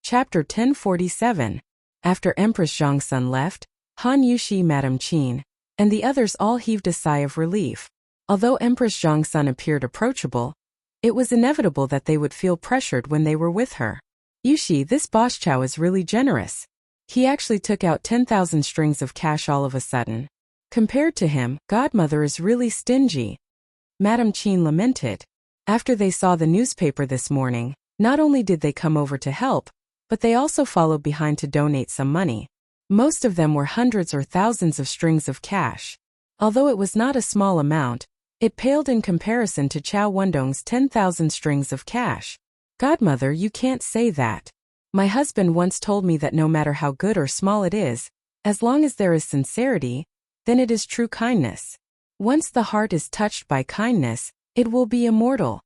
Chapter 1047. After Empress Zhongsun left, Han Yuxi, Madame Qin, and the others all heaved a sigh of relief. Although Empress Zhongsun appeared approachable, it was inevitable that they would feel pressured when they were with her. Yuxi, this boss Chow is really generous. He actually took out 10,000 strings of cash all of a sudden. Compared to him, Godmother is really stingy. Madame Qin lamented. After they saw the newspaper this morning, not only did they come over to help, but they also followed behind to donate some money. Most of them were hundreds or thousands of strings of cash. Although it was not a small amount, it paled in comparison to Chow Wendong's 10,000 strings of cash. Godmother, you can't say that. My husband once told me that no matter how good or small it is, as long as there is sincerity, then it is true kindness. Once the heart is touched by kindness, it will be immortal.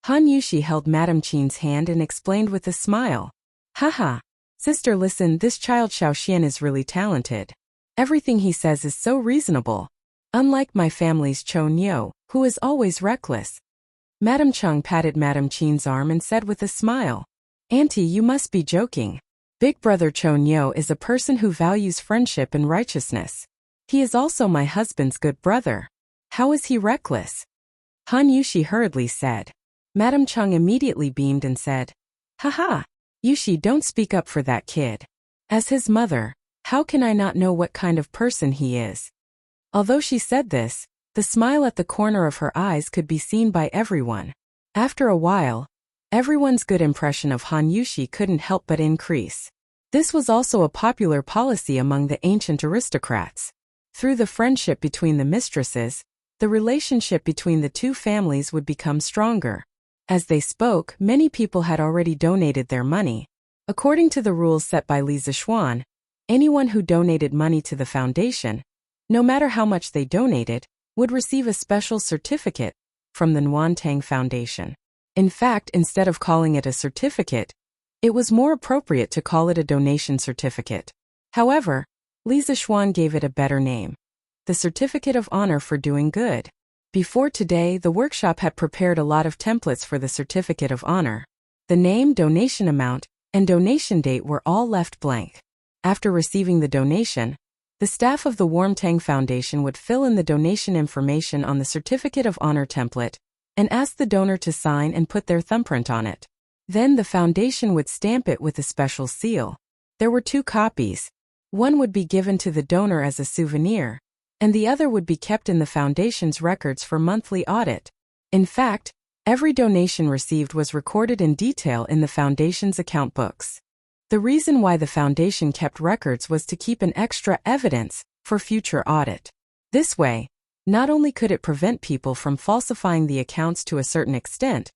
Han Yuxi held Madame Qin's hand and explained with a smile. Haha. Sister, listen, this child Xiaoxian is really talented. Everything he says is so reasonable. Unlike my family's Chou Niu, who is always reckless. Madame Cheng patted Madame Qin's arm and said with a smile. Auntie, you must be joking. Big brother Chou Niu is a person who values friendship and righteousness. He is also my husband's good brother. How is he reckless? Han Yuxi hurriedly said. Madame Cheng immediately beamed and said, Haha, Yuxi, don't speak up for that kid. As his mother, how can I not know what kind of person he is? Although she said this, the smile at the corner of her eyes could be seen by everyone. After a while, everyone's good impression of Han Yuxi couldn't help but increase. This was also a popular policy among the ancient aristocrats. Through the friendship between the mistresses, the relationship between the two families would become stronger. As they spoke, many people had already donated their money. According to the rules set by Li Zixuan, anyone who donated money to the foundation, no matter how much they donated, would receive a special certificate from the Nuantang Foundation. In fact, instead of calling it a certificate, it was more appropriate to call it a donation certificate. However, Li Zixuan gave it a better name: the Certificate of Honor for Doing Good. Before today, the workshop had prepared a lot of templates for the Certificate of Honor. The name, donation amount, and donation date were all left blank. After receiving the donation, the staff of the Warmtang Foundation would fill in the donation information on the Certificate of Honor template and ask the donor to sign and put their thumbprint on it. Then the foundation would stamp it with a special seal. There were 2 copies. One would be given to the donor as a souvenir, and the other would be kept in the foundation's records for monthly audit. In fact, every donation received was recorded in detail in the foundation's account books. The reason why the foundation kept records was to keep an extra evidence for future audit. This way, not only could it prevent people from falsifying the accounts to a certain extent,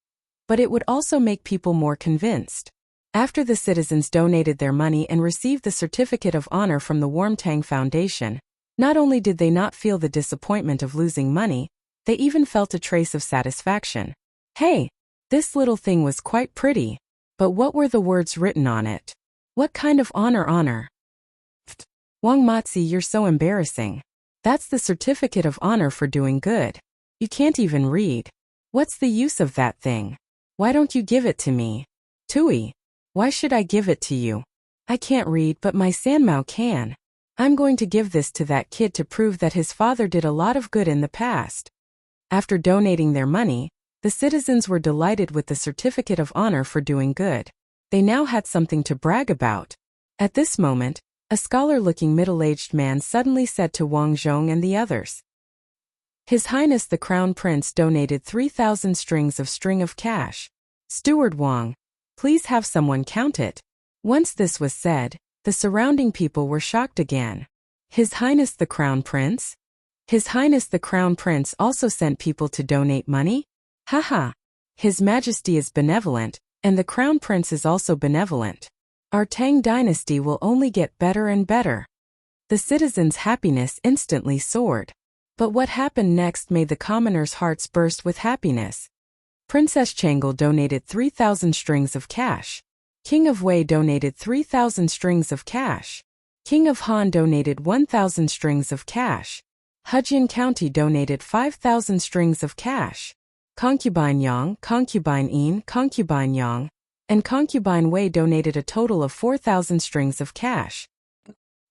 but it would also make people more convinced. After the citizens donated their money and received the Certificate of Honor from the Warmtang Foundation, not only did they not feel the disappointment of losing money, they even felt a trace of satisfaction. Hey, this little thing was quite pretty, but what were the words written on it? What kind of honor? Pfft. Wang Matzi, you're so embarrassing. That's the Certificate of Honor for Doing Good. You can't even read. What's the use of that thing? Why don't you give it to me? Tui, why should I give it to you? I can't read, but my Sanmao can. I'm going to give this to that kid to prove that his father did a lot of good in the past. After donating their money, the citizens were delighted with the Certificate of Honor for Doing Good. They now had something to brag about. At this moment, a scholar-looking middle-aged man suddenly said to Wang Zhong and the others, His Highness the Crown Prince donated 3,000 strings of cash. Steward Wang, please have someone count it. Once this was said, the surrounding people were shocked again. His Highness the Crown Prince? His Highness the Crown Prince also sent people to donate money? Haha. His Majesty is benevolent, and the Crown Prince is also benevolent. Our Tang dynasty will only get better and better. The citizens' happiness instantly soared. But what happened next made the commoners' hearts burst with happiness. Princess Changle donated 3,000 strings of cash. King of Wei donated 3,000 strings of cash. King of Han donated 1,000 strings of cash. Hejian County donated 5,000 strings of cash. Concubine Yang, Concubine Yin, Concubine Yang, and concubine Wei donated a total of 4,000 strings of cash.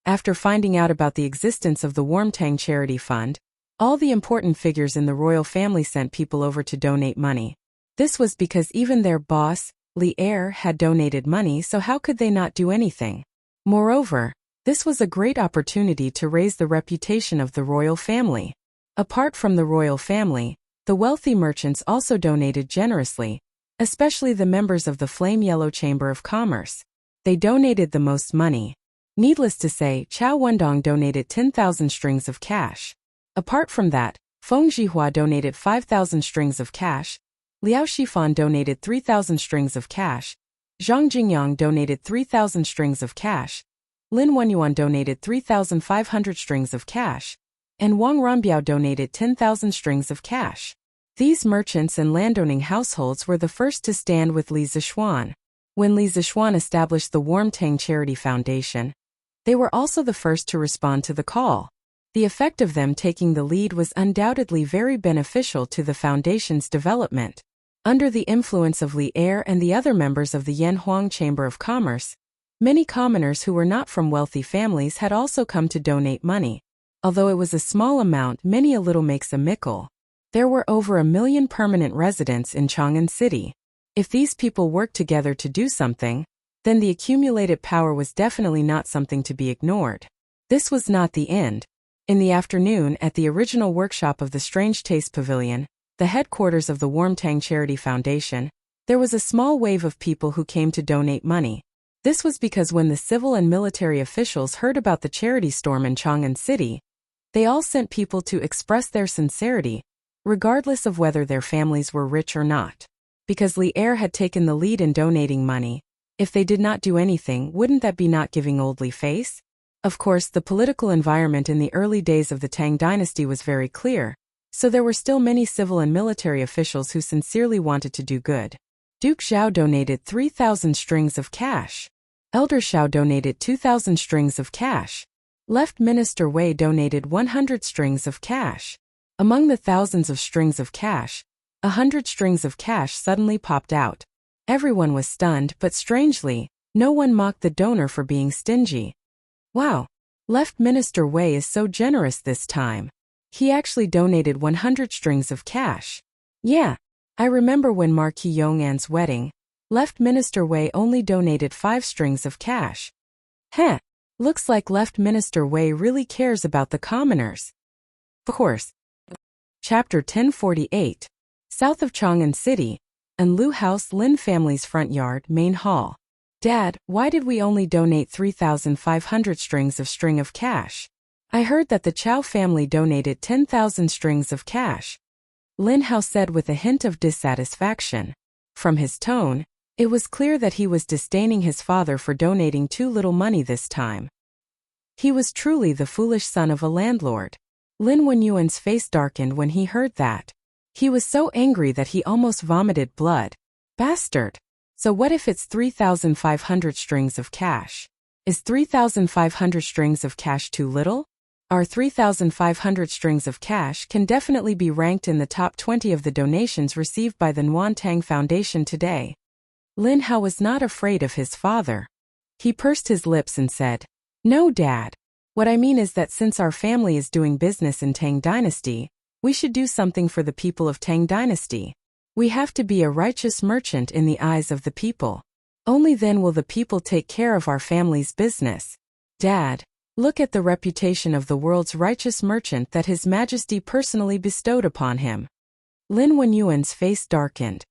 After finding out about the existence of the Warmtang Charity Fund, all the important figures in the royal family sent people over to donate money. This was because even their boss, Li Er, had donated money, so how could they not do anything? Moreover, this was a great opportunity to raise the reputation of the royal family. Apart from the royal family, the wealthy merchants also donated generously, especially the members of the Flame Yellow Chamber of Commerce. They donated the most money. Needless to say, Chao Wendong donated 10,000 strings of cash. Apart from that, Feng Zhihua donated 5,000 strings of cash, Liao Shifan donated 3,000 strings of cash, Zhang Jingyang donated 3,000 strings of cash, Lin Wenyuan donated 3,500 strings of cash, and Wang Ranbiao donated 10,000 strings of cash. These merchants and landowning households were the first to stand with Li Zishuan. When Li Zishuan established the Warmtang Charity Foundation, they were also the first to respond to the call. The effect of them taking the lead was undoubtedly very beneficial to the foundation's development. Under the influence of Li Er and the other members of the Yanhuang Chamber of Commerce, many commoners who were not from wealthy families had also come to donate money. Although it was a small amount, many a little makes a mickle. There were over 1 million permanent residents in Chang'an City. If these people worked together to do something, then the accumulated power was definitely not something to be ignored. This was not the end. In the afternoon, at the original workshop of the Strange Taste Pavilion, the headquarters of the Warmtang Charity Foundation, there was a small wave of people who came to donate money. This was because when the civil and military officials heard about the charity storm in Chang'an City, they all sent people to express their sincerity, regardless of whether their families were rich or not. Because Li Er had taken the lead in donating money, if they did not do anything, wouldn't that be not giving old Li face? Of course, the political environment in the early days of the Tang dynasty was very clear, so there were still many civil and military officials who sincerely wanted to do good. Duke Zhao donated 3,000 strings of cash. Elder Xiao donated 2,000 strings of cash. Left Minister Wei donated 100 strings of cash. Among the thousands of strings of cash, 100 strings of cash suddenly popped out. Everyone was stunned, but strangely, no one mocked the donor for being stingy. Wow! Left Minister Wei is so generous this time. He actually donated 100 strings of cash. Yeah, I remember when Marquis Yong'an's wedding, Left Minister Wei only donated 5 strings of cash. Heh, looks like Left Minister Wei really cares about the commoners. Of course. Chapter 1048. South of Chang'an City, and Lu House Lin family's front yard, main hall. Dad, why did we only donate 3,500 strings of cash? I heard that the Chow family donated 10,000 strings of cash. Lin Hao said with a hint of dissatisfaction. From his tone, it was clear that he was disdaining his father for donating too little money this time. He was truly the foolish son of a landlord. Lin Wenyuan's face darkened when he heard that. He was so angry that he almost vomited blood. Bastard! So what if it's 3,500 strings of cash? Is 3,500 strings of cash too little? Our 3,500 strings of cash can definitely be ranked in the top 20 of the donations received by the Nuantang Foundation today. Lin Hao was not afraid of his father. He pursed his lips and said, "No, Dad. What I mean is that since our family is doing business in Tang Dynasty, we should do something for the people of Tang Dynasty. We have to be a righteous merchant in the eyes of the people. Only then will the people take care of our family's business. Dad, look at the reputation of the world's righteous merchant that His Majesty personally bestowed upon him." Lin Wenyuan's face darkened.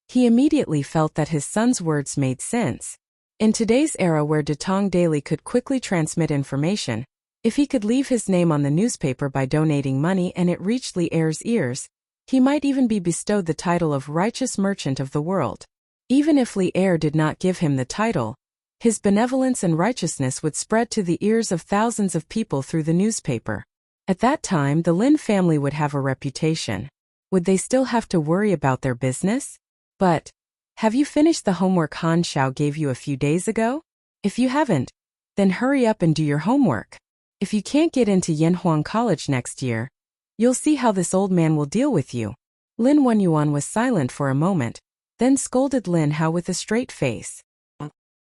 He immediately felt that his son's words made sense. In today's era where Datong Daily could quickly transmit information, if he could leave his name on the newspaper by donating money and it reached Li Er's ears, he might even be bestowed the title of Righteous Merchant of the World. Even if Li Er did not give him the title, his benevolence and righteousness would spread to the ears of thousands of people through the newspaper. At that time, the Lin family would have a reputation. Would they still have to worry about their business? But, have you finished the homework Han Xiao gave you a few days ago? If you haven't, then hurry up and do your homework. If you can't get into Yanhuang College next year, you'll see how this old man will deal with you. Lin Wenyuan was silent for a moment, then scolded Lin Hao with a straight face.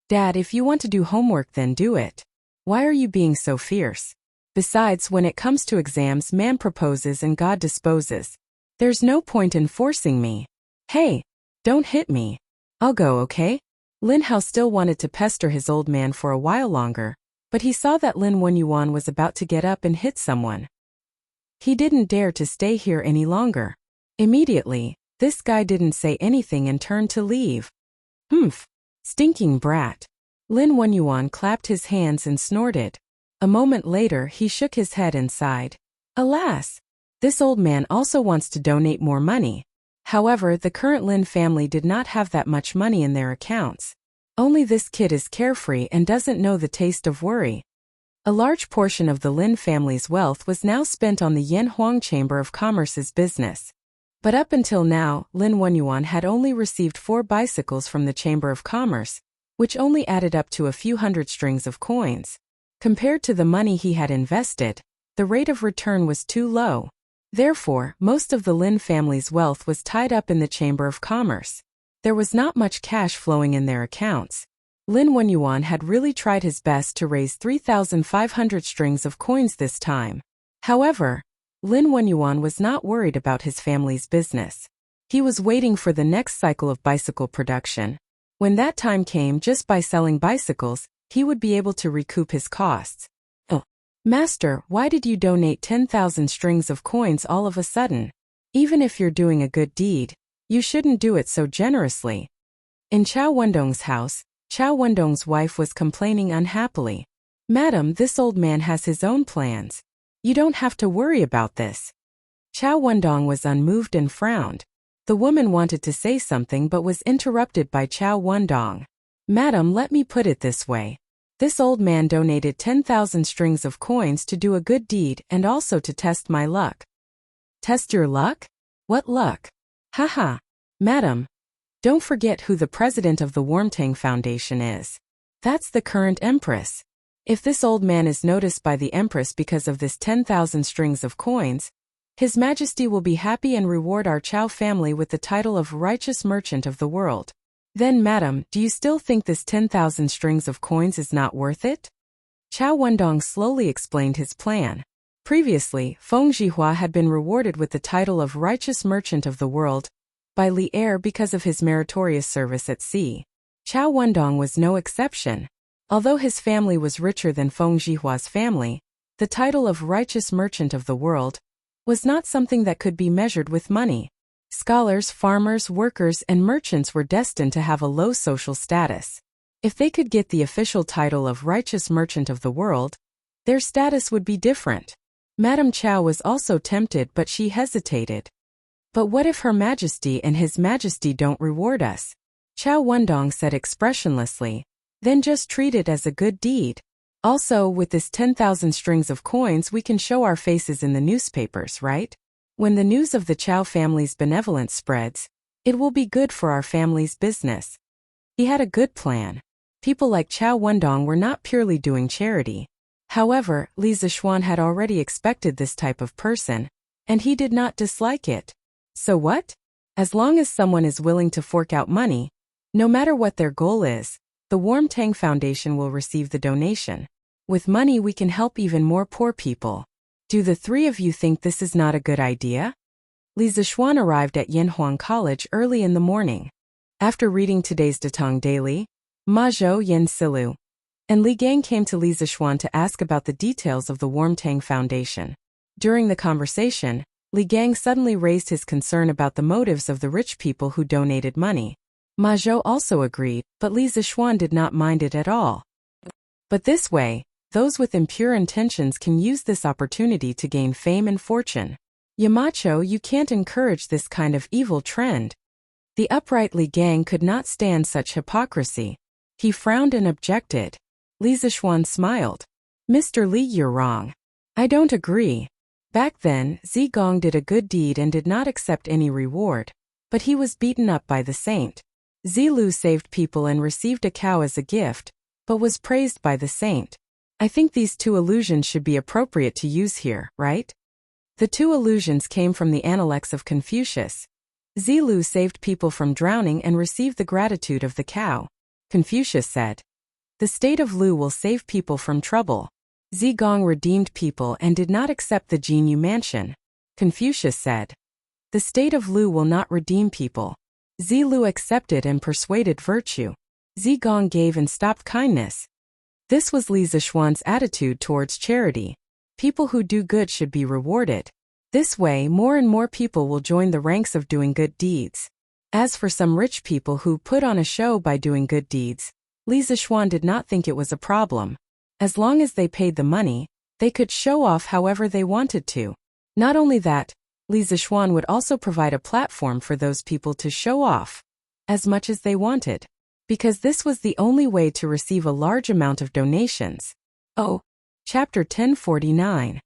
Dad, if you want to do homework then do it. Why are you being so fierce? Besides, when it comes to exams, man proposes and God disposes. There's no point in forcing me. Hey, don't hit me. I'll go, okay? Lin Hao still wanted to pester his old man for a while longer, but he saw that Lin Wenyuan was about to get up and hit someone. He didn't dare to stay here any longer. Immediately, this guy didn't say anything and turned to leave. Humph. Stinking brat. Lin Wenyuan clapped his hands and snorted. A moment later he shook his head and sighed. Alas! This old man also wants to donate more money. However, the current Lin family did not have that much money in their accounts. Only this kid is carefree and doesn't know the taste of worry. A large portion of the Lin family's wealth was now spent on the Yanhuang Chamber of Commerce's business. But up until now, Lin Wenyuan had only received 4 bicycles from the Chamber of Commerce, which only added up to a few hundred strings of coins. Compared to the money he had invested, the rate of return was too low. Therefore, most of the Lin family's wealth was tied up in the Chamber of Commerce. There was not much cash flowing in their accounts. Lin Wenyuan had really tried his best to raise 3,500 strings of coins this time. However, Lin Wenyuan was not worried about his family's business. He was waiting for the next cycle of bicycle production. When that time came, just by selling bicycles, he would be able to recoup his costs. Oh, Master, why did you donate 10,000 strings of coins all of a sudden? Even if you're doing a good deed, you shouldn't do it so generously. In Chao Wendong's house, Chao Wendong's wife was complaining unhappily. Madam, this old man has his own plans. You don't have to worry about this. Chao Wendong was unmoved and frowned. The woman wanted to say something but was interrupted by Chao Wendong. Madam, let me put it this way. This old man donated 10,000 strings of coins to do a good deed and also to test my luck. Test your luck? What luck? Haha. Madam, don't forget who the president of the Wormtang Foundation is. That's the current Empress. If this old man is noticed by the Empress because of this 10,000 strings of coins, His Majesty will be happy and reward our Chao family with the title of Righteous Merchant of the World. Then, madam, do you still think this 10,000 strings of coins is not worth it? Chao Wendong slowly explained his plan. Previously, Feng Zhihua had been rewarded with the title of Righteous Merchant of the World by Li Er because of his meritorious service at sea. Chao Wendong was no exception. Although his family was richer than Feng Zhihua's family, the title of Righteous Merchant of the World was not something that could be measured with money. Scholars, farmers, workers, and merchants were destined to have a low social status. If they could get the official title of Righteous Merchant of the World, their status would be different. Madame Chao was also tempted, but she hesitated. But what if Her Majesty and His Majesty don't reward us? Chao Wendong said expressionlessly. Then just treat it as a good deed. Also, with this 10,000 strings of coins we can show our faces in the newspapers, right? When the news of the Chao family's benevolence spreads, it will be good for our family's business. He had a good plan. People like Chao Wendong were not purely doing charity. However, Li Zixuan had already expected this type of person, and he did not dislike it. So what? As long as someone is willing to fork out money, no matter what their goal is, the Wormtang Foundation will receive the donation. With money we can help even more poor people. Do the three of you think this is not a good idea? Li Zixuan arrived at Yanhuang College early in the morning. After reading today's Datang Daily, Ma Zhou Yen Silu and Li Gang came to Li Zixuan to ask about the details of the Wormtang Foundation. During the conversation, Li Gang suddenly raised his concern about the motives of the rich people who donated money. Ma Zhou also agreed, but Li Zixuan did not mind it at all. But this way, those with impure intentions can use this opportunity to gain fame and fortune. Yamacho, you can't encourage this kind of evil trend. The upright Li Gang could not stand such hypocrisy. He frowned and objected. Li Zixuan smiled. Mr. Li, you're wrong. I don't agree. Back then, Zigong did a good deed and did not accept any reward, but he was beaten up by the saint. Zilu saved people and received a cow as a gift, but was praised by the saint. I think these two allusions should be appropriate to use here, right? The two allusions came from the Analects of Confucius. Zilu saved people from drowning and received the gratitude of the cow. Confucius said, "The state of Lu will save people from trouble." Zigong redeemed people and did not accept the Jinyu mansion. Confucius said, "The state of Lu will not redeem people." Zilu accepted and persuaded virtue. Zigong gave and stopped kindness. This was Li Zishuan's attitude towards charity. People who do good should be rewarded. This way, more and more people will join the ranks of doing good deeds. As for some rich people who put on a show by doing good deeds, Li Zishuan did not think it was a problem. As long as they paid the money, they could show off however they wanted to. Not only that, Li Zishuan would also provide a platform for those people to show off as much as they wanted, because this was the only way to receive a large amount of donations. Oh, Chapter 1049.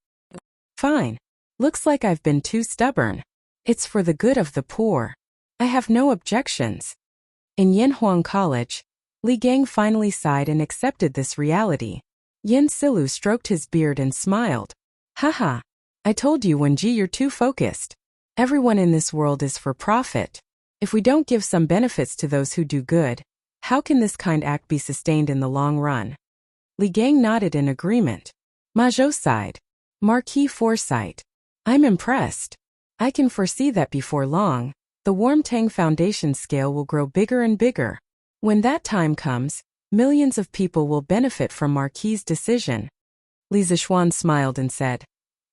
Fine. Looks like I've been too stubborn. It's for the good of the poor. I have no objections. In Yanhuang College, Li Gang finally sighed and accepted this reality. Yin Silu stroked his beard and smiled. Haha. I told you, Wenji, you're too focused. Everyone in this world is for profit. If we don't give some benefits to those who do good, how can this kind act be sustained in the long run? Li Gang nodded in agreement. Ma Zhou sighed. Marquis foresight. I'm impressed. I can foresee that before long, the Warmtang Foundation scale will grow bigger and bigger. When that time comes, millions of people will benefit from Marquis' decision. Li Zishuan smiled and said,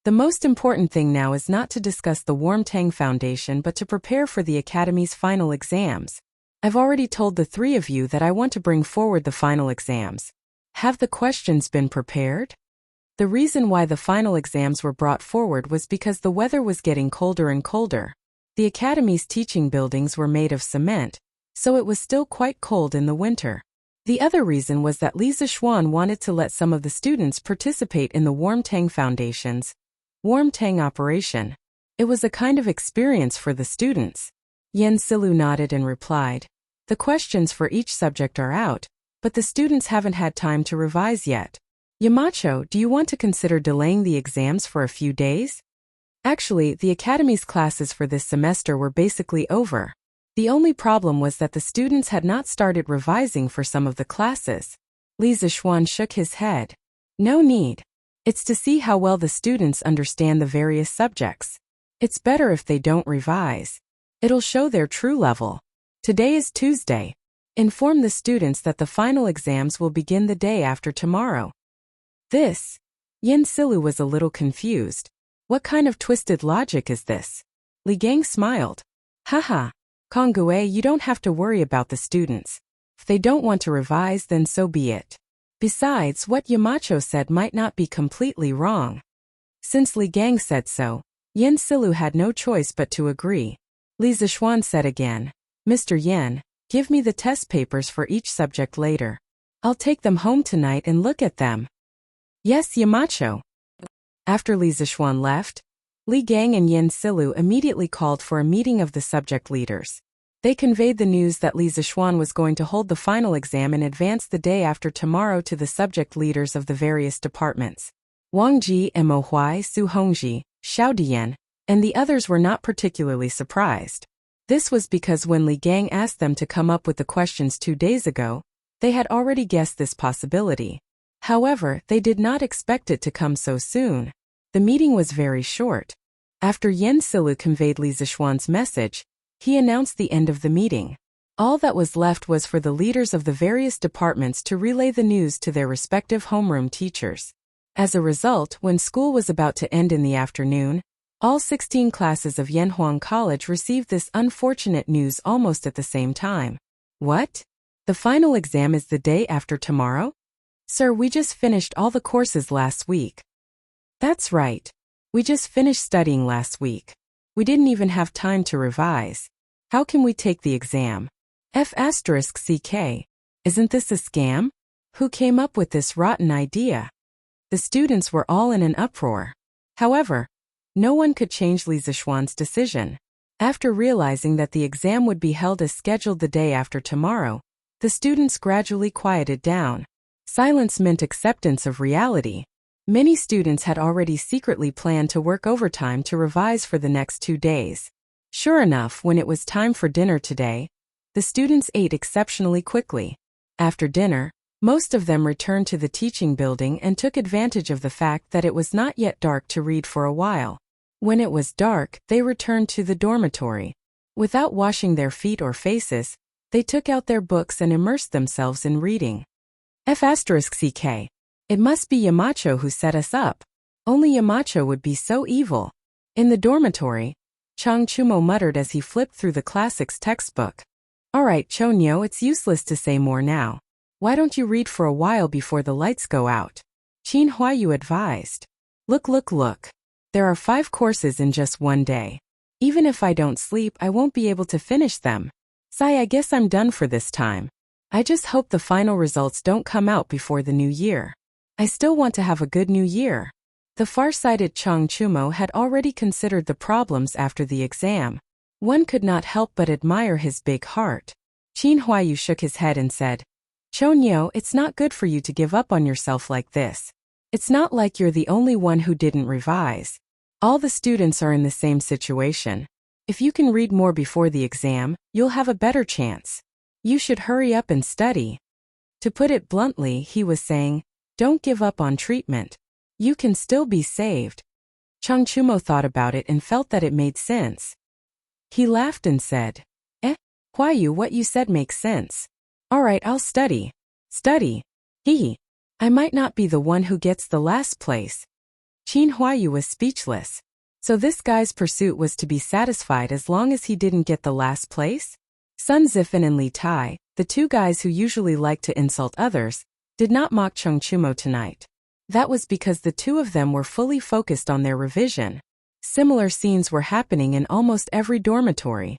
"The most important thing now is not to discuss the Warmtang Foundation but to prepare for the Academy's final exams. I've already told the three of you that I want to bring forward the final exams. Have the questions been prepared?" The reason why the final exams were brought forward was because the weather was getting colder and colder. The Academy's teaching buildings were made of cement, so it was still quite cold in the winter. The other reason was that Li Zishuan wanted to let some of the students participate in the Warmtang Foundation's Warmtang operation. It was a kind of experience for the students. Yen Silu nodded and replied, "The questions for each subject are out, but the students haven't had time to revise yet. Yamacho, do you want to consider delaying the exams for a few days?" Actually, the Academy's classes for this semester were basically over. The only problem was that the students had not started revising for some of the classes. Li Zishuan shook his head. "No need. It's to see how well the students understand the various subjects. It's better if they don't revise. It'll show their true level. Today is Tuesday. Inform the students that the final exams will begin the day after tomorrow." This? Yin Silu was a little confused. What kind of twisted logic is this? Li Gang smiled. Haha. Kongue, you don't have to worry about the students. If they don't want to revise, then so be it. Besides, what Yamacho said might not be completely wrong. Since Li Gang said so, Yin Silu had no choice but to agree. Li Zishuan said again, "Mr. Yen, give me the test papers for each subject later. I'll take them home tonight and look at them." "Yes, Yamacho." After Li Zishuan left, Li Gang and Yen Silu immediately called for a meeting of the subject leaders. They conveyed the news that Li Zishuan was going to hold the final exam in advance the day after tomorrow to the subject leaders of the various departments. Wang Ji, Mo Huai, Su Hongji, Xiao Diyan, and the others were not particularly surprised. This was because when Li Gang asked them to come up with the questions 2 days ago, they had already guessed this possibility. However, they did not expect it to come so soon. The meeting was very short. After Yen Silu conveyed Li Zishuan's message, he announced the end of the meeting. All that was left was for the leaders of the various departments to relay the news to their respective homeroom teachers. As a result, when school was about to end in the afternoon, all 16 classes of Yanhuang College received this unfortunate news almost at the same time. What? The final exam is the day after tomorrow? Sir, we just finished all the courses last week. That's right. We just finished studying last week. We didn't even have time to revise. How can we take the exam? F***CK. Isn't this a scam? Who came up with this rotten idea? The students were all in an uproar. However, no one could change Li Zishuan's decision. After realizing that the exam would be held as scheduled the day after tomorrow, the students gradually quieted down. Silence meant acceptance of reality. Many students had already secretly planned to work overtime to revise for the next 2 days. Sure enough, when it was time for dinner today, the students ate exceptionally quickly. After dinner, most of them returned to the teaching building and took advantage of the fact that it was not yet dark to read for a while. When it was dark, they returned to the dormitory. Without washing their feet or faces, they took out their books and immersed themselves in reading. F***ck. It must be Yamacho who set us up. Only Yamacho would be so evil. In the dormitory, Chang Chumo muttered as he flipped through the classics textbook. Alright Chonyo, it's useless to say more now. Why don't you read for a while before the lights go out? Qin Huayu advised. Look. There are 5 courses in just one day. Even if I don't sleep, I won't be able to finish them. Sai, I guess I'm done for this time. I just hope the final results don't come out before the new year. I still want to have a good new year. The far-sighted Chang Chumo had already considered the problems after the exam. One could not help but admire his big heart. Qin Huayu shook his head and said, Chonyo, it's not good for you to give up on yourself like this. It's not like you're the only one who didn't revise. All the students are in the same situation. If you can read more before the exam, you'll have a better chance. You should hurry up and study. To put it bluntly, he was saying, don't give up on treatment. You can still be saved. Chang Chumo thought about it and felt that it made sense. He laughed and said, Huayu, what you said makes sense. Alright, I'll study. Study? Hee. I might not be the one who gets the last place. Qin Huayu was speechless. So this guy's pursuit was to be satisfied as long as he didn't get the last place? Sun Zifan and Li Tai, the 2 guys who usually like to insult others, did not mock Chang Chumo tonight. That was because the 2 of them were fully focused on their revision. Similar scenes were happening in almost every dormitory.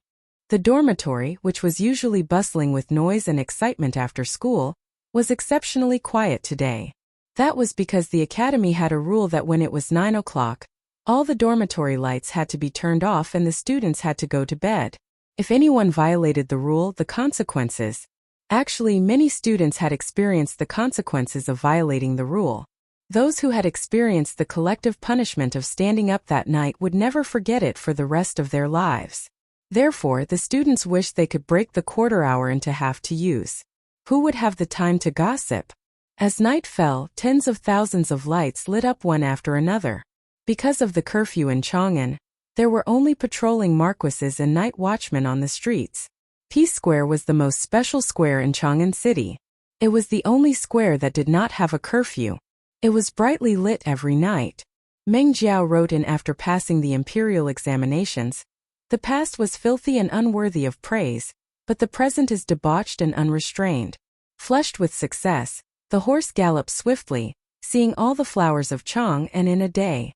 The dormitory, which was usually bustling with noise and excitement after school, was exceptionally quiet today. That was because the academy had a rule that when it was 9 o'clock, all the dormitory lights had to be turned off and the students had to go to bed. If anyone violated the rule, the consequences. Actually, many students had experienced the consequences of violating the rule. Those who had experienced the collective punishment of standing up that night would never forget it for the rest of their lives. Therefore, the students wished they could break the quarter hour into half to use. Who would have the time to gossip? As night fell, tens of thousands of lights lit up one after another. Because of the curfew in Chang'an, there were only patrolling marquises and night watchmen on the streets. Peace Square was the most special square in Chang'an City. It was the only square that did not have a curfew. It was brightly lit every night. Meng Jiao wrote in after passing the imperial examinations, the past was filthy and unworthy of praise, but the present is debauched and unrestrained. Flushed with success, the horse galloped swiftly, seeing all the flowers of Chang and in a day.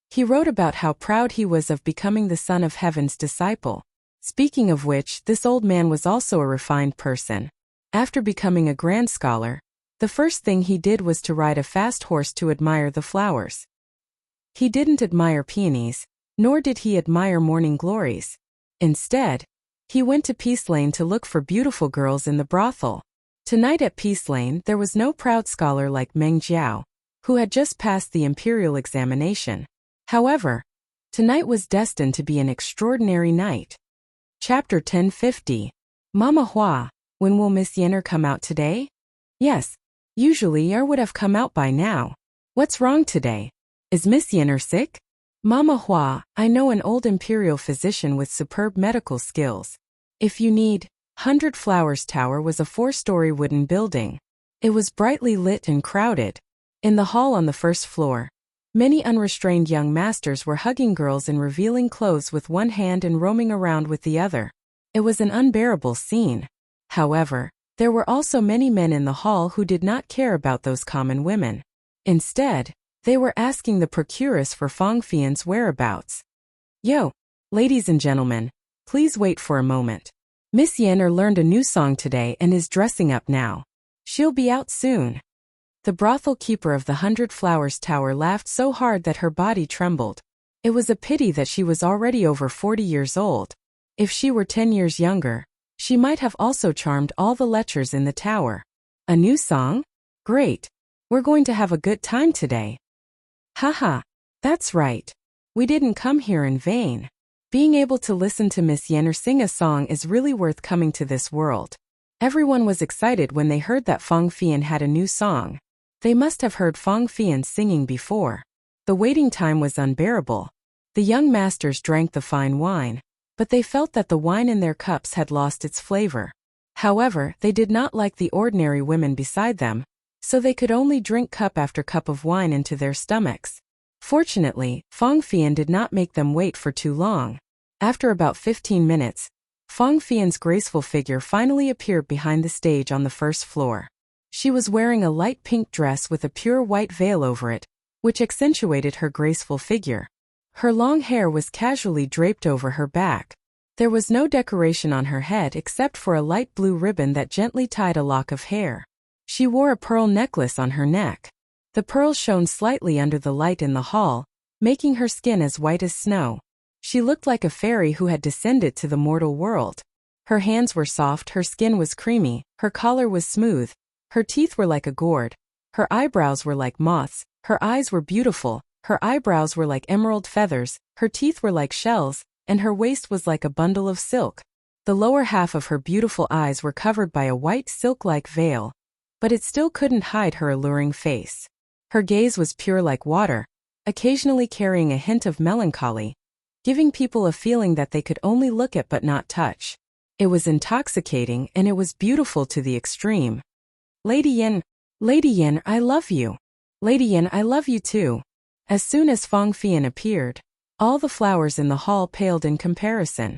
He wrote about how proud he was of becoming the son of heaven's disciple. Speaking of which, this old man was also a refined person. After becoming a grand scholar, the first thing he did was to ride a fast horse to admire the flowers. He didn't admire peonies, nor did he admire morning glories. Instead, he went to Peace Lane to look for beautiful girls in the brothel. Tonight at Peace Lane there was no proud scholar like Meng Jiao, who had just passed the imperial examination. However, tonight was destined to be an extraordinary night. Chapter 1050. Mama Hua, when will Miss Yenner come out today? Yes, usually Yer would have come out by now. What's wrong today? Is Miss Yenner sick? Mama Hua, I know an old imperial physician with superb medical skills. If you need, 100 Flowers Tower was a 4-story wooden building. It was brightly lit and crowded. In the hall on the first floor, many unrestrained young masters were hugging girls in revealing clothes with one hand and roaming around with the other. It was an unbearable scene. However, there were also many men in the hall who did not care about those common women. Instead, they were asking the procuress for Fang Fian's whereabouts. Yo, ladies and gentlemen, please wait for a moment. Miss Yenner learned a new song today and is dressing up now. She'll be out soon. The brothel keeper of the 100 Flowers Tower laughed so hard that her body trembled. It was a pity that she was already over 40 years old. If she were 10 years younger, she might have also charmed all the lechers in the tower. A new song? Great. We're going to have a good time today. Haha, that's right. We didn't come here in vain. Being able to listen to Miss Yenner sing a song is really worth coming to this world. Everyone was excited when they heard that Fang Fian had a new song. They must have heard Fang Fian singing before. The waiting time was unbearable. The young masters drank the fine wine, but they felt that the wine in their cups had lost its flavor. However, they did not like the ordinary women beside them, so they could only drink cup after cup of wine into their stomachs. Fortunately, Fang Fian did not make them wait for too long. After about 15 minutes, Fang Fian's graceful figure finally appeared behind the stage on the first floor. She was wearing a light pink dress with a pure white veil over it, which accentuated her graceful figure. Her long hair was casually draped over her back. There was no decoration on her head except for a light blue ribbon that gently tied a lock of hair. She wore a pearl necklace on her neck. The pearls shone slightly under the light in the hall, making her skin as white as snow. She looked like a fairy who had descended to the mortal world. Her hands were soft, her skin was creamy, her collar was smooth, her teeth were like a gourd, her eyebrows were like moths, her eyes were beautiful, her eyebrows were like emerald feathers, her teeth were like shells, and her waist was like a bundle of silk. The lower half of her beautiful eyes were covered by a white silk-like veil, but it still couldn't hide her alluring face. Her gaze was pure like water, occasionally carrying a hint of melancholy, giving people a feeling that they could only look at but not touch. It was intoxicating and it was beautiful to the extreme. Lady Yin, I love you. Lady Yin, I love you too. As soon as Fang Fian appeared, all the flowers in the hall paled in comparison.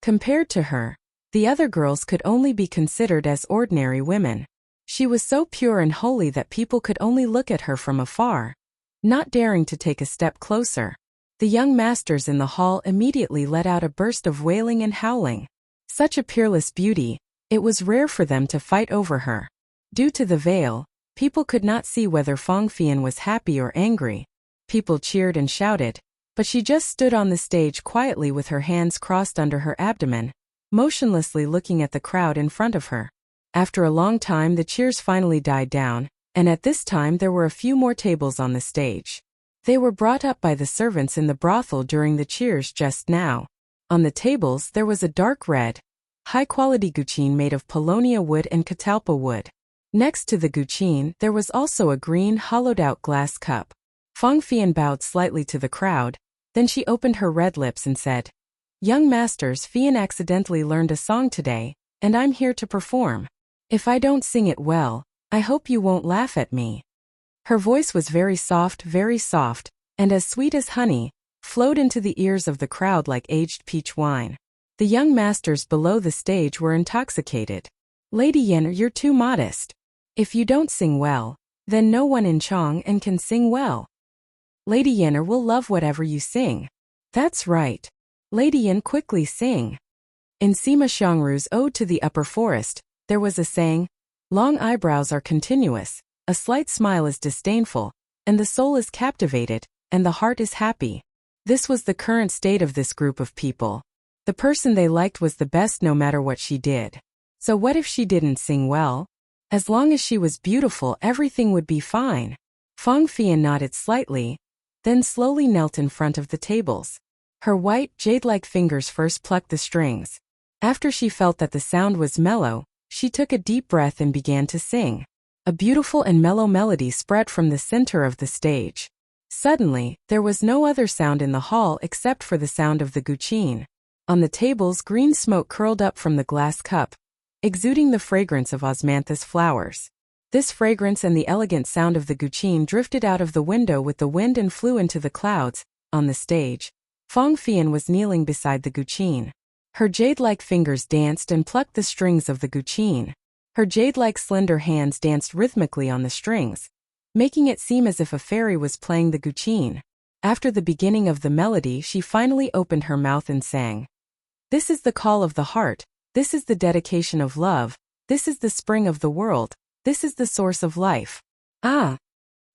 Compared to her, the other girls could only be considered as ordinary women. She was so pure and holy that people could only look at her from afar, not daring to take a step closer. The young masters in the hall immediately let out a burst of wailing and howling. Such a peerless beauty, it was rare for them to fight over her. Due to the veil, people could not see whether Fang Fian was happy or angry. People cheered and shouted, but she just stood on the stage quietly with her hands crossed under her abdomen, motionlessly looking at the crowd in front of her. After a long time the cheers finally died down, and at this time there were a few more tables on the stage. They were brought up by the servants in the brothel during the cheers just now. On the tables there was a dark red, high-quality guqin made of paulownia wood and catalpa wood. Next to the guqin there was also a green hollowed-out glass cup. Fang Fian bowed slightly to the crowd, then she opened her red lips and said, "Young masters, Fian accidentally learned a song today, and I'm here to perform. If I don't sing it well, I hope you won't laugh at me." Her voice was very soft, and as sweet as honey, flowed into the ears of the crowd like aged peach wine. The young masters below the stage were intoxicated. "Lady Yen, you're too modest. If you don't sing well, then no one in Chang'an can sing well. Lady Yen will love whatever you sing." "That's right. Lady Yen, quickly sing." In Sima Xiangru's Ode to the Upper Forest, there was a saying, "Long eyebrows are continuous, a slight smile is disdainful, and the soul is captivated, and the heart is happy." This was the current state of this group of people. The person they liked was the best no matter what she did. So what if she didn't sing well? As long as she was beautiful, everything would be fine. Fang Fian nodded slightly, then slowly knelt in front of the tables. Her white, jade-like fingers first plucked the strings. After she felt that the sound was mellow, she took a deep breath and began to sing. A beautiful and mellow melody spread from the center of the stage. Suddenly, there was no other sound in the hall except for the sound of the guqin. On the tables, green smoke curled up from the glass cup, exuding the fragrance of osmanthus flowers. This fragrance and the elegant sound of the guqin drifted out of the window with the wind and flew into the clouds. On the stage, Fang Fian was kneeling beside the guqin. Her jade-like fingers danced and plucked the strings of the guqin. Her jade-like slender hands danced rhythmically on the strings, making it seem as if a fairy was playing the guqin. After the beginning of the melody, she finally opened her mouth and sang. "This is the call of the heart, this is the dedication of love, this is the spring of the world, this is the source of life. Ah!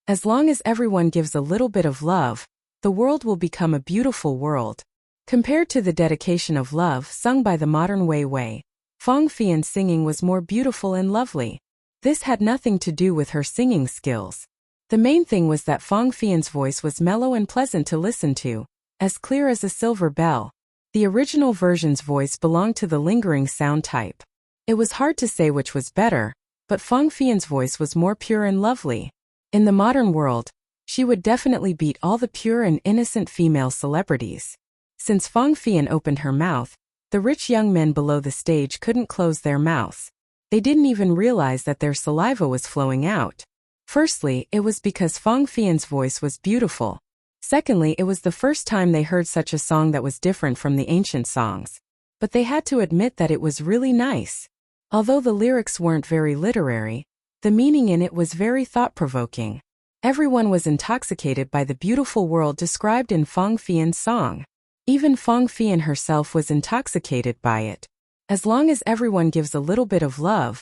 As long as everyone gives a little bit of love, the world will become a beautiful world." Compared to the dedication of love sung by the modern Wei Wei, Fang Fian's singing was more beautiful and lovely. This had nothing to do with her singing skills. The main thing was that Fang Fian's voice was mellow and pleasant to listen to, as clear as a silver bell. The original version's voice belonged to the lingering sound type. It was hard to say which was better, but Fang Fian's voice was more pure and lovely. In the modern world, she would definitely beat all the pure and innocent female celebrities. Since Fang Fian opened her mouth, the rich young men below the stage couldn't close their mouths. They didn't even realize that their saliva was flowing out. Firstly, it was because Fang Fian's voice was beautiful. Secondly, it was the first time they heard such a song that was different from the ancient songs. But they had to admit that it was really nice. Although the lyrics weren't very literary, the meaning in it was very thought-provoking. Everyone was intoxicated by the beautiful world described in Fang Fian's song. Even Fang Fian herself was intoxicated by it. As long as everyone gives a little bit of love,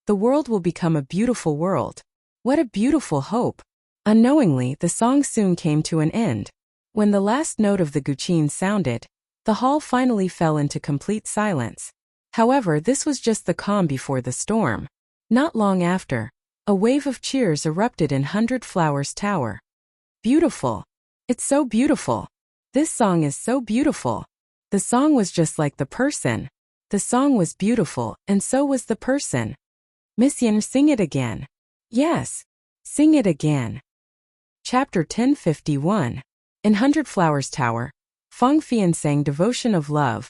the world will become a beautiful world. What a beautiful hope! Unknowingly, the song soon came to an end. When the last note of the guqin sounded, the hall finally fell into complete silence. However, this was just the calm before the storm. Not long after, a wave of cheers erupted in 100 Flowers Tower. Beautiful! It's so beautiful! This song is so beautiful! The song was just like the person. The song was beautiful, and so was the person. Miss Yin, sing it again. Yes, sing it again. Chapter 1051. In 100 Flowers Tower, Fang Fian sang Devotion of Love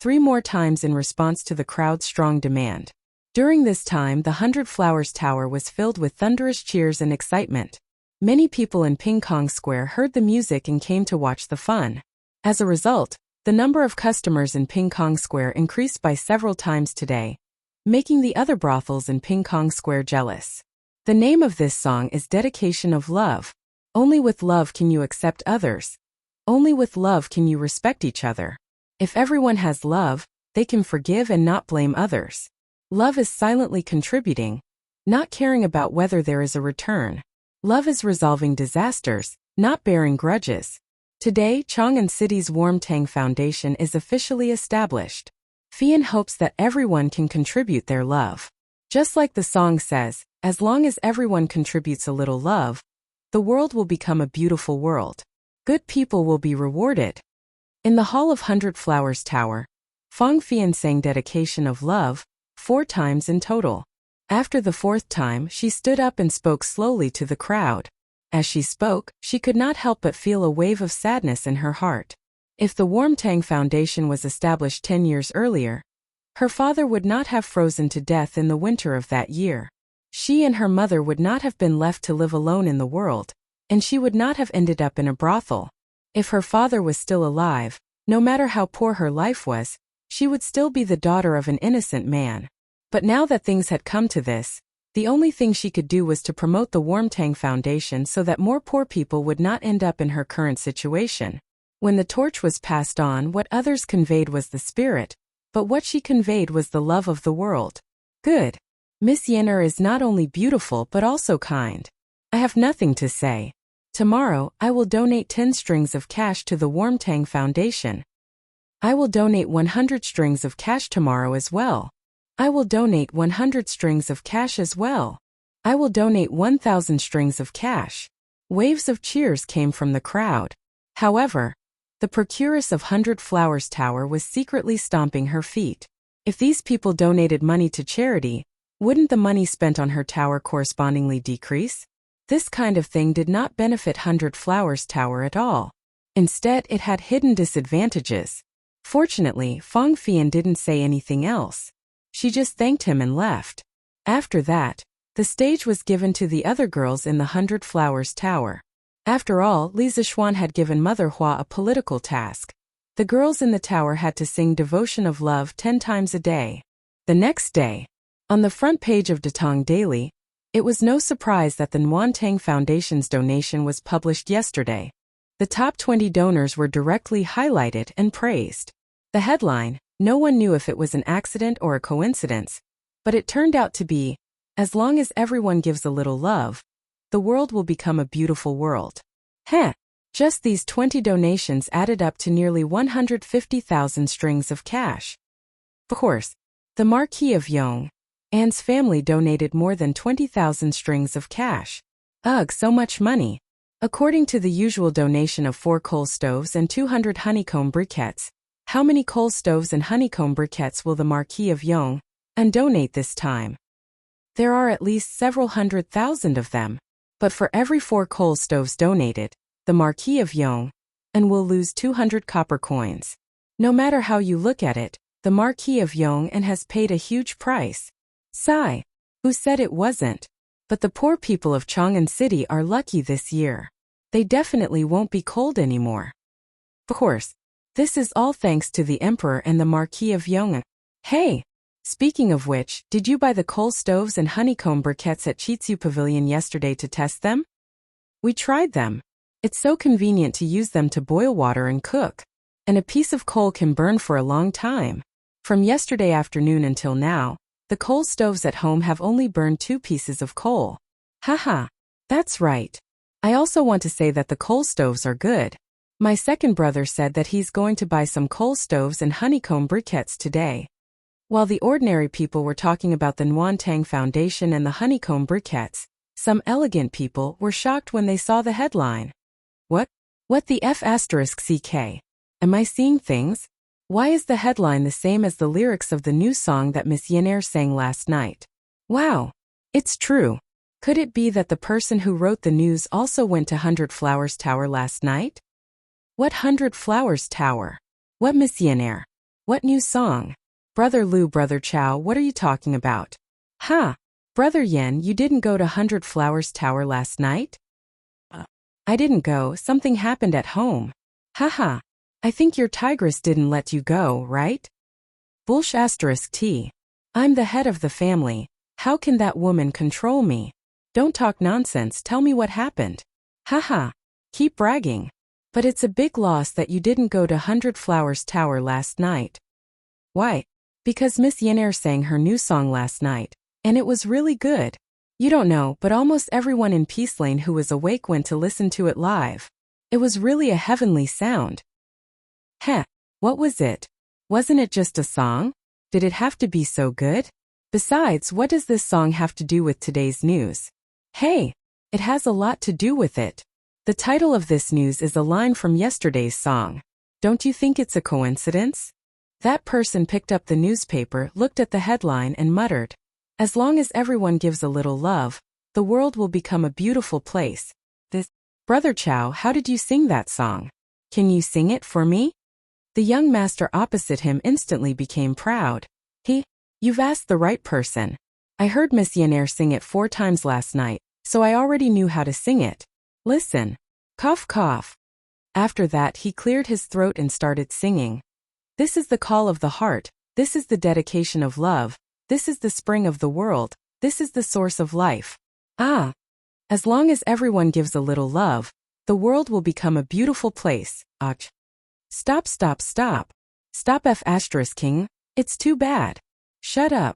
3 more times in response to the crowd's strong demand. During this time, the 100 Flowers Tower was filled with thunderous cheers and excitement. Many people in Ping Kong Square heard the music and came to watch the fun. As a result, the number of customers in Ping Kong Square increased by several times today, making the other brothels in Ping Kong Square jealous. The name of this song is Dedication of Love. Only with love can you accept others. Only with love can you respect each other. If everyone has love, they can forgive and not blame others. Love is silently contributing, not caring about whether there is a return. Love is resolving disasters, not bearing grudges. Today, Chang'an City's Warmtang Foundation is officially established. Fian hopes that everyone can contribute their love. Just like the song says, as long as everyone contributes a little love, the world will become a beautiful world. Good people will be rewarded. In the Hall of 100 Flowers Tower, Fang Fian sang Dedication of Love 4 times in total. After the 4th time, she stood up and spoke slowly to the crowd. As she spoke, she could not help but feel a wave of sadness in her heart. If the Warmtang Foundation was established 10 years earlier, her father would not have frozen to death in the winter of that year. She and her mother would not have been left to live alone in the world, and she would not have ended up in a brothel. If her father was still alive, no matter how poor her life was, she would still be the daughter of an innocent man. But now that things had come to this, the only thing she could do was to promote the Warmtang Foundation so that more poor people would not end up in her current situation. When the torch was passed on, what others conveyed was the spirit, but what she conveyed was the love of the world. Good. Miss Yenner is not only beautiful but also kind. I have nothing to say. Tomorrow, I will donate 10 strings of cash to the Warmtang Foundation. I will donate 100 strings of cash tomorrow as well. I will donate 100 strings of cash as well. I will donate 1,000 strings of cash. Waves of cheers came from the crowd. However, the procuress of 100 Flowers Tower was secretly stomping her feet. If these people donated money to charity, wouldn't the money spent on her tower correspondingly decrease? This kind of thing did not benefit 100 Flowers Tower at all. Instead, it had hidden disadvantages. Fortunately, Fang Fian didn't say anything else. She just thanked him and left. After that, the stage was given to the other girls in the 100 Flowers Tower. After all, Li Zixuan had given Mother Hua a political task. The girls in the tower had to sing Devotion of Love 10 times a day. The next day, on the front page of Datong Daily, it was no surprise that the Warmtang Foundation's donation was published yesterday. The top 20 donors were directly highlighted and praised. The headline, no one knew if it was an accident or a coincidence, but it turned out to be, as long as everyone gives a little love, the world will become a beautiful world. Heh! Just these 20 donations added up to nearly 150,000 strings of cash. Of course, the Marquis of Yong, Anne's family donated more than 20,000 strings of cash. Ugh, so much money. According to the usual donation of 4 coal stoves and 200 honeycomb briquettes, How many coal stoves and honeycomb briquettes will the Marquis of Yong and donate this time? There are at least several 100,000 of them, but for every 4 coal stoves donated, the Marquis of Yong and will lose 200 copper coins. No matter how you look at it, the Marquis of Yong and has paid a huge price. Sigh. Who said it wasn't? But the poor people of Chang'an City are lucky this year. They definitely won't be cold anymore. Of course, this is all thanks to the Emperor and the Marquis of Yong. Hey! Speaking of which, did you buy the coal stoves and honeycomb briquettes at Chitsu Pavilion yesterday to test them? We tried them. It's so convenient to use them to boil water and cook. And a piece of coal can burn for a long time. From yesterday afternoon until now, the coal stoves at home have only burned 2 pieces of coal. Haha, that's right. I also want to say that the coal stoves are good. My second brother said that he's going to buy some coal stoves and honeycomb briquettes today. While the ordinary people were talking about the Nguyen Foundation and the honeycomb briquettes, some elegant people were shocked when they saw the headline. What the F***CK? Am I seeing things? Why is the headline the same as the lyrics of the new song that Miss Yener sang last night? Wow! It's true. Could it be that the person who wrote the news also went to 100 Flowers Tower last night? What 100 Flowers Tower? What Miss Yener? What new song? Brother Lu, Brother Chow, what are you talking about? Ha! Brother Yen, you didn't go to 100 Flowers Tower last night? I didn't go, something happened at home. Haha. I think your tigress didn't let you go, right? Bullsh *T. I'm the head of the family. How can that woman control me? Don't talk nonsense, tell me what happened. Haha. Keep bragging. But it's a big loss that you didn't go to 100 Flowers Tower last night. Why? Because Miss Yener sang her new song last night, and it was really good. You don't know, but almost everyone in Peace Lane who was awake went to listen to it live. It was really a heavenly sound. Heh, what was it? Wasn't it just a song? Did it have to be so good? Besides, what does this song have to do with today's news? Hey, it has a lot to do with it. The title of this news is a line from yesterday's song. Don't you think it's a coincidence? That person picked up the newspaper, looked at the headline and muttered, as long as everyone gives a little love, the world will become a beautiful place. Brother Chow, how did you sing that song? Can you sing it for me? The young master opposite him instantly became proud. You've asked the right person. I heard Miss Yener sing it 4 times last night, so I already knew how to sing it. Listen. Cough cough. After that he cleared his throat and started singing. This is the call of the heart, this is the dedication of love, this is the spring of the world, this is the source of life. Ah! As long as everyone gives a little love, the world will become a beautiful place. Ach. Stop stop stop. Stop F***ing. It's too bad. Shut up.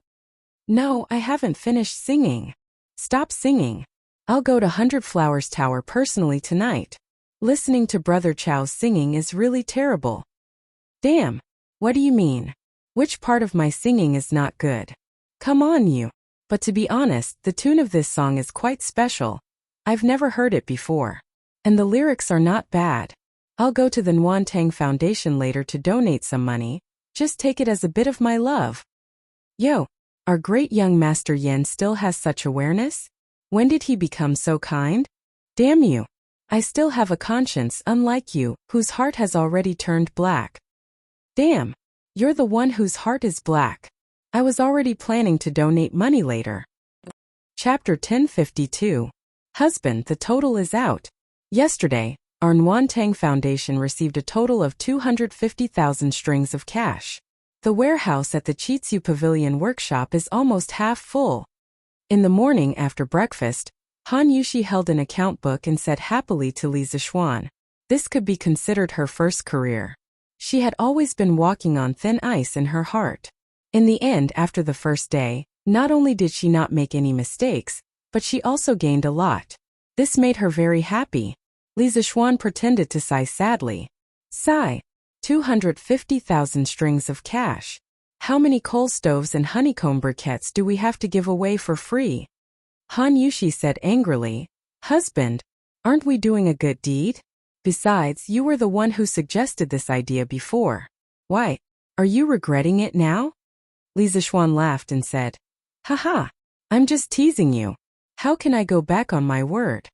No, I haven't finished singing. Stop singing. I'll go to 100 Flowers Tower personally tonight. Listening to Brother Chow's singing is really terrible. Damn. What do you mean? Which part of my singing is not good? Come on you. But to be honest, the tune of this song is quite special. I've never heard it before. And the lyrics are not bad. I'll go to the Nguyen Foundation later to donate some money. Just take it as a bit of my love. Yo, our great young Master Yen still has such awareness? When did he become so kind? Damn you. I still have a conscience unlike you, whose heart has already turned black. Damn. You're the one whose heart is black. I was already planning to donate money later. Chapter 1052. Husband, the total is out. Yesterday, our Nguyen Foundation received a total of 250,000 strings of cash. The warehouse at the Chitsu Pavilion workshop is almost half full. In the morning after breakfast, Han Yushi held an account book and said happily to Li Zixuan. This could be considered her first career. She had always been walking on thin ice in her heart. In the end, after the first day, not only did she not make any mistakes, but she also gained a lot. This made her very happy. Li Zixuan pretended to sigh sadly. Sigh. 250,000 strings of cash. How many coal stoves and honeycomb briquettes do we have to give away for free? Han Yushi said angrily. Husband, aren't we doing a good deed? Besides, you were the one who suggested this idea before. Why, are you regretting it now? Li Zixuan laughed and said, Haha, I'm just teasing you. How can I go back on my word?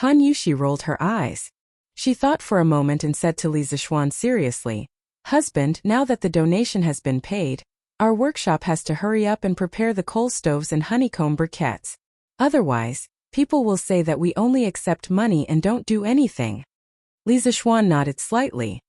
Han Yushi rolled her eyes. She thought for a moment and said to Li Zixuan seriously, Husband, now that the donation has been paid, our workshop has to hurry up and prepare the coal stoves and honeycomb briquettes. Otherwise, people will say that we only accept money and don't do anything. Li Zixuan nodded slightly.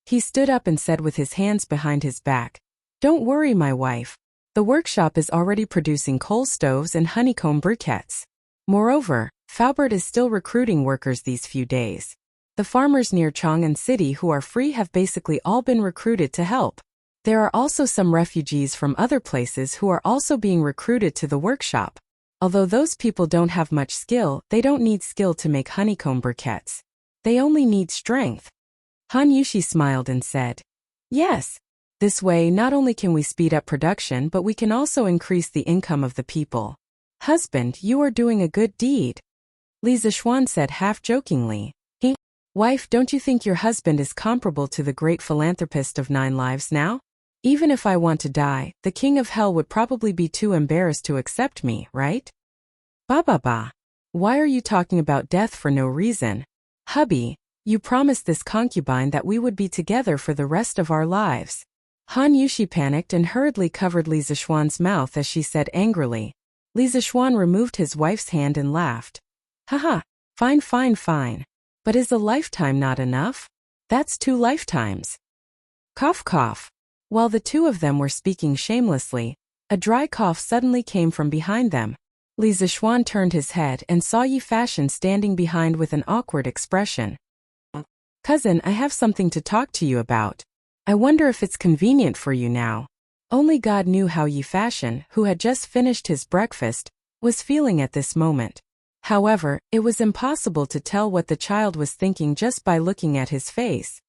He stood up and said with his hands behind his back, Don't worry, my wife. The workshop is already producing coal stoves and honeycomb briquettes. Moreover, Faubert is still recruiting workers these few days. The farmers near Chang'an City who are free have basically all been recruited to help. There are also some refugees from other places who are also being recruited to the workshop. Although those people don't have much skill, they don't need skill to make honeycomb briquettes. They only need strength. Han Yushi smiled and said, Yes. This way, not only can we speed up production, but we can also increase the income of the people. Husband, you are doing a good deed. Li Zixuan said half-jokingly. Wife, don't you think your husband is comparable to the great philanthropist of 9 lives now? Even if I want to die, the king of hell would probably be too embarrassed to accept me, right? Ba. Why are you talking about death for no reason? Hubby, you promised this concubine that we would be together for the rest of our lives. Han Yushi panicked and hurriedly covered Li Zixuan's mouth as she said angrily. Li Zixuan removed his wife's hand and laughed. Haha, fine. But is a lifetime not enough? That's 2 lifetimes. Cough. While the two of them were speaking shamelessly, a dry cough suddenly came from behind them. Li Zixuan turned his head and saw Yi Fashion standing behind with an awkward expression. Cousin, I have something to talk to you about. I wonder if it's convenient for you now. Only God knew how Yi Fashion, who had just finished his breakfast, was feeling at this moment. However, it was impossible to tell what the child was thinking just by looking at his face.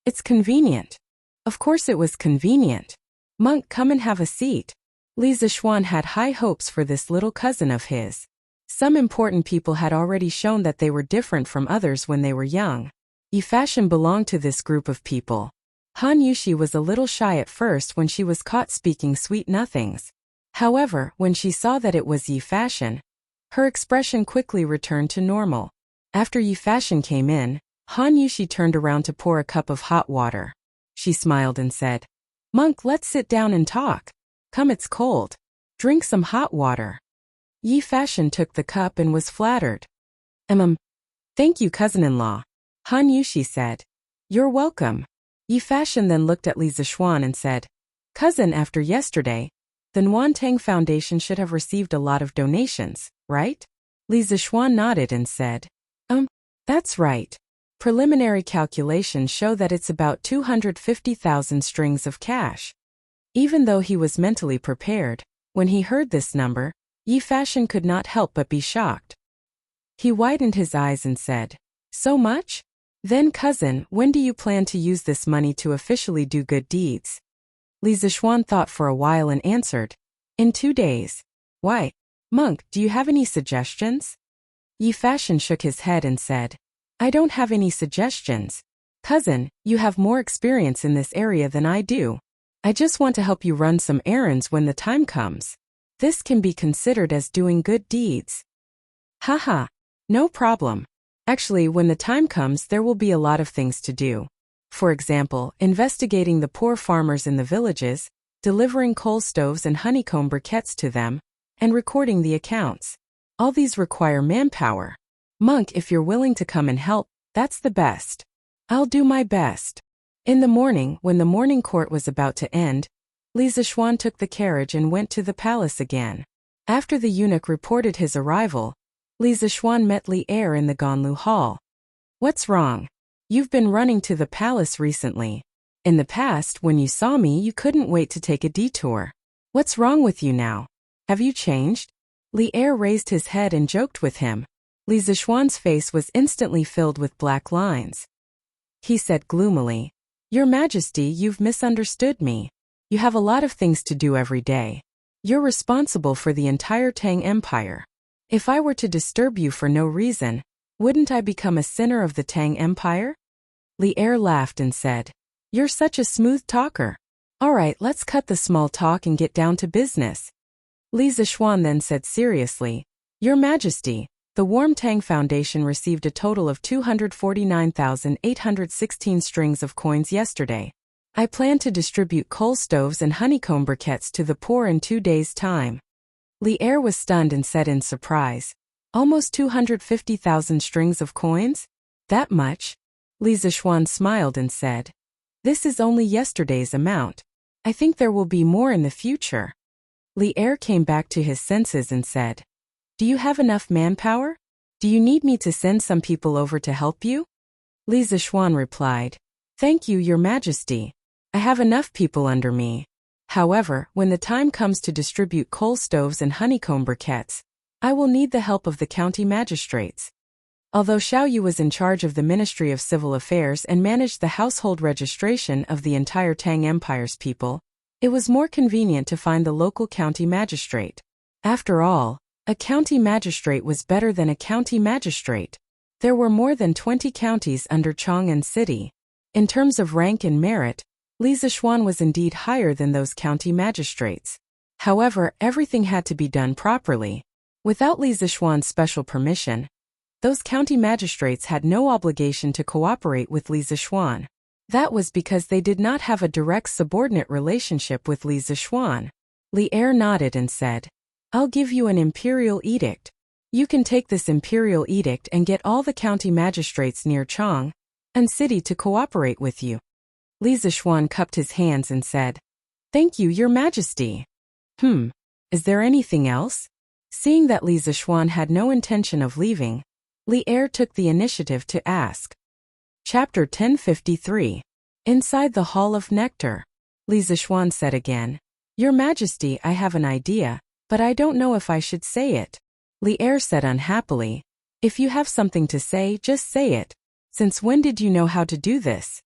It's convenient. Of course it was convenient. Monk, come and have a seat. Li Zixuan had high hopes for this little cousin of his. Some important people had already shown that they were different from others when they were young. Yi Fashion belonged to this group of people. Han Yushi was a little shy at first when she was caught speaking sweet nothings. However, when she saw that it was Yi Fashion, her expression quickly returned to normal. After Yi Fashion came in, Han Yushi turned around to pour a cup of hot water. She smiled and said, Monk, let's sit down and talk. Come, it's cold. Drink some hot water. Yi Fashion took the cup and was flattered. Thank you, cousin-in-law. Han Yushi said. You're welcome. Yi Fashion then looked at Li Zixuan and said, Cousin, after yesterday, the Nuantang Foundation should have received a lot of donations, right? Li Zixuan nodded and said, That's right. Preliminary calculations show that it's about 250,000 strings of cash. Even though he was mentally prepared, when he heard this number, Yi Fashion could not help but be shocked. He widened his eyes and said, So much? Then cousin, when do you plan to use this money to officially do good deeds? Li Zixuan thought for a while and answered, In 2 days. Why? Monk, do you have any suggestions? Yi Fashion shook his head and said, I don't have any suggestions. Cousin, you have more experience in this area than I do. I just want to help you run some errands when the time comes. This can be considered as doing good deeds. Haha, no problem. Actually, when the time comes, there will be a lot of things to do. For example, investigating the poor farmers in the villages, delivering coal stoves and honeycomb briquettes to them, and recording the accounts. All these require manpower. Monk, if you're willing to come and help, that's the best. I'll do my best. In the morning, when the morning court was about to end, Li Zixuan took the carriage and went to the palace again. After the eunuch reported his arrival, Li Zixuan met Li Er in the Ganlu Hall. What's wrong? You've been running to the palace recently. In the past, when you saw me, you couldn't wait to take a detour. What's wrong with you now? Have you changed? Li Er raised his head and joked with him. Li Zixuan's face was instantly filled with black lines. He said gloomily, Your Majesty, you've misunderstood me. You have a lot of things to do every day. You're responsible for the entire Tang Empire. If I were to disturb you for no reason, wouldn't I become a sinner of the Tang Empire? Li Er laughed and said, You're such a smooth talker. All right, let's cut the small talk and get down to business. Li Zishuan then said seriously, Your Majesty, the Warmtang Foundation received a total of 249,816 strings of coins yesterday. I plan to distribute coal stoves and honeycomb briquettes to the poor in 2 days' time. Li Er was stunned and said in surprise, Almost 250,000 strings of coins? That much? Li Zishuan smiled and said, This is only yesterday's amount. I think there will be more in the future. Li Er came back to his senses and said, Do you have enough manpower? Do you need me to send some people over to help you? Li Zishuan replied, Thank you, Your Majesty. I have enough people under me. However, when the time comes to distribute coal stoves and honeycomb briquettes, I will need the help of the county magistrates. Although Xiao Yu was in charge of the Ministry of Civil Affairs and managed the household registration of the entire Tang Empire's people, it was more convenient to find the local county magistrate. After all, a county magistrate was better than a county magistrate. There were more than 20 counties under Chang'an City. In terms of rank and merit, Li Zishuan was indeed higher than those county magistrates. However, everything had to be done properly. Without Li Zishuan's special permission, those county magistrates had no obligation to cooperate with Li Zishuan. That was because they did not have a direct subordinate relationship with Li Zishuan. Li Er nodded and said, I'll give you an imperial edict. You can take this imperial edict and get all the county magistrates near Chang'an City to cooperate with you. Li Zishuan cupped his hands and said, Thank you, Your Majesty. Is there anything else? Seeing that Li Zishuan had no intention of leaving, Li Er took the initiative to ask. Chapter 1053. Inside the Hall of Nectar. Li Zishuan said again, Your Majesty, I have an idea, but I don't know if I should say it. Li Er said unhappily, If you have something to say, just say it. Since when did you know how to do this?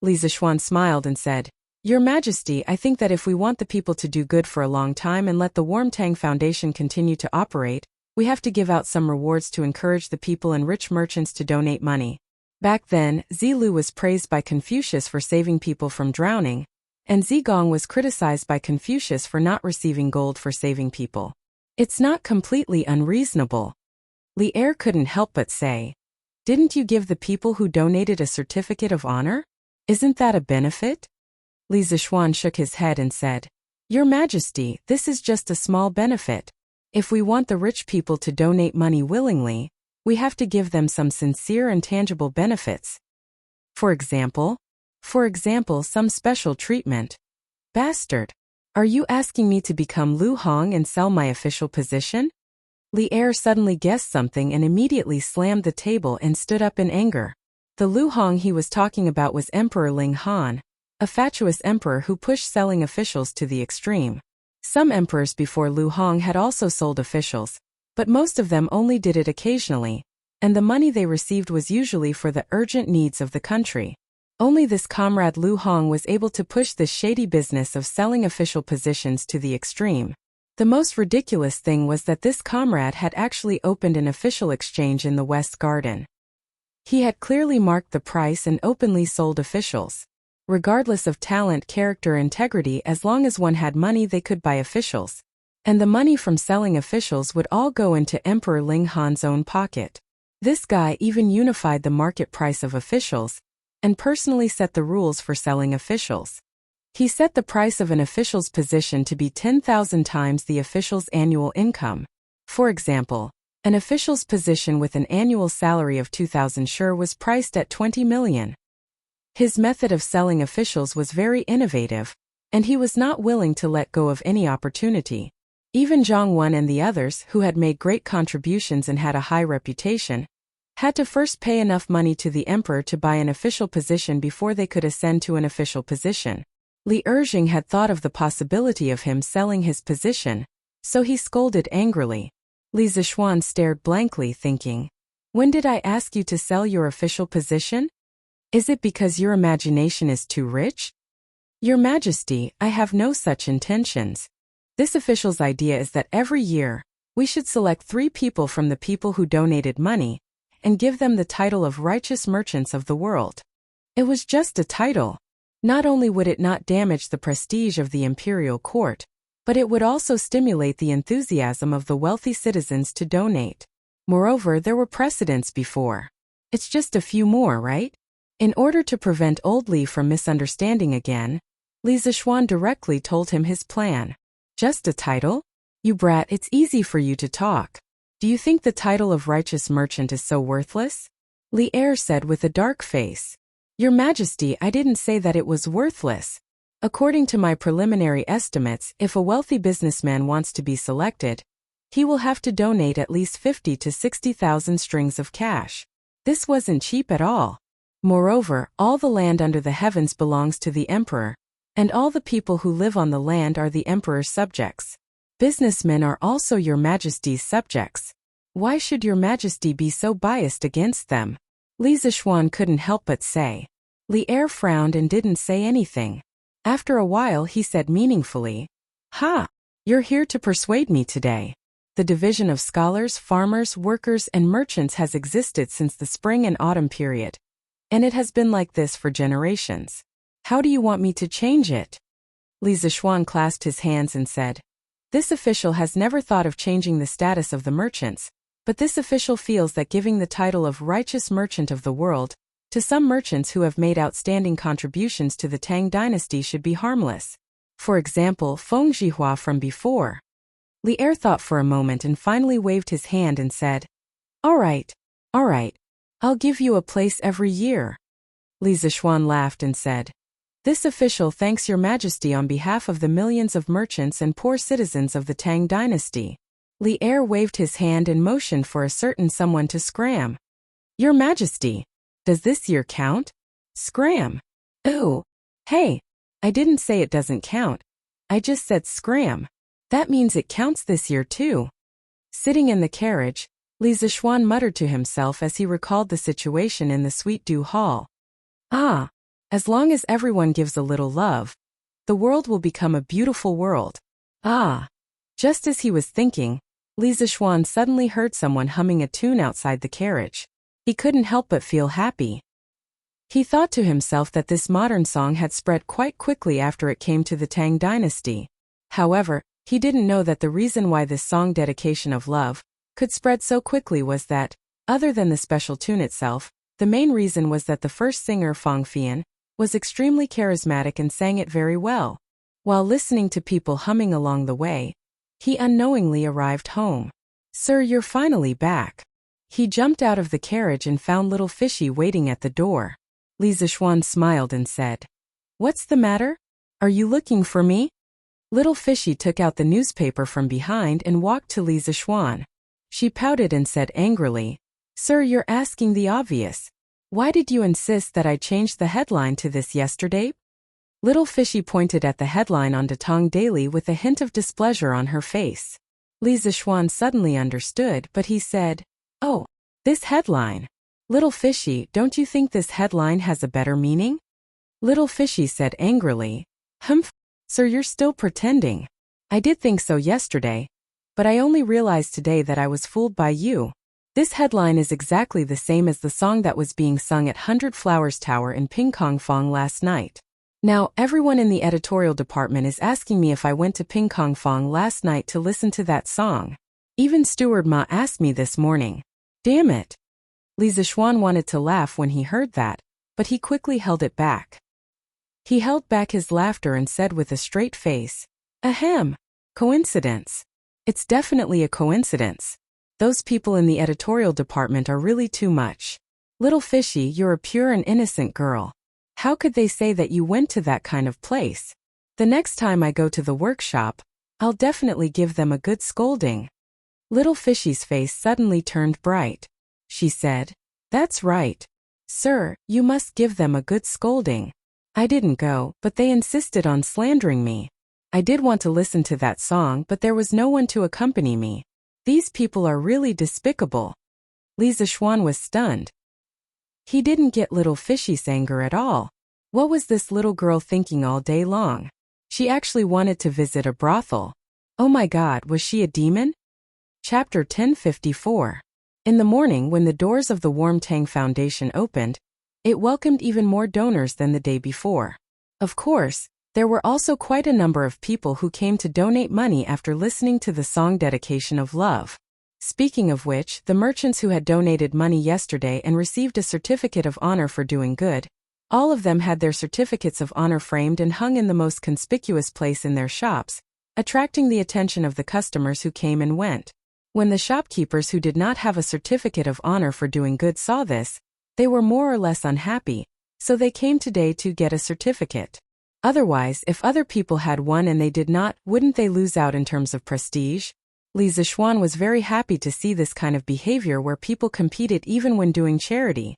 Li Zishuan smiled and said, Your Majesty, I think that if we want the people to do good for a long time and let the Warmtang Foundation continue to operate, we have to give out some rewards to encourage the people and rich merchants to donate money. Back then, Zilu was praised by Confucius for saving people from drowning, and Zigong was criticized by Confucius for not receiving gold for saving people. It's not completely unreasonable. Li Er couldn't help but say, Didn't you give the people who donated a certificate of honor? Isn't that a benefit? Li Zishuan shook his head and said, Your Majesty, this is just a small benefit. If we want the rich people to donate money willingly, we have to give them some sincere and tangible benefits. For example, some special treatment. Bastard. Are you asking me to become Lu Hong and sell my official position? Li Er suddenly guessed something and immediately slammed the table and stood up in anger. The Lu Hong he was talking about was Emperor Ling Han, a fatuous emperor who pushed selling officials to the extreme. Some emperors before Lu Hong had also sold officials, but most of them only did it occasionally, and the money they received was usually for the urgent needs of the country. Only this comrade Lu Hong was able to push this shady business of selling official positions to the extreme. The most ridiculous thing was that this comrade had actually opened an official exchange in the West Garden. He had clearly marked the price and openly sold officials. Regardless of talent, character, integrity, as long as one had money they could buy officials. And the money from selling officials would all go into Emperor Ling Han's own pocket. This guy even unified the market price of officials, and personally set the rules for selling officials. He set the price of an official's position to be 10,000 times the official's annual income. For example, an official's position with an annual salary of 2,000 sure was priced at 20 million. His method of selling officials was very innovative, and he was not willing to let go of any opportunity. Even Zhang Wen and the others, who had made great contributions and had a high reputation, had to first pay enough money to the emperor to buy an official position before they could ascend to an official position. Li Erjing had thought of the possibility of him selling his position, so he scolded angrily. Li Zishuan stared blankly, thinking, When did I ask you to sell your official position? Is it because your imagination is too rich? Your Majesty, I have no such intentions. This official's idea is that every year, we should select 3 people from the people who donated money, and give them the title of righteous merchants of the world. It was just a title. Not only would it not damage the prestige of the imperial court, but it would also stimulate the enthusiasm of the wealthy citizens to donate. Moreover, there were precedents before. It's just a few more, right? In order to prevent old Li from misunderstanding again, Li Zishuan directly told him his plan. Just a title? You brat, it's easy for you to talk. Do you think the title of righteous merchant is so worthless? Li Er said with a dark face. Your Majesty, I didn't say that it was worthless. According to my preliminary estimates, if a wealthy businessman wants to be selected, he will have to donate at least 50 to 60,000 strings of cash. This wasn't cheap at all. Moreover, all the land under the heavens belongs to the emperor, and all the people who live on the land are the emperor's subjects. Businessmen are also your Majesty's subjects. Why should your Majesty be so biased against them? Li Zishuan couldn't help but say. Li Er frowned and didn't say anything. After a while he said meaningfully, "Ha! You're here to persuade me today. The division of scholars, farmers, workers, and merchants has existed since the spring and autumn period, and it has been like this for generations. How do you want me to change it?" Li Zishuan clasped his hands and said, "This official has never thought of changing the status of the merchants, but this official feels that giving the title of righteous merchant of the world to some merchants who have made outstanding contributions to the Tang dynasty should be harmless. For example, Feng Zhihua from before." Li Er thought for a moment and finally waved his hand and said, all right, I'll give you a place every year." Li Zishuan laughed and said, "This official thanks your Majesty on behalf of the millions of merchants and poor citizens of the Tang dynasty." Li Er waved his hand and motioned for a certain someone to scram. "Your Majesty, does this year count?" "Scram? Oh, hey, I didn't say it doesn't count. I just said scram. That means it counts this year too." Sitting in the carriage, Li Zishuan muttered to himself as he recalled the situation in the Sweet Dew Hall. As long as everyone gives a little love, the world will become a beautiful world. Just as he was thinking, Li Zishuan suddenly heard someone humming a tune outside the carriage. He couldn't help but feel happy. He thought to himself that this modern song had spread quite quickly after it came to the Tang dynasty. However, he didn't know that the reason why this song dedication of love could spread so quickly was that, other than the special tune itself, the main reason was that the first singer Fang Fian was extremely charismatic and sang it very well. While listening to people humming along the way, he unknowingly arrived home. "Sir, you're finally back." He jumped out of the carriage and found little Fishy waiting at the door. Li Zishuan smiled and said, "What's the matter? Are you looking for me?" Little Fishy took out the newspaper from behind and walked to Li Zishuan. She pouted and said angrily, "Sir, you're asking the obvious. Why did you insist that I change the headline to this yesterday?" Little Fishy pointed at the headline on Datong Daily with a hint of displeasure on her face. Li Zishuan suddenly understood, but he said, "Oh, this headline. Little Fishy, don't you think this headline has a better meaning?" Little Fishy said angrily, "Humph, sir, you're still pretending. I did think so yesterday, but I only realized today that I was fooled by you. This headline is exactly the same as the song that was being sung at 100 Flowers Tower in Pingkongfang last night. Now, everyone in the editorial department is asking me if I went to Pingkongfang last night to listen to that song. Even Steward Ma asked me this morning. Damn it." Li Zishuan wanted to laugh when he heard that, but he quickly held it back. He held back his laughter and said with a straight face, "Ahem, coincidence. It's definitely a coincidence. Those people in the editorial department are really too much. Little Fishy, you're a pure and innocent girl. How could they say that you went to that kind of place? The next time I go to the workshop, I'll definitely give them a good scolding." Little Fishy's face suddenly turned bright. She said, "That's right. Sir, you must give them a good scolding. I didn't go, but they insisted on slandering me. I did want to listen to that song, but there was no one to accompany me. These people are really despicable." Li Zishuan was stunned. He didn't get Little Fishy's anger at all. What was this little girl thinking all day long? She actually wanted to visit a brothel. Oh my God, was she a demon? Chapter 1054. In the morning, when the doors of the Warm Tang Foundation opened, it welcomed even more donors than the day before. Of course, there were also quite a number of people who came to donate money after listening to the song Dedication of Love. Speaking of which, the merchants who had donated money yesterday and received a certificate of honor for doing good, all of them had their certificates of honor framed and hung in the most conspicuous place in their shops, attracting the attention of the customers who came and went. When the shopkeepers who did not have a certificate of honor for doing good saw this, they were more or less unhappy, so they came today to get a certificate. Otherwise, if other people had one and they did not, wouldn't they lose out in terms of prestige? Li Zixuan was very happy to see this kind of behavior where people competed even when doing charity.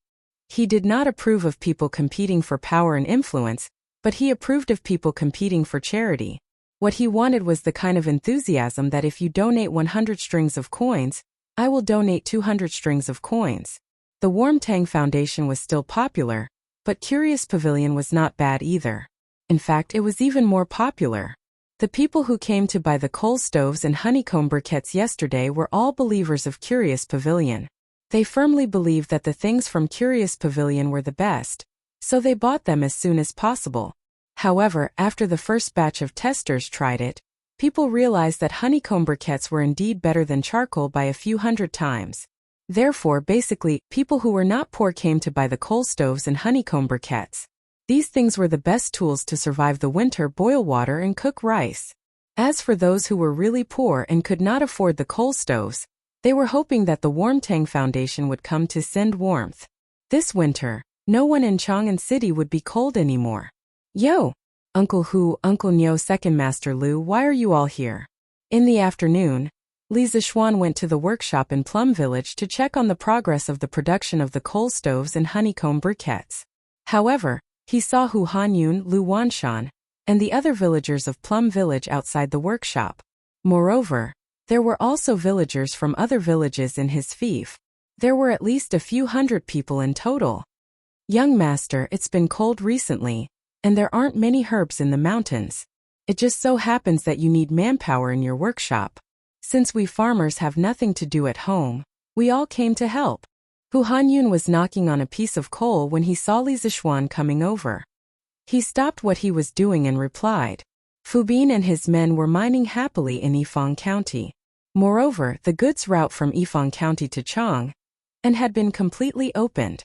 He did not approve of people competing for power and influence, but he approved of people competing for charity. What he wanted was the kind of enthusiasm that if you donate 100 strings of coins, I will donate 200 strings of coins. The Warm Tang Foundation was still popular, but Curious Pavilion was not bad either. In fact, it was even more popular. The people who came to buy the coal stoves and honeycomb briquettes yesterday were all believers of Curious Pavilion. They firmly believed that the things from Curious Pavilion were the best, so they bought them as soon as possible. However, after the first batch of testers tried it, people realized that honeycomb briquettes were indeed better than charcoal by a few hundred times. Therefore, basically, people who were not poor came to buy the coal stoves and honeycomb briquettes. These things were the best tools to survive the winter, boil water and cook rice. As for those who were really poor and could not afford the coal stoves, they were hoping that the Warm Tang Foundation would come to send warmth. This winter, no one in Chang'an City would be cold anymore. Yo! Uncle Hu, Uncle Nyo, Second Master Lu, why are you all here? In the afternoon, Li Zixuan went to the workshop in Plum Village to check on the progress of the production of the coal stoves and honeycomb briquettes. However, he saw Hu Hanyun, Lu Wanshan, and the other villagers of Plum Village outside the workshop. Moreover, there were also villagers from other villages in his fief. There were at least a few hundred people in total. Young master, it's been cold recently, and there aren't many herbs in the mountains. It just so happens that you need manpower in your workshop. Since we farmers have nothing to do at home, we all came to help. Hu Hanyun was knocking on a piece of coal when he saw Li Zixuan coming over. He stopped what he was doing and replied. Fu Bin and his men were mining happily in Yifang County. Moreover, the goods route from Yifang County to Chang'an had been completely opened.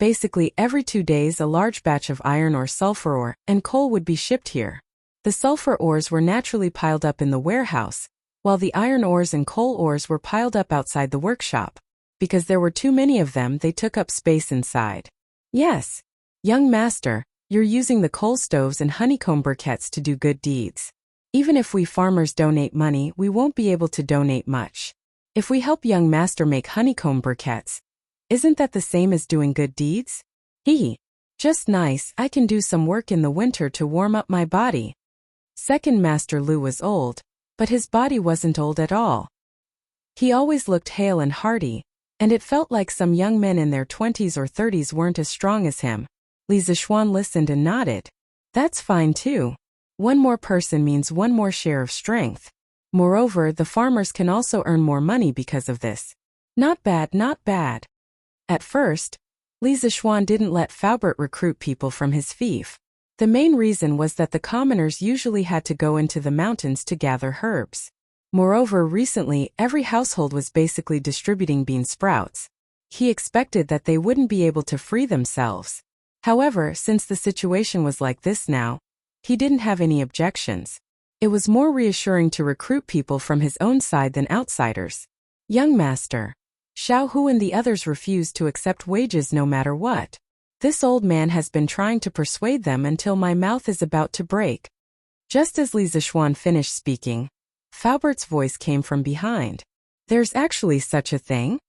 Basically, every 2 days a large batch of iron or sulfur ore and coal would be shipped here. The sulfur ores were naturally piled up in the warehouse, while the iron ores and coal ores were piled up outside the workshop. Because there were too many of them, they took up space inside. Yes, young master, you're using the coal stoves and honeycomb briquettes to do good deeds. Even if we farmers donate money, we won't be able to donate much. If we help young master make honeycomb briquettes, isn't that the same as doing good deeds? Just nice, I can do some work in the winter to warm up my body. Second Master Lu was old, but his body wasn't old at all. He always looked hale and hearty, and it felt like some young men in their 20s or 30s weren't as strong as him. Li Zixuan listened and nodded. That's fine too. One more person means one more share of strength. Moreover, the farmers can also earn more money because of this. Not bad, not bad. At first, Li Zixuan didn't let Faubert recruit people from his fief. The main reason was that the commoners usually had to go into the mountains to gather herbs. Moreover, recently, every household was basically distributing bean sprouts. He expected that they wouldn't be able to free themselves. However, since the situation was like this now, he didn't have any objections. It was more reassuring to recruit people from his own side than outsiders. Young master, Xiao Hu and the others refused to accept wages no matter what. This old man has been trying to persuade them until my mouth is about to break. Just as Li Zixuan finished speaking, Faubert's voice came from behind. There's actually such a thing?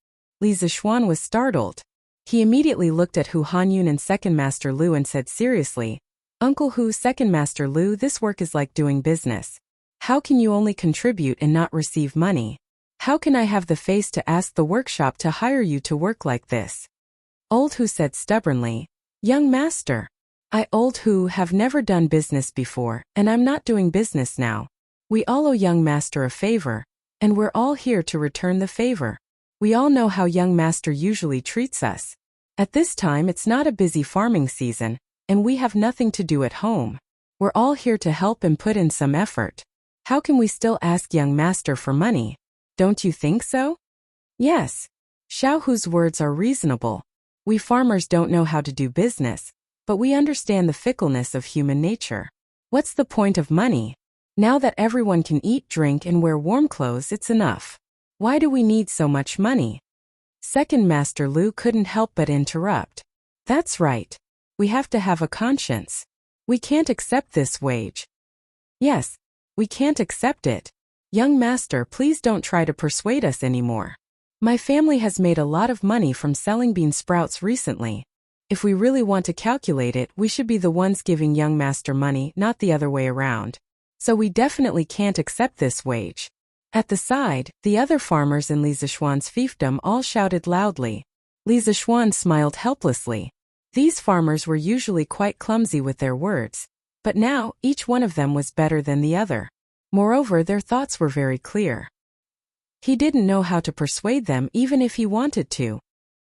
Li Zixuan was startled. He immediately looked at Hu Hanyun and Second Master Lu and said seriously, Uncle Hu, Second Master Lu, this work is like doing business. How can you only contribute and not receive money? How can I have the face to ask the workshop to hire you to work like this? Old Hu said stubbornly, Young master, I, Old Hu, have never done business before, and I'm not doing business now. We all owe young master a favor, and we're all here to return the favor. We all know how young master usually treats us. At this time it's not a busy farming season, and we have nothing to do at home. We're all here to help and put in some effort. How can we still ask young master for money? Don't you think so? Yes. Xiao Hu's words are reasonable. We farmers don't know how to do business, but we understand the fickleness of human nature. What's the point of money? Now that everyone can eat, drink, and wear warm clothes, it's enough. Why do we need so much money? Second Master Lu couldn't help but interrupt. That's right. We have to have a conscience. We can't accept this wage. Yes, we can't accept it. Young master, please don't try to persuade us anymore. My family has made a lot of money from selling bean sprouts recently. If we really want to calculate it, we should be the ones giving young master money, not the other way around. So we definitely can't accept this wage. At the side, the other farmers in Li Zishuan's fiefdom all shouted loudly. Li Zishuan smiled helplessly. These farmers were usually quite clumsy with their words, but now each one of them was better than the other. Moreover, their thoughts were very clear. He didn't know how to persuade them even if he wanted to.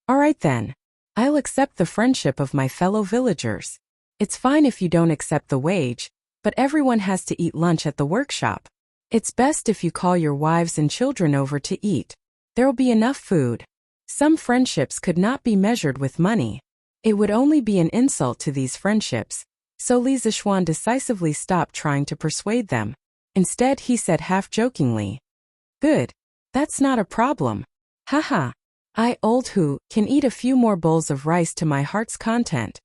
All right then. I'll accept the friendship of my fellow villagers. It's fine if you don't accept the wage, but everyone has to eat lunch at the workshop. It's best if you call your wives and children over to eat. There'll be enough food. Some friendships could not be measured with money. It would only be an insult to these friendships, so Li Zishuan decisively stopped trying to persuade them. Instead, he said half-jokingly, "Good. That's not a problem. Haha. I, old Hu, can eat a few more bowls of rice to my heart's content."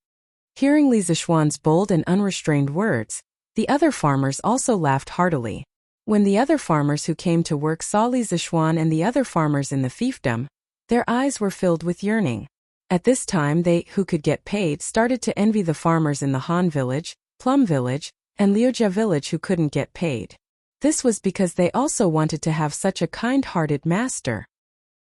Hearing Li Zishuan's bold and unrestrained words, the other farmers also laughed heartily. When the other farmers who came to work saw Li Zishuan and the other farmers in the fiefdom, their eyes were filled with yearning. At this time they, who could get paid, started to envy the farmers in the Han village, Plum village, and Liujia village who couldn't get paid. This was because they also wanted to have such a kind-hearted master.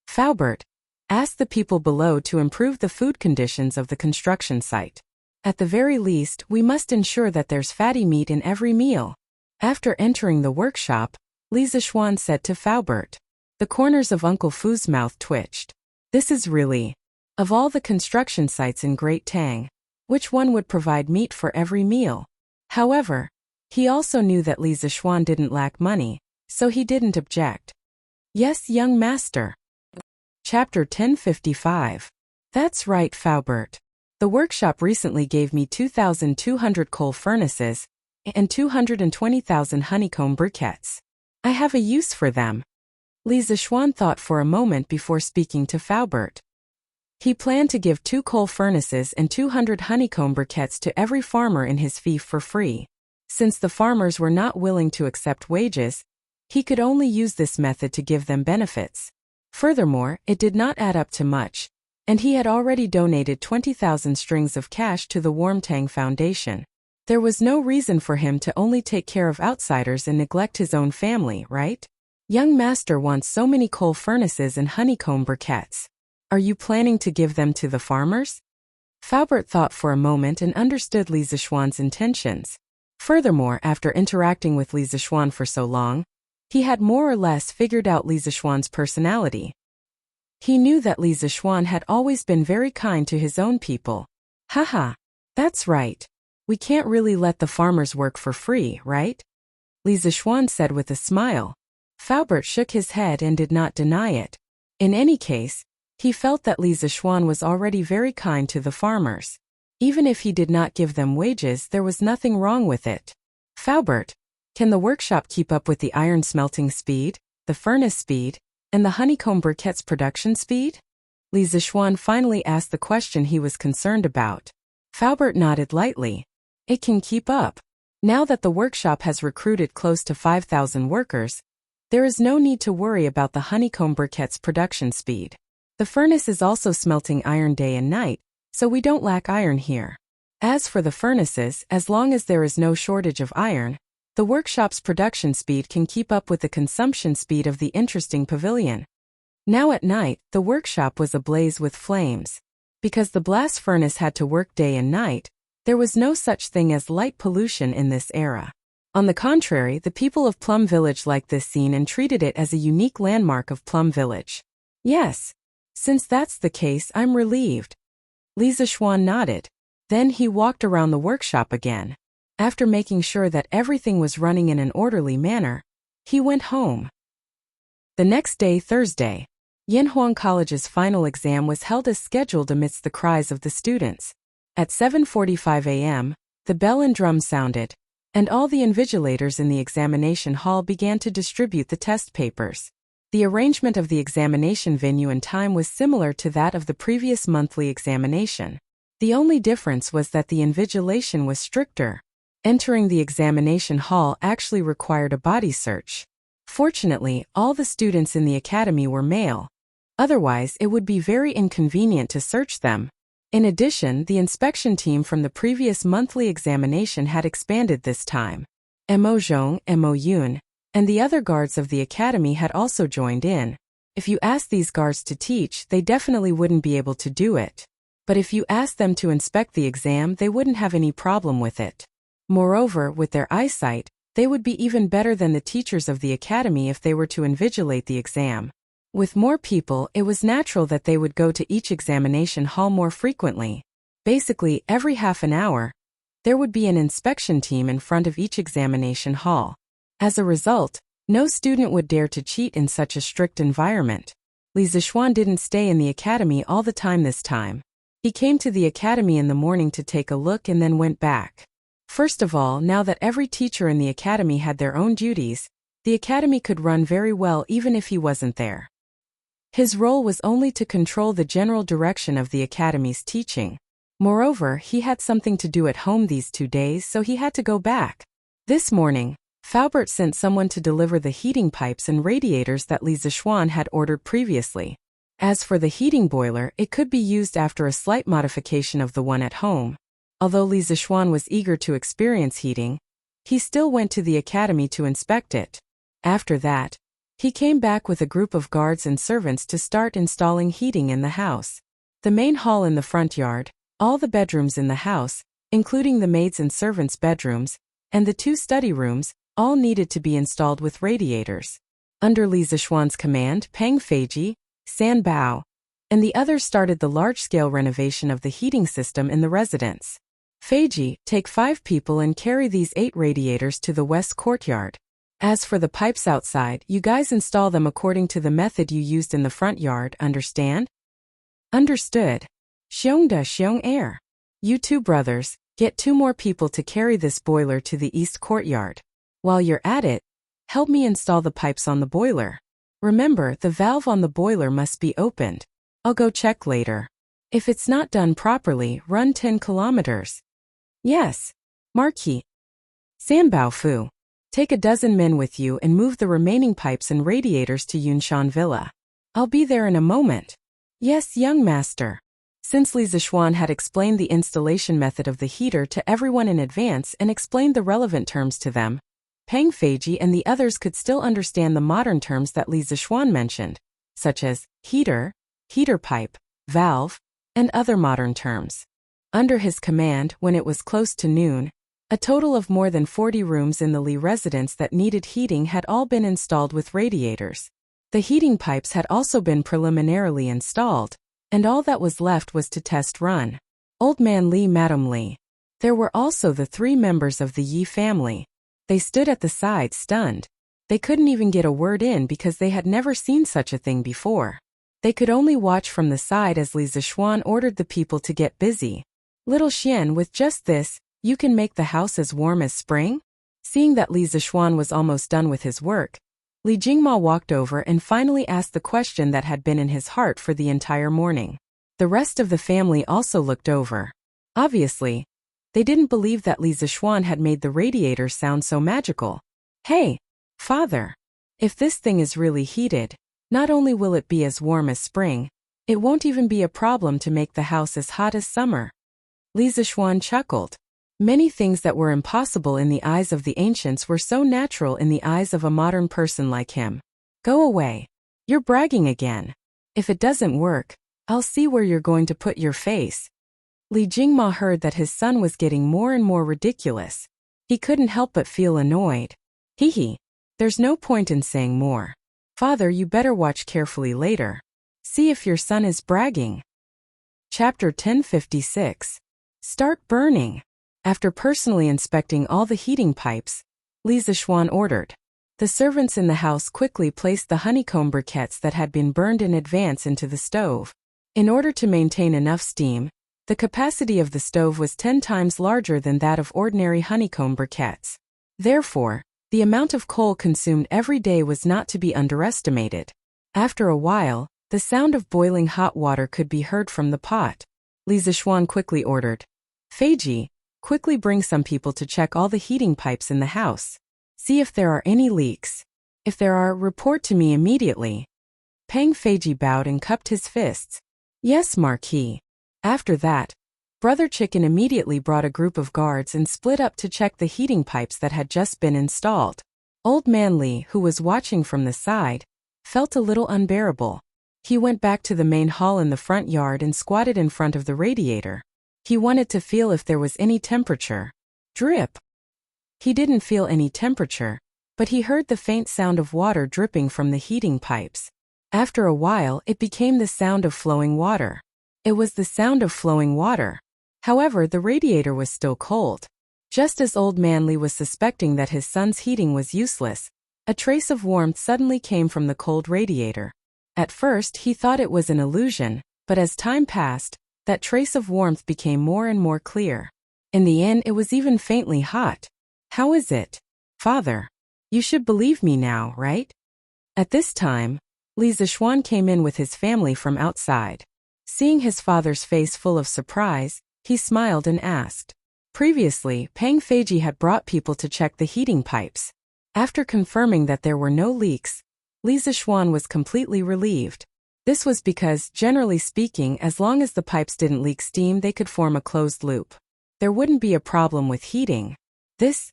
Faubert, ask the people below to improve the food conditions of the construction site. At the very least, we must ensure that there's fatty meat in every meal. After entering the workshop, Li Zishuan said to Faubert. The corners of Uncle Fu's mouth twitched. This is really... Of all the construction sites in Great Tang, which one would provide meat for every meal? However, he also knew that Li Zishuan didn't lack money, so he didn't object. Yes, young master. Chapter 1055. That's right, Faubert. The workshop recently gave me 2,200 coal furnaces and 220,000 honeycomb briquettes. I have a use for them. Li Zishuan thought for a moment before speaking to Faubert. He planned to give 2 coal furnaces and 200 honeycomb briquettes to every farmer in his fief for free. Since the farmers were not willing to accept wages, he could only use this method to give them benefits. Furthermore, it did not add up to much, and he had already donated 20,000 strings of cash to the Warmtang Foundation. There was no reason for him to only take care of outsiders and neglect his own family, right? Young master wants so many coal furnaces and honeycomb briquettes. Are you planning to give them to the farmers? Faubert thought for a moment and understood Li Zishuan's intentions. Furthermore, after interacting with Li Zishuan for so long, he had more or less figured out Li Zishuan's personality. He knew that Li Zishuan had always been very kind to his own people. Haha, that's right. We can't really let the farmers work for free, right? Li Zishuan said with a smile. Faubert shook his head and did not deny it. In any case, he felt that Li Zishuan was already very kind to the farmers. Even if he did not give them wages, there was nothing wrong with it. Faubert, can the workshop keep up with the iron smelting speed, the furnace speed, and the honeycomb briquettes production speed? Li Zishuan finally asked the question he was concerned about. Faubert nodded lightly. It can keep up. Now that the workshop has recruited close to 5,000 workers, there is no need to worry about the honeycomb briquettes production speed. The furnace is also smelting iron day and night, so we don't lack iron here. As for the furnaces, as long as there is no shortage of iron, the workshop's production speed can keep up with the consumption speed of the interesting pavilion. Now at night, the workshop was ablaze with flames. Because the blast furnace had to work day and night, there was no such thing as light pollution in this era. On the contrary, the people of Plum Village liked this scene and treated it as a unique landmark of Plum Village. Yes. Since that's the case, I'm relieved. Li Zishuan nodded. Then he walked around the workshop again. After making sure that everything was running in an orderly manner, he went home. The next day, Thursday, Yinhuang College's final exam was held as scheduled amidst the cries of the students. At 7:45 a.m., the bell and drum sounded, and all the invigilators in the examination hall began to distribute the test papers. The arrangement of the examination venue and time was similar to that of the previous monthly examination. The only difference was that the invigilation was stricter. Entering the examination hall actually required a body search. Fortunately, all the students in the academy were male. Otherwise, it would be very inconvenient to search them. In addition, the inspection team from the previous monthly examination had expanded this time. Mo Zhong, Mo Yun, and the other guards of the academy had also joined in. If you asked these guards to teach, they definitely wouldn't be able to do it. But if you asked them to inspect the exam, they wouldn't have any problem with it. Moreover, with their eyesight, they would be even better than the teachers of the academy if they were to invigilate the exam. With more people, it was natural that they would go to each examination hall more frequently. Basically, every half an hour, there would be an inspection team in front of each examination hall. As a result, no student would dare to cheat in such a strict environment. Li Zixuan didn't stay in the academy all the time this time. He came to the academy in the morning to take a look and then went back. First of all, now that every teacher in the academy had their own duties, the academy could run very well even if he wasn't there. His role was only to control the general direction of the academy's teaching. Moreover, he had something to do at home these 2 days, so he had to go back. This morning, Faubert sent someone to deliver the heating pipes and radiators that Li Zixuan had ordered previously. As for the heating boiler, it could be used after a slight modification of the one at home. Although Li Zixuan was eager to experience heating, he still went to the academy to inspect it. After that, he came back with a group of guards and servants to start installing heating in the house. The main hall in the front yard, all the bedrooms in the house, including the maids' and servants' bedrooms, and the 2 study rooms, all needed to be installed with radiators. Under Li Zixuan's command, Peng Feiji, San Bao, and the others started the large-scale renovation of the heating system in the residence. Feiji, take 5 people and carry these 8 radiators to the west courtyard. As for the pipes outside, you guys install them according to the method you used in the front yard, understand? Understood. Xiong da xiong air. You 2 brothers, get 2 more people to carry this boiler to the east courtyard. While you're at it, help me install the pipes on the boiler. Remember, the valve on the boiler must be opened. I'll go check later. If it's not done properly, run 10 kilometers. Yes. Marquis. San Bao Fu. Take a dozen men with you and move the remaining pipes and radiators to Yunshan Villa. I'll be there in a moment. Yes, young master. Since Li Zixuan had explained the installation method of the heater to everyone in advance and explained the relevant terms to them, Peng Feiji and the others could still understand the modern terms that Li Zixuan mentioned, such as heater, heater pipe, valve, and other modern terms. Under his command, when it was close to noon, a total of more than 40 rooms in the Li residence that needed heating had all been installed with radiators. The heating pipes had also been preliminarily installed, and all that was left was to test run. Old Man Li, Madam Li. There were also the 3 members of the Yi family. They stood at the side, stunned. They couldn't even get a word in because they had never seen such a thing before. They could only watch from the side as Li Zixuan ordered the people to get busy. Little Xian, with just this, you can make the house as warm as spring? Seeing that Li Zixuan was almost done with his work, Li Jingma walked over and finally asked the question that had been in his heart for the entire morning. The rest of the family also looked over. Obviously, they didn't believe that Li Zixuan had made the radiator sound so magical. Hey, father, if this thing is really heated, not only will it be as warm as spring, it won't even be a problem to make the house as hot as summer. Li Zixuan chuckled. Many things that were impossible in the eyes of the ancients were so natural in the eyes of a modern person like him. Go away. You're bragging again. If it doesn't work, I'll see where you're going to put your face. Li Jingma heard that his son was getting more and more ridiculous. He couldn't help but feel annoyed. Hee, there's no point in saying more. Father, you better watch carefully later. See if your son is bragging. Chapter 1056. Start burning. After personally inspecting all the heating pipes, Li Zishuan ordered. The servants in the house quickly placed the honeycomb briquettes that had been burned in advance into the stove. In order to maintain enough steam, the capacity of the stove was 10 times larger than that of ordinary honeycomb briquettes. Therefore, the amount of coal consumed every day was not to be underestimated. After a while, the sound of boiling hot water could be heard from the pot. Li Zishuan quickly ordered. Feiji, quickly bring some people to check all the heating pipes in the house. See if there are any leaks. If there are, report to me immediately. Peng Feiji bowed and cupped his fists. Yes, Marquis. After that, Brother Chicken immediately brought a group of guards and split up to check the heating pipes that had just been installed. Old Man Li, who was watching from the side, felt a little unbearable. He went back to the main hall in the front yard and squatted in front of the radiator. He wanted to feel if there was any temperature. Drip. He didn't feel any temperature, but he heard the faint sound of water dripping from the heating pipes. After a while, it became the sound of flowing water. It was the sound of flowing water. However, the radiator was still cold. Just as Old Man Li was suspecting that his son's heating was useless, a trace of warmth suddenly came from the cold radiator. At first, he thought it was an illusion, but as time passed, that trace of warmth became more and more clear. In the end, it was even faintly hot. How is it, Father? You should believe me now, right? At this time, Li Zishuan came in with his family from outside. Seeing his father's face full of surprise, he smiled and asked. Previously, Peng Feiji had brought people to check the heating pipes. After confirming that there were no leaks, Li Zishuan was completely relieved. This was because, generally speaking, as long as the pipes didn't leak steam, they could form a closed loop. There wouldn't be a problem with heating. This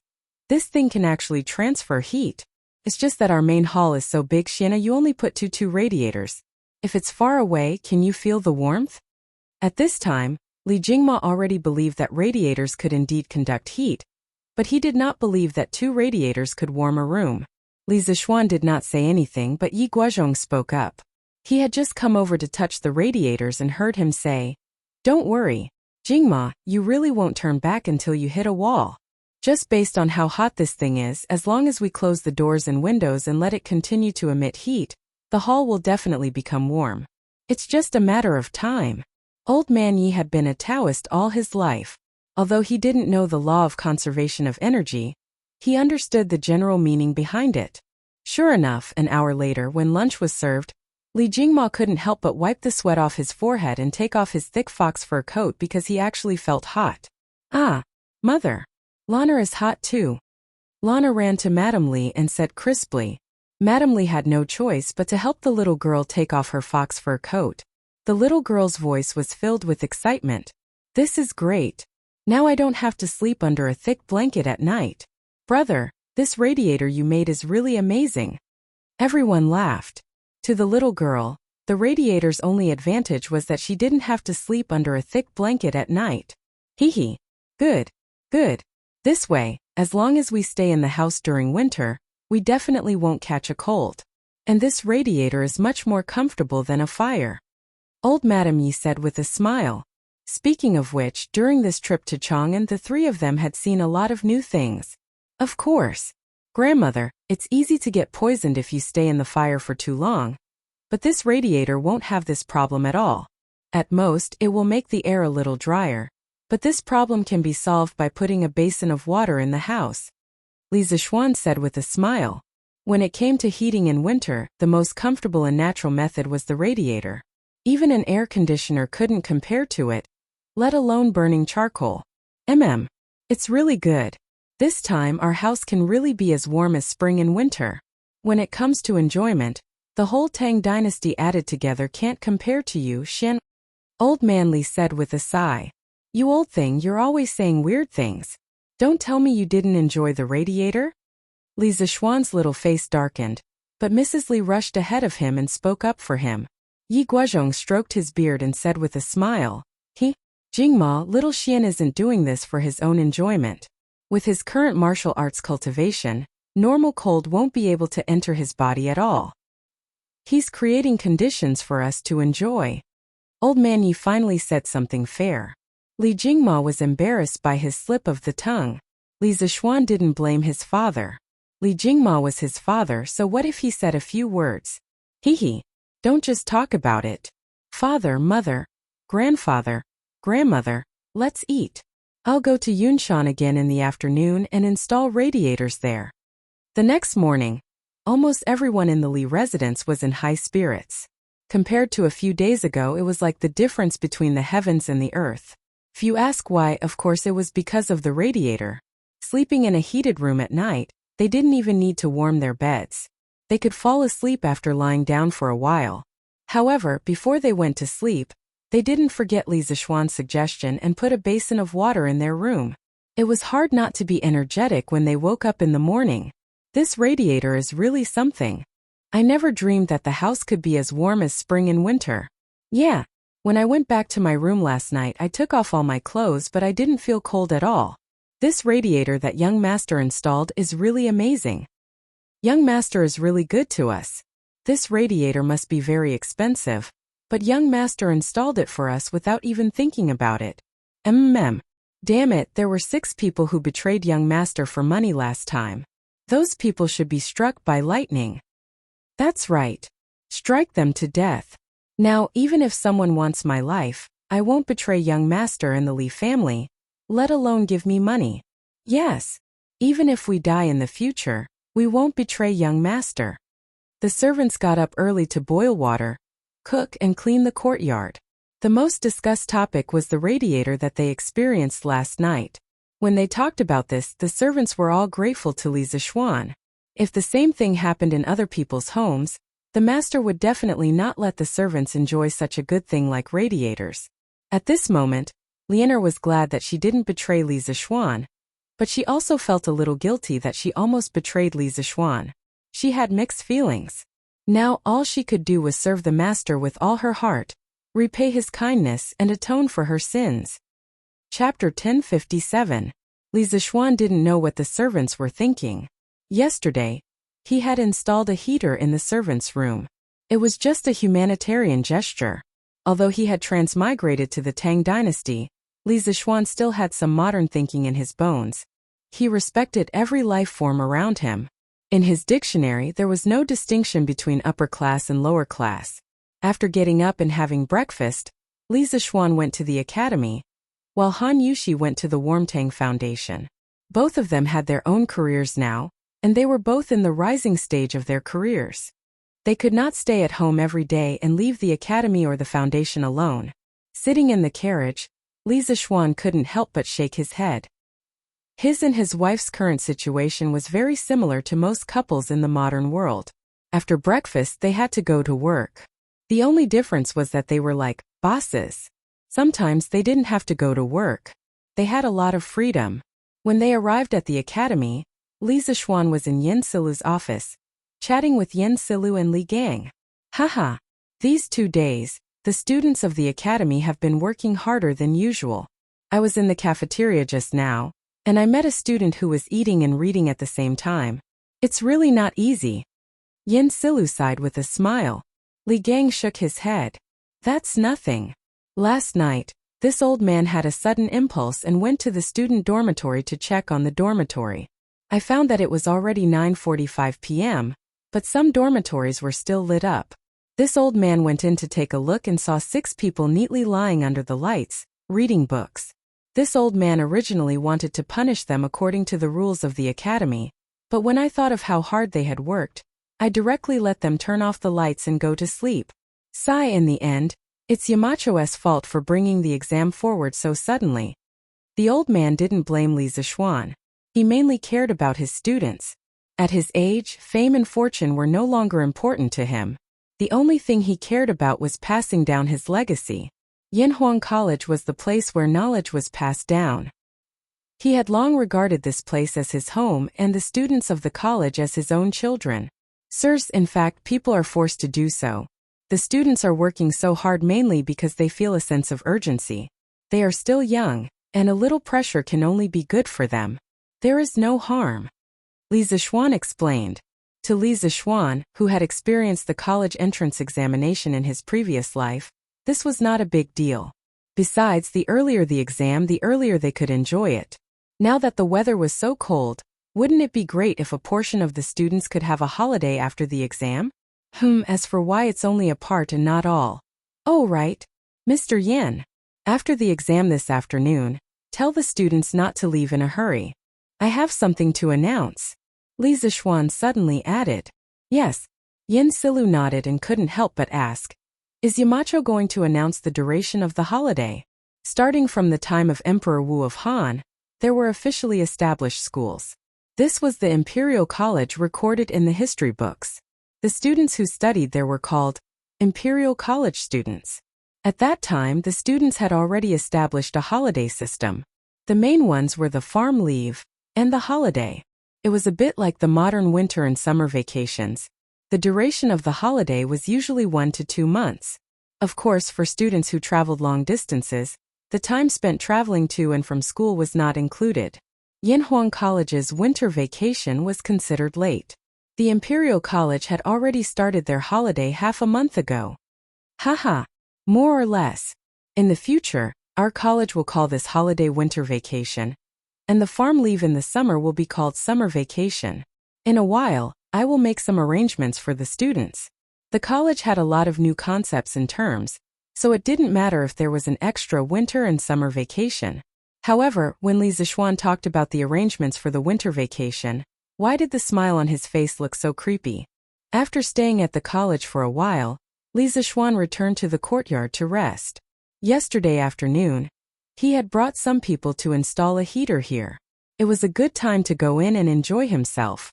thing can actually transfer heat. It's just that our main hall is so big, Shiena, you only put two radiators. If it's far away, can you feel the warmth? At this time, Li Jingma already believed that radiators could indeed conduct heat, but he did not believe that 2 radiators could warm a room. Li Zishuan did not say anything, but Yi Guozhong spoke up. He had just come over to touch the radiators and heard him say, "Don't worry, Jingma, you really won't turn back until you hit a wall. Just based on how hot this thing is, as long as we close the doors and windows and let it continue to emit heat, the hall will definitely become warm. It's just a matter of time." Old Man Yi had been a Taoist all his life. Although he didn't know the law of conservation of energy, he understood the general meaning behind it. Sure enough, an hour later, when lunch was served, Li Jingma couldn't help but wipe the sweat off his forehead and take off his thick fox fur coat because he actually felt hot. "Ah, Mother. Lana is hot too." Lana ran to Madame Li and said crisply. Madame Li had no choice but to help the little girl take off her fox fur coat. The little girl's voice was filled with excitement. "This is great. Now I don't have to sleep under a thick blanket at night. Brother, this radiator you made is really amazing." Everyone laughed. To the little girl, the radiator's only advantage was that she didn't have to sleep under a thick blanket at night. Hee hee. Good. This way, as long as we stay in the house during winter, we definitely won't catch a cold. And this radiator is much more comfortable than a fire. Old Madame Yi said with a smile. Speaking of which, during this trip to Chang'an, the 3 of them had seen a lot of new things. Of course. Grandmother, it's easy to get poisoned if you stay in the fire for too long. But this radiator won't have this problem at all. At most, it will make the air a little drier. But this problem can be solved by putting a basin of water in the house. Li Zishuan said with a smile. When it came to heating in winter, the most comfortable and natural method was the radiator. Even an air conditioner couldn't compare to it, let alone burning charcoal. It's really good. This time our house can really be as warm as spring and winter. When it comes to enjoyment, the whole Tang dynasty added together can't compare to you, Shen. Old Man Li said with a sigh. You old thing, you're always saying weird things. Don't tell me you didn't enjoy the radiator? Li Zishuan's little face darkened, but Mrs. Li rushed ahead of him and spoke up for him. Yi Guozhong stroked his beard and said with a smile, Jingma, little Xian isn't doing this for his own enjoyment. With his current martial arts cultivation, normal cold won't be able to enter his body at all. He's creating conditions for us to enjoy. Old Man Yi finally said something fair. Li Jingma was embarrassed by his slip of the tongue. Li Zishuan didn't blame his father. Li Jingma was his father, so what if he said a few words? Hee. Don't just talk about it. Father, mother, grandfather, grandmother, let's eat. I'll go to Yunshan again in the afternoon and install radiators there. The next morning, almost everyone in the Li residence was in high spirits. Compared to a few days ago, it was like the difference between the heavens and the earth. If you ask why, of course it was because of the radiator. Sleeping in a heated room at night, they didn't even need to warm their beds. They could fall asleep after lying down for a while. However, before they went to sleep, they didn't forget Li Zishuan's suggestion and put a basin of water in their room. It was hard not to be energetic when they woke up in the morning. This radiator is really something. I never dreamed that the house could be as warm as spring and winter. Yeah. When I went back to my room last night, I took off all my clothes, but I didn't feel cold at all. This radiator that young master installed is really amazing. Young master is really good to us. This radiator must be very expensive, but young master installed it for us without even thinking about it. Damn it, there were 6 people who betrayed young master for money last time. Those people should be struck by lightning. That's right. Strike them to death. Now, even if someone wants my life, I won't betray young master and the Li family, let alone give me money. Yes. Even if we die in the future, we won't betray young master. The servants got up early to boil water, cook and clean the courtyard. The most discussed topic was the radiator that they experienced last night. When they talked about this, the servants were all grateful to Li Zishuan. If the same thing happened in other people's homes, the master would definitely not let the servants enjoy such a good thing like radiators. At this moment, Lianer was glad that she didn't betray Li Zishuan, but she also felt a little guilty that she almost betrayed Li Zishuan. She had mixed feelings. Now all she could do was serve the master with all her heart, repay his kindness and atone for her sins. Chapter 1057. Li Zishuan didn't know what the servants were thinking. Yesterday, he had installed a heater in the servants' room. It was just a humanitarian gesture. Although he had transmigrated to the Tang dynasty, Li Zishuan still had some modern thinking in his bones. He respected every life form around him. In his dictionary, there was no distinction between upper class and lower class. After getting up and having breakfast, Li Zishuan went to the academy, while Han Yushi went to the Warmtang Foundation. Both of them had their own careers now, and they were both in the rising stage of their careers. They could not stay at home every day and leave the academy or the foundation alone. Sitting in the carriage, Li Zishuan couldn't help but shake his head. His and his wife's current situation was very similar to most couples in the modern world. After breakfast, they had to go to work. The only difference was that they were like bosses. Sometimes they didn't have to go to work. They had a lot of freedom. When they arrived at the academy, Li Zishuan was in Yin Silu's office, chatting with Yin Silu and Li Gang. Haha. These 2 days, the students of the academy have been working harder than usual. I was in the cafeteria just now, and I met a student who was eating and reading at the same time. It's really not easy. Yin Silu sighed with a smile. Li Gang shook his head. That's nothing. Last night, this old man had a sudden impulse and went to the student dormitory to check on the dormitory. I found that it was already 9:45 p.m., but some dormitories were still lit up. This old man went in to take a look and saw 6 people neatly lying under the lights, reading books. This old man originally wanted to punish them according to the rules of the academy, but when I thought of how hard they had worked, I directly let them turn off the lights and go to sleep. Sigh. In the end, it's Yamacho's fault for bringing the exam forward so suddenly. The old man didn't blame Li Zishuan. He mainly cared about his students. At his age, fame and fortune were no longer important to him. The only thing he cared about was passing down his legacy. Yinhuang College was the place where knowledge was passed down. He had long regarded this place as his home and the students of the college as his own children. Sirs, in fact, people are forced to do so. The students are working so hard mainly because they feel a sense of urgency. They are still young, and a little pressure can only be good for them. There is no harm. Li Zishuan explained. To Li Zishuan, who had experienced the college entrance examination in his previous life, this was not a big deal. Besides, the earlier the exam, the earlier they could enjoy it. Now that the weather was so cold, wouldn't it be great if a portion of the students could have a holiday after the exam? As for why it's only a part and not all. Oh right. Mr. Yan. After the exam this afternoon, tell the students not to leave in a hurry. I have something to announce. Li Zixuan suddenly added. Yes. Yin Silu nodded and couldn't help but ask. Is Yamacho going to announce the duration of the holiday? Starting from the time of Emperor Wu of Han, there were officially established schools. This was the Imperial College recorded in the history books. The students who studied there were called Imperial College students. At that time, the students had already established a holiday system. The main ones were the farm leave and the holiday. It was a bit like the modern winter and summer vacations. The duration of the holiday was usually 1 to 2 months. Of course, for students who traveled long distances, the time spent traveling to and from school was not included. Yinhuang College's winter vacation was considered late. The Imperial College had already started their holiday half a month ago. Haha, more or less. In the future, our college will call this holiday winter vacation, and the farm leave in the summer will be called summer vacation. In a while, I will make some arrangements for the students. The college had a lot of new concepts and terms, so it didn't matter if there was an extra winter and summer vacation. However, when Li Zixuan talked about the arrangements for the winter vacation, why did the smile on his face look so creepy? After staying at the college for a while, Li Zixuan returned to the courtyard to rest. Yesterday afternoon, he had brought some people to install a heater here. It was a good time to go in and enjoy himself.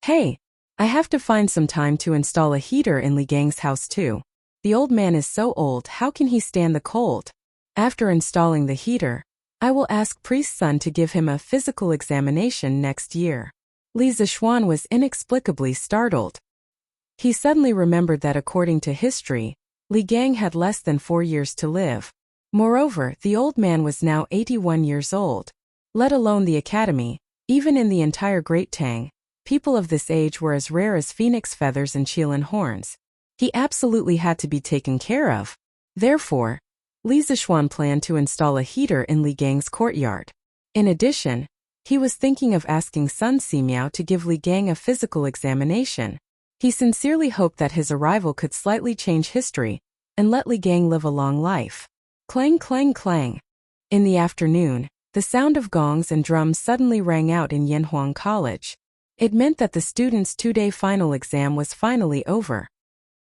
Hey, I have to find some time to install a heater in Li Gang's house too. The old man is so old, how can he stand the cold? After installing the heater, I will ask Priest's son to give him a physical examination next year. Li Zixuan was inexplicably startled. He suddenly remembered that according to history, Li Gang had less than 4 years to live. Moreover, the old man was now 81 years old. Let alone the academy, even in the entire Great Tang, people of this age were as rare as phoenix feathers and Qilin horns. He absolutely had to be taken care of. Therefore, Li Zixuan planned to install a heater in Li Gang's courtyard. In addition, he was thinking of asking Sun Simiao to give Li Gang a physical examination. He sincerely hoped that his arrival could slightly change history and let Li Gang live a long life. Clang, clang, clang. In the afternoon, the sound of gongs and drums suddenly rang out in Yinhuang College. It meant that the students' 2-day final exam was finally over.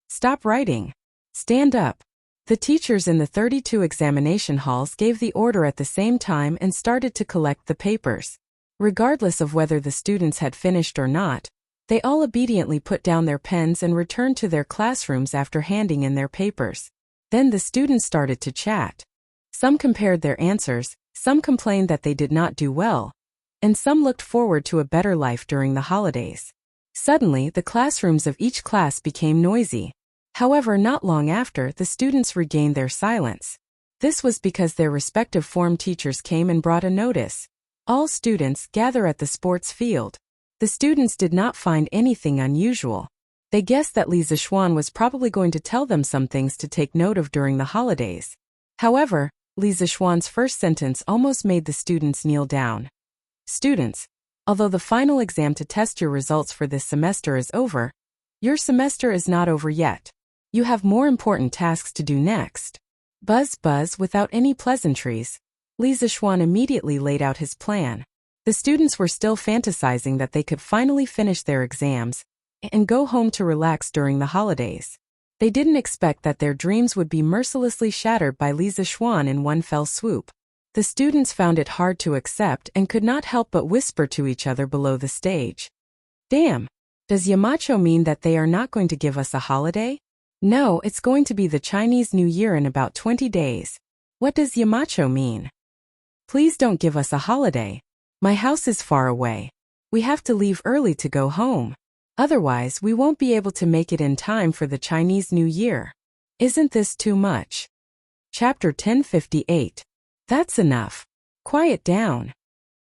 Stop writing. Stand up. The teachers in the 32 examination halls gave the order at the same time and started to collect the papers. Regardless of whether the students had finished or not, they all obediently put down their pens and returned to their classrooms after handing in their papers. Then the students started to chat. Some compared their answers, some complained that they did not do well, and some looked forward to a better life during the holidays. Suddenly, the classrooms of each class became noisy. However, not long after, the students regained their silence. This was because their respective form teachers came and brought a notice. All students gather at the sports field. The students did not find anything unusual. They guessed that Li Zixuan was probably going to tell them some things to take note of during the holidays. However, Li Zixuan's first sentence almost made the students kneel down. Students, although the final exam to test your results for this semester is over, your semester is not over yet. You have more important tasks to do next. Buzz buzz without any pleasantries. Li Zixuan immediately laid out his plan. The students were still fantasizing that they could finally finish their exams and go home to relax during the holidays. They didn't expect that their dreams would be mercilessly shattered by Li Zixuan in one fell swoop. The students found it hard to accept and could not help but whisper to each other below the stage. Damn! Does Yamacho mean that they are not going to give us a holiday? No, it's going to be the Chinese New Year in about 20 days. What does Yamacho mean? Please don't give us a holiday. My house is far away. We have to leave early to go home. Otherwise, we won't be able to make it in time for the Chinese New Year. Isn't this too much? Chapter 1058. That's enough. Quiet down.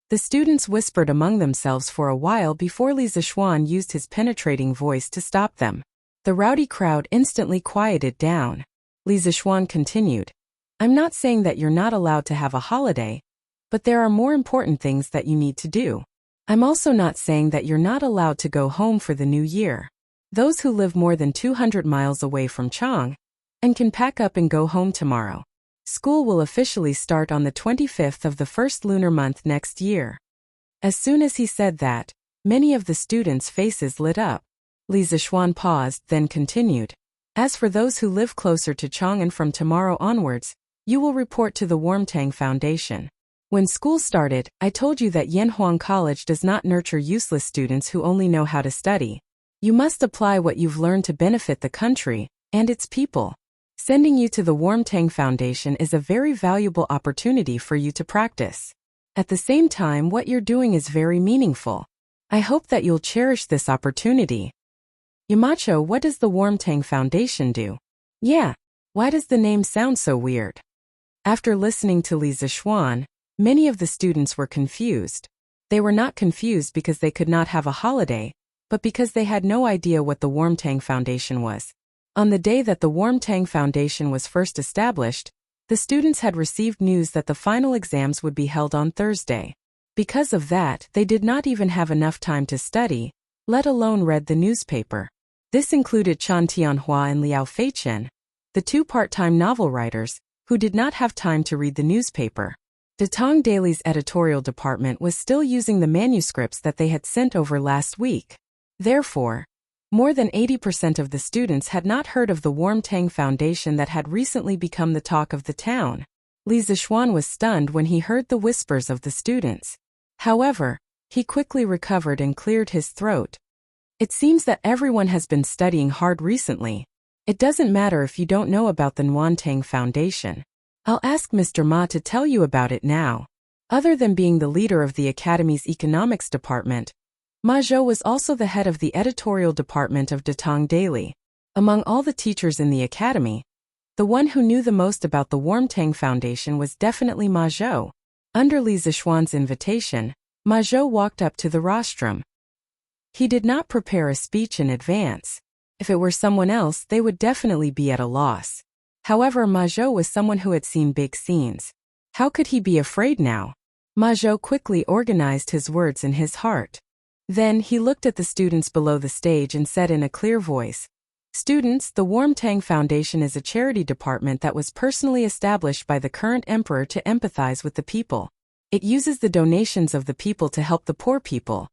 The students whispered among themselves for a while before Li Zixuan used his penetrating voice to stop them. The rowdy crowd instantly quieted down. Li Zixuan continued. I'm not saying that you're not allowed to have a holiday, but there are more important things that you need to do. I'm also not saying that you're not allowed to go home for the new year. Those who live more than 200 miles away from Chang and can pack up and go home tomorrow. School will officially start on the 25th of the first lunar month next year. As soon as he said that, many of the students' faces lit up. Li Zishuan paused, then continued. As for those who live closer to Chang'an from tomorrow onwards, you will report to the Warmtang Foundation. When school started, I told you that Yanhuang College does not nurture useless students who only know how to study. You must apply what you've learned to benefit the country and its people. Sending you to the Warmtang Foundation is a very valuable opportunity for you to practice. At the same time, what you're doing is very meaningful. I hope that you'll cherish this opportunity. Yamacho, what does the Warmtang Foundation do? Yeah, why does the name sound so weird? After listening to Li Zishuan, many of the students were confused. They were not confused because they could not have a holiday, but because they had no idea what the Warmtang Foundation was. On the day that the Warmtang Foundation was first established, the students had received news that the final exams would be held on Thursday. Because of that, they did not even have enough time to study, let alone read the newspaper. This included Chan Tianhua and Liao Feichen, the two part-time novel writers, who did not have time to read the newspaper. Datong Daily's editorial department was still using the manuscripts that they had sent over last week. Therefore, more than 80% of the students had not heard of the Warmtang Foundation that had recently become the talk of the town. Li Zishuan was stunned when he heard the whispers of the students. However, he quickly recovered and cleared his throat. It seems that everyone has been studying hard recently. It doesn't matter if you don't know about the Warmtang Foundation. I'll ask Mr. Ma to tell you about it now. Other than being the leader of the Academy's economics department, Ma Zhou was also the head of the editorial department of Datong Daily. Among all the teachers in the academy, the one who knew the most about the Warmtang Foundation was definitely Ma Zhou. Under Li Zishuan's invitation, Ma Zhou walked up to the rostrum. He did not prepare a speech in advance. If it were someone else, they would definitely be at a loss. However, Ma Zhou was someone who had seen big scenes. How could he be afraid now? Ma Zhou quickly organized his words in his heart. Then he looked at the students below the stage and said in a clear voice, "Students, the Warmtang Foundation is a charity department that was personally established by the current emperor to empathize with the people. It uses the donations of the people to help the poor people."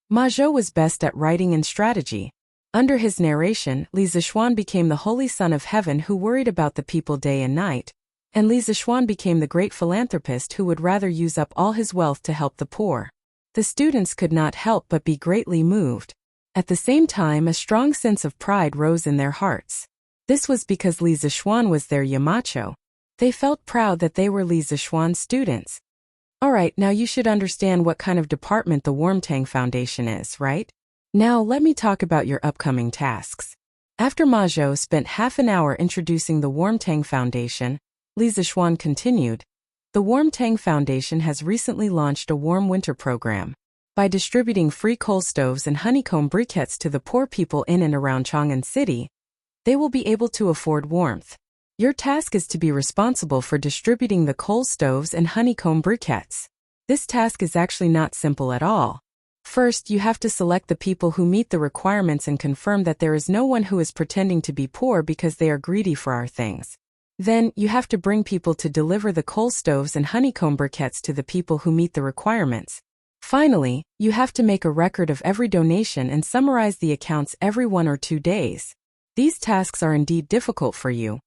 Ma Zhou was best at writing and strategy. Under his narration, Li Zishuan became the holy son of heaven who worried about the people day and night, and Li Zishuan became the great philanthropist who would rather use up all his wealth to help the poor. The students could not help but be greatly moved. At the same time, a strong sense of pride rose in their hearts. This was because Li Zishuan was their Yamacho. They felt proud that they were Li Zishuan's students. Alright, now you should understand what kind of department the Warmtang Foundation is, right? Now let me talk about your upcoming tasks. After Ma Zhou spent half an hour introducing the Warmtang Foundation, Li Zishuan continued, "The Warmtang Foundation has recently launched a warm winter program. By distributing free coal stoves and honeycomb briquettes to the poor people in and around Chang'an City, they will be able to afford warmth. Your task is to be responsible for distributing the coal stoves and honeycomb briquettes. This task is actually not simple at all. First, you have to select the people who meet the requirements and confirm that there is no one who is pretending to be poor because they are greedy for our things. Then, you have to bring people to deliver the coal stoves and honeycomb briquettes to the people who meet the requirements. Finally, you have to make a record of every donation and summarize the accounts every 1 or 2 days. These tasks are indeed difficult for you.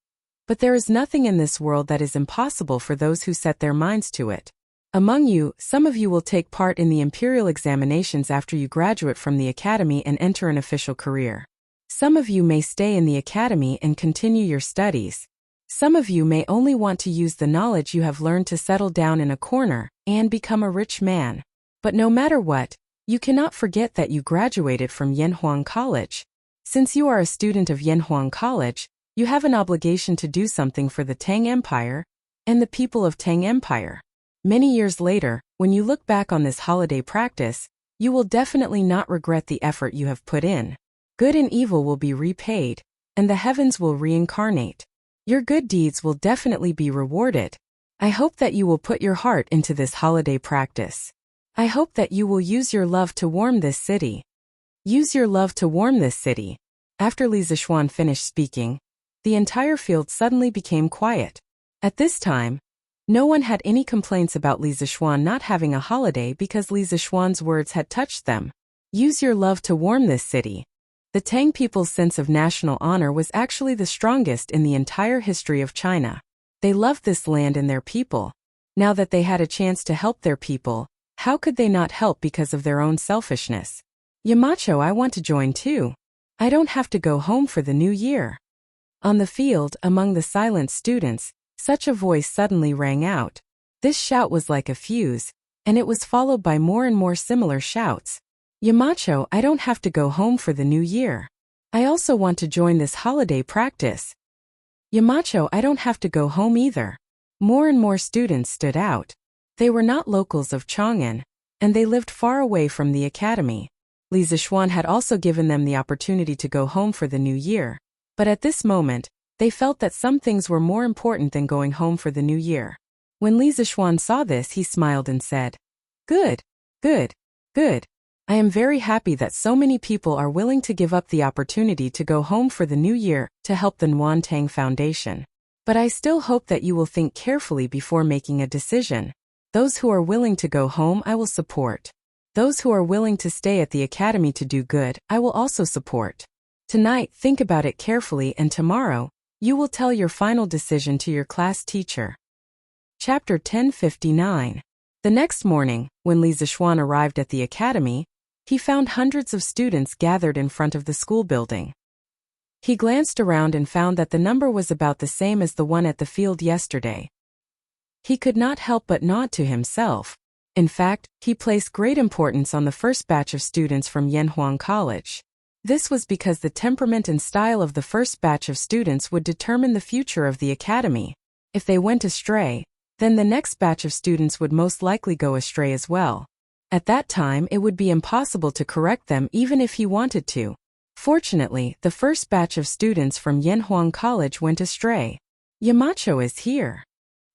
But there is nothing in this world that is impossible for those who set their minds to it. Among you, some of you will take part in the imperial examinations after you graduate from the academy and enter an official career. Some of you may stay in the academy and continue your studies. Some of you may only want to use the knowledge you have learned to settle down in a corner and become a rich man. But no matter what, you cannot forget that you graduated from Yanhuang College. Since you are a student of Yanhuang College, you have an obligation to do something for the Tang Empire and the people of Tang Empire. Many years later, when you look back on this holiday practice, you will definitely not regret the effort you have put in. Good and evil will be repaid, and the heavens will reincarnate. Your good deeds will definitely be rewarded. I hope that you will put your heart into this holiday practice. I hope that you will use your love to warm this city. Use your love to warm this city. After Li Zixuan finished speaking, the entire field suddenly became quiet. At this time, no one had any complaints about Li Zixuan not having a holiday because Li Zixuan's words had touched them. Use your love to warm this city. The Tang people's sense of national honor was actually the strongest in the entire history of China. They loved this land and their people. Now that they had a chance to help their people, how could they not help because of their own selfishness? Yamacho, I want to join too. I don't have to go home for the new year. On the field, among the silent students, such a voice suddenly rang out. This shout was like a fuse, and it was followed by more and more similar shouts. Yamacho, I don't have to go home for the new year. I also want to join this holiday practice. Yamacho, I don't have to go home either. More and more students stood out. They were not locals of Chang'an, and they lived far away from the academy. Li Zixuan had also given them the opportunity to go home for the new year. But at this moment, they felt that some things were more important than going home for the new year. When Li Zixuan saw this, he smiled and said, Good, good, good. I am very happy that so many people are willing to give up the opportunity to go home for the new year to help the Nuantang Foundation. But I still hope that you will think carefully before making a decision. Those who are willing to go home, I will support. Those who are willing to stay at the academy to do good, I will also support. Tonight, think about it carefully, and tomorrow, you will tell your final decision to your class teacher. Chapter 1059. The next morning, when Li Zixuan arrived at the academy, he found hundreds of students gathered in front of the school building. He glanced around and found that the number was about the same as the one at the field yesterday. He could not help but nod to himself. In fact, he placed great importance on the first batch of students from Yanhuang College. This was because the temperament and style of the first batch of students would determine the future of the academy. If they went astray, then the next batch of students would most likely go astray as well. At that time, it would be impossible to correct them even if he wanted to. Fortunately, the first batch of students from Yanhuang College went astray. Yamacho is here.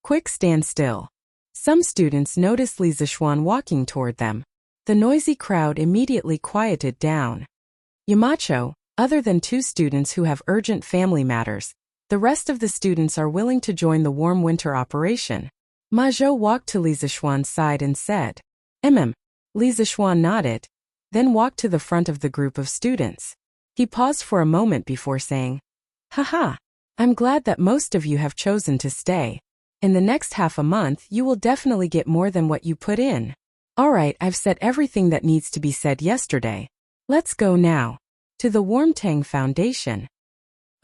Quick, stand still. Some students noticed Li Zixuan walking toward them. The noisy crowd immediately quieted down. Yamacho, other than 2 students who have urgent family matters, the rest of the students are willing to join the warm winter operation. Ma Zhou walked to Li Zixuan's side and said, Li Zixuan nodded, then walked to the front of the group of students. He paused for a moment before saying, Haha, I'm glad that most of you have chosen to stay. In the next half a month, you will definitely get more than what you put in. Alright, I've said everything that needs to be said yesterday. Let's go now. To the Nuantang Foundation.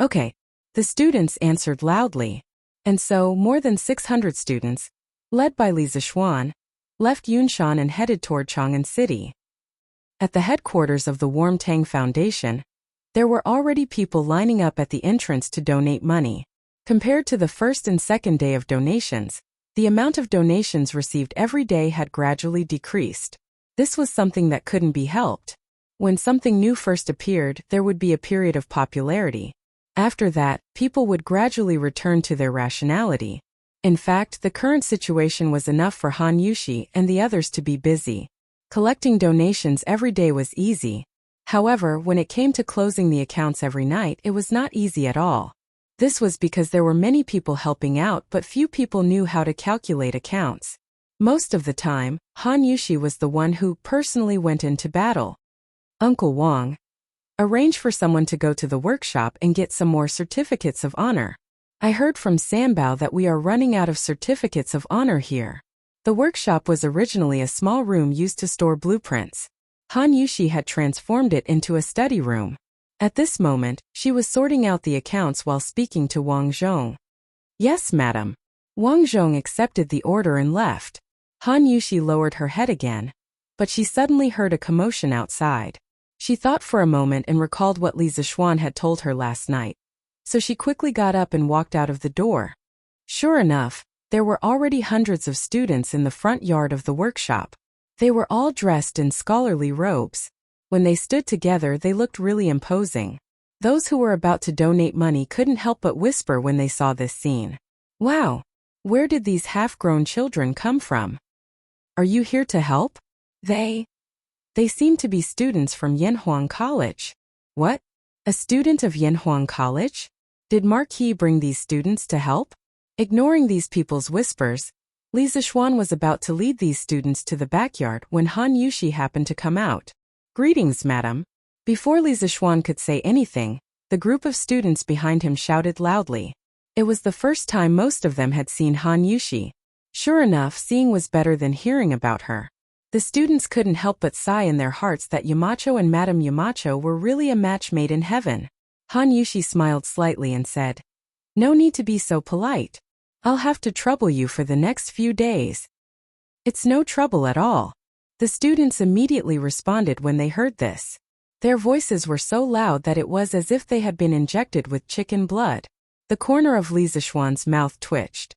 Okay, the students answered loudly. And so, more than 600 students, led by Li Zixuan, left Yunshan and headed toward Chang'an City. At the headquarters of the Nuantang Foundation, there were already people lining up at the entrance to donate money. Compared to the first and second day of donations, the amount of donations received every day had gradually decreased. This was something that couldn't be helped. When something new first appeared, there would be a period of popularity. After that, people would gradually return to their rationality. In fact, the current situation was enough for Han Yushi and the others to be busy. Collecting donations every day was easy. However, when it came to closing the accounts every night, it was not easy at all. This was because there were many people helping out, but few people knew how to calculate accounts. Most of the time, Han Yushi was the one who personally went into battle. Uncle Wang, arrange for someone to go to the workshop and get some more certificates of honor. I heard from Sambao that we are running out of certificates of honor here. The workshop was originally a small room used to store blueprints. Han Yushi had transformed it into a study room. At this moment, she was sorting out the accounts while speaking to Wang Zhong. Yes, madam. Wang Zhong accepted the order and left. Han Yushi lowered her head again, but she suddenly heard a commotion outside. She thought for a moment and recalled what Li Zixuan had told her last night. So she quickly got up and walked out of the door. Sure enough, there were already hundreds of students in the front yard of the workshop. They were all dressed in scholarly robes. When they stood together, they looked really imposing. Those who were about to donate money couldn't help but whisper when they saw this scene. Wow! Where did these half-grown children come from? Are you here to help? They seem to be students from Yanhuang College. What? A student of Yanhuang College? Did Marquis bring these students to help? Ignoring these people's whispers, Li Zishuan was about to lead these students to the backyard when Han Yushi happened to come out. Greetings, madam. Before Li Zishuan could say anything, the group of students behind him shouted loudly. It was the first time most of them had seen Han Yushi. Sure enough, seeing was better than hearing about her. The students couldn't help but sigh in their hearts that Yamacho and Madame Yamacho were really a match made in heaven. Han Yushi smiled slightly and said, "No need to be so polite. I'll have to trouble you for the next few days." "It's no trouble at all." The students immediately responded when they heard this. Their voices were so loud that it was as if they had been injected with chicken blood. The corner of Li Zishuan's mouth twitched.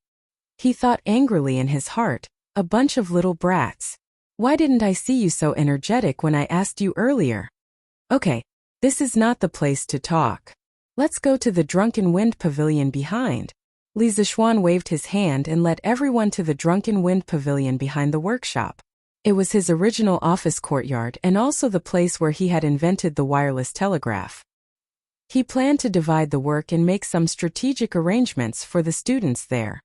He thought angrily in his heart, a bunch of little brats. Why didn't I see you so energetic when I asked you earlier? Okay, this is not the place to talk. Let's go to the Drunken Wind Pavilion behind. Li Zishuan waved his hand and led everyone to the Drunken Wind Pavilion behind the workshop. It was his original office courtyard and also the place where he had invented the wireless telegraph. He planned to divide the work and make some strategic arrangements for the students there.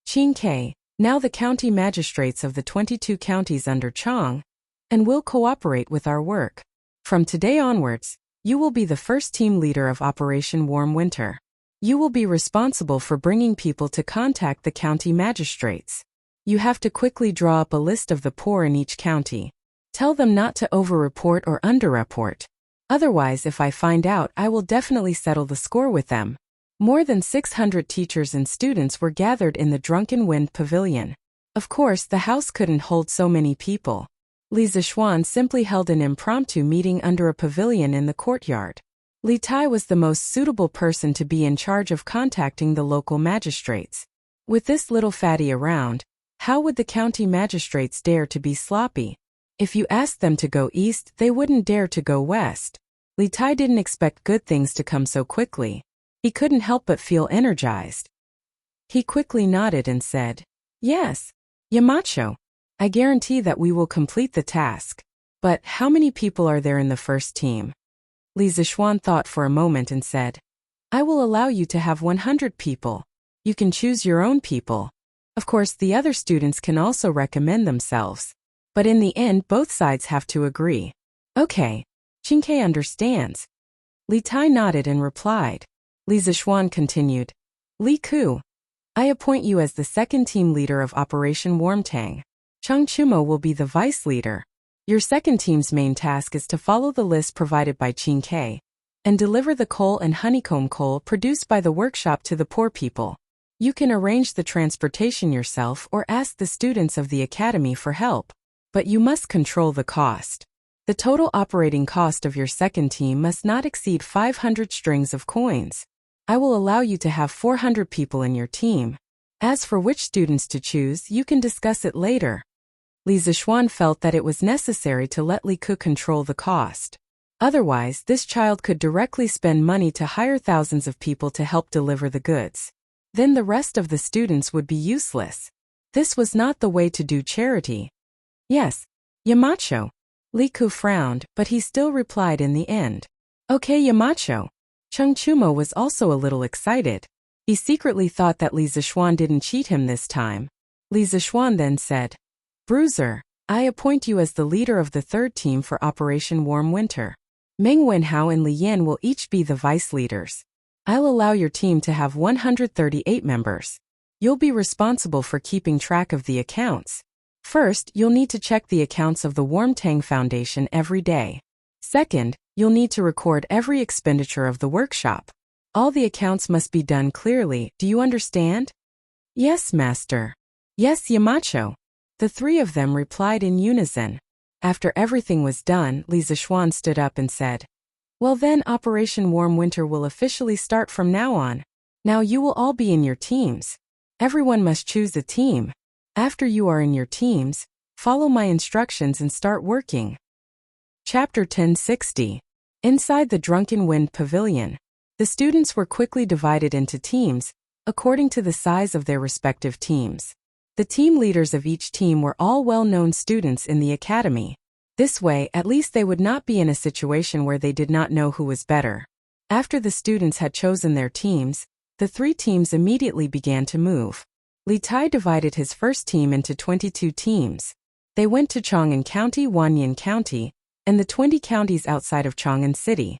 Qin Ke, now the county magistrates of the 22 counties under Chang, and will cooperate with our work. From today onwards, you will be the first team leader of Operation Warm Winter. You will be responsible for bringing people to contact the county magistrates. You have to quickly draw up a list of the poor in each county. Tell them not to over-report or under-report. Otherwise, if I find out, I will definitely settle the score with them. More than 600 teachers and students were gathered in the Drunken Wind Pavilion. Of course, the house couldn't hold so many people. Li Zishuan simply held an impromptu meeting under a pavilion in the courtyard. Li Tai was the most suitable person to be in charge of contacting the local magistrates. With this little fatty around, how would the county magistrates dare to be sloppy? If you asked them to go east, they wouldn't dare to go west. Li Tai didn't expect good things to come so quickly. He couldn't help but feel energized. He quickly nodded and said, "Yes, Yamacho. I guarantee that we will complete the task. But how many people are there in the first team?" Li Zishuan thought for a moment and said, "I will allow you to have 100 people. You can choose your own people. Of course, the other students can also recommend themselves. But in the end, both sides have to agree." "Okay, Qin understands." Li Tai nodded and replied. Li Zishuan continued, "Li Ku, I appoint you as the second team leader of Operation Warmtang. Chang Chumo will be the vice leader. Your second team's main task is to follow the list provided by Qin Ke and deliver the coal and honeycomb coal produced by the workshop to the poor people. You can arrange the transportation yourself or ask the students of the academy for help, but you must control the cost. The total operating cost of your second team must not exceed 500 strings of coins. I will allow you to have 400 people in your team. As for which students to choose, you can discuss it later." Li Zishuan felt that it was necessary to let Li Ku control the cost. Otherwise, this child could directly spend money to hire thousands of people to help deliver the goods. Then the rest of the students would be useless. This was not the way to do charity. "Yes, Yamacho." Li Ku frowned, but he still replied in the end, "Okay, Yamacho." Chang Chumo was also a little excited. He secretly thought that Li Zishuan didn't cheat him this time. Li Zishuan then said, "Bruiser, I appoint you as the leader of the third team for Operation Warm Winter. Meng Wenhao and Li Yan will each be the vice leaders. I'll allow your team to have 138 members. You'll be responsible for keeping track of the accounts. First, you'll need to check the accounts of the Warmtang Foundation every day. Second, you'll need to record every expenditure of the workshop. All the accounts must be done clearly. Do you understand?" "Yes, master." "Yes, Yamacho." The three of them replied in unison. After everything was done, Li Zishuan stood up and said, "Well then, Operation Warm Winter will officially start from now on. Now you will all be in your teams. Everyone must choose a team. After you are in your teams, follow my instructions and start working." Chapter 1060. Inside the Drunken Wind Pavilion, the students were quickly divided into teams, according to the size of their respective teams. The team leaders of each team were all well-known students in the academy. This way, at least they would not be in a situation where they did not know who was better. After the students had chosen their teams, the 3 teams immediately began to move. Li Tai divided his first team into 22 teams. They went to Chang'an County, Wanyan County, and the 20 counties outside of Chang'an City.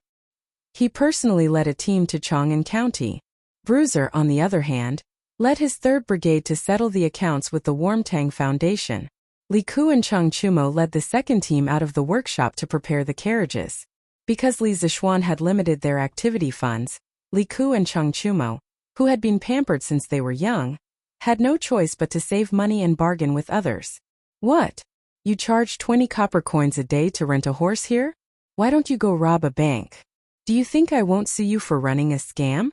He personally led a team to Chang'an County. Bruiser, on the other hand, led his 3rd Brigade to settle the accounts with the Warmtang Foundation. Li Ku and Cheng Chumo led the 2nd team out of the workshop to prepare the carriages. Because Li Zishuan had limited their activity funds, Li Ku and Cheng Chumo, who had been pampered since they were young, had no choice but to save money and bargain with others. What? You charge 20 copper coins a day to rent a horse here? Why don't you go rob a bank? Do you think I won't sue you for running a scam?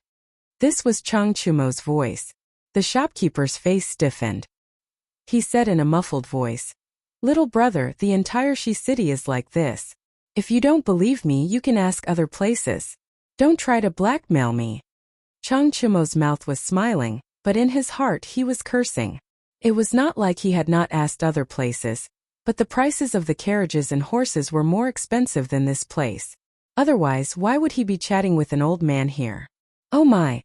This was Cheng Chumo's voice. The shopkeeper's face stiffened. He said in a muffled voice, "Little brother, the entire Shi city is like this. If you don't believe me, you can ask other places. Don't try to blackmail me." Cheng Chumo's mouth was smiling, but in his heart he was cursing. It was not like he had not asked other places, but the prices of the carriages and horses were more expensive than this place. Otherwise, why would he be chatting with an old man here? Oh my!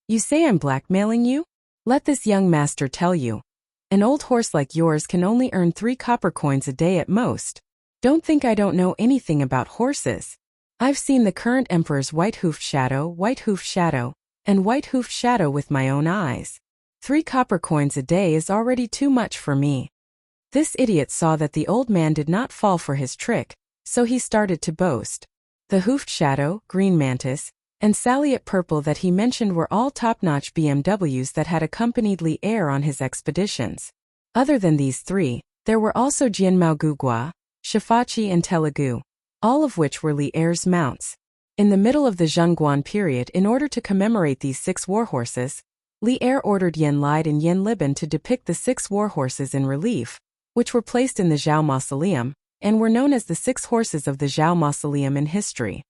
You say I'm blackmailing you? Let this young master tell you. An old horse like yours can only earn 3 copper coins a day at most. Don't think I don't know anything about horses. I've seen the current emperor's white-hoofed shadow, and white-hoofed shadow with my own eyes. 3 copper coins a day is already too much for me. This idiot saw that the old man did not fall for his trick, so he started to boast. The hoofed shadow, green mantis, and Saliot Purple that he mentioned were all top-notch BMWs that had accompanied Li Er on his expeditions. Other than these 3, there were also Jianmao Gugua, Shifachi and Telugu, all of which were Li Er's mounts. In the middle of the Zhengguan period, in order to commemorate these 6 warhorses, Li Er ordered Yen Lide and Yen Liban to depict the 6 warhorses in relief, which were placed in the Zhao Mausoleum, and were known as the 6 horses of the Zhao Mausoleum in history.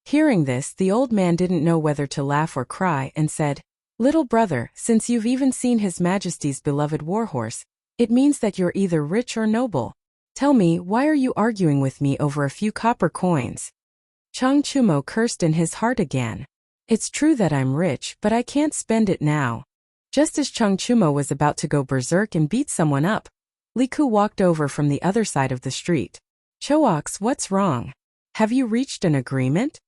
Hearing this, the old man didn't know whether to laugh or cry and said, "Little brother, since you've even seen His Majesty's beloved warhorse, it means that you're either rich or noble. Tell me, why are you arguing with me over a few copper coins?" Cheng Chumo cursed in his heart again. It's true that I'm rich, but I can't spend it now. Just as Cheng Chumo was about to go berserk and beat someone up, Li Ku walked over from the other side of the street. "Choax, what's wrong? Have you reached an agreement?"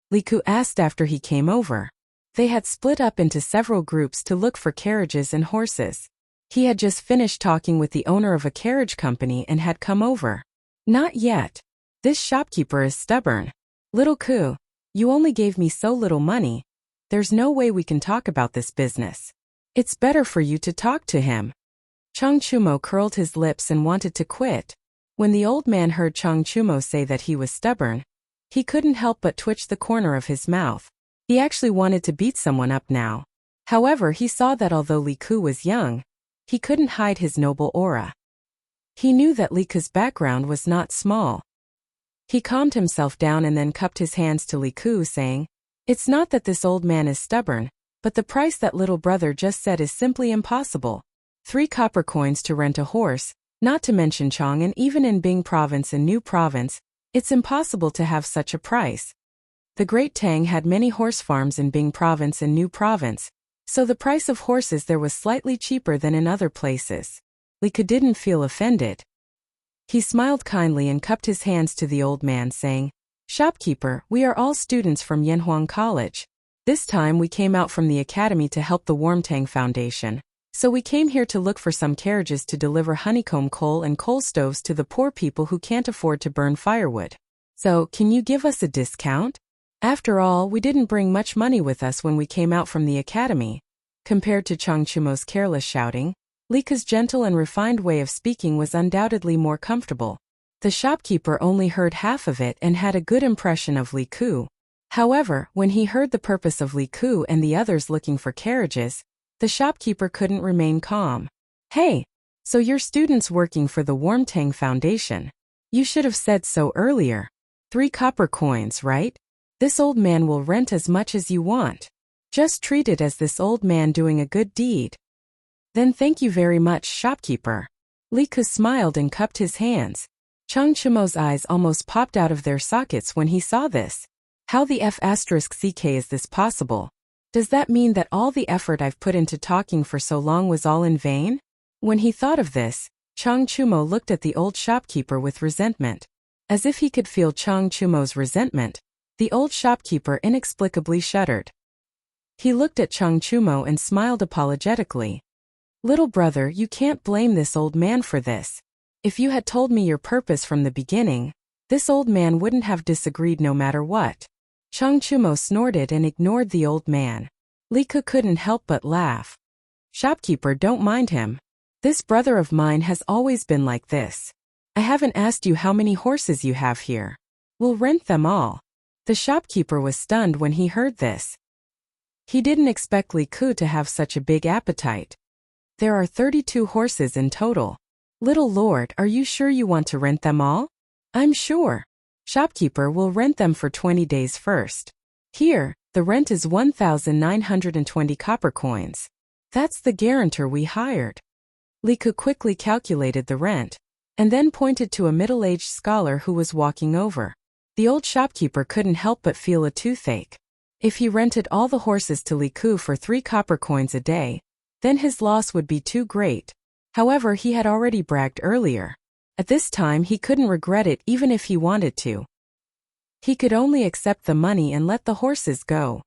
Li Ku asked after he came over. They had split up into several groups to look for carriages and horses. He had just finished talking with the owner of a carriage company and had come over. "Not yet. This shopkeeper is stubborn. Little Ku, you only gave me so little money. There's no way we can talk about this business. It's better for you to talk to him." Cheng Chumo curled his lips and wanted to quit. When the old man heard Cheng Chumo say that he was stubborn, he couldn't help but twitch the corner of his mouth. He actually wanted to beat someone up now. However, he saw that although Li Ku was young, he couldn't hide his noble aura. He knew that Li Ku's background was not small. He calmed himself down and then cupped his hands to Li Ku, saying, "It's not that this old man is stubborn, but the price that little brother just said is simply impossible. 3 copper coins to rent a horse, not to mention Chang'an, even in Bing Province and New Province, it's impossible to have such a price." The Great Tang had many horse farms in Bing Province and New Province, so the price of horses there was slightly cheaper than in other places. Li Ku didn't feel offended. He smiled kindly and cupped his hands to the old man, saying, "Shopkeeper, we are all students from Yanhuang College. This time we came out from the academy to help the Warmtang Foundation, so we came here to look for some carriages to deliver honeycomb coal and coal stoves to the poor people who can't afford to burn firewood. So, can you give us a discount? After all, we didn't bring much money with us when we came out from the academy." Compared to Cheng Chumo's careless shouting, Li Ku's gentle and refined way of speaking was undoubtedly more comfortable. The shopkeeper only heard half of it and had a good impression of Li Ku. However, when he heard the purpose of Li Ku and the others looking for carriages, the shopkeeper couldn't remain calm. "Hey, so you're students working for the Warmtang Foundation. You should have said so earlier. 3 copper coins, right? This old man will rent as much as you want. Just treat it as this old man doing a good deed. Then thank you very much, shopkeeper. Li Ke smiled and cupped his hands. Chang Chumo's eyes almost popped out of their sockets when he saw this. How the F***ck is this possible? Does that mean that all the effort I've put into talking for so long was all in vain? When he thought of this, Chang Chumo looked at the old shopkeeper with resentment. As if he could feel Chang Chumo's resentment, the old shopkeeper inexplicably shuddered. He looked at Chang Chumo and smiled apologetically. Little brother, you can't blame this old man for this. If you had told me your purpose from the beginning, this old man wouldn't have disagreed no matter what. Chang Chumo snorted and ignored the old man. Li Ke couldn't help but laugh. Shopkeeper, don't mind him. This brother of mine has always been like this. I haven't asked you how many horses you have here. We'll rent them all. The shopkeeper was stunned when he heard this. He didn't expect Li Ke to have such a big appetite. There are 32 horses in total. Little lord, are you sure you want to rent them all? I'm sure. Shopkeeper will rent them for 20 days first. Here, the rent is 1,920 copper coins. That's the guarantor we hired. Li Ke quickly calculated the rent, and then pointed to a middle-aged scholar who was walking over. The old shopkeeper couldn't help but feel a toothache. If he rented all the horses to Li Ke for 3 copper coins a day, then his loss would be too great. However, he had already bragged earlier. At this time he couldn't regret it even if he wanted to. He could only accept the money and let the horses go.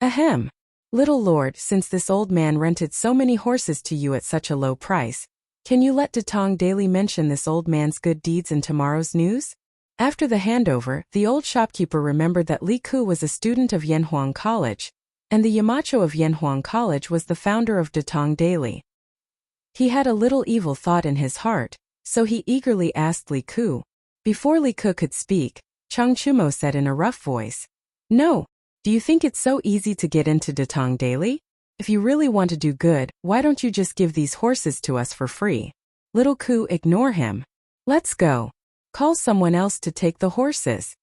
Ahem. Little lord, since this old man rented so many horses to you at such a low price, can you let Datong daily mention this old man's good deeds in tomorrow's news? After the handover, the old shopkeeper remembered that Li Ke was a student of Yanhuang College, and the Yamacho of Yanhuang College was the founder of Datong Daily. He had a little evil thought in his heart, so he eagerly asked Li Ke. Before Li Ke could speak, Chang Chumo said in a rough voice, No, do you think it's so easy to get into Datong Daily? If you really want to do good, why don't you just give these horses to us for free? Little Ke, ignore him. Let's go. Call someone else to take the horses.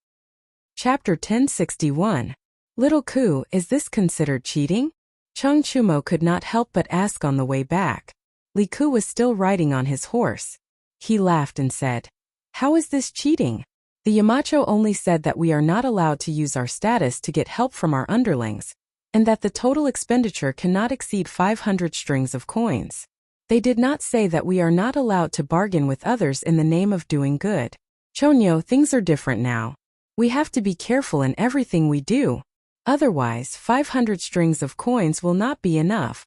Chapter 1061. Little Ke, is this considered cheating? Chang Chumo could not help but ask on the way back. Li Ke was still riding on his horse. He laughed and said, How is this cheating? The Yamacho only said that we are not allowed to use our status to get help from our underlings, and that the total expenditure cannot exceed 500 strings of coins. They did not say that we are not allowed to bargain with others in the name of doing good. Chonyo, things are different now. We have to be careful in everything we do. Otherwise, 500 strings of coins will not be enough.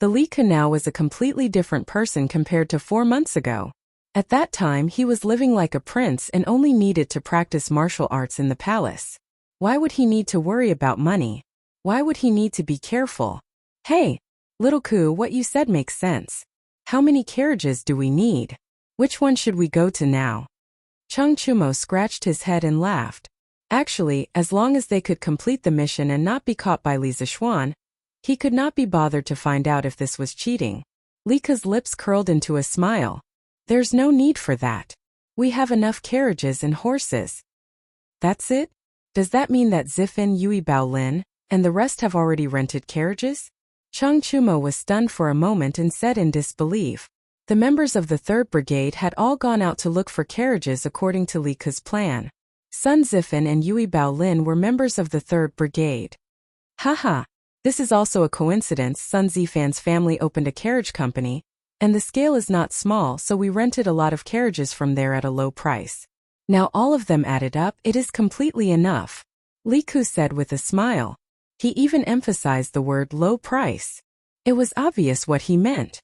The Li Ke now was a completely different person compared to 4 months ago. At that time he was living like a prince and only needed to practice martial arts in the palace. Why would he need to worry about money? Why would he need to be careful? Hey, Little Ke, what you said makes sense. How many carriages do we need? Which one should we go to now? Chang Chumo scratched his head and laughed. Actually, as long as they could complete the mission and not be caught by Li Zishuan, he could not be bothered to find out if this was cheating. Li Ke's lips curled into a smile. There's no need for that. We have enough carriages and horses. That's it? Does that mean that Zifin, Yui Baolin, and the rest have already rented carriages? Chang Chumo was stunned for a moment and said in disbelief. The members of the 3rd Brigade had all gone out to look for carriages according to Li Ke's plan. Sun Zifin and Yui Baolin were members of the 3rd Brigade. Haha. This is also a coincidence. Sun Zifan's family opened a carriage company, and the scale is not small, so we rented a lot of carriages from there at a low price. Now all of them added up, it is completely enough. Li Ke said with a smile. He even emphasized the word low price. It was obvious what he meant.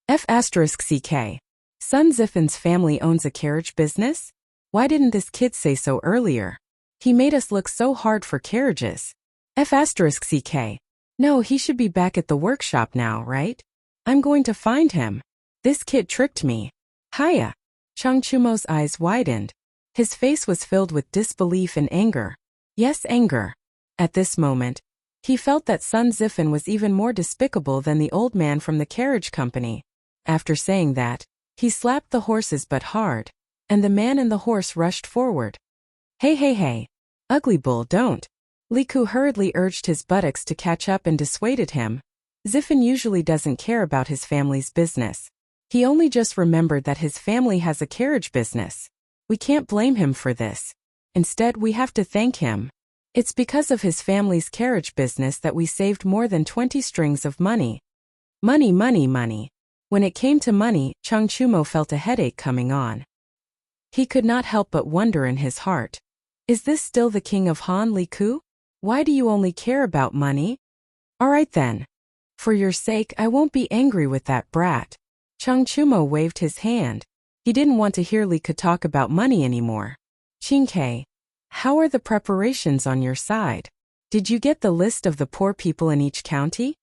F***ck. Sun Zifan's family owns a carriage business? Why didn't this kid say so earlier? He made us look so hard for carriages. F***ck. No, he should be back at the workshop now, right? I'm going to find him. This kid tricked me. Hiya. Chang Chumo's eyes widened. His face was filled with disbelief and anger. Yes, anger. At this moment, he felt that Sun Zifan was even more despicable than the old man from the carriage company. After saying that, he slapped the horse's butt hard, and the man and the horse rushed forward. Hey, hey, hey. Ugly bull, don't. Li Ku hurriedly urged his buttocks to catch up and dissuaded him. Ziffin usually doesn't care about his family's business. He only just remembered that his family has a carriage business. We can't blame him for this. Instead, we have to thank him. It's because of his family's carriage business that we saved more than 20 strings of money. Money, money, money. When it came to money, Chang Chumo felt a headache coming on. He could not help but wonder in his heart. Is this still the king of Han, Li Ku? Why do you only care about money? All right then. For your sake, I won't be angry with that brat. Chang Chumo waved his hand. He didn't want to hear Li Ku talk about money anymore. Qingke, how are the preparations on your side? Did you get the list of the poor people in each county?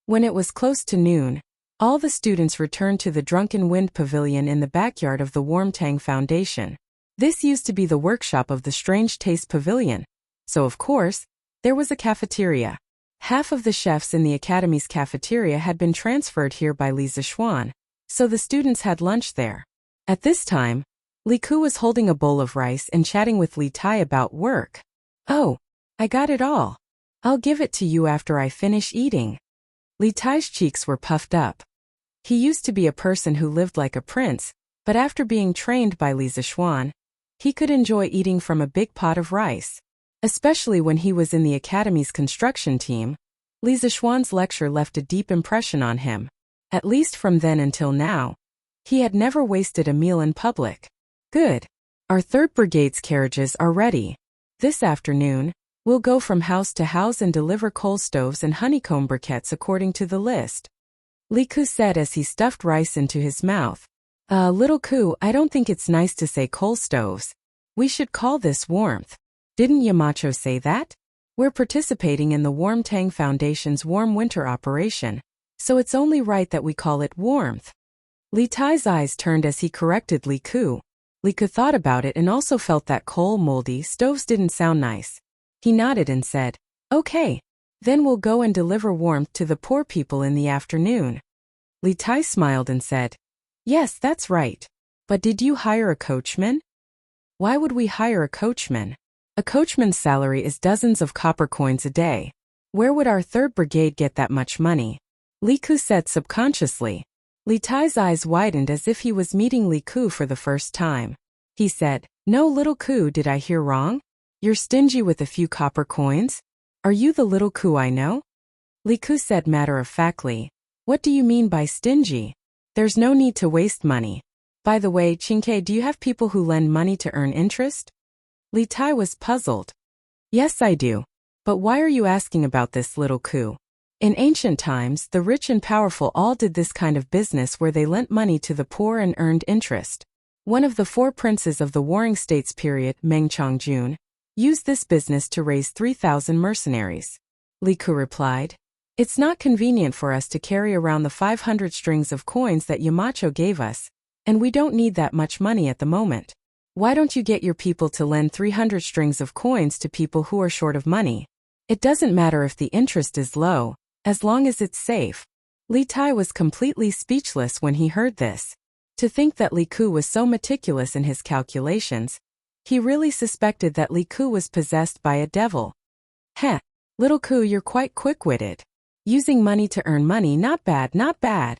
When it was close to noon, all the students returned to the Drunken Wind Pavilion in the backyard of the Warmtang Foundation. This used to be the workshop of the Strange Taste Pavilion, so of course, there was a cafeteria. Half of the chefs in the academy's cafeteria had been transferred here by Li Zishuan, so the students had lunch there. At this time, Li Ku was holding a bowl of rice and chatting with Li Tai about work. Oh, I got it all. I'll give it to you after I finish eating. Li Tai's cheeks were puffed up. He used to be a person who lived like a prince, but after being trained by Li Zishuan, he could enjoy eating from a big pot of rice. Especially when he was in the academy's construction team, Li Zishuan's lecture left a deep impression on him. At least from then until now, he had never wasted a meal in public. Good. Our 3rd Brigade's carriages are ready. This afternoon, we'll go from house to house and deliver coal stoves and honeycomb briquettes according to the list. Li Ku said as he stuffed rice into his mouth. Little Ku, I don't think it's nice to say coal stoves. We should call this warmth. Didn't Yamacho say that? We're participating in the Warmtang Foundation's warm winter operation, so it's only right that we call it warmth. Li Tai's eyes turned as he corrected Li Ku. Li Ku thought about it and also felt that coal moldy stoves didn't sound nice. He nodded and said, Okay, then we'll go and deliver warmth to the poor people in the afternoon. Li Tai smiled and said, Yes, that's right. But did you hire a coachman? Why would we hire a coachman? A coachman's salary is dozens of copper coins a day. Where would our 3rd Brigade get that much money? Li Ku said subconsciously. Li Tai's eyes widened as if he was meeting Li Ku for the first time. He said, No, little Ku, did I hear wrong? You're stingy with a few copper coins? Are you the little Ku I know? Li Ku said matter-of-factly, What do you mean by stingy? There's no need to waste money. By the way, Qingke, do you have people who lend money to earn interest? Li Tai was puzzled. Yes, I do. But why are you asking about this, little Ku? In ancient times, the rich and powerful all did this kind of business where they lent money to the poor and earned interest. One of the 4 princes of the Warring States period, Meng Chongjun, used this business to raise 3,000 mercenaries. Li Ku replied, It's not convenient for us to carry around the 500 strings of coins that Yamacho gave us, and we don't need that much money at the moment. Why don't you get your people to lend 300 strings of coins to people who are short of money? It doesn't matter if the interest is low, as long as it's safe. Li Tai was completely speechless when he heard this. To think that Li Ku was so meticulous in his calculations, he really suspected that Li Ku was possessed by a devil. Heh, little Ku, you're quite quick-witted. Using money to earn money, not bad, not bad.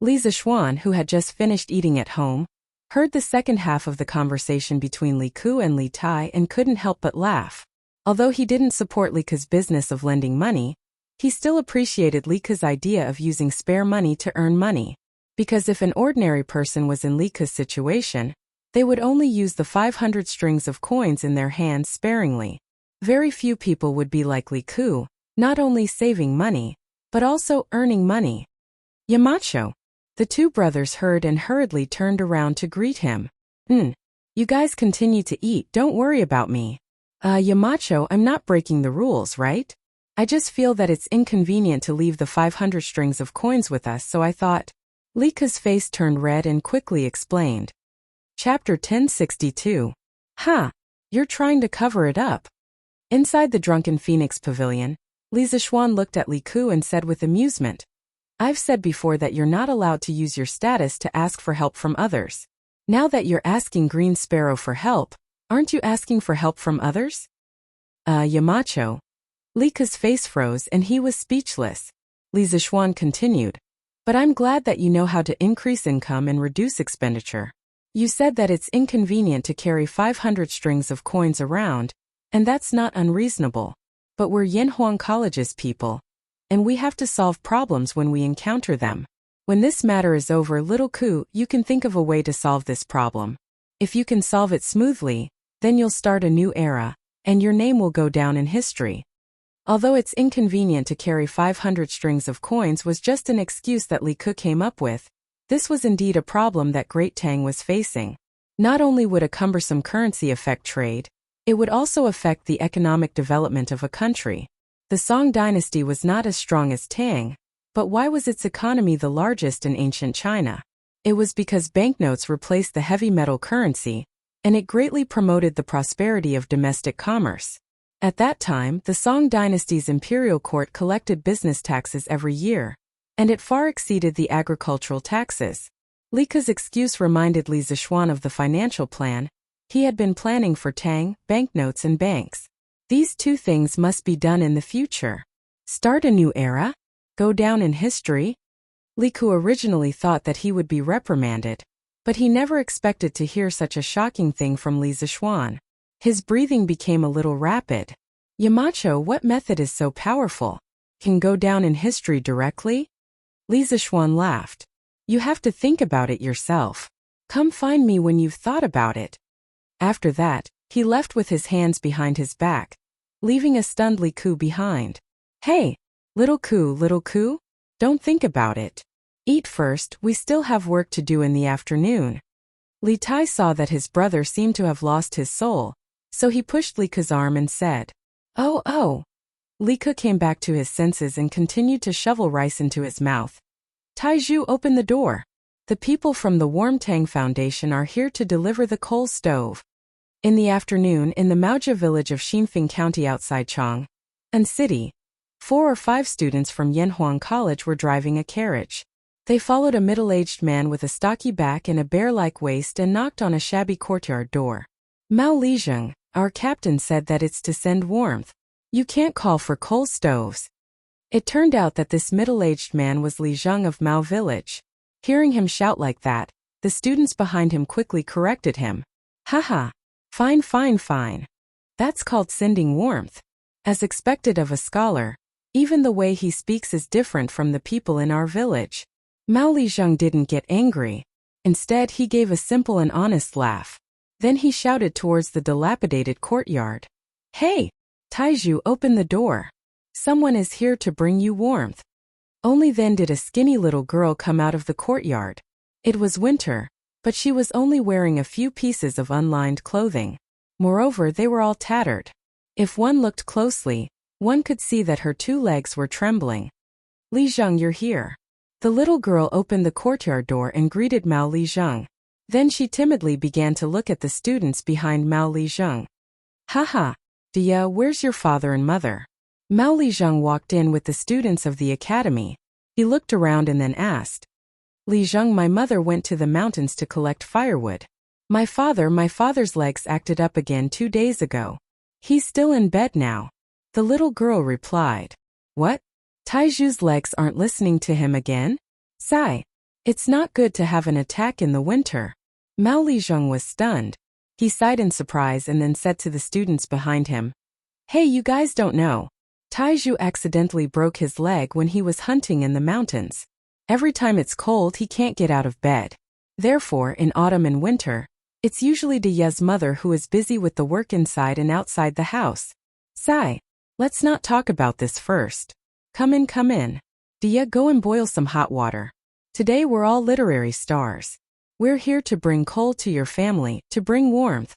Li Zishuan, who had just finished eating at home, heard the second half of the conversation between Li Ku and Li Tai and couldn't help but laugh. Although he didn't support Li Ku's business of lending money, he still appreciated Li Ku's idea of using spare money to earn money. Because if an ordinary person was in Li Ku's situation, they would only use the 500 strings of coins in their hands sparingly. Very few people would be like Li Ku, not only saving money, but also earning money. Yamacho. The 2 brothers heard and hurriedly turned around to greet him. You guys continue to eat, don't worry about me. Yamacho, I'm not breaking the rules, right? I just feel that it's inconvenient to leave the 500 strings of coins with us, so I thought. Li Ku's face turned red and quickly explained. Chapter 1062. You're trying to cover it up. Inside the Drunken Phoenix Pavilion, Li Zishuan looked at Li Ku and said with amusement, I've said before that you're not allowed to use your status to ask for help from others. Now that you're asking Green Sparrow for help, Aren't you asking for help from others? Yamacho. Li Ke's face froze and he was speechless. Li Zishuan continued. But I'm glad that you know how to increase income and reduce expenditure. You said that it's inconvenient to carry 500 strings of coins around, and that's not unreasonable. But we're Yanhuang College's people, and we have to solve problems when we encounter them. When this matter is over, little Ku, you can think of a way to solve this problem. If you can solve it smoothly, then you'll start a new era, and your name will go down in history. Although it's inconvenient to carry 500 strings of coins was just an excuse that Li Ke came up with, this was indeed a problem that Great Tang was facing. Not only would a cumbersome currency affect trade, it would also affect the economic development of a country. The Song dynasty was not as strong as Tang, but why was its economy the largest in ancient China? It was because banknotes replaced the heavy metal currency, and it greatly promoted the prosperity of domestic commerce. At that time, the Song dynasty's imperial court collected business taxes every year, and it far exceeded the agricultural taxes. Li Ke's excuse reminded Li Zishuan of the financial plan. He had been planning for Tang, banknotes and banks. These two things must be done in the future. Start a new era? Go down in history? Li Ke originally thought that he would be reprimanded, but he never expected to hear such a shocking thing from Li Zishuan. His breathing became a little rapid. Yamacho, what method is so powerful? Can go down in history directly? Li Zishuan laughed. You have to think about it yourself. Come find me when you've thought about it. After that, he left with his hands behind his back, leaving a stunned Li Ke behind. Hey, little Ku, don't think about it. Eat first, we still have work to do in the afternoon. Li Tai saw that his brother seemed to have lost his soul, so he pushed Li Ke's arm and said, Oh. Li Ke came back to his senses and continued to shovel rice into his mouth. Taizhu, open the door. The people from the Warm Tang Foundation are here to deliver the coal stove. In the afternoon, in the Maojia village of Xinfeng County outside Chang'an City, 4 or 5 students from Yanhuang College were driving a carriage. They followed a middle-aged man with a stocky back and a bear-like waist and knocked on a shabby courtyard door. Mao Lijeng, our captain, said that it's to send warmth. You can't call for coal stoves. It turned out that this middle-aged man was Li Zheng of Mao Village. Hearing him shout like that, the students behind him quickly corrected him. Haha. Fine. That's called sending warmth. As expected of a scholar, even the way he speaks is different from the people in our village. Mao Lijeng didn't get angry. Instead, he gave a simple and honest laugh. Then he shouted towards the dilapidated courtyard. Hey, Taizhu, open the door. Someone is here to bring you warmth. Only then did a skinny little girl come out of the courtyard. It was winter, but she was only wearing a few pieces of unlined clothing. Moreover, they were all tattered. If one looked closely, one could see that her 2 legs were trembling. Li Zheng, you're here. The little girl opened the courtyard door and greeted Mao Lijeng. Then she timidly began to look at the students behind Mao Lijeng. Haha, Dia, where's your father and mother? Mao Lijeng walked in with the students of the academy. He looked around and then asked. Li Zheng, my mother went to the mountains to collect firewood. My father's legs acted up again 2 days ago. He's still in bed now. The little girl replied. What? Taizhu's legs aren't listening to him again? Sigh. It's not good to have an attack in the winter. Mao Lijeng was stunned. He sighed in surprise and then said to the students behind him. Hey, you guys don't know. Taizhu accidentally broke his leg when he was hunting in the mountains. Every time it's cold, he can't get out of bed. Therefore, in autumn and winter, it's usually Diya's mother who is busy with the work inside and outside the house. Sigh. Let's not talk about this first. Come in. Diya, go and boil some hot water. Today we're all literary stars. We're here to bring coal to your family, to bring warmth.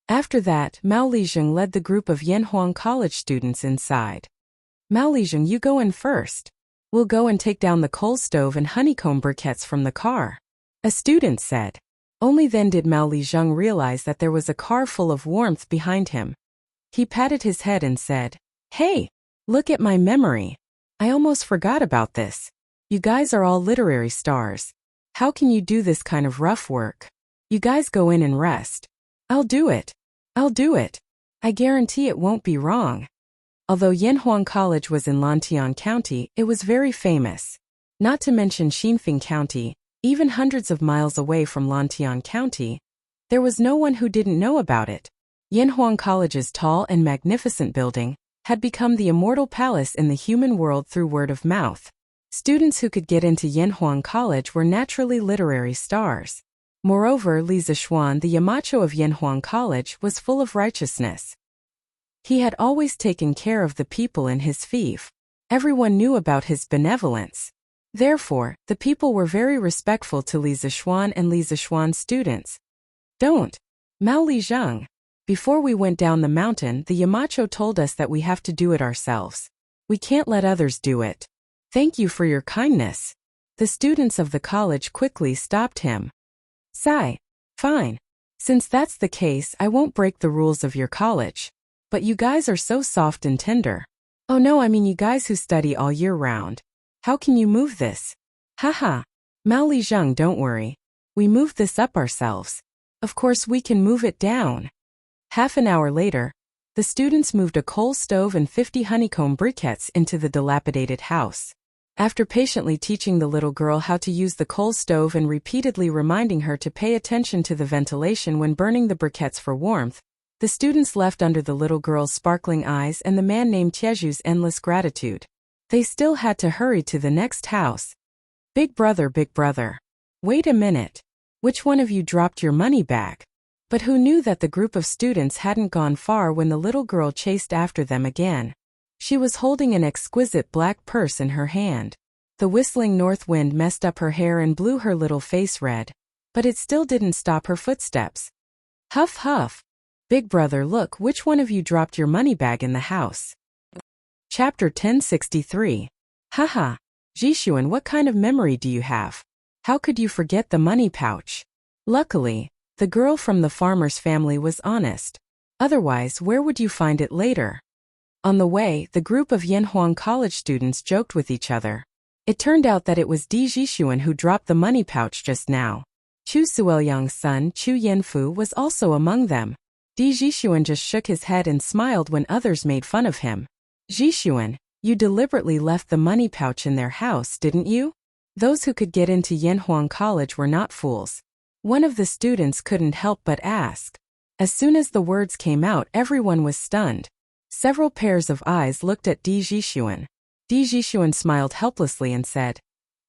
After that, Mao Lijeng led the group of Yanhuang College students inside. Mao Lijeng, you go in first. We'll go and take down the coal stove and honeycomb briquettes from the car. A student said. Only then did Mao Lijeng realize that there was a car full of warmth behind him. He patted his head and said, Hey, look at my memory. I almost forgot about this. You guys are all literary stars. How can you do this kind of rough work? You guys go in and rest. I'll do it. I'll do it. I guarantee it won't be wrong. Although Yanhuang College was in Lantian County, it was very famous. Not to mention Xinfeng County, even hundreds of miles away from Lantian County, there was no one who didn't know about it. Yanhuang College's tall and magnificent building had become the immortal palace in the human world through word of mouth. Students who could get into Yanhuang College were naturally literary stars. Moreover, Li Zishuan, the Yamacho of Yanhuang College, was full of righteousness. He had always taken care of the people in his fief. Everyone knew about his benevolence. Therefore, the people were very respectful to Li Zishuan and Li Zishuan's students. Don't. Mao Li Zheng. Before we went down the mountain, the Yamacho told us that we have to do it ourselves. We can't let others do it. Thank you for your kindness. The students of the college quickly stopped him. Sigh. Fine. Since that's the case, I won't break the rules of your college. But you guys are so soft and tender. Oh no, I mean you guys who study all year round. How can you move this? Haha. Mao Li Zheng, don't worry. We moved this up ourselves. Of course we can move it down. Half an hour later, the students moved a coal stove and 50 honeycomb briquettes into the dilapidated house. After patiently teaching the little girl how to use the coal stove and repeatedly reminding her to pay attention to the ventilation when burning the briquettes for warmth, the students left under the little girl's sparkling eyes and the man named Tieju's endless gratitude. They still had to hurry to the next house. Big brother, big brother. Wait a minute. Which one of you dropped your money bag? But who knew that the group of students hadn't gone far when the little girl chased after them again. She was holding an exquisite black purse in her hand. The whistling north wind messed up her hair and blew her little face red. But it still didn't stop her footsteps. Huff huff. Big brother, look, which one of you dropped your money bag in the house? Chapter 1063. Haha. Jishuan, what kind of memory do you have? How could you forget the money pouch? Luckily, the girl from the farmer's family was honest. Otherwise, where would you find it later? On the way, the group of Yanhuang College students joked with each other. It turned out that it was Di Jishuan who dropped the money pouch just now. Chu Suoyang's son, Chu Yanfu, was also among them. Di Jishuan just shook his head and smiled when others made fun of him. Jishuan, you deliberately left the money pouch in their house, didn't you? Those who could get into Yanhuang College were not fools. One of the students couldn't help but ask. As soon as the words came out, everyone was stunned. Several pairs of eyes looked at Di Jishuan. Di Jishuan smiled helplessly and said,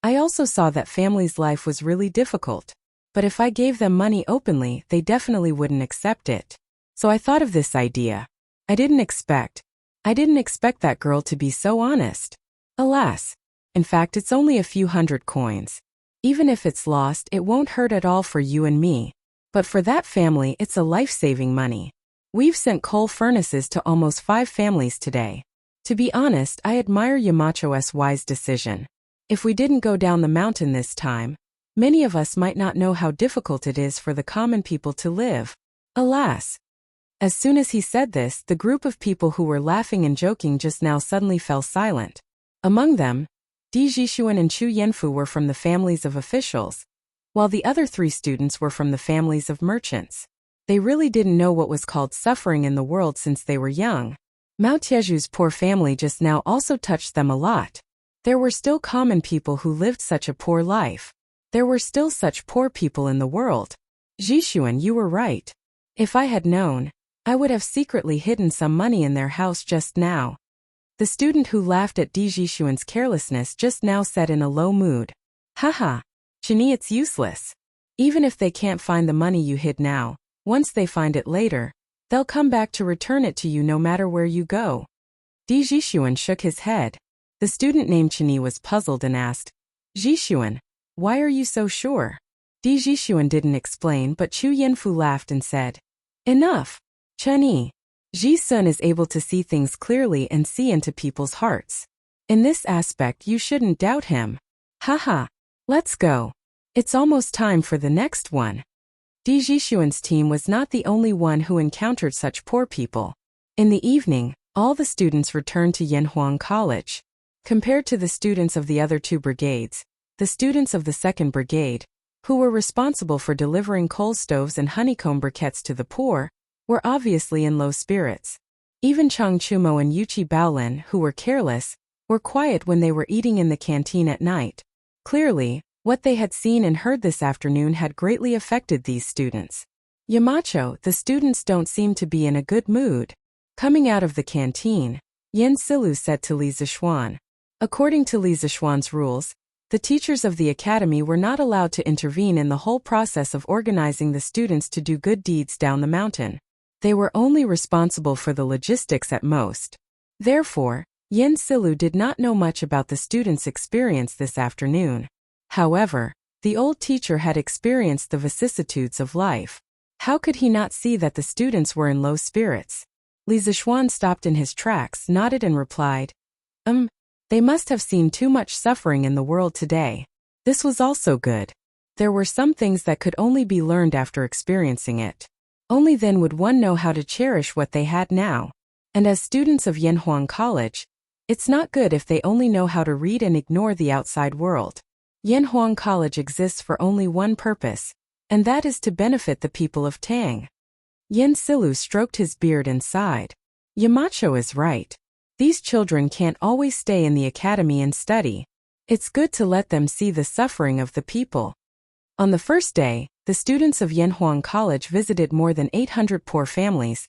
I also saw that family's life was really difficult. But if I gave them money openly, they definitely wouldn't accept it. So I thought of this idea. I didn't expect that girl to be so honest. Alas. In fact, it's only a few hundred coins. Even if it's lost, it won't hurt at all for you and me. But for that family, it's a life-saving money. We've sent coal furnaces to almost 5 families today. To be honest, I admire Yamacho's wise decision. If we didn't go down the mountain this time, many of us might not know how difficult it is for the common people to live. Alas. As soon as he said this, the group of people who were laughing and joking just now suddenly fell silent. Among them, Di Jishuan and Chu Yanfu were from the families of officials, while the other 3 students were from the families of merchants. They really didn't know what was called suffering in the world since they were young. Mao Tieju's poor family just now also touched them a lot. There were still common people who lived such a poor life. There were still such poor people in the world. Jishuan, you were right. If I had known, I would have secretly hidden some money in their house just now. The student who laughed at Di Jishuan's carelessness just now said in a low mood. Haha. Chini, it's useless. Even if they can't find the money you hid now, once they find it later, they'll come back to return it to you no matter where you go. Di Jishuan shook his head. The student named Chini was puzzled and asked, Jishuan, why are you so sure? Di Jishuan didn't explain, but Chu Yanfu laughed and said, Enough. Chani. Ji-sun is able to see things clearly and see into people's hearts. In this aspect, you shouldn't doubt him. Haha. Let's go. It's almost time for the next one. Di Jishuan's team was not the only one who encountered such poor people. In the evening, all the students returned to Yanhuang College. Compared to the students of the other 2 brigades, the students of the 2nd Brigade, who were responsible for delivering coal stoves and honeycomb briquettes to the poor, were obviously in low spirits. Even Chang Chumo and Yuchi Baolin, who were careless, were quiet when they were eating in the canteen at night. Clearly, what they had seen and heard this afternoon had greatly affected these students. Yamacho, the students don't seem to be in a good mood. Coming out of the canteen, Yin Silu said to Li Zixuan. According to Li Zixuan's rules, the teachers of the academy were not allowed to intervene in the whole process of organizing the students to do good deeds down the mountain. They were only responsible for the logistics at most. Therefore, Yin Silu did not know much about the students' experience this afternoon. However, the old teacher had experienced the vicissitudes of life. How could he not see that the students were in low spirits? Li Zixuan stopped in his tracks, nodded and replied, They must have seen too much suffering in the world today. This was also good. There were some things that could only be learned after experiencing it. Only then would one know how to cherish what they had now. And as students of Yanhuang College, it's not good if they only know how to read and ignore the outside world. Yanhuang College exists for only one purpose, and that is to benefit the people of Tang. Yin Silu stroked his beard and sighed. Yamacho is right. These children can't always stay in the academy and study. It's good to let them see the suffering of the people. On the first day, the students of Yanhuang College visited more than 800 poor families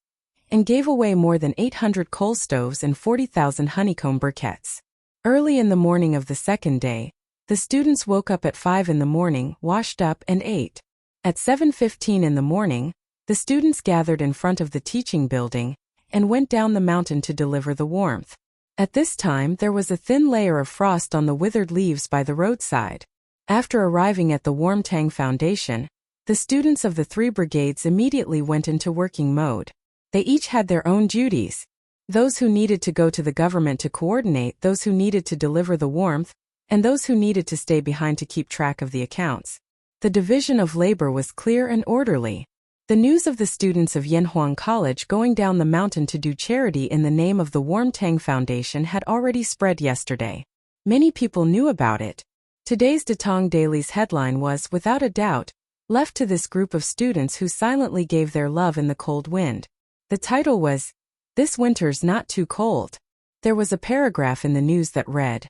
and gave away more than 800 coal stoves and 40,000 honeycomb briquettes. Early in the morning of the second day, the students woke up at 5 in the morning, washed up and ate. At 7:15 in the morning, the students gathered in front of the teaching building and went down the mountain to deliver the warmth. At this time there was a thin layer of frost on the withered leaves by the roadside. After arriving at the Warmtang Foundation, the students of the 3 brigades immediately went into working mode. They each had their own duties. Those who needed to go to the government to coordinate, those who needed to deliver the warmth, and those who needed to stay behind to keep track of the accounts. The division of labor was clear and orderly. The news of the students of Yanhuang College going down the mountain to do charity in the name of the Warmtang Foundation had already spread yesterday. Many people knew about it. Today's Datong Daily's headline was, without a doubt, left to this group of students who silently gave their love in the cold wind. The title was, This Winter's Not Too Cold. There was a paragraph in the news that read,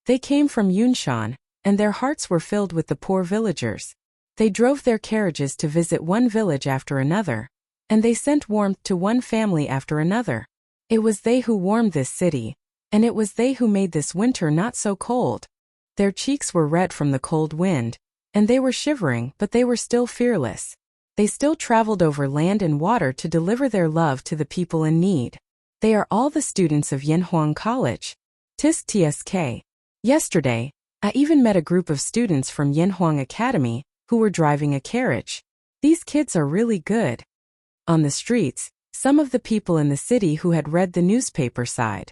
They came from Yunshan, and their hearts were filled with the poor villagers. They drove their carriages to visit one village after another, and they sent warmth to one family after another. It was they who warmed this city, and it was they who made this winter not so cold. Their cheeks were red from the cold wind, and they were shivering, but they were still fearless. They still traveled over land and water to deliver their love to the people in need. They are all the students of Yanhuang College. Tisk TSK. Yesterday, I even met a group of students from Yanhuang Academy who were driving a carriage. These kids are really good. On the streets, some of the people in the city who had read the newspaper sighed.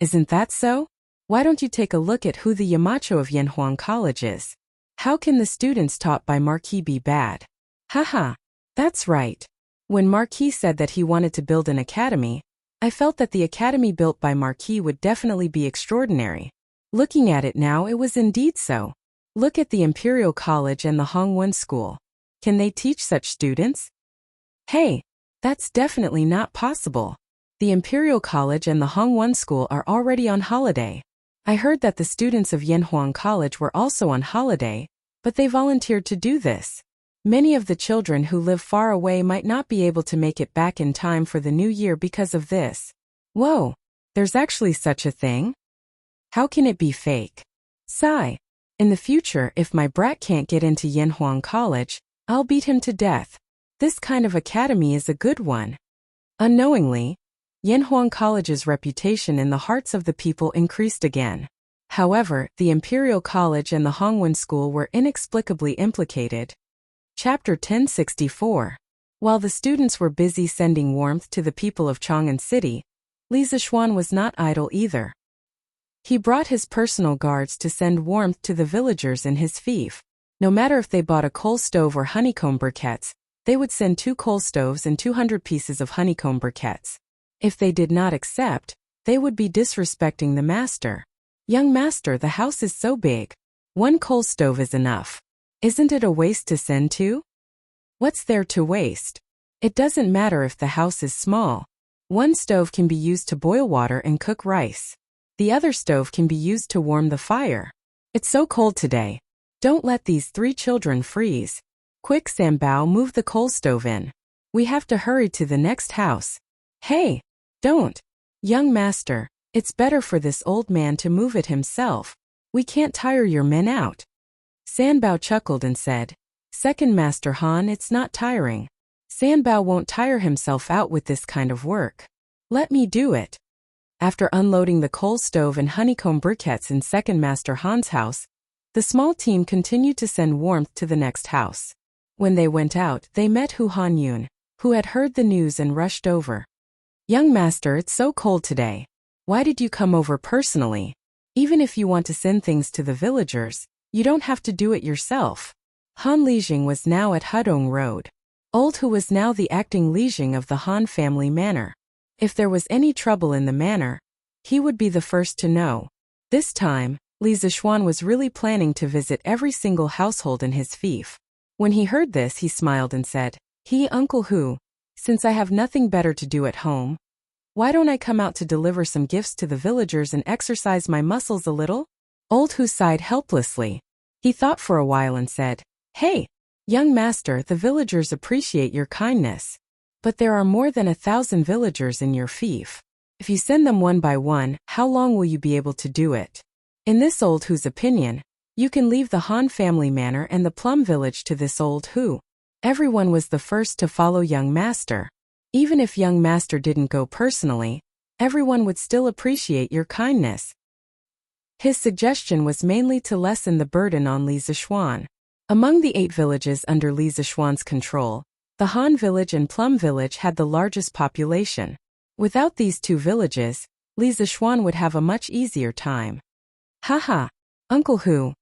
Isn't that so? Why don't you take a look at who the Yamacho of Yanhuang College is? How can the students taught by Marquis be bad? Haha, that's right. When Marquis said that he wanted to build an academy, I felt that the academy built by Marquis would definitely be extraordinary. Looking at it now, it was indeed so. Look at the Imperial College and the Hongwen School. Can they teach such students? Hey, that's definitely not possible. The Imperial College and the Hongwen School are already on holiday. I heard that the students of Yanhuang College were also on holiday, but they volunteered to do this. Many of the children who live far away might not be able to make it back in time for the new year because of this. Whoa, there's actually such a thing? How can it be fake? Sigh. In the future, if my brat can't get into Yanhuang College, I'll beat him to death. This kind of academy is a good one. Unknowingly, Yanhuang College's reputation in the hearts of the people increased again. However, the Imperial College and the Hongwen School were inexplicably implicated. Chapter 1064. While the students were busy sending warmth to the people of Chang'an City, Li Zixuan was not idle either. He brought his personal guards to send warmth to the villagers in his fief. No matter if they bought a coal stove or honeycomb briquettes, they would send 2 coal stoves and 200 pieces of honeycomb briquettes. If they did not accept, they would be disrespecting the master. Young master, the house is so big. 1 coal stove is enough. Isn't it a waste to send 2? What's there to waste? It doesn't matter if the house is small. One stove can be used to boil water and cook rice. The other stove can be used to warm the fire. It's so cold today. Don't let these 3 children freeze. Quick, Sanbao, move the coal stove in. We have to hurry to the next house. Hey! Don't! Young master, it's better for this old man to move it himself. We can't tire your men out. Sanbao chuckled and said, Second Master Han, it's not tiring. Sanbao won't tire himself out with this kind of work. Let me do it. After unloading the coal stove and honeycomb briquettes in Second Master Han's house, the small team continued to send warmth to the next house. When they went out, they met Hu Hanyun, who had heard the news and rushed over. Young master, it's so cold today. Why did you come over personally? Even if you want to send things to the villagers, you don't have to do it yourself. Han Lijing was now at Hudong Road. Old Hu was now the acting Lijing of the Han family manor. If there was any trouble in the manor, he would be the first to know. This time, Li Zishuan was really planning to visit every single household in his fief. When he heard this, he smiled and said, Uncle Hu, since I have nothing better to do at home, why don't I come out to deliver some gifts to the villagers and exercise my muscles a little? Old Hu sighed helplessly. He thought for a while and said, Hey, young master, the villagers appreciate your kindness. But there are more than 1,000 villagers in your fief. If you send them one by one, how long will you be able to do it? In this old Hu's opinion, you can leave the Han family manor and the plum village to this old Hu. Everyone was the first to follow young master. Even if young master didn't go personally, everyone would still appreciate your kindness. His suggestion was mainly to lessen the burden on Li Zishuan. Among the 8 villages under Li Zishuan's control, the Han village and Plum village had the largest population. Without these 2 villages, Li Zishuan would have a much easier time. Haha, Uncle Hu,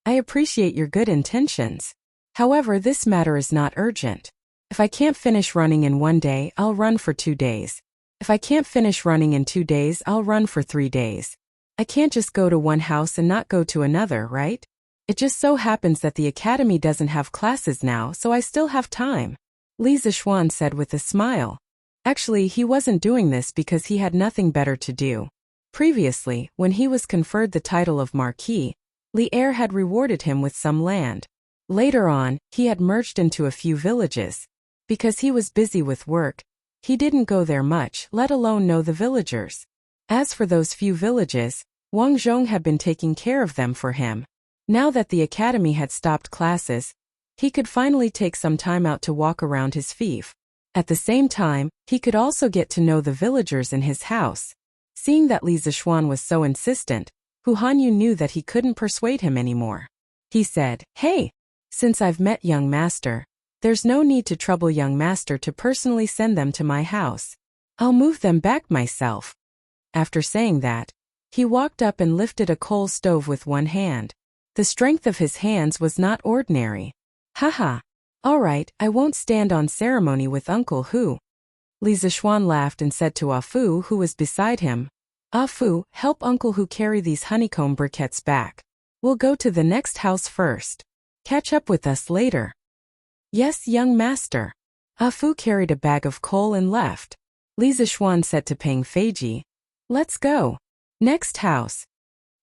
I appreciate your good intentions. However, this matter is not urgent. If I can't finish running in 1 day, I'll run for 2 days. If I can't finish running in 2 days, I'll run for 3 days. I can't just go to one house and not go to another, right? It just so happens that the academy doesn't have classes now, so I still have time. Li Zishuan said with a smile. Actually, he wasn't doing this because he had nothing better to do. Previously, when he was conferred the title of Marquis, Li Er had rewarded him with some land. Later on, he had merged into a few villages. Because he was busy with work, he didn't go there much, let alone know the villagers. As for those few villages, Wang Zhong had been taking care of them for him. Now that the academy had stopped classes, he could finally take some time out to walk around his fief. At the same time, he could also get to know the villagers in his house. Seeing that Li Zishuan was so insistent, Hu Hanyu knew that he couldn't persuade him anymore. He said, Hey, since I've met young master, there's no need to trouble young master to personally send them to my house. I'll move them back myself. After saying that, he walked up and lifted a coal stove with one hand. The strength of his hands was not ordinary. Haha. All right, I won't stand on ceremony with Uncle Hu. Li Zishuan laughed and said to Ah Fu, who was beside him, Ah Fu, help Uncle Hu carry these honeycomb briquettes back. We'll go to the next house first. Catch up with us later. Yes, young master. Ah Fu carried a bag of coal and left. Li Zishuan said to Peng Feiji, Let's go. Next house.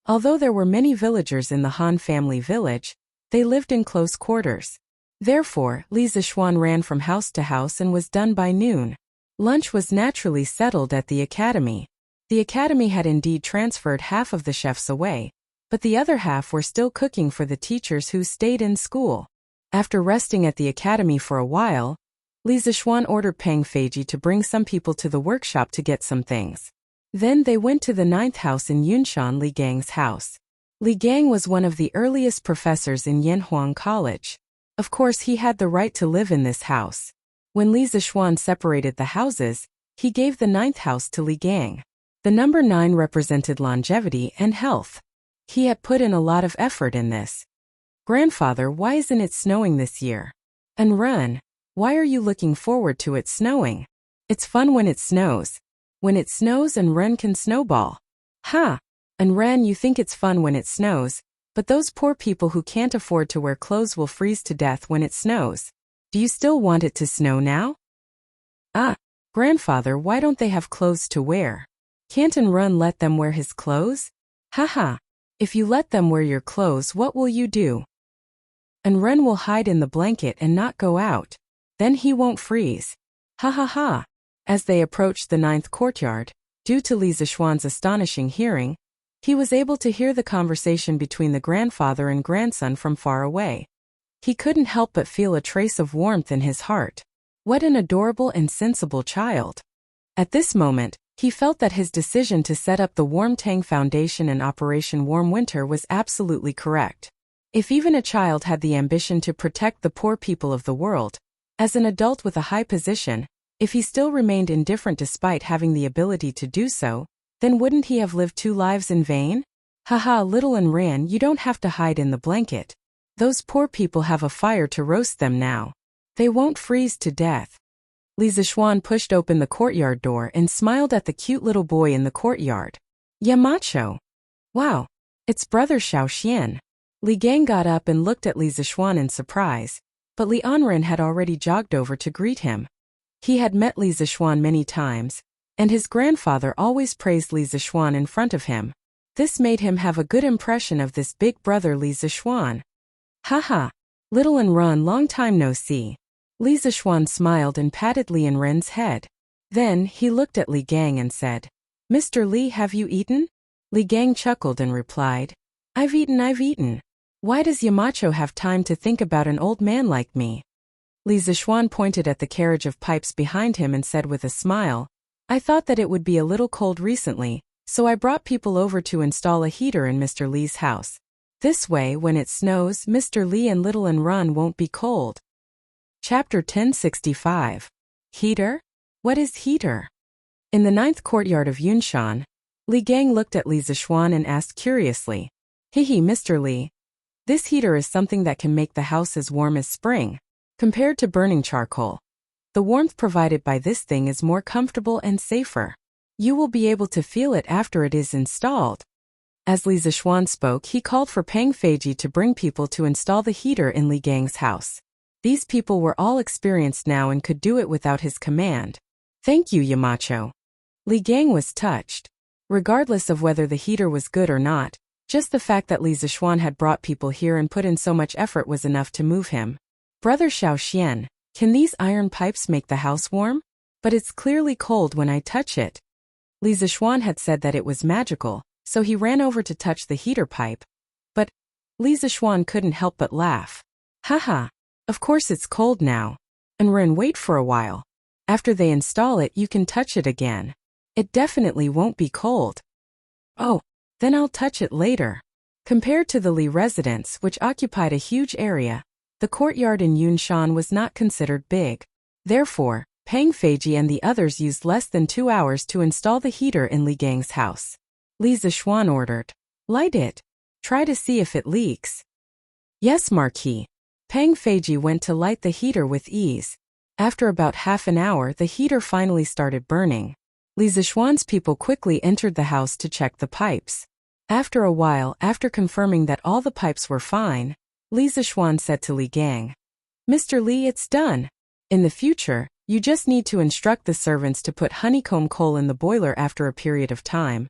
Although there were many villagers in the Han family village, they lived in close quarters. Therefore, Li Zishuan ran from house to house and was done by noon. Lunch was naturally settled at the academy. The academy had indeed transferred half of the chefs away, but the other half were still cooking for the teachers who stayed in school. After resting at the academy for a while, Li Zishuan ordered Peng Feiji to bring some people to the workshop to get some things. Then they went to the 9th house in Yunshan, Li Gang's house. Li Gang was one of the earliest professors in Yanhuang College. Of course, he had the right to live in this house. When Li Zishuan separated the houses, he gave the 9th house to Li Gang. The number 9 represented longevity and health. He had put in a lot of effort in this. Grandfather, why isn't it snowing this year? And Run, why are you looking forward to it snowing? It's fun when it snows. When it snows and Ren can snowball. Ha! And Ren, you think it's fun when it snows, but those poor people who can't afford to wear clothes will freeze to death when it snows. Do you still want it to snow now? Ah, grandfather, why don't they have clothes to wear? Can't and Run let them wear his clothes? Haha. If you let them wear your clothes, what will you do? And Run will hide in the blanket and not go out. Then he won't freeze. Ha ha ha. As they approached the 9th courtyard, due to Li Zishuan's astonishing hearing, he was able to hear the conversation between the grandfather and grandson from far away. He couldn't help but feel a trace of warmth in his heart. What an adorable and sensible child. At this moment, he felt that his decision to set up the Warm Tang Foundation and Operation Warm Winter was absolutely correct. If even a child had the ambition to protect the poor people of the world, as an adult with a high position, if he still remained indifferent despite having the ability to do so, then wouldn't he have lived 2 lives in vain? Haha, little and Ran, you don't have to hide in the blanket. Those poor people have a fire to roast them now. They won't freeze to death. Li Zishuan pushed open the courtyard door and smiled at the cute little boy in the courtyard. Yamacho. Wow. It's brother Xiaoxian. Li Gang got up and looked at Li Zishuan in surprise, but Li Anren had already jogged over to greet him. He had met Li Zishuan many times, and his grandfather always praised Li Zishuan in front of him. This made him have a good impression of this big brother Li Zishuan. Haha. Little and Run, long time no see. Li Zishuan smiled and patted Li and Ren's head. Then, he looked at Li Gang and said, Mr. Li, have you eaten? Li Gang chuckled and replied, I've eaten. Why does Yamacho have time to think about an old man like me? Li Zishuan pointed at the carriage of pipes behind him and said with a smile, I thought that it would be a little cold recently, so I brought people over to install a heater in Mr. Li's house. This way, when it snows, Mr. Li and Little and Run won't be cold. Chapter 1065. Heater? What is heater? In the 9th courtyard of Yunshan, Li Gang looked at Li Zishuan and asked curiously, Hehe, Mr. Li. This heater is something that can make the house as warm as spring. Compared to burning charcoal, the warmth provided by this thing is more comfortable and safer. You will be able to feel it after it is installed. As Li Zishuan spoke, he called for Peng Feiji to bring people to install the heater in Li Gang's house. These people were all experienced now and could do it without his command. Thank you, Yamacho. Li Gang was touched. Regardless of whether the heater was good or not, just the fact that Li Zishuan had brought people here and put in so much effort was enough to move him. Brother Xiaoxian, can these iron pipes make the house warm? But it's clearly cold when I touch it. Li Zishuan had said that it was magical, so he ran over to touch the heater pipe. But Li Zishuan couldn't help but laugh. Haha. Of course it's cold now. And Ren, wait for a while. After they install it, you can touch it again. It definitely won't be cold. Oh, then I'll touch it later. Compared to the Li residence, which occupied a huge area, the courtyard in Yunshan was not considered big. Therefore, Peng Feiji and the others used less than 2 hours to install the heater in Li Gang's house. Li Zishuan ordered, Light it. Try to see if it leaks. Yes, Marquis. Peng Feiji went to light the heater with ease. After about half an hour, the heater finally started burning. Li Zishuan's people quickly entered the house to check the pipes. After a while, after confirming that all the pipes were fine, Li Zishuan said to Li Gang, Mr. Li, it's done. In the future, you just need to instruct the servants to put honeycomb coal in the boiler after a period of time,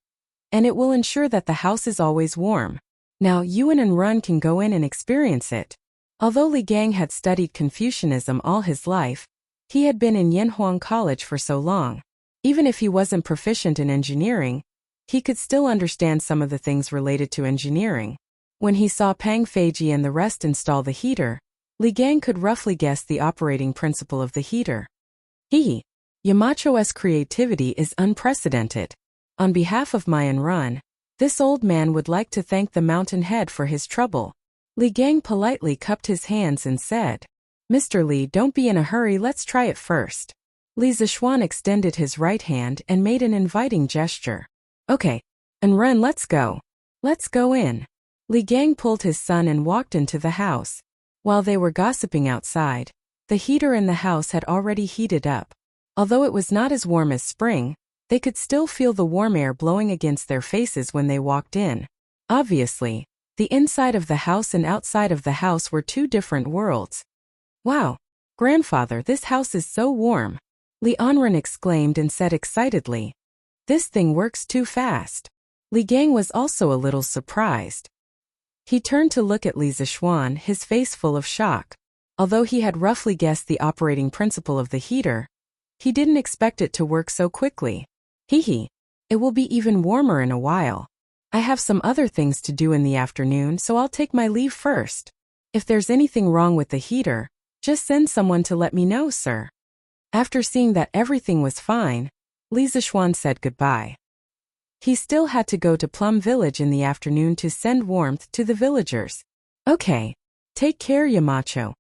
and it will ensure that the house is always warm. Now Yuan and Run can go in and experience it. Although Li Gang had studied Confucianism all his life, he had been in Yanhuang College for so long. Even if he wasn't proficient in engineering, he could still understand some of the things related to engineering. When he saw Peng Feiji and the rest install the heater, Li Gang could roughly guess the operating principle of the heater. Yamacho's creativity is unprecedented. On behalf of Mayan Run, this old man would like to thank the mountain head for his trouble. Li Gang politely cupped his hands and said, Mr. Li, don't be in a hurry, let's try it first. Li Zishuan extended his right hand and made an inviting gesture. Okay. And Ren, let's go. Let's go in. Li Gang pulled his son and walked into the house. While they were gossiping outside, the heater in the house had already heated up. Although it was not as warm as spring, they could still feel the warm air blowing against their faces when they walked in. Obviously, the inside of the house and outside of the house were 2 different worlds. Wow, grandfather, this house is so warm. Li Anren exclaimed and said excitedly. This thing works too fast. Li Gang was also a little surprised. He turned to look at Li Zishuan, his face full of shock. Although he had roughly guessed the operating principle of the heater, he didn't expect it to work so quickly. Hee. It will be even warmer in a while. I have some other things to do in the afternoon, so I'll take my leave first. If there's anything wrong with the heater, just send someone to let me know, sir. After seeing that everything was fine, Li Zishuan said goodbye. He still had to go to Plum Village in the afternoon to send warmth to the villagers. Okay. Take care, Yamacho.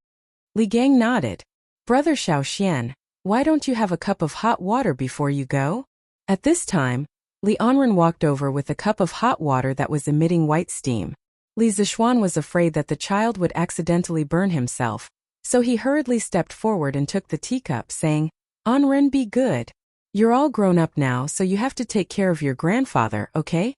Li Gang nodded. Brother Xiaoxian, why don't you have a cup of hot water before you go? At this time, Li Anren walked over with a cup of hot water that was emitting white steam. Li Zishuan was afraid that the child would accidentally burn himself, so he hurriedly stepped forward and took the teacup, saying, Anren, be good. You're all grown up now, so you have to take care of your grandfather, okay?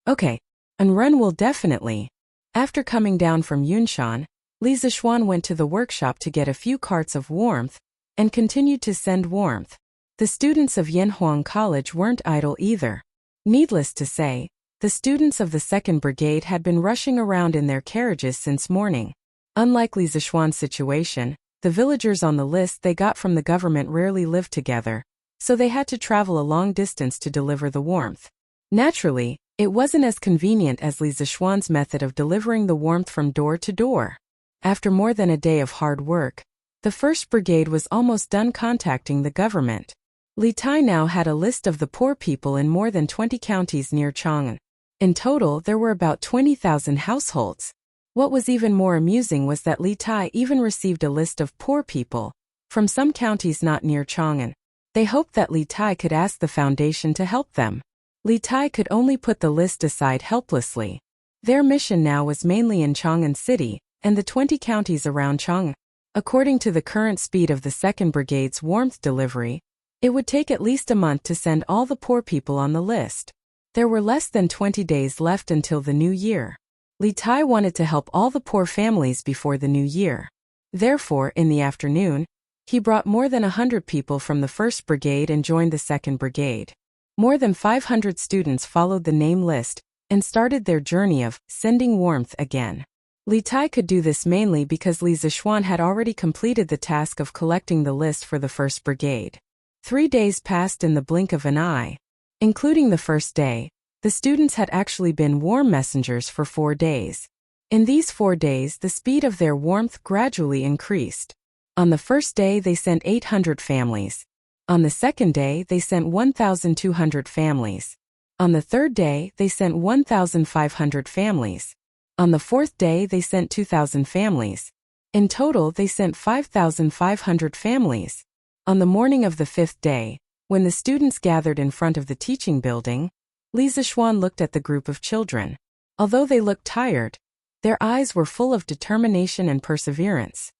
Okay. Anren will definitely. After coming down from Yunshan, Li Zishuan went to the workshop to get a few carts of warmth, and continued to send warmth. The students of Yanhuang College weren't idle either. Needless to say, the students of the 2nd Brigade had been rushing around in their carriages since morning. Unlike Li Zishuan's situation, the villagers on the list they got from the government rarely lived together, so they had to travel a long distance to deliver the warmth. Naturally, it wasn't as convenient as Li Zishuan's method of delivering the warmth from door to door. After more than a day of hard work, the 1st Brigade was almost done contacting the government. Li Tai now had a list of the poor people in more than 20 counties near Chang'an. In total, there were about 20,000 households. What was even more amusing was that Li Tai even received a list of poor people from some counties not near Chang'an. They hoped that Li Tai could ask the foundation to help them. Li Tai could only put the list aside helplessly. Their mission now was mainly in Chang'an City and the 20 counties around Chang'an. According to the current speed of the 2nd Brigade's warmth delivery, it would take at least a month to send all the poor people on the list. There were less than 20 days left until the new year. Li Tai wanted to help all the poor families before the new year. Therefore, in the afternoon, he brought more than 100 people from the 1st Brigade and joined the 2nd Brigade. More than 500 students followed the name list and started their journey of sending warmth again. Li Tai could do this mainly because Li Zishuan had already completed the task of collecting the list for the 1st Brigade. 3 days passed in the blink of an eye. Including the first day, the students had actually been warm messengers for 4 days. In these 4 days, the speed of their warmth gradually increased. On the first day, they sent 800 families. On the second day, they sent 1,200 families. On the third day, they sent 1,500 families. On the fourth day, they sent 2,000 families. In total, they sent 5,500 families. On the morning of the 5th day, when the students gathered in front of the teaching building, Li Zishuan looked at the group of children. Although they looked tired, their eyes were full of determination and perseverance.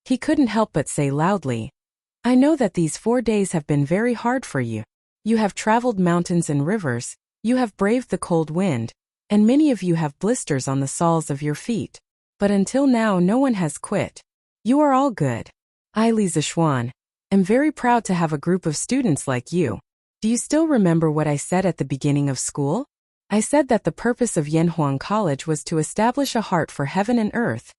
He couldn't help but say loudly, I know that these 4 days have been very hard for you. You have traveled mountains and rivers, you have braved the cold wind, and many of you have blisters on the soles of your feet. But until now no one has quit. You are all good. I, Li Zishuan, am very proud to have a group of students like you. Do you still remember what I said at the beginning of school? I said that the purpose of Yanhuang College was to establish a heart for heaven and earth,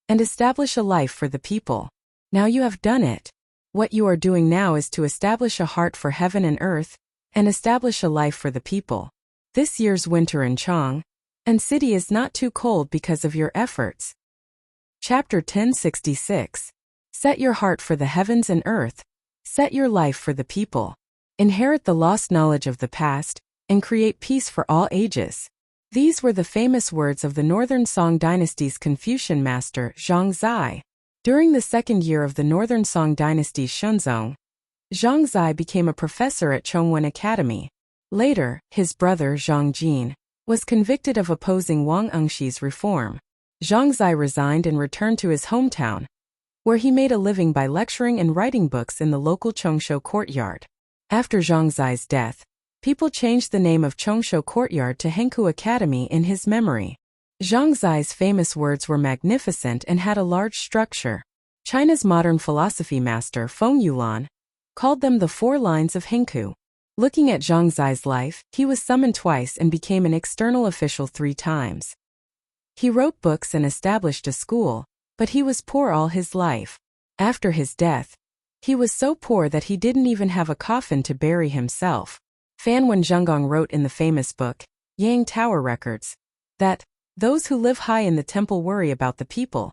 and establish a life for the people. Now you have done it. What you are doing now is to establish a heart for heaven and earth, and establish a life for the people. This year's winter in Chang'an City is not too cold because of your efforts. Chapter 1066. Set your heart for the heavens and earth. Set your life for the people. Inherit the lost knowledge of the past, and create peace for all ages. These were the famous words of the Northern Song Dynasty's Confucian master, Zhang Zai. During the second year of the Northern Song Dynasty's Shunzong, Zhang Zai became a professor at Chongwen Academy. Later, his brother Zhang Jin was convicted of opposing Wang Engxi's reform. Zhang Zai resigned and returned to his hometown, where he made a living by lecturing and writing books in the local Chongsho courtyard. After Zhang Zai's death, people changed the name of Chongsho Courtyard to Henku Academy in his memory. Zhang Zai's famous words were magnificent and had a large structure. China's modern philosophy master Feng Yulan called them the 4 lines of Hengku. Looking at Zhang Zai's life, he was summoned twice and became an external official 3 times. He wrote books and established a school, but he was poor all his life. After his death, he was so poor that he didn't even have a coffin to bury himself. Fan Wen Zhenggong wrote in the famous book, Yang Tower Records, that those who live high in the temple worry about the people.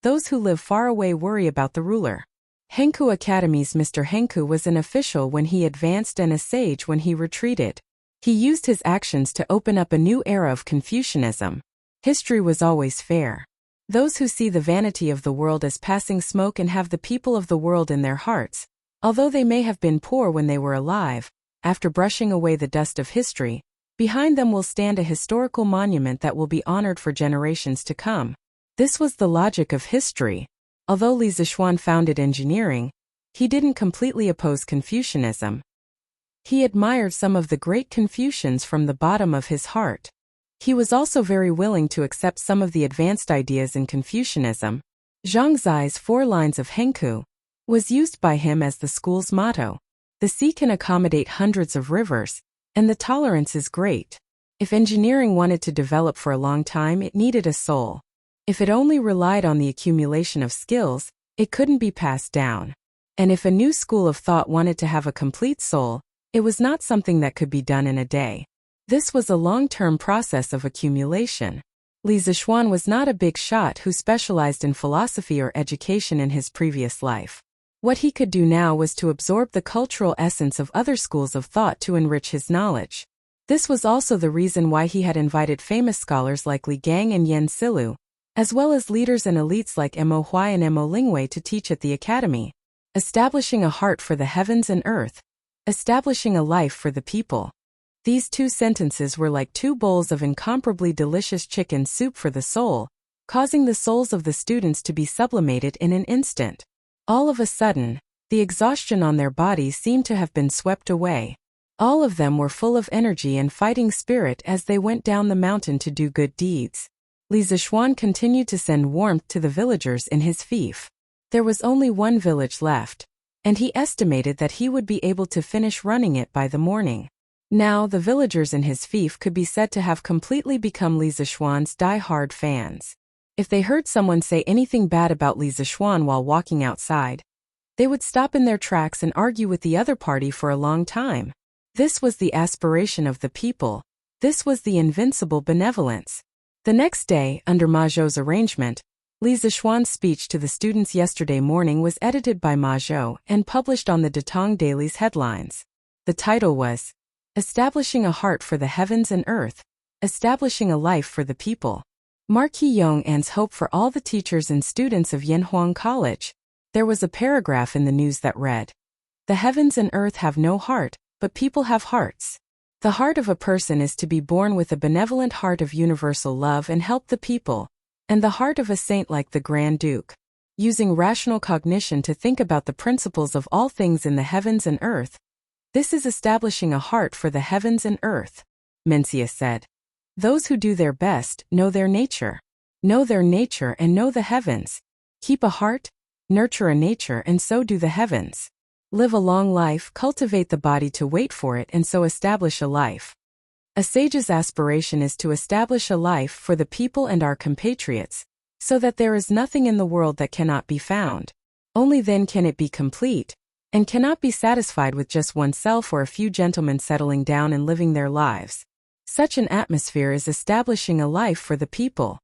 Those who live far away worry about the ruler. Hengku Academy's Mr. Hengku was an official when he advanced and a sage when he retreated. He used his actions to open up a new era of Confucianism. History was always fair. Those who see the vanity of the world as passing smoke and have the people of the world in their hearts, although they may have been poor when they were alive, after brushing away the dust of history, behind them will stand a historical monument that will be honored for generations to come. This was the logic of history. Although Li Zixuan founded engineering, he didn't completely oppose Confucianism. He admired some of the great Confucians from the bottom of his heart. He was also very willing to accept some of the advanced ideas in Confucianism. Zhang Zai's 4 lines of Hengku was used by him as the school's motto. The sea can accommodate hundreds of rivers, and the tolerance is great. If engineering wanted to develop for a long time, it needed a soul. If it only relied on the accumulation of skills, it couldn't be passed down. And if a new school of thought wanted to have a complete soul, it was not something that could be done in a day. This was a long-term process of accumulation. Li Zixuan was not a big shot who specialized in philosophy or education in his previous life. What he could do now was to absorb the cultural essence of other schools of thought to enrich his knowledge. This was also the reason why he had invited famous scholars like Li Gang and Yen Silu, as well as leaders and elites like Mo Huai and Mo Lingwei to teach at the academy. Establishing a heart for the heavens and earth. Establishing a life for the people. These 2 sentences were like 2 bowls of incomparably delicious chicken soup for the soul, causing the souls of the students to be sublimated in an instant. All of a sudden, the exhaustion on their bodies seemed to have been swept away. All of them were full of energy and fighting spirit as they went down the mountain to do good deeds. Li Zixuan continued to send warmth to the villagers in his fief. There was only 1 village left, and he estimated that he would be able to finish running it by the morning. Now the villagers in his fief could be said to have completely become Li Zixuan's die-hard fans. If they heard someone say anything bad about Li Zixuan while walking outside, they would stop in their tracks and argue with the other party for a long time. This was the aspiration of the people. This was the invincible benevolence. The next day, under Ma Zhou's arrangement, Li Zixuan's speech to the students yesterday morning was edited by Ma Zhou and published on the Datong Daily's headlines. The title was, Establishing a Heart for the Heavens and Earth, Establishing a Life for the People. Marquis Yong An's hope for all the teachers and students of Yanhuang College. There was a paragraph in the news that read, The heavens and earth have no heart, but people have hearts. The heart of a person is to be born with a benevolent heart of universal love and help the people, and the heart of a saint like the Grand Duke. Using rational cognition to think about the principles of all things in the heavens and earth. This is establishing a heart for the heavens and earth, Mencius said. Those who do their best know their nature. Know their nature and know the heavens. Keep a heart, nurture a nature and so do the heavens. Live a long life, cultivate the body to wait for it and so establish a life. A sage's aspiration is to establish a life for the people and our compatriots, so that there is nothing in the world that cannot be found. Only then can it be complete, and cannot be satisfied with just oneself or a few gentlemen settling down and living their lives. Such an atmosphere is establishing a life for the people.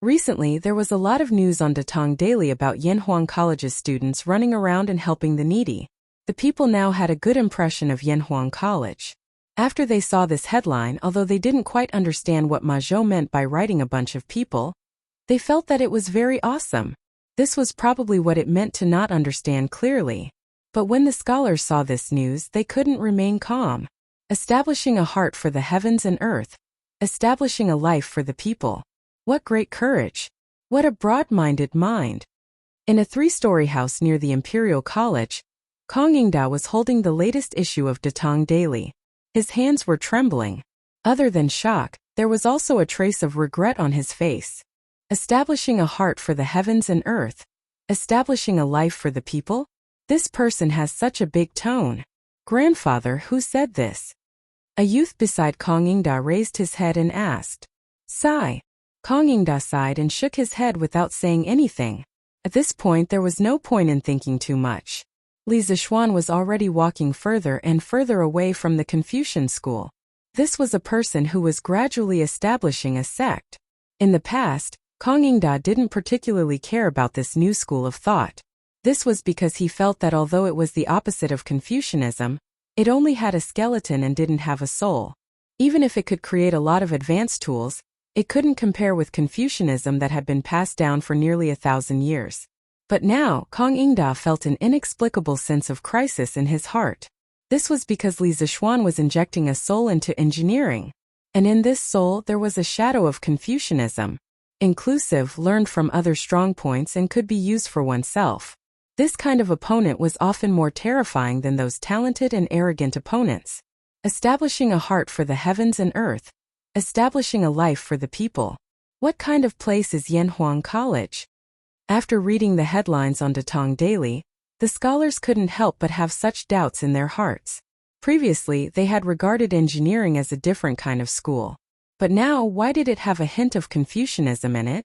Recently, there was a lot of news on Datong Daily about Yanhuang College's students running around and helping the needy. The people now had a good impression of Yanhuang College. After they saw this headline, although they didn't quite understand what Ma Zhou meant by writing a bunch of people, they felt that it was very awesome. This was probably what it meant to not understand clearly. But when the scholars saw this news, they couldn't remain calm. Establishing a heart for the heavens and earth. Establishing a life for the people. What great courage! What a broad-minded mind! In a 3-story house near the Imperial College, Kong Yingdao was holding the latest issue of Datong Daily. His hands were trembling. Other than shock, there was also a trace of regret on his face. Establishing a heart for the heavens and earth. Establishing a life for the people? This person has such a big tone. Grandfather, who said this? A youth beside Kong Ingda raised his head and asked. Sigh. Kong Ingda sighed and shook his head without saying anything. At this point there was no point in thinking too much. Li Zixuan was already walking further and further away from the Confucian school. This was a person who was gradually establishing a sect. In the past, Kong Ingda didn't particularly care about this new school of thought. This was because he felt that although it was the opposite of Confucianism, it only had a skeleton and didn't have a soul. Even if it could create a lot of advanced tools, it couldn't compare with Confucianism that had been passed down for nearly 1,000 years. But now, Kong Ingda felt an inexplicable sense of crisis in his heart. This was because Li Zixuan was injecting a soul into engineering. And in this soul there was a shadow of Confucianism. Inclusive, learned from other strong points and could be used for oneself. This kind of opponent was often more terrifying than those talented and arrogant opponents. Establishing a heart for the heavens and earth. Establishing a life for the people. What kind of place is Yanhuang College? After reading the headlines on Datong Daily, the scholars couldn't help but have such doubts in their hearts. Previously, they had regarded engineering as a different kind of school. But now, why did it have a hint of Confucianism in it?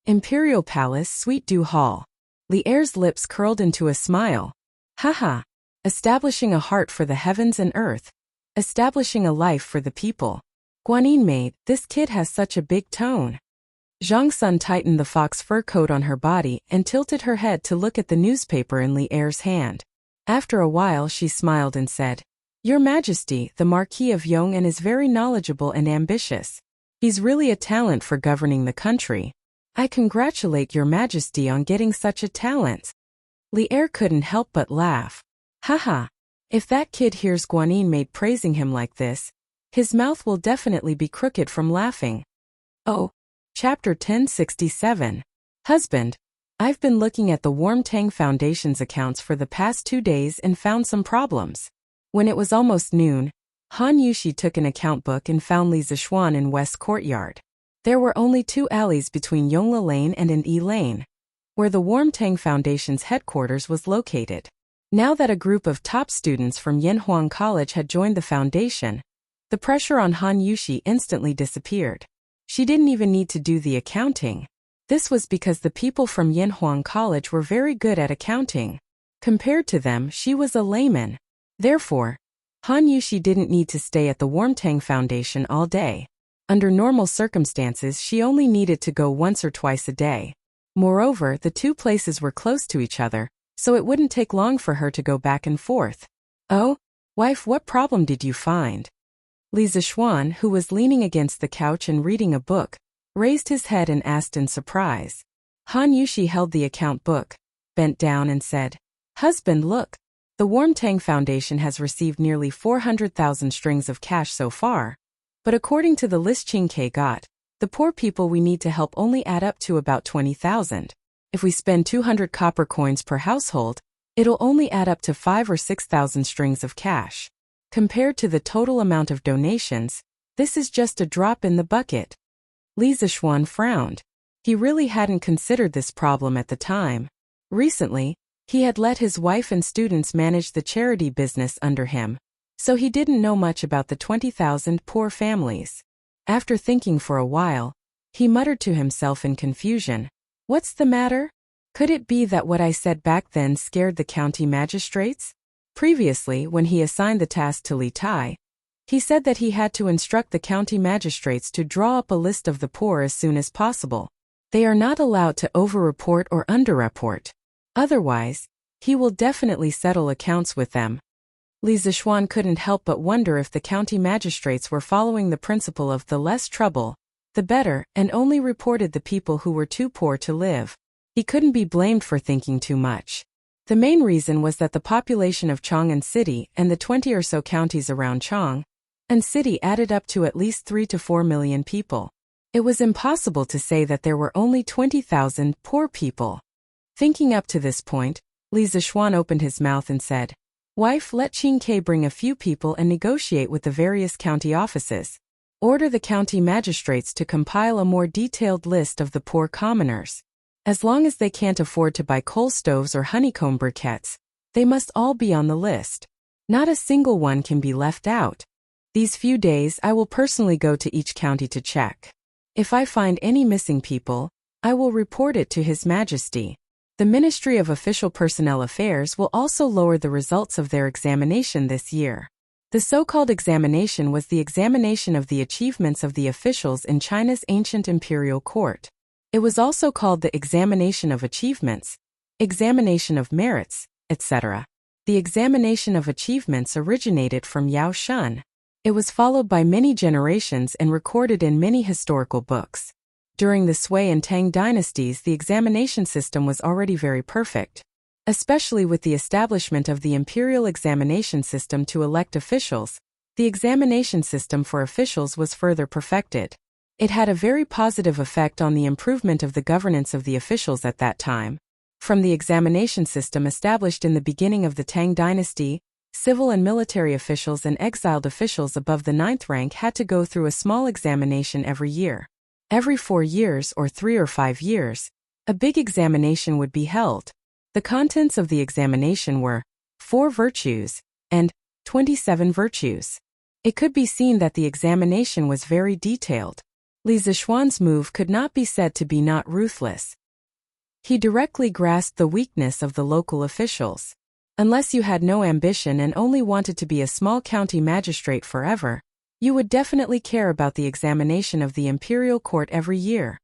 Imperial Palace, Sweet Dew Hall. Li Er's lips curled into a smile. Haha. Establishing a heart for the heavens and earth. Establishing a life for the people. Guanyin maid, this kid has such a big tone. Zhang Sun tightened the fox fur coat on her body and tilted her head to look at the newspaper in Li Er's hand. After a while she smiled and said, Your Majesty, the Marquis of Yong'an is very knowledgeable and ambitious. He's really a talent for governing the country. I congratulate Your Majesty on getting such a talent. Li Er couldn't help but laugh. Haha. If that kid hears Guanyin maid praising him like this, his mouth will definitely be crooked from laughing. Oh. Chapter 1067. Husband. I've been looking at the Warm Tang Foundation's accounts for the past 2 days and found some problems. When it was almost noon, Han Yushi took an account book and found Li Zixuan in West Courtyard. There were only 2 alleys between Yongla Lane and an E Lane, where the Warm Tang Foundation's headquarters was located. Now that a group of top students from Yanhuang College had joined the foundation, the pressure on Han Yushi instantly disappeared. She didn't even need to do the accounting. This was because the people from Yanhuang College were very good at accounting. Compared to them, she was a layman. Therefore, Han Yushi didn't need to stay at the Warmtang Foundation all day. Under normal circumstances, she only needed to go once or twice a day. Moreover, the 2 places were close to each other, so it wouldn't take long for her to go back and forth. Oh, wife, what problem did you find? Li Zixuan, who was leaning against the couch and reading a book, raised his head and asked in surprise. Han Yushi held the account book, bent down and said, Husband, look. The Warmtang Foundation has received nearly 400,000 strings of cash so far. But according to the list Qingke got, the poor people we need to help only add up to about 20,000. If we spend 200 copper coins per household, it'll only add up to 5 or 6,000 strings of cash. Compared to the total amount of donations, this is just a drop in the bucket. Li Zixuan frowned. He really hadn't considered this problem at the time. Recently, he had let his wife and students manage the charity business under him, so he didn't know much about the 20,000 poor families. After thinking for a while, he muttered to himself in confusion, What's the matter? Could it be that what I said back then scared the county magistrates? Previously, when he assigned the task to Li Tai, he said that he had to instruct the county magistrates to draw up a list of the poor as soon as possible. They are not allowed to over-report or under-report. Otherwise, he will definitely settle accounts with them. Li Zixuan couldn't help but wonder if the county magistrates were following the principle of the less trouble, the better, and only reported the people who were too poor to live. He couldn't be blamed for thinking too much. The main reason was that the population of Chang'an City and the 20 or so counties around Chang'an City added up to at least 3 to 4 million people. It was impossible to say that there were only 20,000 poor people. Thinking up to this point, Li Zixuan opened his mouth and said, Wife, let Qingke bring a few people and negotiate with the various county offices. Order the county magistrates to compile a more detailed list of the poor commoners. As long as they can't afford to buy coal stoves or honeycomb briquettes, They must all be on the list. Not a single one can be left out. These few days I will personally go to each county to check. If I find any missing people, I will report it to His Majesty. The Ministry of Official Personnel Affairs will also lower the results of their examination this year. The so-called examination was the examination of the achievements of the officials in China's ancient imperial court. It was also called the examination of achievements, examination of merits, etc. The examination of achievements originated from Yao Shun. It was followed by many generations and recorded in many historical books. During the Sui and Tang dynasties, the examination system was already very perfect, especially with the establishment of the imperial examination system to elect officials. The examination system for officials was further perfected. It had a very positive effect on the improvement of the governance of the officials at that time. From the examination system established in the beginning of the Tang dynasty, civil and military officials and exiled officials above the 9th rank had to go through a small examination every year. Every 4 years or 3 or 5 years, a big examination would be held. The contents of the examination were 4 virtues and 27 virtues. It could be seen that the examination was very detailed. Li Zishuan's move could not be said to be not ruthless. He directly grasped the weakness of the local officials. Unless you had no ambition and only wanted to be a small county magistrate forever, you would definitely care about the examination of the imperial court every year.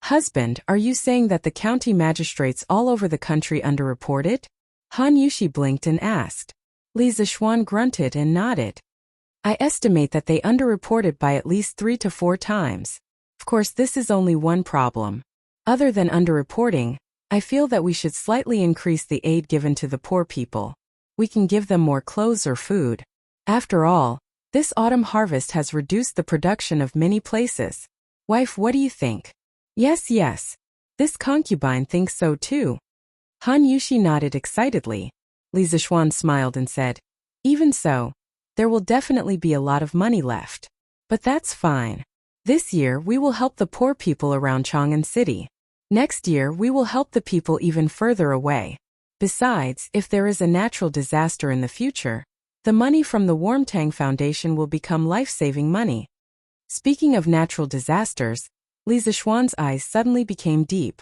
Husband, are you saying that the county magistrates all over the country underreported? Han Yushi blinked and asked. Li Zishuan grunted and nodded. I estimate that they underreported by at least 3 to 4 times. Of course, this is only one problem. Other than underreporting, I feel that we should slightly increase the aid given to the poor people. We can give them more clothes or food. After all, this autumn harvest has reduced the production of many places. Wife, what do you think? Yes. This concubine thinks so too. Han Yushi nodded excitedly. Li Zishuan smiled and said, even so, there will definitely be a lot of money left. But that's fine. This year we will help the poor people around Chang'an City. Next year we will help the people even further away. Besides, if there is a natural disaster in the future, the money from the Warmtang Foundation will become life-saving money. Speaking of natural disasters, Li Zishuan's eyes suddenly became deep.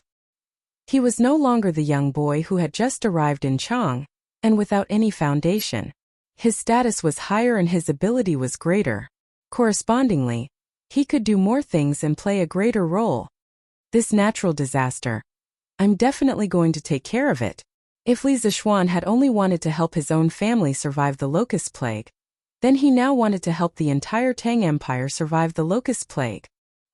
He was no longer the young boy who had just arrived in Chang, and without any foundation. His status was higher and his ability was greater. Correspondingly, he could do more things and play a greater role. This natural disaster, I'm definitely going to take care of it. If Li Zishuan had only wanted to help his own family survive the locust plague, then he now wanted to help the entire Tang Empire survive the locust plague.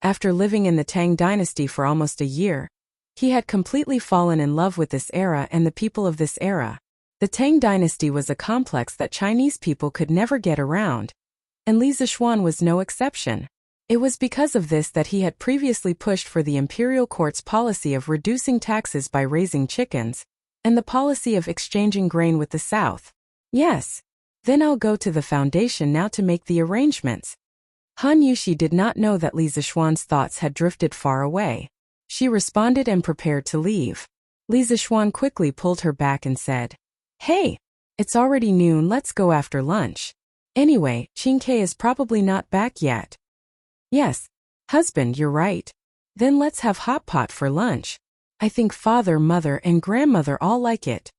After living in the Tang dynasty for almost a year, he had completely fallen in love with this era and the people of this era. The Tang dynasty was a complex that Chinese people could never get around, and Li Zishuan was no exception. It was because of this that he had previously pushed for the imperial court's policy of reducing taxes by raising chickens, and the policy of exchanging grain with the South. Yes. Then I'll go to the foundation now to make the arrangements. Han Yushi did not know that Li Zishuan's thoughts had drifted far away. She responded and prepared to leave. Li Zishuan quickly pulled her back and said, Hey, it's already noon, let's go after lunch. Anyway, Qingke is probably not back yet. Yes, husband, you're right. Then let's have hot pot for lunch. I think father, mother, and grandmother all like it.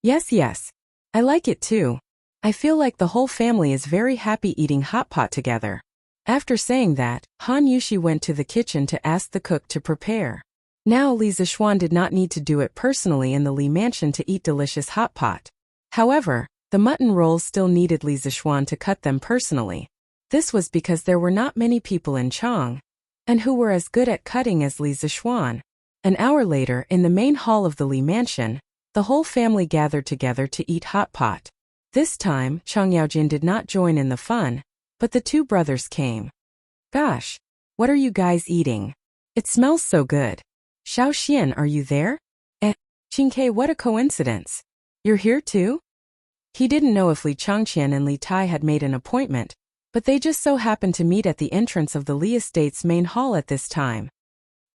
Yes, I like it too. I feel like the whole family is very happy eating hot pot together. After saying that, Han Yushi went to the kitchen to ask the cook to prepare. Now Li Zishuan did not need to do it personally in the Li mansion to eat delicious hot pot. However, the mutton rolls still needed Li Zishuan to cut them personally. This was because there were not many people in Chang, and who were as good at cutting as Li Zishuan. An hour later, in the main hall of the Li mansion, the whole family gathered together to eat hot pot. This time, Chang Yaojin did not join in the fun, but the 2 brothers came. Gosh, what are you guys eating? It smells so good. Xiao Xian, are you there? Qingke, what a coincidence. You're here too? He didn't know if Li Changqian and Li Tai had made an appointment, but they just so happened to meet at the entrance of the Li Estate's main hall at this time.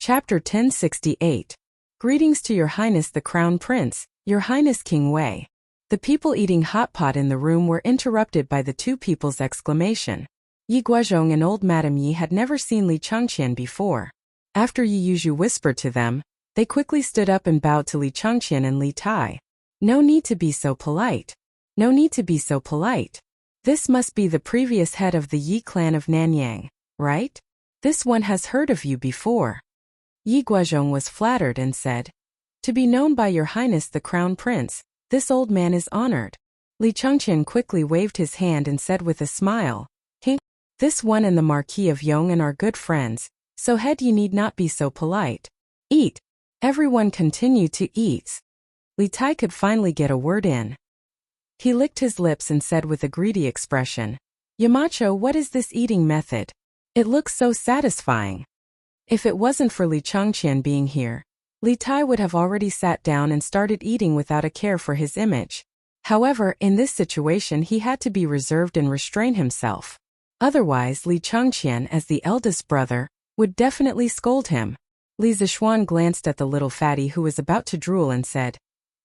Chapter 1068. Greetings to Your Highness the Crown Prince, Your Highness King Wei. The people eating hot pot in the room were interrupted by the two people's exclamation. Yi Guozhong and old Madame Yi had never seen Li Changqian before. After Yi Yuzhu whispered to them, they quickly stood up and bowed to Li Changqian and Li Tai. No need to be so polite. No need to be so polite. This must be the previous head of the Yi clan of Nanyang, right? This one has heard of you before. Yi Guozhong was flattered and said, to be known by your highness the crown prince, this old man is honored. Li Changqian quickly waved his hand and said with a smile, this one and the Marquis of Yong'an are good friends, so head you need not be so polite. Eat. Everyone continued to eat. Li Tai could finally get a word in. He licked his lips and said with a greedy expression, Yamacho, what is this eating method? It looks so satisfying. If it wasn't for Li Changqian being here, Li Tai would have already sat down and started eating without a care for his image. However, in this situation he had to be reserved and restrain himself. Otherwise, Li Changqian, as the eldest brother, would definitely scold him. Li Zishuan glanced at the little fatty who was about to drool and said,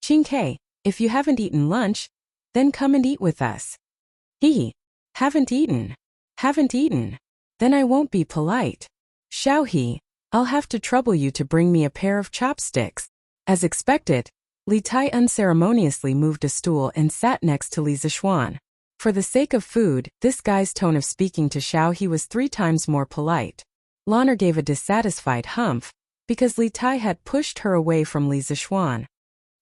Qingke, if you haven't eaten lunch, then come and eat with us. Haven't eaten. Haven't eaten. Then I won't be polite. Xiao He, I'll have to trouble you to bring me a pair of chopsticks. As expected, Li Tai unceremoniously moved a stool and sat next to Li Zishuan. For the sake of food, this guy's tone of speaking to Xiao He was 3 times more polite. Lanner gave a dissatisfied humph, because Li Tai had pushed her away from Li Zishuan.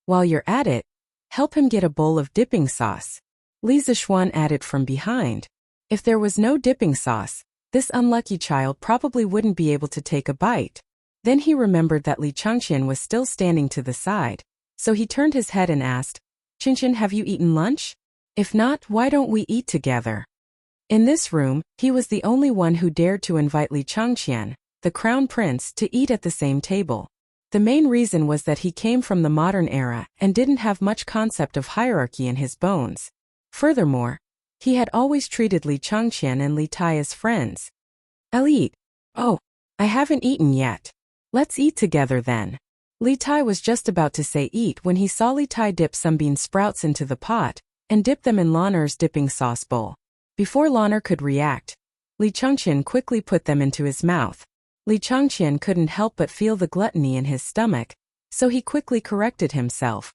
While you're at it, help him get a bowl of dipping sauce. Li Zishuan added from behind. If there was no dipping sauce, this unlucky child probably wouldn't be able to take a bite. Then he remembered that Li Changqian was still standing to the side, so he turned his head and asked, Qingqian, have you eaten lunch? If not, why don't we eat together? In this room, he was the only one who dared to invite Li Changqian, the crown prince, to eat at the same table. The main reason was that he came from the modern era and didn't have much concept of hierarchy in his bones. Furthermore, he had always treated Li Changqian and Li Tai as friends. I'll eat. Oh, I haven't eaten yet. Let's eat together then. Li Tai was just about to say eat when he saw Li Tai dip some bean sprouts into the pot and dip them in Lanner's dipping sauce bowl. Before Lanner could react, Li Changqian quickly put them into his mouth. Li Changqian couldn't help but feel the gluttony in his stomach, so he quickly corrected himself.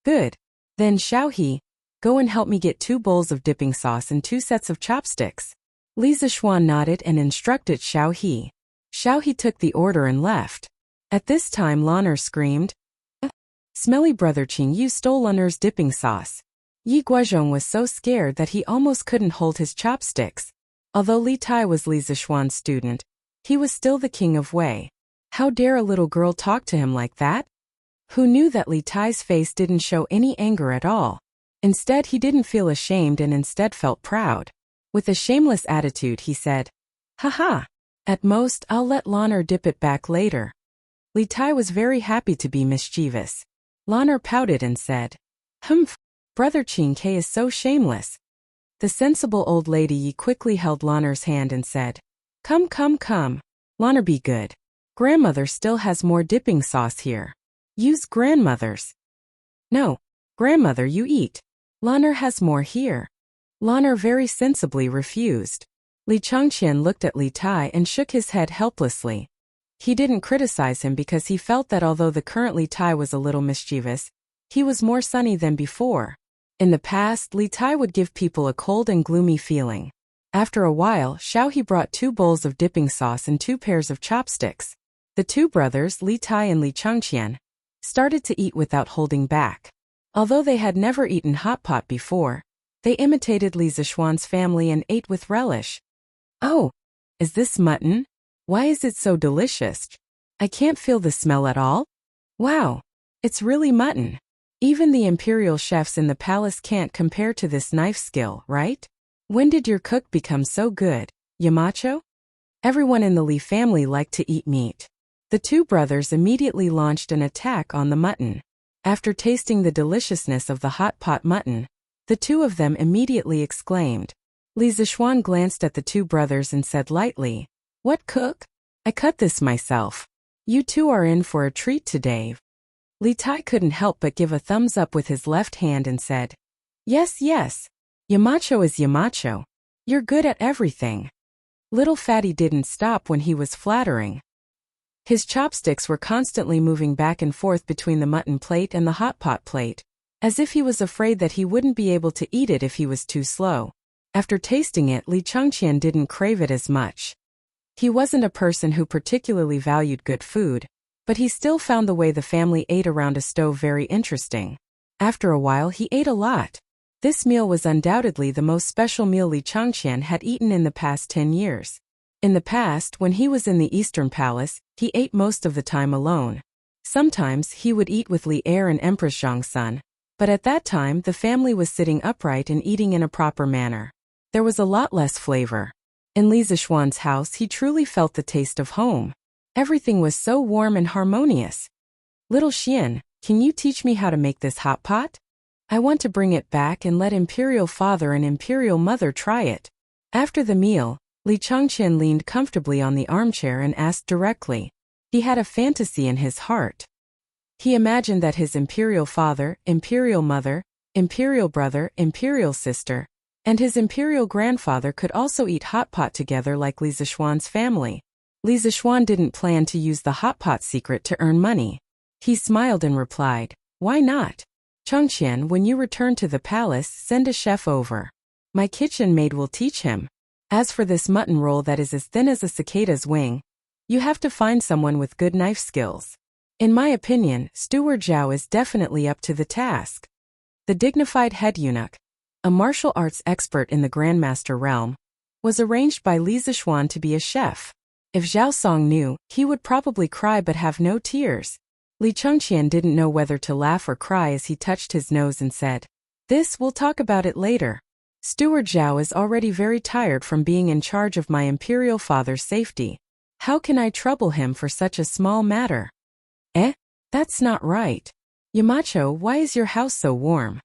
Good. Then Xiao He, go and help me get 2 bowls of dipping sauce and 2 sets of chopsticks. Li Zishuan nodded and instructed Xiao He. Xiao He took the order and left. At this time Lanner screamed, Smelly brother Qing, you stole Lanner's dipping sauce. Yi Guozhong was so scared that he almost couldn't hold his chopsticks. Although Li Tai was Li Zishuan's student, he was still the king of Wei. How dare a little girl talk to him like that? Who knew that Li Tai's face didn't show any anger at all? Instead, he didn't feel ashamed and instead felt proud. With a shameless attitude, he said, Haha. At most, I'll let Lanner dip it back later. Li Tai was very happy to be mischievous. Lanner pouted and said, Humph. Brother Qingke is so shameless. The sensible old lady Yi quickly held Lanner's hand and said, Come, come, come. Lanner, be good. Grandmother still has more dipping sauce here. Use grandmother's. No. Grandmother, you eat. Lanner has more here. Lanner very sensibly refused. Li Changqian looked at Li Tai and shook his head helplessly. He didn't criticize him because he felt that although the current Li Tai was a little mischievous, he was more sunny than before. In the past, Li Tai would give people a cold and gloomy feeling. After a while, Xiao He brought 2 bowls of dipping sauce and 2 pairs of chopsticks. The 2 brothers, Li Tai and Li Changqian, started to eat without holding back. Although they had never eaten hot pot before, they imitated Li Zishuan's family and ate with relish. Oh, is this mutton? Why is it so delicious? I can't feel the smell at all. Wow, it's really mutton. Even the imperial chefs in the palace can't compare to this knife skill, right? When did your cook become so good, Yamacho? Everyone in the Li family liked to eat meat. The 2 brothers immediately launched an attack on the mutton. After tasting the deliciousness of the hot pot mutton, the 2 of them immediately exclaimed. Li Zishuan glanced at the 2 brothers and said lightly, What cook? I cut this myself. You 2 are in for a treat today. Li Tai couldn't help but give a thumbs up with his left hand and said, Yes, yes. Yamacho is Yamacho. You're good at everything. Little fatty didn't stop when he was flattering. His chopsticks were constantly moving back and forth between the mutton plate and the hot pot plate, as if he was afraid that he wouldn't be able to eat it if he was too slow. After tasting it, Li Changqian didn't crave it as much. He wasn't a person who particularly valued good food, but he still found the way the family ate around a stove very interesting. After a while he ate a lot. This meal was undoubtedly the most special meal Li Changqian had eaten in the past 10 years. In the past, when he was in the Eastern Palace, he ate most of the time alone. Sometimes he would eat with Li Er and Empress Zhongsun, but at that time the family was sitting upright and eating in a proper manner. There was a lot less flavor. In Li Zishuan's house he truly felt the taste of home. Everything was so warm and harmonious. Little Xian, can you teach me how to make this hot pot? I want to bring it back and let Imperial Father and Imperial Mother try it. After the meal, Li Changqian leaned comfortably on the armchair and asked directly. He had a fantasy in his heart. He imagined that his Imperial Father, Imperial Mother, Imperial Brother, Imperial Sister, and his Imperial Grandfather could also eat hot pot together like Li Zishuan's family. Li Zishuan didn't plan to use the hot pot secret to earn money. He smiled and replied, "Why not? Changqian, when you return to the palace, send a chef over. My kitchen maid will teach him. As for this mutton roll that is as thin as a cicada's wing, you have to find someone with good knife skills. In my opinion, Steward Zhao is definitely up to the task." The dignified head eunuch, a martial arts expert in the Grandmaster realm, was arranged by Li Zishuan to be a chef. If Zhao Song knew, he would probably cry but have no tears. Li Changqian didn't know whether to laugh or cry as he touched his nose and said, "This, we'll talk about it later. Steward Zhao is already very tired from being in charge of my Imperial Father's safety. How can I trouble him for such a small matter?" That's not right. Yamacho, why is your house so warm?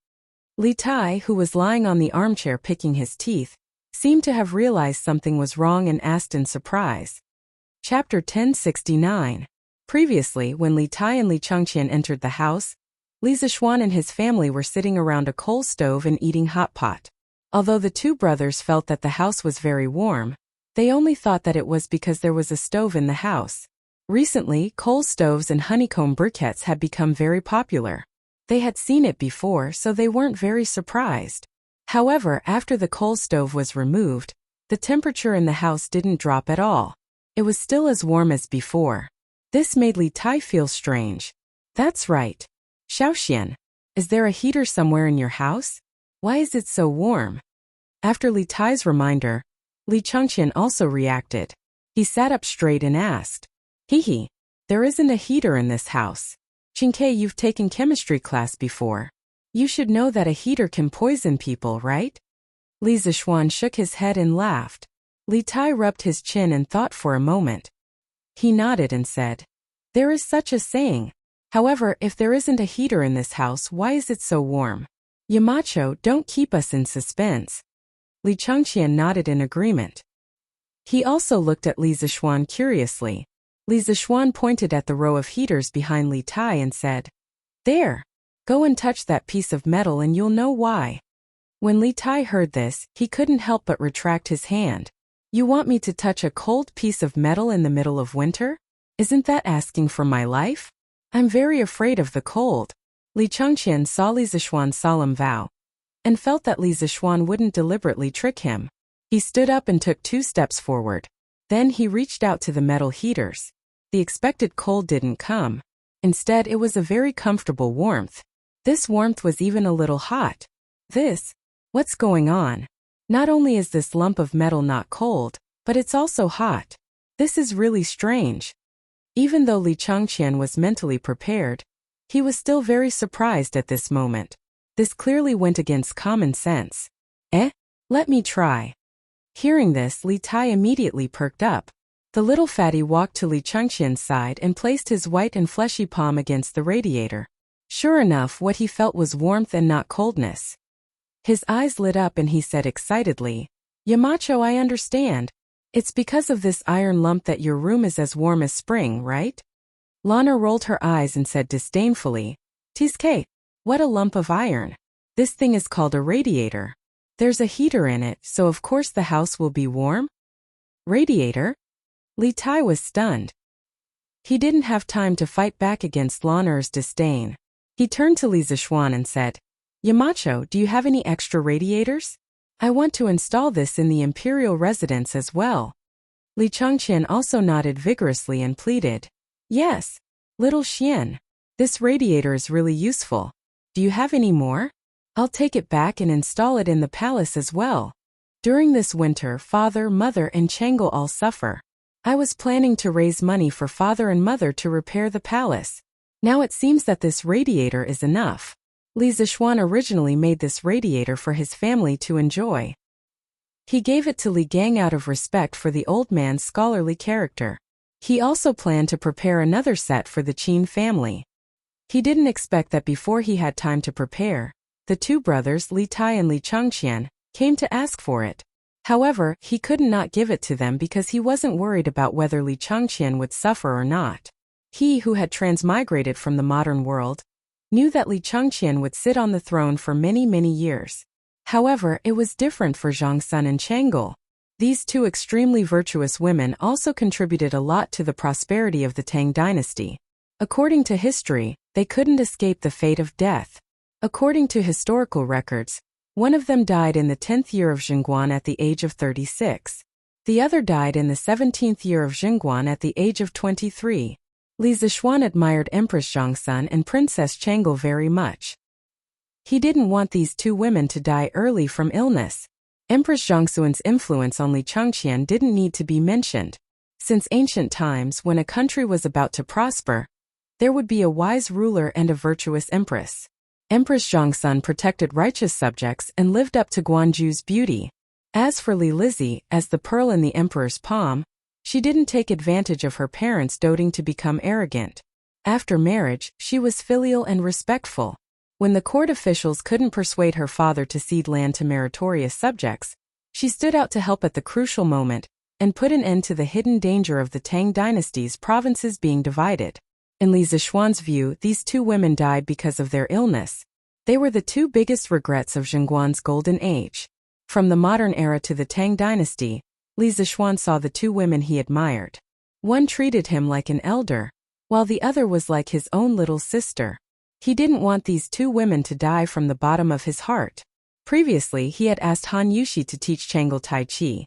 Li Tai, who was lying on the armchair picking his teeth, seemed to have realized something was wrong and asked in surprise. Chapter 1069. Previously, when Li Tai and Li Changqian entered the house, Li Zishuan and his family were sitting around a coal stove and eating hot pot. Although the two brothers felt that the house was very warm, they only thought that it was because there was a stove in the house. Recently, coal stoves and honeycomb briquettes had become very popular. They had seen it before, so they weren't very surprised. However, after the coal stove was removed, the temperature in the house didn't drop at all. It was still as warm as before. This made Li Tai feel strange. "That's right. Xiaoxian, is there a heater somewhere in your house? Why is it so warm?" After Li Tai's reminder, Li Changqian also reacted. He sat up straight and asked, "Hehe, there isn't a heater in this house. Qingke, you've taken chemistry class before. You should know that a heater can poison people, right?" Li Zishuan shook his head and laughed. Li Tai rubbed his chin and thought for a moment. He nodded and said, "There is such a saying. However, if there isn't a heater in this house, why is it so warm? Yamacho, don't keep us in suspense." Li Changqian nodded in agreement. He also looked at Li Zishuan curiously. Li Zishuan pointed at the row of heaters behind Li Tai and said, "There. Go and touch that piece of metal and you'll know why." When Li Tai heard this, he couldn't help but retract his hand. "You want me to touch a cold piece of metal in the middle of winter? Isn't that asking for my life? I'm very afraid of the cold." Li Changqian saw Li Zishuan's solemn vow and felt that Li Zishuan wouldn't deliberately trick him. He stood up and took 2 steps forward. Then he reached out to the metal heaters. The expected cold didn't come. Instead, it was a very comfortable warmth. This warmth was even a little hot. What's going on? Not only is this lump of metal not cold, but it's also hot. This is really strange. Even though Li Changqian was mentally prepared, he was still very surprised at this moment. This clearly went against common sense. Let me try." Hearing this, Li Tai immediately perked up. The little fatty walked to Li Changqian's side and placed his white and fleshy palm against the radiator. Sure enough, what he felt was warmth and not coldness. His eyes lit up and he said excitedly, "Yamacho, I understand. It's because of this iron lump that your room is as warm as spring, right?" Lana rolled her eyes and said disdainfully, "Tizke, what a lump of iron. This thing is called a radiator. There's a heater in it, so of course the house will be warm? Radiator? Li Tai was stunned. He didn't have time to fight back against Lan Er's disdain. He turned to Li Zixuan and said, Yamacho, do you have any extra radiators? I want to install this in the imperial residence as well. Li Changqian also nodded vigorously and pleaded, Yes, little Xian. This radiator is really useful. Do you have any more? I'll take it back and install it in the palace as well. During this winter, father, mother, and Chang'e all suffer. I was planning to raise money for father and mother to repair the palace. Now it seems that this radiator is enough. Li Zixuan originally made this radiator for his family to enjoy. He gave it to Li Gang out of respect for the old man's scholarly character. He also planned to prepare another set for the Qin family. He didn't expect that before he had time to prepare, the two brothers Li Tai and Li Changqian came to ask for it. However, he could not give it to them because he wasn't worried about whether Li Changqian would suffer or not. He, who had transmigrated from the modern world, knew that Li Changqian would sit on the throne for many, many years. However, it was different for Zhang Sun and Chang'e. These two extremely virtuous women also contributed a lot to the prosperity of the Tang dynasty. According to history, they couldn't escape the fate of death. According to historical records, one of them died in the 10th year of Jingguan at the age of 36. The other died in the 17th year of Jingguan at the age of 23. Li Zixuan admired Empress Zhangsun and Princess Chang'e very much. He didn't want these two women to die early from illness. Empress Zhangsun's influence on Li Changqian didn't need to be mentioned. Since ancient times, when a country was about to prosper, there would be a wise ruler and a virtuous empress. Empress Zhangsun protected righteous subjects and lived up to Guanju's beauty. As for Li Lizzie, as the pearl in the emperor's palm, she didn't take advantage of her parents doting to become arrogant. After marriage, she was filial and respectful. When the court officials couldn't persuade her father to cede land to meritorious subjects, she stood out to help at the crucial moment and put an end to the hidden danger of the Tang dynasty's provinces being divided. In Li Zixuan's view, these two women died because of their illness. They were the two biggest regrets of Jingguan's golden age. From the modern era to the Tang dynasty, Li Zixuan saw the two women he admired. One treated him like an elder, while the other was like his own little sister. He didn't want these two women to die from the bottom of his heart. Previously, he had asked Han Yushi to teach Chang'e Tai Chi.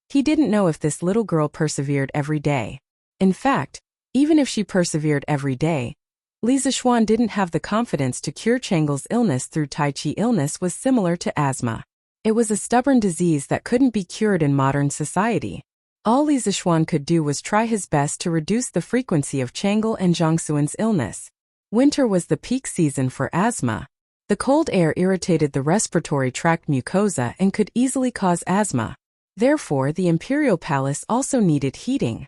He didn't know if this little girl persevered every day. In fact, even if she persevered every day, Li Zixuan didn't have the confidence to cure Chang'e's illness through Tai Chi. Illness was similar to asthma. It was a stubborn disease that couldn't be cured in modern society. All Li Zixuan could do was try his best to reduce the frequency of Chang'e and Zhangsuan's illness. Winter was the peak season for asthma. The cold air irritated the respiratory tract mucosa and could easily cause asthma. Therefore, the imperial palace also needed heating.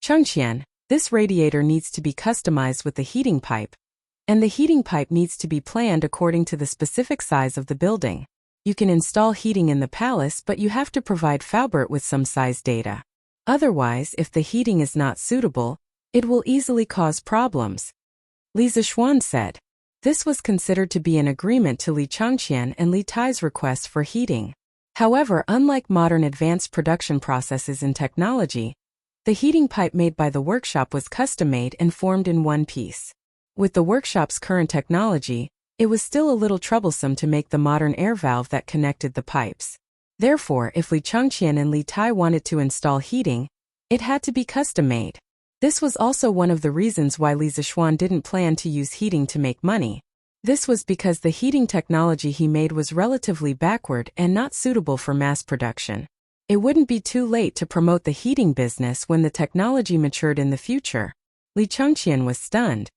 Changqian, this radiator needs to be customized with the heating pipe, and the heating pipe needs to be planned according to the specific size of the building. You can install heating in the palace, but you have to provide Faubert with some size data. Otherwise, if the heating is not suitable, it will easily cause problems. Li Zixuan said. This was considered to be an agreement to Li Changqian and Li Tai's requests for heating. However, unlike modern advanced production processes in technology, the heating pipe made by the workshop was custom-made and formed in one piece. With the workshop's current technology, it was still a little troublesome to make the modern air valve that connected the pipes. Therefore, if Li Changqian and Li Tai wanted to install heating, it had to be custom-made. This was also one of the reasons why Li Zixuan didn't plan to use heating to make money. This was because the heating technology he made was relatively backward and not suitable for mass production. It wouldn't be too late to promote the heating business when the technology matured in the future. Li Changqian was stunned.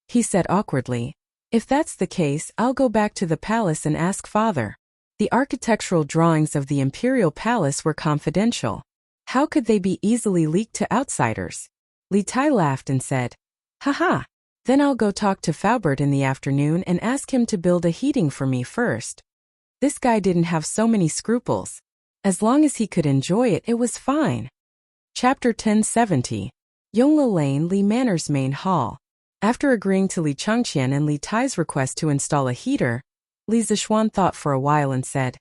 He said awkwardly, "If that's the case, I'll go back to the palace and ask father." The architectural drawings of the imperial palace were confidential. How could they be easily leaked to outsiders? Li Tai laughed and said, "Haha, then I'll go talk to Faubert in the afternoon and ask him to build a heating for me first." This guy didn't have so many scruples. As long as he could enjoy it, it was fine. Chapter 1070. Yongle Lane, Li Manor's main hall. After agreeing to Li Changqian and Li Tai's request to install a heater, Li Zixuan thought for a while and said,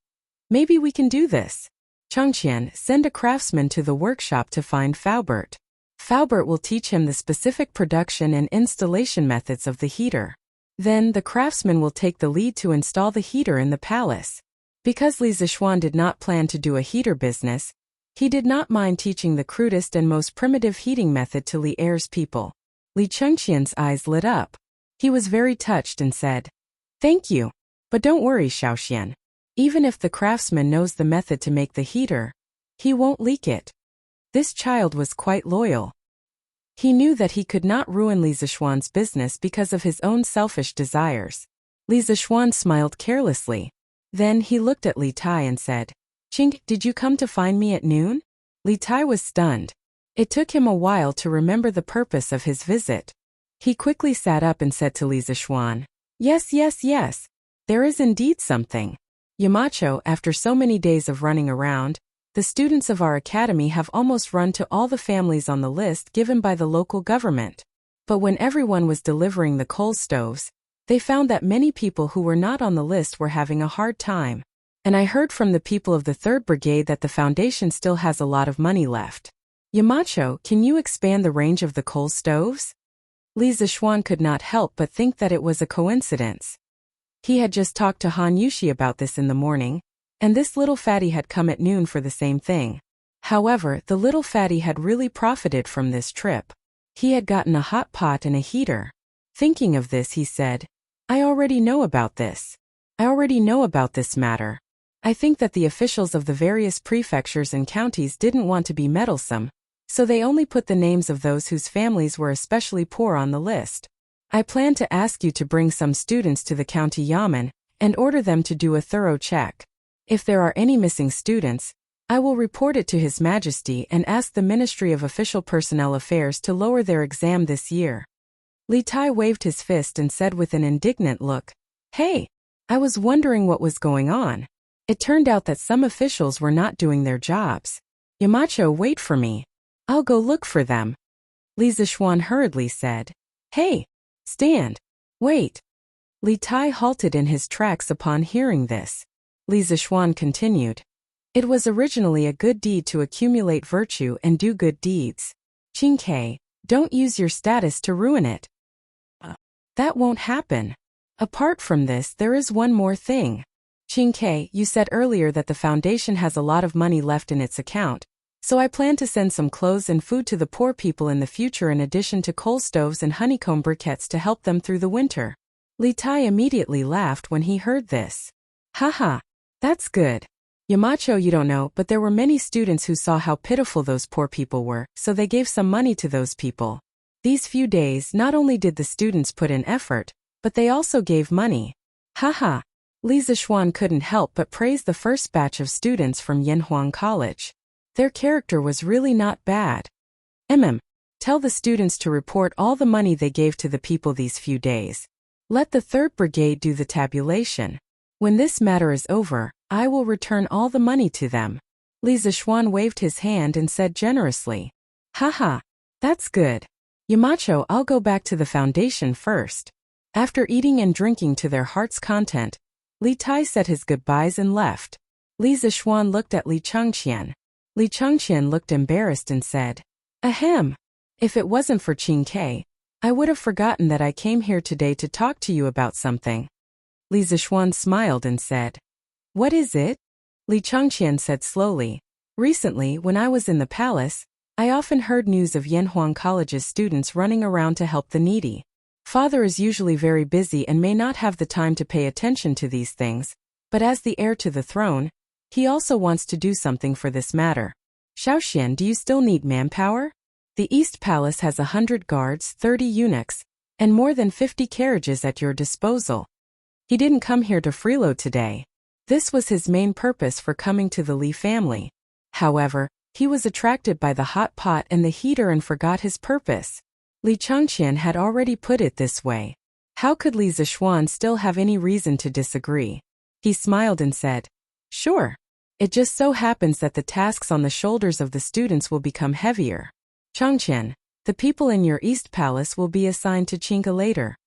maybe we can do this. Changqian, send a craftsman to the workshop to find Faubert. Faubert will teach him the specific production and installation methods of the heater. Then the craftsman will take the lead to install the heater in the palace. Because Li Zixuan did not plan to do a heater business, he did not mind teaching the crudest and most primitive heating method to Li Er's people. Li Chengqian's eyes lit up. He was very touched and said, thank you. But don't worry, Xiaoxian. Even if the craftsman knows the method to make the heater, he won't leak it. This child was quite loyal. He knew that he could not ruin Li Zixuan's business because of his own selfish desires. Li Zixuan smiled carelessly. Then he looked at Li Tai and said, Ching, did you come to find me at noon? Li Tai was stunned. It took him a while to remember the purpose of his visit. He quickly sat up and said to Li Zixuan, yes. There is indeed something. Yamacho, after so many days of running around, the students of our academy have almost run to all the families on the list given by the local government. But when everyone was delivering the coal stoves, they found that many people who were not on the list were having a hard time. And I heard from the people of the 3rd Brigade that the Foundation still has a lot of money left. Yamacho, can you expand the range of the coal stoves? Li Zixuan could not help but think that it was a coincidence. He had just talked to Han Yushi about this in the morning, and this little fatty had come at noon for the same thing. However, the little fatty had really profited from this trip. He had gotten a hot pot and a heater. Thinking of this, he said, I already know about this. I already know about this matter. I think that the officials of the various prefectures and counties didn't want to be meddlesome, so they only put the names of those whose families were especially poor on the list. I plan to ask you to bring some students to the county yamen and order them to do a thorough check. If there are any missing students, I will report it to His Majesty and ask the Ministry of Official Personnel Affairs to lower their exam this year. Li Tai waved his fist and said with an indignant look, Hey! I was wondering what was going on. It turned out that some officials were not doing their jobs. Yamacho, wait for me. I'll go look for them. Li Zixuan hurriedly said, Hey! Stand! Wait! Li Tai halted in his tracks upon hearing this. Li Zixuan continued. It was originally a good deed to accumulate virtue and do good deeds. Qingke, don't use your status to ruin it. That won't happen. Apart from this, there is one more thing. Qingke, you said earlier that the Foundation has a lot of money left in its account, so I plan to send some clothes and food to the poor people in the future in addition to coal stoves and honeycomb briquettes to help them through the winter. Li Tai immediately laughed when he heard this. Haha. That's good. Yamacho, you don't know, but there were many students who saw how pitiful those poor people were, so they gave some money to those people. These few days, not only did the students put in effort, but they also gave money. Haha. Li Zixuan couldn't help but praise the first batch of students from Yanhuang College. Their character was really not bad. Tell the students to report all the money they gave to the people these few days. Let the 3rd Brigade do the tabulation. When this matter is over, I will return all the money to them. Li Zixuan waved his hand and said generously, Haha, that's good. Yamacho, I'll go back to the Foundation first. After eating and drinking to their heart's content, Li Tai said his goodbyes and left. Li Zixuan looked at Li Changqian. Li Changqian looked embarrassed and said, Ahem. If it wasn't for Qingke, I would have forgotten that I came here today to talk to you about something. Li Zixuan smiled and said, What is it? Li Changqian said slowly, Recently, when I was in the palace, I often heard news of Yanhuang College's students running around to help the needy. Father is usually very busy and may not have the time to pay attention to these things, but as the heir to the throne, he also wants to do something for this matter. Xiaoxian, do you still need manpower? The East Palace has 100 guards, 30 eunuchs, and more than 50 carriages at your disposal. He didn't come here to freeload today. This was his main purpose for coming to the Li family. However, he was attracted by the hot pot and the heater and forgot his purpose. Li Changqian had already put it this way. How could Li Zixuan still have any reason to disagree? He smiled and said, Sure. It just so happens that the tasks on the shoulders of the students will become heavier. Changqian, the people in your East Palace will be assigned to Qingke later.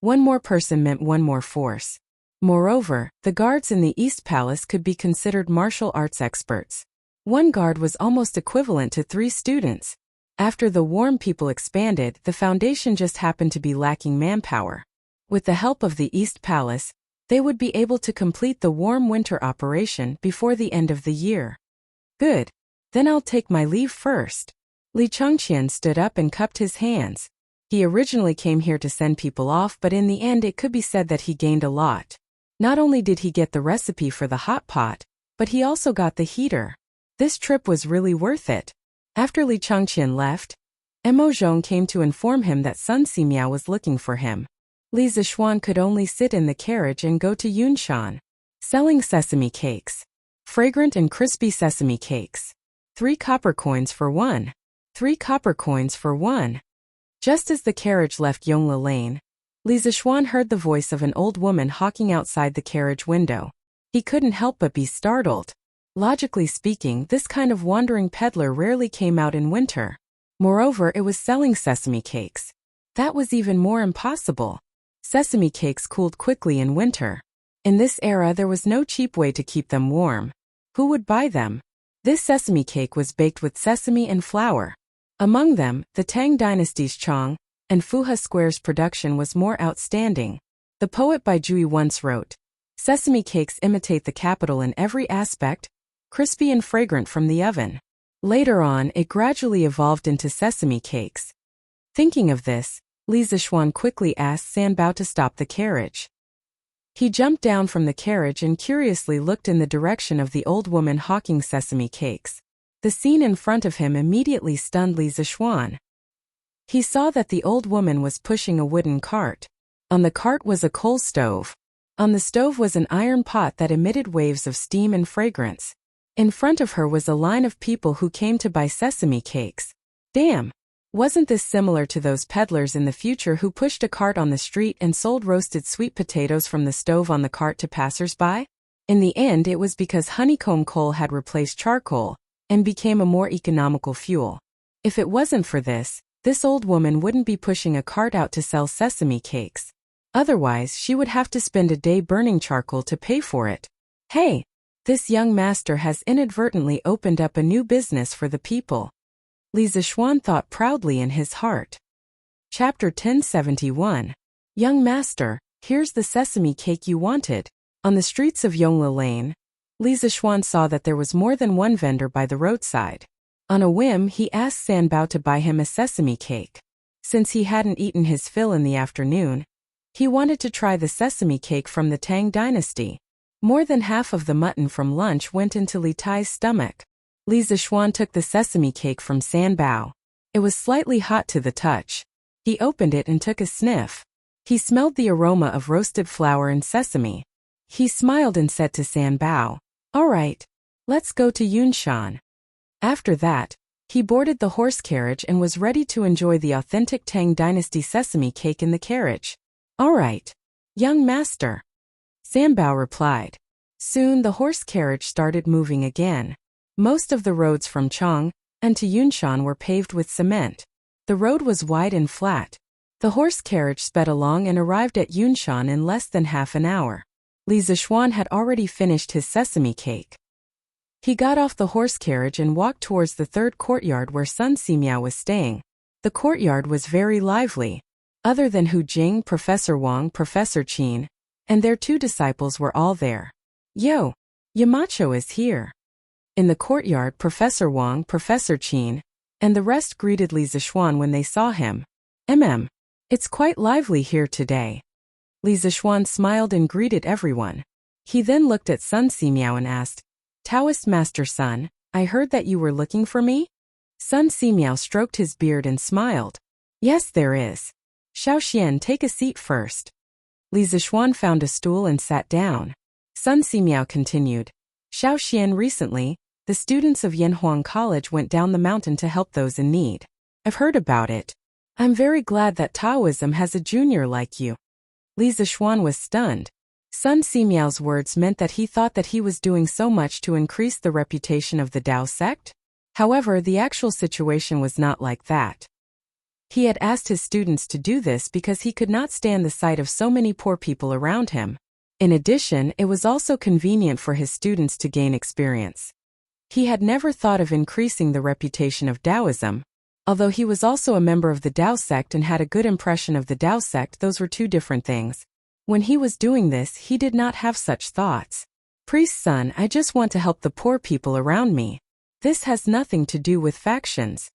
One more person meant one more force. Moreover, the guards in the East Palace could be considered martial arts experts. One guard was almost equivalent to 3 students. After the warm people expanded, the foundation just happened to be lacking manpower. With the help of the East Palace, they would be able to complete the warm winter operation before the end of the year. Good. Then I'll take my leave first. Li Chengqian stood up and cupped his hands. He originally came here to send people off, but in the end it could be said that he gained a lot. Not only did he get the recipe for the hot pot, but he also got the heater. This trip was really worth it. After Li Chengqian left, Mo Zhong came to inform him that Sun Simiao was looking for him. Li Zishuan could only sit in the carriage and go to Yunshan. Selling sesame cakes. Fragrant and crispy sesame cakes. 3 copper coins for 1. 3 copper coins for 1. Just as the carriage left Yongla Lane, Li Zishuan heard the voice of an old woman hawking outside the carriage window. He couldn't help but be startled. Logically speaking, this kind of wandering peddler rarely came out in winter. Moreover, it was selling sesame cakes. That was even more impossible. Sesame cakes cooled quickly in winter. In this era, there was no cheap way to keep them warm. Who would buy them? This sesame cake was baked with sesame and flour. Among them, the Tang dynasty's Chong and Fuha Square's production was more outstanding. The poet Bai Jui once wrote, "Sesame cakes imitate the capital in every aspect, crispy and fragrant from the oven." Later on, it gradually evolved into sesame cakes. Thinking of this, Li Zishuan quickly asked Sanbao to stop the carriage. He jumped down from the carriage and curiously looked in the direction of the old woman hawking sesame cakes. The scene in front of him immediately stunned Li Zishuan. He saw that the old woman was pushing a wooden cart. On the cart was a coal stove. On the stove was an iron pot that emitted waves of steam and fragrance. In front of her was a line of people who came to buy sesame cakes. Damn! Wasn't this similar to those peddlers in the future who pushed a cart on the street and sold roasted sweet potatoes from the stove on the cart to passers-by? In the end, it was because honeycomb coal had replaced charcoal and became a more economical fuel. If it wasn't for this old woman wouldn't be pushing a cart out to sell sesame cakes. Otherwise, she would have to spend a day burning charcoal to pay for it. Hey! This young master has inadvertently opened up a new business for the people. Li Zishuan thought proudly in his heart. Chapter 1071. Young master, here's the sesame cake you wanted. On the streets of Yongla Lane, Li Zishuan saw that there was more than one vendor by the roadside. On a whim, he asked Sanbao to buy him a sesame cake. Since he hadn't eaten his fill in the afternoon, he wanted to try the sesame cake from the Tang dynasty. More than half of the mutton from lunch went into Li Tai's stomach. Li Zishuan took the sesame cake from Sanbao. It was slightly hot to the touch. He opened it and took a sniff. He smelled the aroma of roasted flour and sesame. He smiled and said to Sanbao, "All right, let's go to Yunshan." After that, he boarded the horse carriage and was ready to enjoy the authentic Tang dynasty sesame cake in the carriage. "All right, young master," Sanbao replied. Soon the horse carriage started moving again. Most of the roads from Chong and to Yunshan were paved with cement. The road was wide and flat. The horse carriage sped along and arrived at Yunshan in less than half an hour. Li Zishuan had already finished his sesame cake. He got off the horse carriage and walked towards the third courtyard where Sun Simiao was staying. The courtyard was very lively. Other than Hu Jing, Professor Wang, Professor Qin, and their 2 disciples were all there. "Yo, Yamacho is here." In the courtyard, Professor Wang, Professor Qin, and the rest greeted Li Zishuan when they saw him. It's quite lively here today." Li Zishuan smiled and greeted everyone. He then looked at Sun Simiao and asked, "Taoist Master Sun, I heard that you were looking for me?" Sun Simiao stroked his beard and smiled. "Yes, there is. Xiao Xian, take a seat first." Li Zishuan found a stool and sat down. Sun Simiao continued, "Xiao Xian, recently, the students of Yanhuang College went down the mountain to help those in need. I've heard about it. I'm very glad that Taoism has a junior like you." Li Zishuan was stunned. Sun Simiao's words meant that he thought that he was doing so much to increase the reputation of the Dao sect. However, the actual situation was not like that. He had asked his students to do this because he could not stand the sight of so many poor people around him. In addition, it was also convenient for his students to gain experience. He had never thought of increasing the reputation of Taoism. Although he was also a member of the Tao sect and had a good impression of the Tao sect, those were two different things. When he was doing this, he did not have such thoughts. Priest's son, I just want to help the poor people around me. This has nothing to do with factions.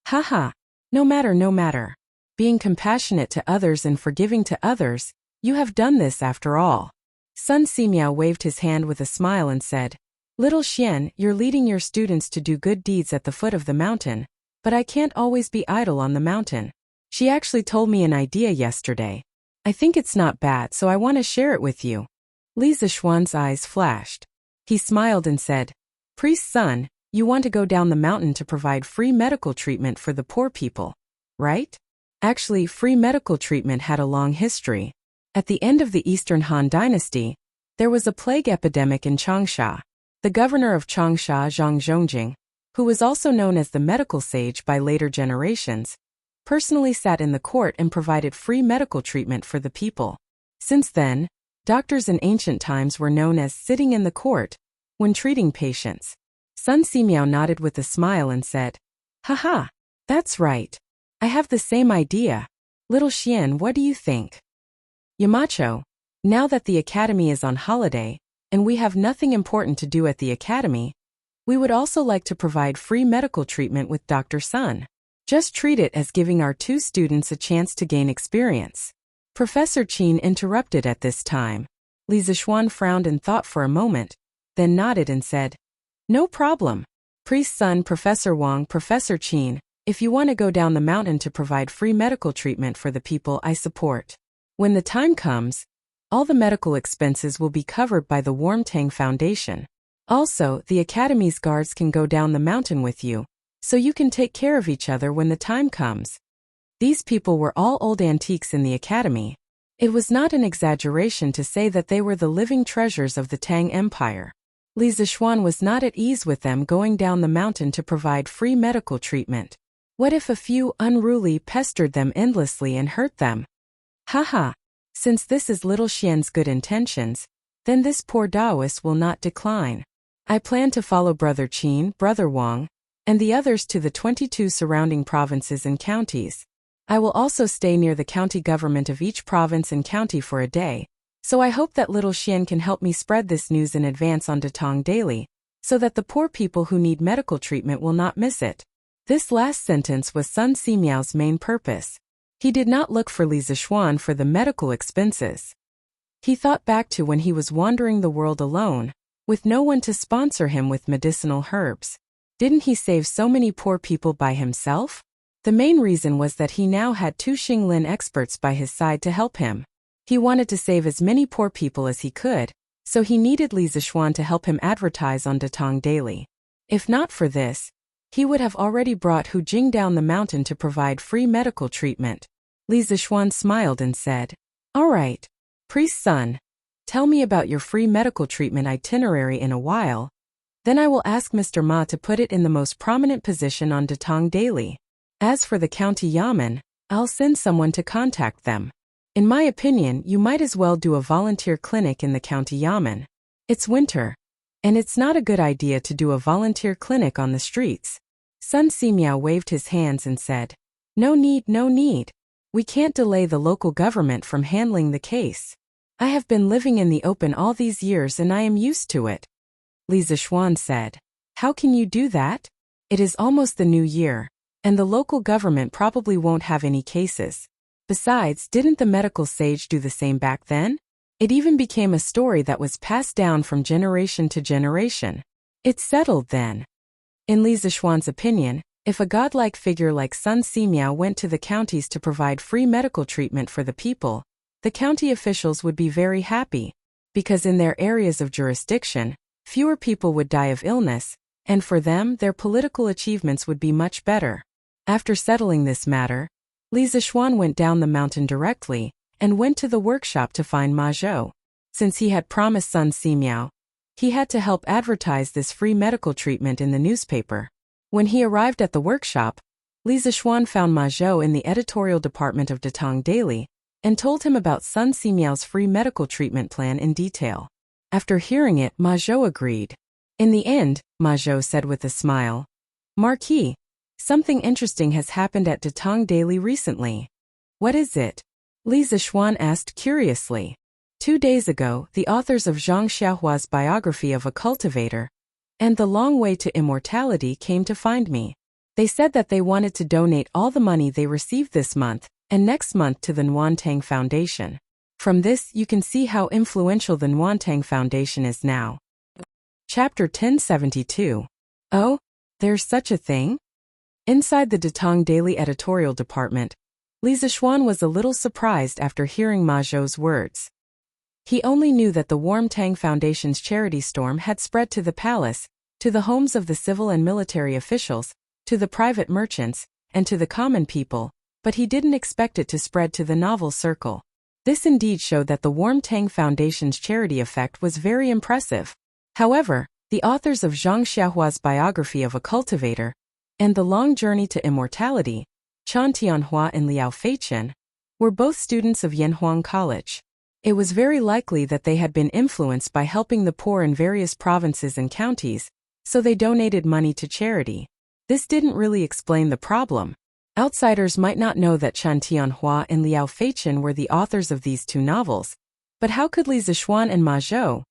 Haha. No matter. Being compassionate to others and forgiving to others, you have done this after all. Sun Simiao waved his hand with a smile and said, Little Xian, you're leading your students to do good deeds at the foot of the mountain, but I can't always be idle on the mountain. She actually told me an idea yesterday. I think it's not bad, so I want to share it with you. Li Zishuan's eyes flashed. He smiled and said, Priest's son, you want to go down the mountain to provide free medical treatment for the poor people, right? Actually, free medical treatment had a long history. At the end of the Eastern Han Dynasty, there was a plague epidemic in Changsha. The governor of Changsha, Zhang Zhongjing, who was also known as the medical sage by later generations, personally sat in the court and provided free medical treatment for the people. Since then, doctors in ancient times were known as sitting in the court when treating patients. Sun Simiao nodded with a smile and said, Haha, that's right. I have the same idea. Little Xian, what do you think? Yamacho, now that the academy is on holiday, and we have nothing important to do at the academy, we would also like to provide free medical treatment with Dr. Sun. Just treat it as giving our two students a chance to gain experience. Professor Qin interrupted at this time. Li Zishuan frowned and thought for a moment, then nodded and said, No problem. Priest's son, Professor Wang, Professor Qin, if you want to go down the mountain to provide free medical treatment for the people, I support. When the time comes, all the medical expenses will be covered by the Warmtang Foundation. Also, the Academy's guards can go down the mountain with you, so you can take care of each other when the time comes. These people were all old antiques in the Academy. It was not an exaggeration to say that they were the living treasures of the Tang Empire. Li Zishuan was not at ease with them going down the mountain to provide free medical treatment. What if a few unruly pestered them endlessly and hurt them? Haha. Since this is Little Xian's good intentions, then this poor Taoist will not decline. I plan to follow Brother Qin, Brother Wang, and the others to the 22 surrounding provinces and counties. I will also stay near the county government of each province and county for a day, so I hope that Little Xian can help me spread this news in advance on Datong Daily, so that the poor people who need medical treatment will not miss it. This last sentence was Sun Simiao's main purpose. He did not look for Li Zishuan for the medical expenses. He thought back to when he was wandering the world alone, with no one to sponsor him with medicinal herbs. Didn't he save so many poor people by himself? The main reason was that he now had two Xinglin experts by his side to help him. He wanted to save as many poor people as he could, so he needed Li Zishuan to help him advertise on Datong Daily. If not for this, he would have already brought Hu Jing down the mountain to provide free medical treatment. Li Zishuan smiled and said, All right, Priest's son, tell me about your free medical treatment itinerary in a while. Then I will ask Mr. Ma to put it in the most prominent position on Datong Daily. As for the county yamen, I'll send someone to contact them. In my opinion, you might as well do a volunteer clinic in the county yamen. It's winter, and it's not a good idea to do a volunteer clinic on the streets. Sun Simiao waved his hands and said, No need. We can't delay the local government from handling the case. I have been living in the open all these years and I am used to it. Li Zishuan said, How can you do that? It is almost the new year, and the local government probably won't have any cases. Besides, didn't the medical sage do the same back then? It even became a story that was passed down from generation to generation. It's settled then. In Li Zishuan's opinion, if a godlike figure like Sun Simiao went to the counties to provide free medical treatment for the people, the county officials would be very happy, because in their areas of jurisdiction, fewer people would die of illness, and for them their political achievements would be much better. After settling this matter, Li Zishuan went down the mountain directly, and went to the workshop to find Ma Zhou. Since he had promised Sun Simiao, he had to help advertise this free medical treatment in the newspaper. When he arrived at the workshop, Li Zishuan found Ma Zhou in the editorial department of Datong Daily, and told him about Sun Simiao's free medical treatment plan in detail. After hearing it, Ma Zhou agreed. In the end, Ma Zhou said with a smile, "Marquis, something interesting has happened at Datong Daily recently." "What is it?" Li Zixuan asked curiously. 2 days ago, the authors of Zhang Xiaohua's biography of a cultivator and The Long Way to Immortality came to find me. They said that they wanted to donate all the money they received this month and next month to the Nguantang Foundation. From this, you can see how influential the Nguantang Foundation is now. Chapter 1072. Oh, there's such a thing? Inside the Datong Daily editorial department, Li Zixuan was a little surprised after hearing Ma Zhou's words. He only knew that the Warmtang Foundation's charity storm had spread to the palace, to the homes of the civil and military officials, to the private merchants, and to the common people, but he didn't expect it to spread to the novel circle. This indeed showed that the Warmtang Foundation's charity effect was very impressive. However, the authors of Zhang Xiaohua's biography of a cultivator and The Long Journey to Immortality, Chen Tianhua and Liao Feichen, were both students of Yanhuang College. It was very likely that they had been influenced by helping the poor in various provinces and counties, so they donated money to charity. This didn't really explain the problem. Outsiders might not know that Chen Tianhua and Liao Feichen were the authors of these 2 novels, but how could Li Zixuan and Ma Zhou,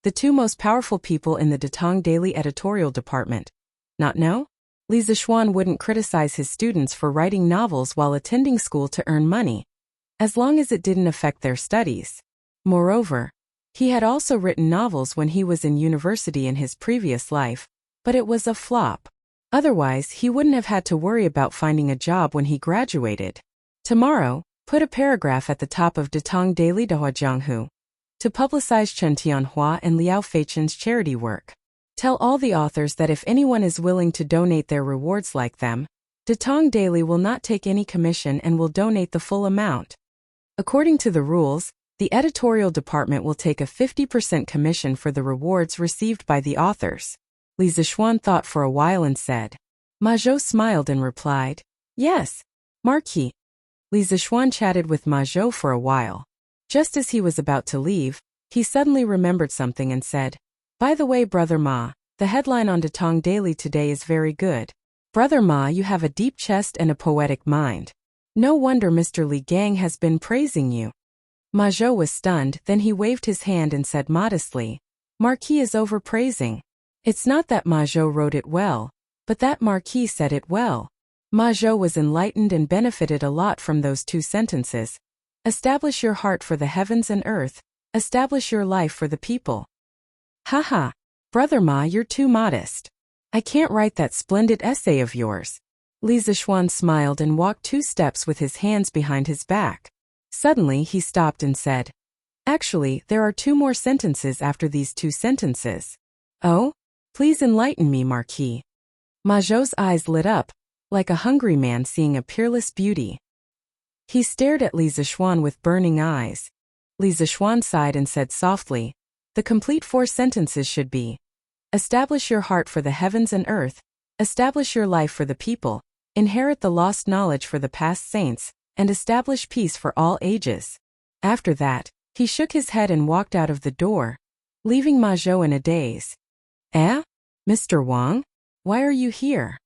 the 2 most powerful people in the Datong Daily editorial department, not know? Li Zixuan wouldn't criticize his students for writing novels while attending school to earn money, as long as it didn't affect their studies. Moreover, he had also written novels when he was in university in his previous life, but it was a flop. Otherwise, he wouldn't have had to worry about finding a job when he graduated. Tomorrow, put a paragraph at the top of Datong Daily Dahuajianghu to publicize Chen Tianhua and Liao Feichen's charity work. Tell all the authors that if anyone is willing to donate their rewards like them, Datong Daily will not take any commission and will donate the full amount. According to the rules, the editorial department will take a 50% commission for the rewards received by the authors. Li Zixuan thought for a while and said. Ma Zhou smiled and replied, "Yes, Marquis." Li Zixuan chatted with Ma Zhou for a while. Just as he was about to leave, he suddenly remembered something and said, "By the way, Brother Ma, the headline on Datong Daily today is very good. Brother Ma, you have a deep chest and a poetic mind. No wonder Mr. Li Gang has been praising you." Ma Zhou was stunned, then he waved his hand and said modestly, "Marquis is overpraising. It's not that Ma Zhou wrote it well, but that Marquis said it well." Ma Zhou was enlightened and benefited a lot from those 2 sentences. Establish your heart for the heavens and earth, establish your life for the people. Haha, Brother Ma, you're too modest. I can't write that splendid essay of yours. Li Zixuan smiled and walked 2 steps with his hands behind his back. Suddenly he stopped and said, "Actually, there are 2 more sentences after these 2 sentences." "Oh? Please enlighten me, Marquis." Ma Zhou's eyes lit up, like a hungry man seeing a peerless beauty. He stared at Li Zixuan with burning eyes. Li Zixuan sighed and said softly, "The complete 4 sentences should be, establish your heart for the heavens and earth, establish your life for the people, inherit the lost knowledge for the past saints, and establish peace for all ages." After that, he shook his head and walked out of the door, leaving Ma Zhou in a daze. "Eh? Mr. Wang? Why are you here?"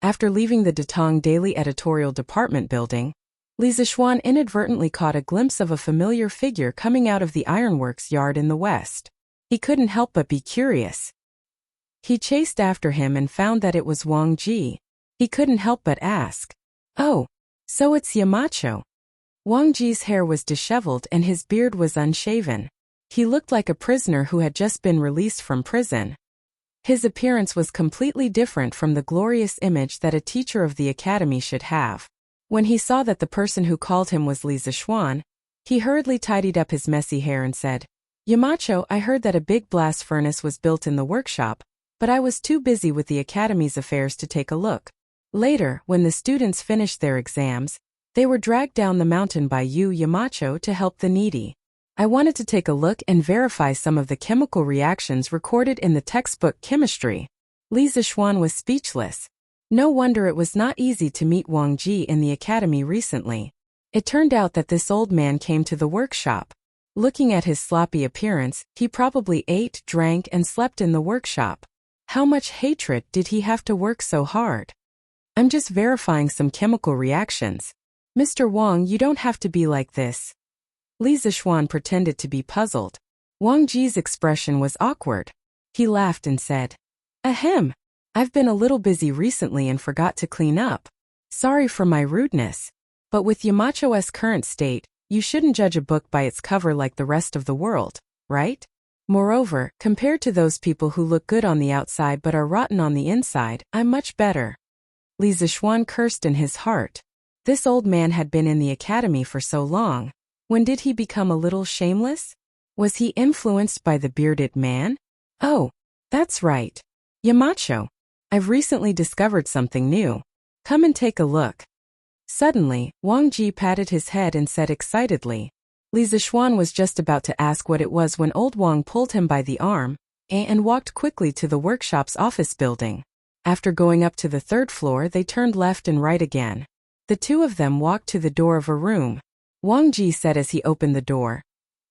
After leaving the Datong Daily editorial department building, Li Zixuan inadvertently caught a glimpse of a familiar figure coming out of the ironworks yard in the west. He couldn't help but be curious. He chased after him and found that it was Wang Ji. He couldn't help but ask, "Oh, so it's Yamacho." Wang Ji's hair was disheveled and his beard was unshaven. He looked like a prisoner who had just been released from prison. His appearance was completely different from the glorious image that a teacher of the academy should have. When he saw that the person who called him was Li Zixuan, he hurriedly tidied up his messy hair and said, "Yamacho, I heard that a big blast furnace was built in the workshop, but I was too busy with the academy's affairs to take a look. Later, when the students finished their exams, they were dragged down the mountain by you, Yamacho, to help the needy. I wanted to take a look and verify some of the chemical reactions recorded in the textbook chemistry." Li Zixuan was speechless. No wonder it was not easy to meet Wang Ji in the academy recently. It turned out that this old man came to the workshop. Looking at his sloppy appearance, he probably ate, drank, and slept in the workshop. How much hatred did he have to work so hard? I'm just verifying some chemical reactions. Mr. Wang, you don't have to be like this. Li Zishuan pretended to be puzzled. Wang Ji's expression was awkward. He laughed and said, "Ahem. I've been a little busy recently and forgot to clean up. Sorry for my rudeness. But with Yamacho's current state, you shouldn't judge a book by its cover like the rest of the world, right? Moreover, compared to those people who look good on the outside but are rotten on the inside, I'm much better." Li Zishuan cursed in his heart. This old man had been in the academy for so long. When did he become a little shameless? Was he influenced by the bearded man? Oh, that's right. Yamacho. I've recently discovered something new. Come and take a look. Suddenly, Wang Ji patted his head and said excitedly. Li Zishuan was just about to ask what it was when old Wang pulled him by the arm and walked quickly to the workshop's office building. After going up to the third floor, they turned left and right again. The two of them walked to the door of a room. Wang Ji said as he opened the door,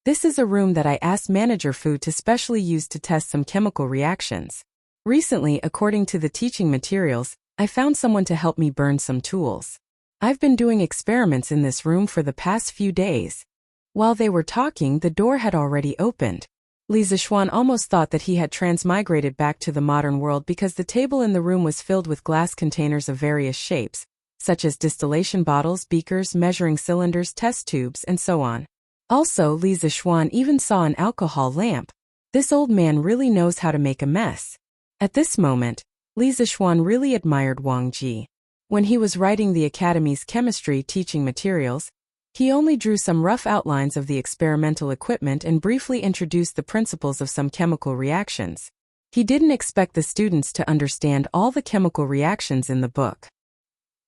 "This is a room that I asked Manager Fu to specially use to test some chemical reactions. Recently, according to the teaching materials, I found someone to help me burn some tools. I've been doing experiments in this room for the past few days." While they were talking, the door had already opened. Li Zishuan almost thought that he had transmigrated back to the modern world because the table in the room was filled with glass containers of various shapes, such as distillation bottles, beakers, measuring cylinders, test tubes, and so on. Also, Li Zishuan even saw an alcohol lamp. This old man really knows how to make a mess. At this moment, Li Zishuan really admired Wang Ji. When he was writing the Academy's chemistry teaching materials, he only drew some rough outlines of the experimental equipment and briefly introduced the principles of some chemical reactions. He didn't expect the students to understand all the chemical reactions in the book.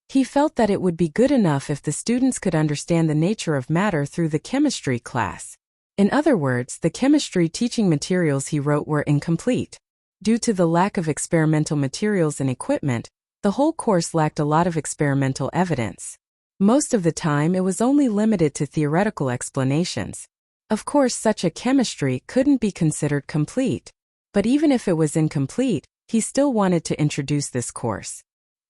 He felt that it would be good enough if the students could understand the nature of matter through the chemistry class. In other words, the chemistry teaching materials he wrote were incomplete. Due to the lack of experimental materials and equipment, the whole course lacked a lot of experimental evidence. Most of the time it was only limited to theoretical explanations. Of course, such a chemistry couldn't be considered complete. But even if it was incomplete, he still wanted to introduce this course.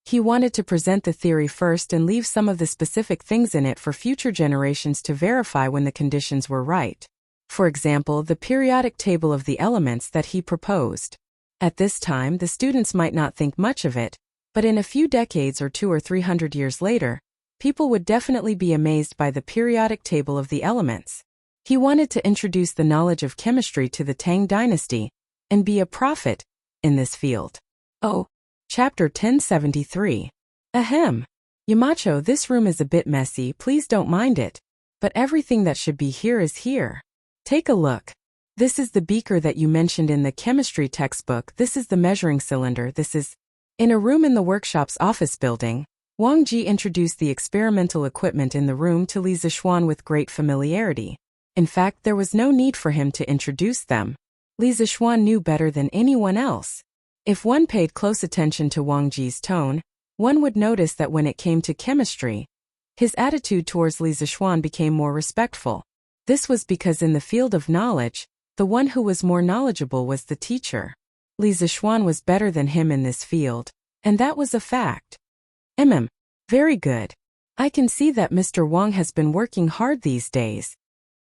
He wanted to present the theory first and leave some of the specific things in it for future generations to verify when the conditions were right. For example, the periodic table of the elements that he proposed. At this time, the students might not think much of it, but in a few decades or 200 or 300 years later, people would definitely be amazed by the periodic table of the elements. He wanted to introduce the knowledge of chemistry to the Tang dynasty and be a prophet in this field. Oh. Chapter 1073. Ahem. Yamacho, this room is a bit messy, please don't mind it. But everything that should be here is here. Take a look. This is the beaker that you mentioned in the chemistry textbook, this is the measuring cylinder, this is... In a room in the workshop's office building, Wang Ji introduced the experimental equipment in the room to Li Zishuan with great familiarity. In fact, there was no need for him to introduce them. Li Zishuan knew better than anyone else. If one paid close attention to Wang Ji's tone, one would notice that when it came to chemistry, his attitude towards Li Zishuan became more respectful. This was because in the field of knowledge, the one who was more knowledgeable was the teacher. Li Zishuan was better than him in this field, and that was a fact. Very good. I can see that Mr. Wang has been working hard these days.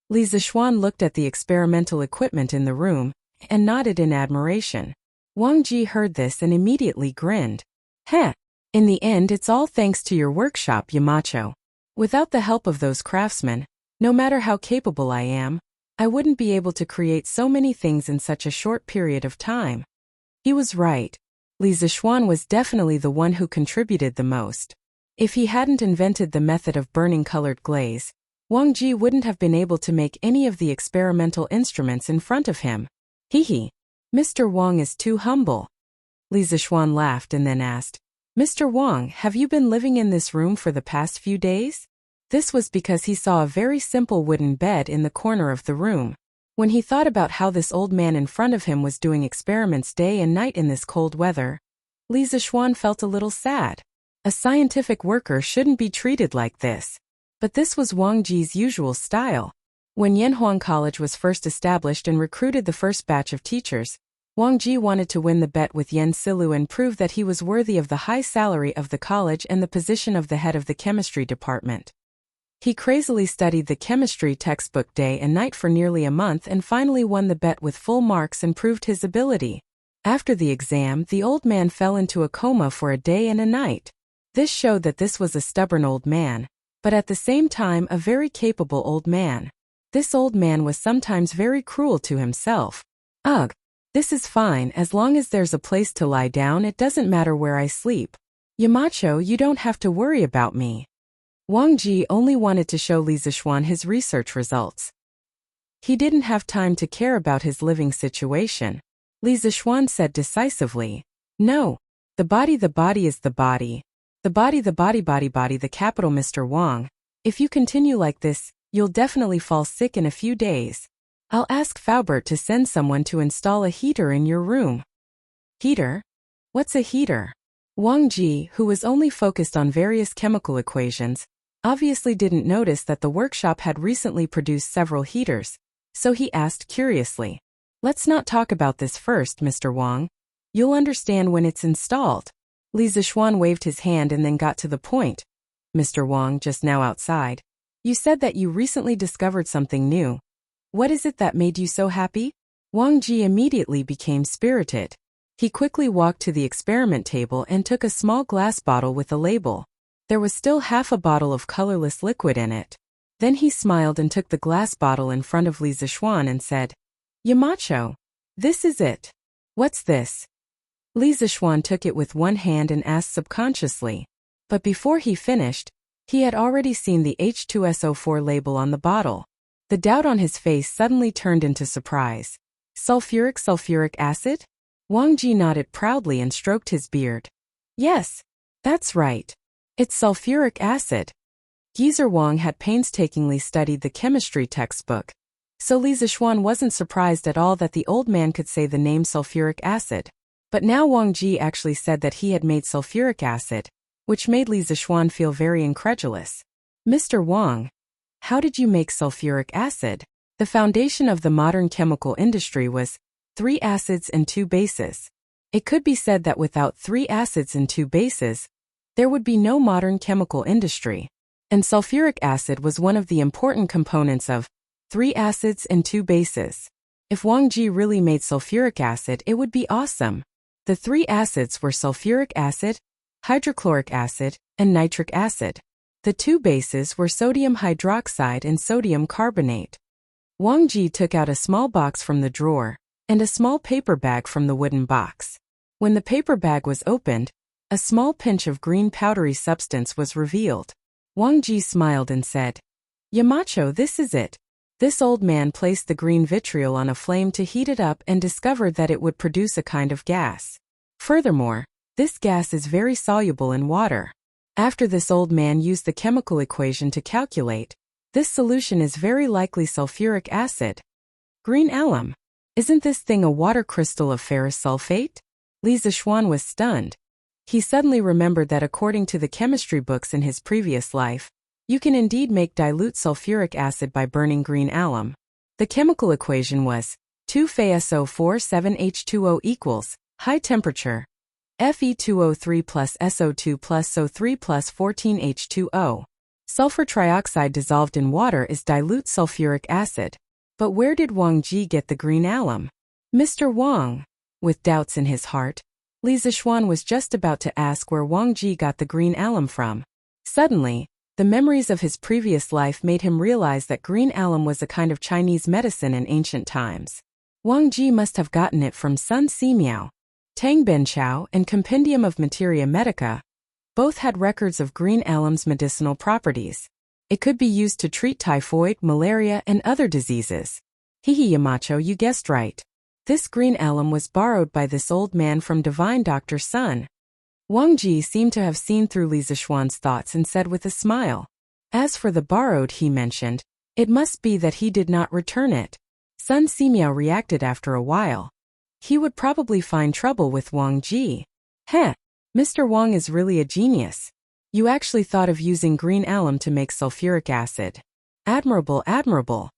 Li Zishuan looked at the experimental equipment in the room and nodded in admiration. Wang Ji heard this and immediately grinned. Heh, in the end it's all thanks to your workshop, Yamacho. Without the help of those craftsmen, no matter how capable I am, I wouldn't be able to create so many things in such a short period of time. He was right. Li Zishuan was definitely the one who contributed the most. If he hadn't invented the method of burning colored glaze, Wang Ji wouldn't have been able to make any of the experimental instruments in front of him. Hee. Mr. Wang is too humble. Li Zishuan laughed and then asked, Mr. Wang, have you been living in this room for the past few days? This was because he saw a very simple wooden bed in the corner of the room. When he thought about how this old man in front of him was doing experiments day and night in this cold weather, Li Zishuan felt a little sad. A scientific worker shouldn't be treated like this. But this was Wang Ji's usual style. When Yanhuang College was first established and recruited the first batch of teachers, Wang Ji wanted to win the bet with Yan Silu and prove that he was worthy of the high salary of the college and the position of the head of the chemistry department. He crazily studied the chemistry textbook day and night for nearly a month and finally won the bet with full marks and proved his ability. After the exam, the old man fell into a coma for a day and a night. This showed that this was a stubborn old man, but at the same time a very capable old man. This old man was sometimes very cruel to himself. Ugh, this is fine as long as there's a place to lie down. It doesn't matter where I sleep. Yamacho, you don't have to worry about me. Wang Ji only wanted to show Li Zixuan his research results. He didn't have time to care about his living situation. Li Zixuan said decisively, "No, the body is the body. The body, the capital, Mr. Wang. If you continue like this, you'll definitely fall sick in a few days. I'll ask Faubert to send someone to install a heater in your room." Heater? What's a heater? Wang Ji, who was only focused on various chemical equations, obviously didn't notice that the workshop had recently produced several heaters, so he asked curiously, "Let's not talk about this first, Mr. Wang. You'll understand when it's installed." Li Zixuan waved his hand and then got to the point. "Mr. Wang, just now outside, you said that you recently discovered something new. What is it that made you so happy?" Wang Ji immediately became spirited. He quickly walked to the experiment table and took a small glass bottle with a label. There was still half a bottle of colorless liquid in it. Then he smiled and took the glass bottle in front of Li Zixuan and said, "Yamacho, this is it." "What's this?" Li Zixuan took it with one hand and asked subconsciously. But before he finished, he had already seen the H2SO4 label on the bottle. The doubt on his face suddenly turned into surprise. Sulfuric acid? Wang Ji nodded proudly and stroked his beard. "Yes, that's right. It's sulfuric acid." Geezer Wang had painstakingly studied the chemistry textbook, so Li Zixuan wasn't surprised at all that the old man could say the name sulfuric acid. But now Wang Ji actually said that he had made sulfuric acid, which made Li Zixuan feel very incredulous. "Mr. Wang, how did you make sulfuric acid?" The foundation of the modern chemical industry was 3 acids and 2 bases. It could be said that without 3 acids and 2 bases, there would be no modern chemical industry. And sulfuric acid was one of the important components of 3 acids and 2 bases. If Wang Ji really made sulfuric acid, it would be awesome. The 3 acids were sulfuric acid, hydrochloric acid, and nitric acid. The 2 bases were sodium hydroxide and sodium carbonate. Wang Ji took out a small box from the drawer and a small paper bag from the wooden box. When the paper bag was opened, a small pinch of green powdery substance was revealed. Wang Ji smiled and said, "Yamacho, this is it." This old man placed the green vitriol on a flame to heat it up and discovered that it would produce a kind of gas. Furthermore, this gas is very soluble in water. After this old man used the chemical equation to calculate, this solution is very likely sulfuric acid. Green alum. Isn't this thing a water crystal of ferrous sulfate? Li Zixuan was stunned. He suddenly remembered that according to the chemistry books in his previous life, you can indeed make dilute sulfuric acid by burning green alum. The chemical equation was 2FeSO4 equals high temperature Fe2O3 plus SO2 plus SO3 plus 14H2O. Sulfur trioxide dissolved in water is dilute sulfuric acid. But where did Wang Ji get the green alum? Mr. Wang, with doubts in his heart, Li Zixuan was just about to ask where Wang Ji got the green alum from. Suddenly, the memories of his previous life made him realize that green alum was a kind of Chinese medicine in ancient times. Wang Ji must have gotten it from Sun Simiao. Tang Benchao and Compendium of Materia Medica both had records of green alum's medicinal properties. It could be used to treat typhoid, malaria, and other diseases. Hihi Yamacho, you guessed right. This green alum was borrowed by this old man from divine Dr. Sun. Wang Ji seemed to have seen through Li Zixuan's thoughts and said with a smile, "As for the borrowed," he mentioned, "it must be that he did not return it." Sun Simiao reacted after a while. He would probably find trouble with Wang Ji. Heh, Mr. Wang is really a genius. You actually thought of using green alum to make sulfuric acid. Admirable, admirable.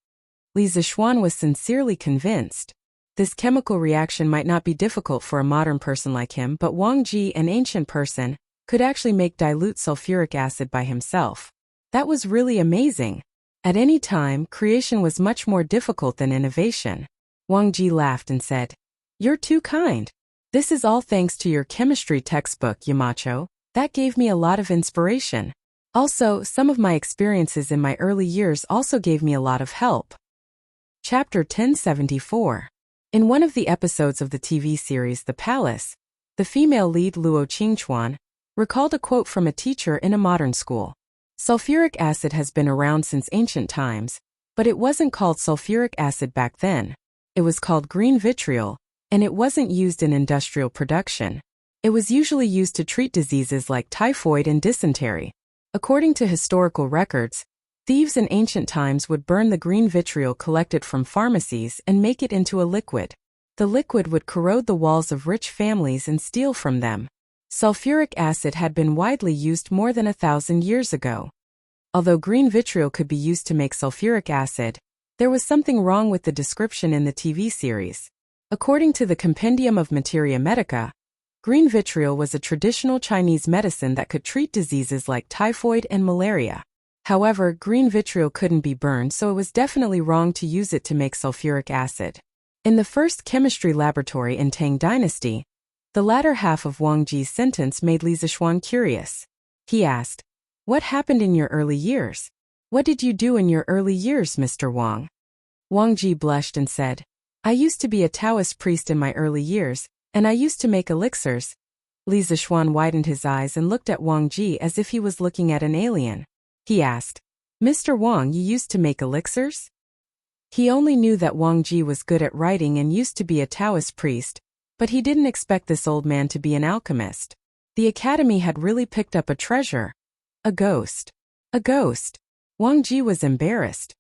Li Zixuan was sincerely convinced. This chemical reaction might not be difficult for a modern person like him, but Wang Ji, an ancient person, could actually make dilute sulfuric acid by himself. That was really amazing. At any time, creation was much more difficult than innovation. Wang Ji laughed and said, "You're too kind. This is all thanks to your chemistry textbook, Yamacho. That gave me a lot of inspiration. Also, some of my experiences in my early years also gave me a lot of help." Chapter 1074. In one of the episodes of the TV series The Palace, the female lead Luo Qingchuan recalled a quote from a teacher in a modern school. Sulfuric acid has been around since ancient times, but it wasn't called sulfuric acid back then. It was called green vitriol, and it wasn't used in industrial production. It was usually used to treat diseases like typhoid and dysentery. According to historical records, thieves in ancient times would burn the green vitriol collected from pharmacies and make it into a liquid. The liquid would corrode the walls of rich families and steal from them. Sulfuric acid had been widely used more than 1,000 years ago. Although green vitriol could be used to make sulfuric acid, there was something wrong with the description in the TV series. According to the Compendium of Materia Medica, green vitriol was a traditional Chinese medicine that could treat diseases like typhoid and malaria. However, green vitriol couldn't be burned, so it was definitely wrong to use it to make sulfuric acid. In the first chemistry laboratory in Tang Dynasty, the latter half of Wang Ji's sentence made Li Zixuan curious. He asked, "What happened in your early years? What did you do in your early years, Mr. Wang?" Wang Ji blushed and said, "I used to be a Taoist priest in my early years, and I used to make elixirs." Li Zixuan widened his eyes and looked at Wang Ji as if he was looking at an alien. He asked, "Mr. Wang, you used to make elixirs?" He only knew that Wang Ji was good at writing and used to be a Taoist priest, but he didn't expect this old man to be an alchemist. The academy had really picked up a treasure. A ghost. A ghost. Wang Ji was embarrassed.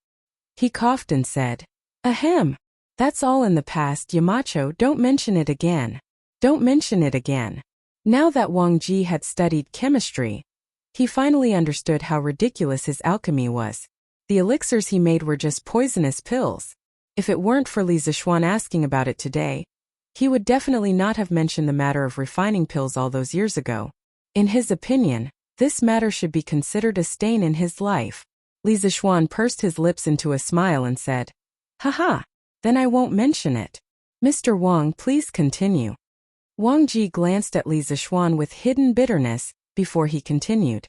He coughed and said, "Ahem. That's all in the past, Yamacho, don't mention it again. Don't mention it again." Now that Wang Ji had studied chemistry, he finally understood how ridiculous his alchemy was. The elixirs he made were just poisonous pills. If it weren't for Li Zixuan asking about it today, he would definitely not have mentioned the matter of refining pills all those years ago. In his opinion, this matter should be considered a stain in his life. Li Zixuan pursed his lips into a smile and said, "Haha, then I won't mention it. Mr. Wang, please continue." Wang Ji glanced at Li Zixuan with hidden bitterness before he continued.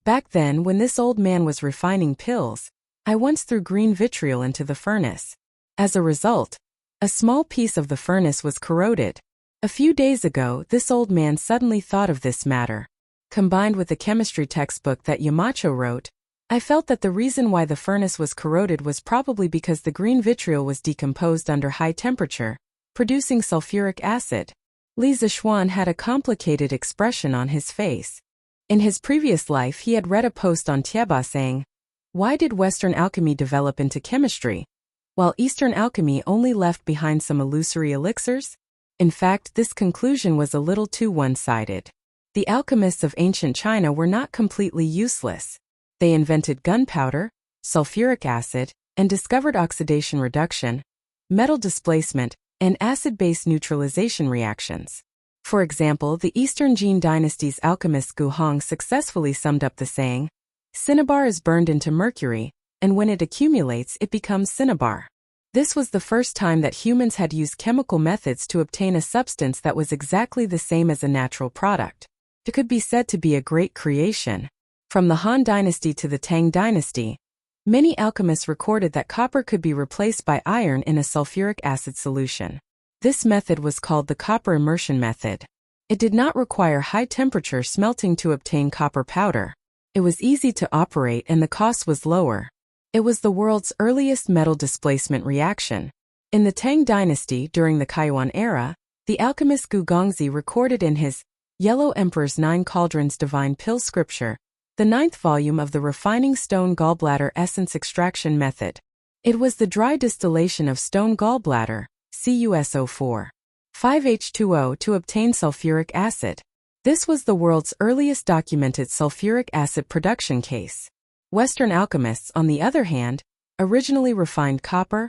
"Back then, when this old man was refining pills, I once threw green vitriol into the furnace. As a result, a small piece of the furnace was corroded. A few days ago, this old man suddenly thought of this matter. Combined with the chemistry textbook that Yamacho wrote, I felt that the reason why the furnace was corroded was probably because the green vitriol was decomposed under high temperature, producing sulfuric acid." Li Zixuan had a complicated expression on his face. In his previous life, he had read a post on Tieba saying, "Why did Western alchemy develop into chemistry, while Eastern alchemy only left behind some illusory elixirs?" In fact, this conclusion was a little too one-sided. The alchemists of ancient China were not completely useless. They invented gunpowder, sulfuric acid, and discovered oxidation reduction, metal displacement, and acid-base neutralization reactions. For example, the Eastern Jin dynasty's alchemist Gu Hong successfully summed up the saying, "Cinnabar is burned into mercury, and when it accumulates, it becomes cinnabar." This was the first time that humans had used chemical methods to obtain a substance that was exactly the same as a natural product. It could be said to be a great creation. From the Han Dynasty to the Tang Dynasty, many alchemists recorded that copper could be replaced by iron in a sulfuric acid solution. This method was called the copper immersion method. It did not require high-temperature smelting to obtain copper powder. It was easy to operate and the cost was lower. It was the world's earliest metal displacement reaction. In the Tang Dynasty during the Kaiwan era, the alchemist Gu Gongzi recorded in his Yellow Emperor's Nine Cauldrons Divine Pill Scripture, the 9th volume of the refining stone gallbladder essence extraction method. It was the dry distillation of stone gallbladder, CuSO4, 5H2O to obtain sulfuric acid. This was the world's earliest documented sulfuric acid production case. Western alchemists, on the other hand, originally refined copper,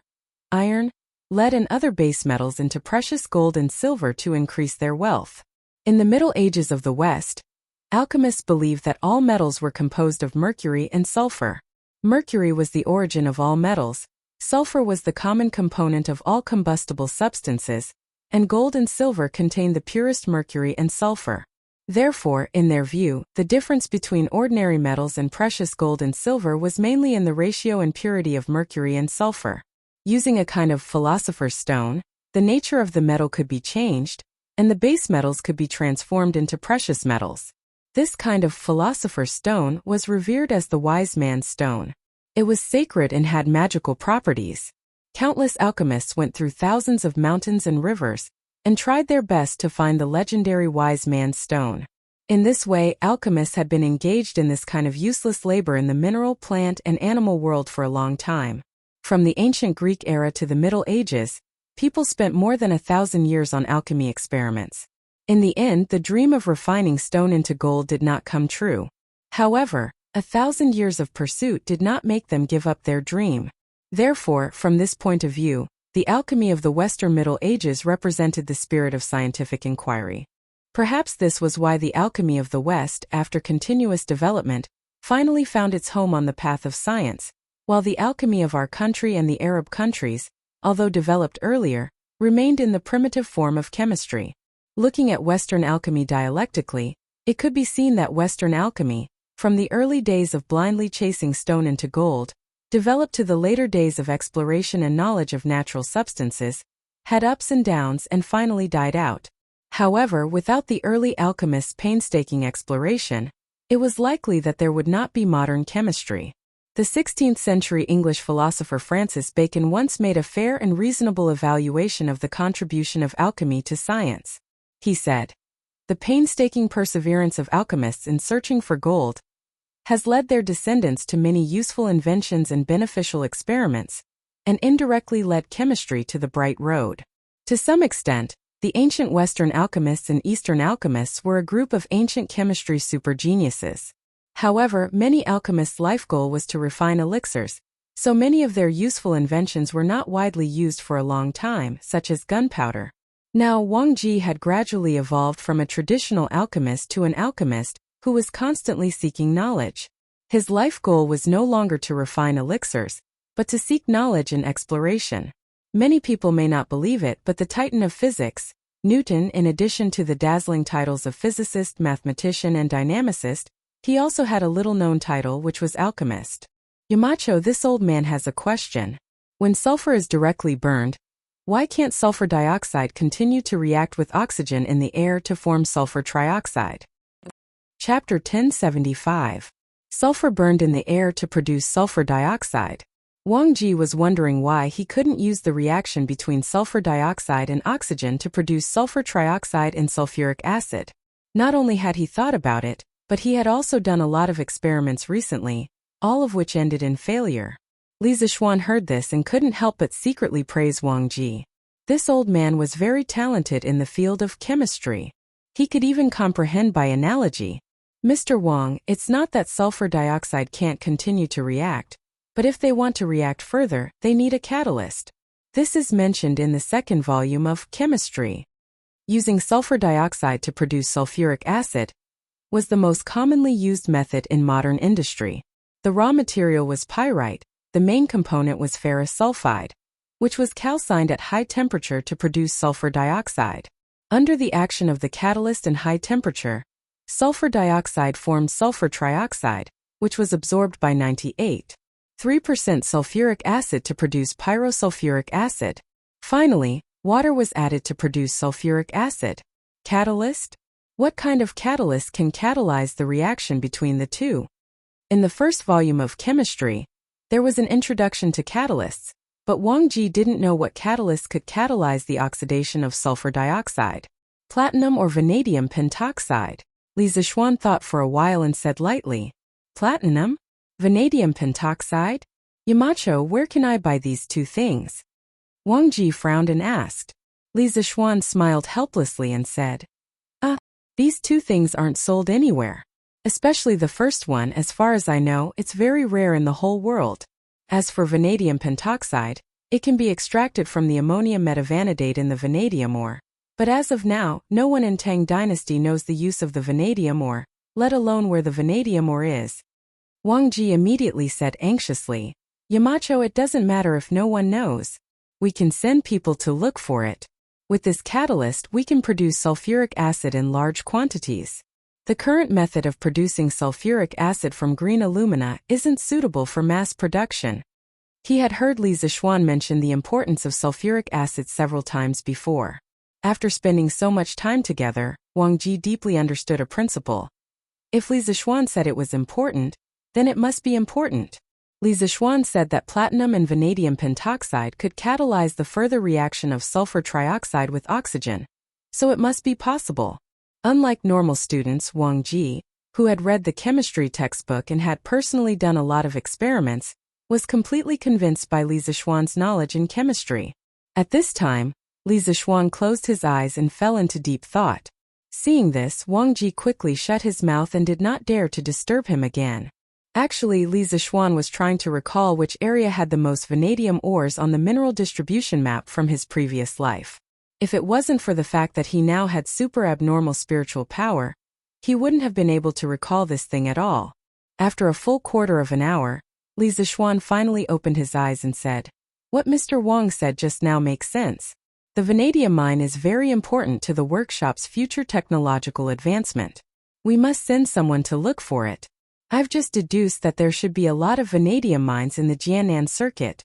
iron, lead and other base metals into precious gold and silver to increase their wealth. In the Middle Ages of the West, alchemists believed that all metals were composed of mercury and sulfur. Mercury was the origin of all metals, sulfur was the common component of all combustible substances, and gold and silver contained the purest mercury and sulfur. Therefore, in their view, the difference between ordinary metals and precious gold and silver was mainly in the ratio and purity of mercury and sulfur. Using a kind of philosopher's stone, the nature of the metal could be changed, and the base metals could be transformed into precious metals. This kind of philosopher's stone was revered as the wise man's stone. It was sacred and had magical properties. Countless alchemists went through thousands of mountains and rivers, and tried their best to find the legendary wise man's stone. In this way, alchemists had been engaged in this kind of useless labor in the mineral, plant, and animal world for a long time. From the ancient Greek era to the Middle Ages, people spent more than 1,000 years on alchemy experiments. In the end, the dream of refining stone into gold did not come true. However, 1,000 years of pursuit did not make them give up their dream. Therefore, from this point of view, the alchemy of the Western Middle Ages represented the spirit of scientific inquiry. Perhaps this was why the alchemy of the West, after continuous development, finally found its home on the path of science, while the alchemy of our country and the Arab countries, although developed earlier, remained in the primitive form of chemistry. Looking at Western alchemy dialectically, it could be seen that Western alchemy, from the early days of blindly chasing stone into gold, developed to the later days of exploration and knowledge of natural substances, had ups and downs and finally died out. However, without the early alchemists' painstaking exploration, it was likely that there would not be modern chemistry. The 16th-century English philosopher Francis Bacon once made a fair and reasonable evaluation of the contribution of alchemy to science. He said, "The painstaking perseverance of alchemists in searching for gold has led their descendants to many useful inventions and beneficial experiments, and indirectly led chemistry to the bright road." To some extent, the ancient Western alchemists and Eastern alchemists were a group of ancient chemistry supergeniuses. However, many alchemists' life goal was to refine elixirs, so many of their useful inventions were not widely used for a long time, such as gunpowder. Now, Wang Ji had gradually evolved from a traditional alchemist to an alchemist who was constantly seeking knowledge. His life goal was no longer to refine elixirs, but to seek knowledge and exploration. Many people may not believe it, but the titan of physics, Newton, in addition to the dazzling titles of physicist, mathematician, and dynamicist, he also had a little-known title which was alchemist. Yamacho, this old man has a question. When sulfur is directly burned, why can't sulfur dioxide continue to react with oxygen in the air to form sulfur trioxide? Chapter 1075. Sulfur burned in the air to produce sulfur dioxide. Wang Ji was wondering why he couldn't use the reaction between sulfur dioxide and oxygen to produce sulfur trioxide and sulfuric acid. Not only had he thought about it, but he had also done a lot of experiments recently, all of which ended in failure. Li Zixuan heard this and couldn't help but secretly praise Wang Ji. This old man was very talented in the field of chemistry. He could even comprehend by analogy. Mr. Wang, it's not that sulfur dioxide can't continue to react, but if they want to react further, they need a catalyst. This is mentioned in the second volume of Chemistry. Using sulfur dioxide to produce sulfuric acid was the most commonly used method in modern industry. The raw material was pyrite, the main component was ferrous sulfide, which was calcined at high temperature to produce sulfur dioxide. Under the action of the catalyst and high temperature, sulfur dioxide formed sulfur trioxide, which was absorbed by 98.3% sulfuric acid to produce pyrosulfuric acid. Finally, water was added to produce sulfuric acid. Catalyst? What kind of catalyst can catalyze the reaction between the two? In the first volume of Chemistry, there was an introduction to catalysts, but Wang Ji didn't know what catalyst could catalyze the oxidation of sulfur dioxide. Platinum or vanadium pentoxide? Li Zixuan thought for a while and said lightly, "Platinum? Vanadium pentoxide? Yamacho, where can I buy these two things?" Wang Ji frowned and asked. Li Zixuan smiled helplessly and said, These two things aren't sold anywhere. Especially the first one, as far as I know, it's very rare in the whole world. As for vanadium pentoxide, it can be extracted from the ammonium metavanadate in the vanadium ore. But as of now, no one in Tang Dynasty knows the use of the vanadium ore, let alone where the vanadium ore is. Wang Ji immediately said anxiously, Yamacho, it doesn't matter if no one knows. We can send people to look for it. With this catalyst, we can produce sulfuric acid in large quantities. The current method of producing sulfuric acid from green alumina isn't suitable for mass production. He had heard Li Zixuan mention the importance of sulfuric acid several times before. After spending so much time together, Wang Ji deeply understood a principle. If Li Zixuan said it was important, then it must be important. Li Zixuan said that platinum and vanadium pentoxide could catalyze the further reaction of sulfur trioxide with oxygen. So it must be possible. Unlike normal students, Wang Ji, who had read the chemistry textbook and had personally done a lot of experiments, was completely convinced by Li Zixuan's knowledge in chemistry. At this time, Li Zixuan closed his eyes and fell into deep thought. Seeing this, Wang Ji quickly shut his mouth and did not dare to disturb him again. Actually, Li Zixuan was trying to recall which area had the most vanadium ores on the mineral distribution map from his previous life. If it wasn't for the fact that he now had super abnormal spiritual power, he wouldn't have been able to recall this thing at all. After a full quarter of an hour, Li Zixuan finally opened his eyes and said, What Mr. Wang said just now makes sense. The vanadium mine is very important to the workshop's future technological advancement. We must send someone to look for it. I've just deduced that there should be a lot of vanadium mines in the Jiannan circuit.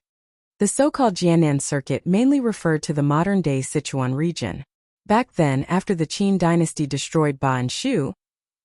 The so-called Jiannan circuit mainly referred to the modern-day Sichuan region. Back then, after the Qin dynasty destroyed Ba and Shu,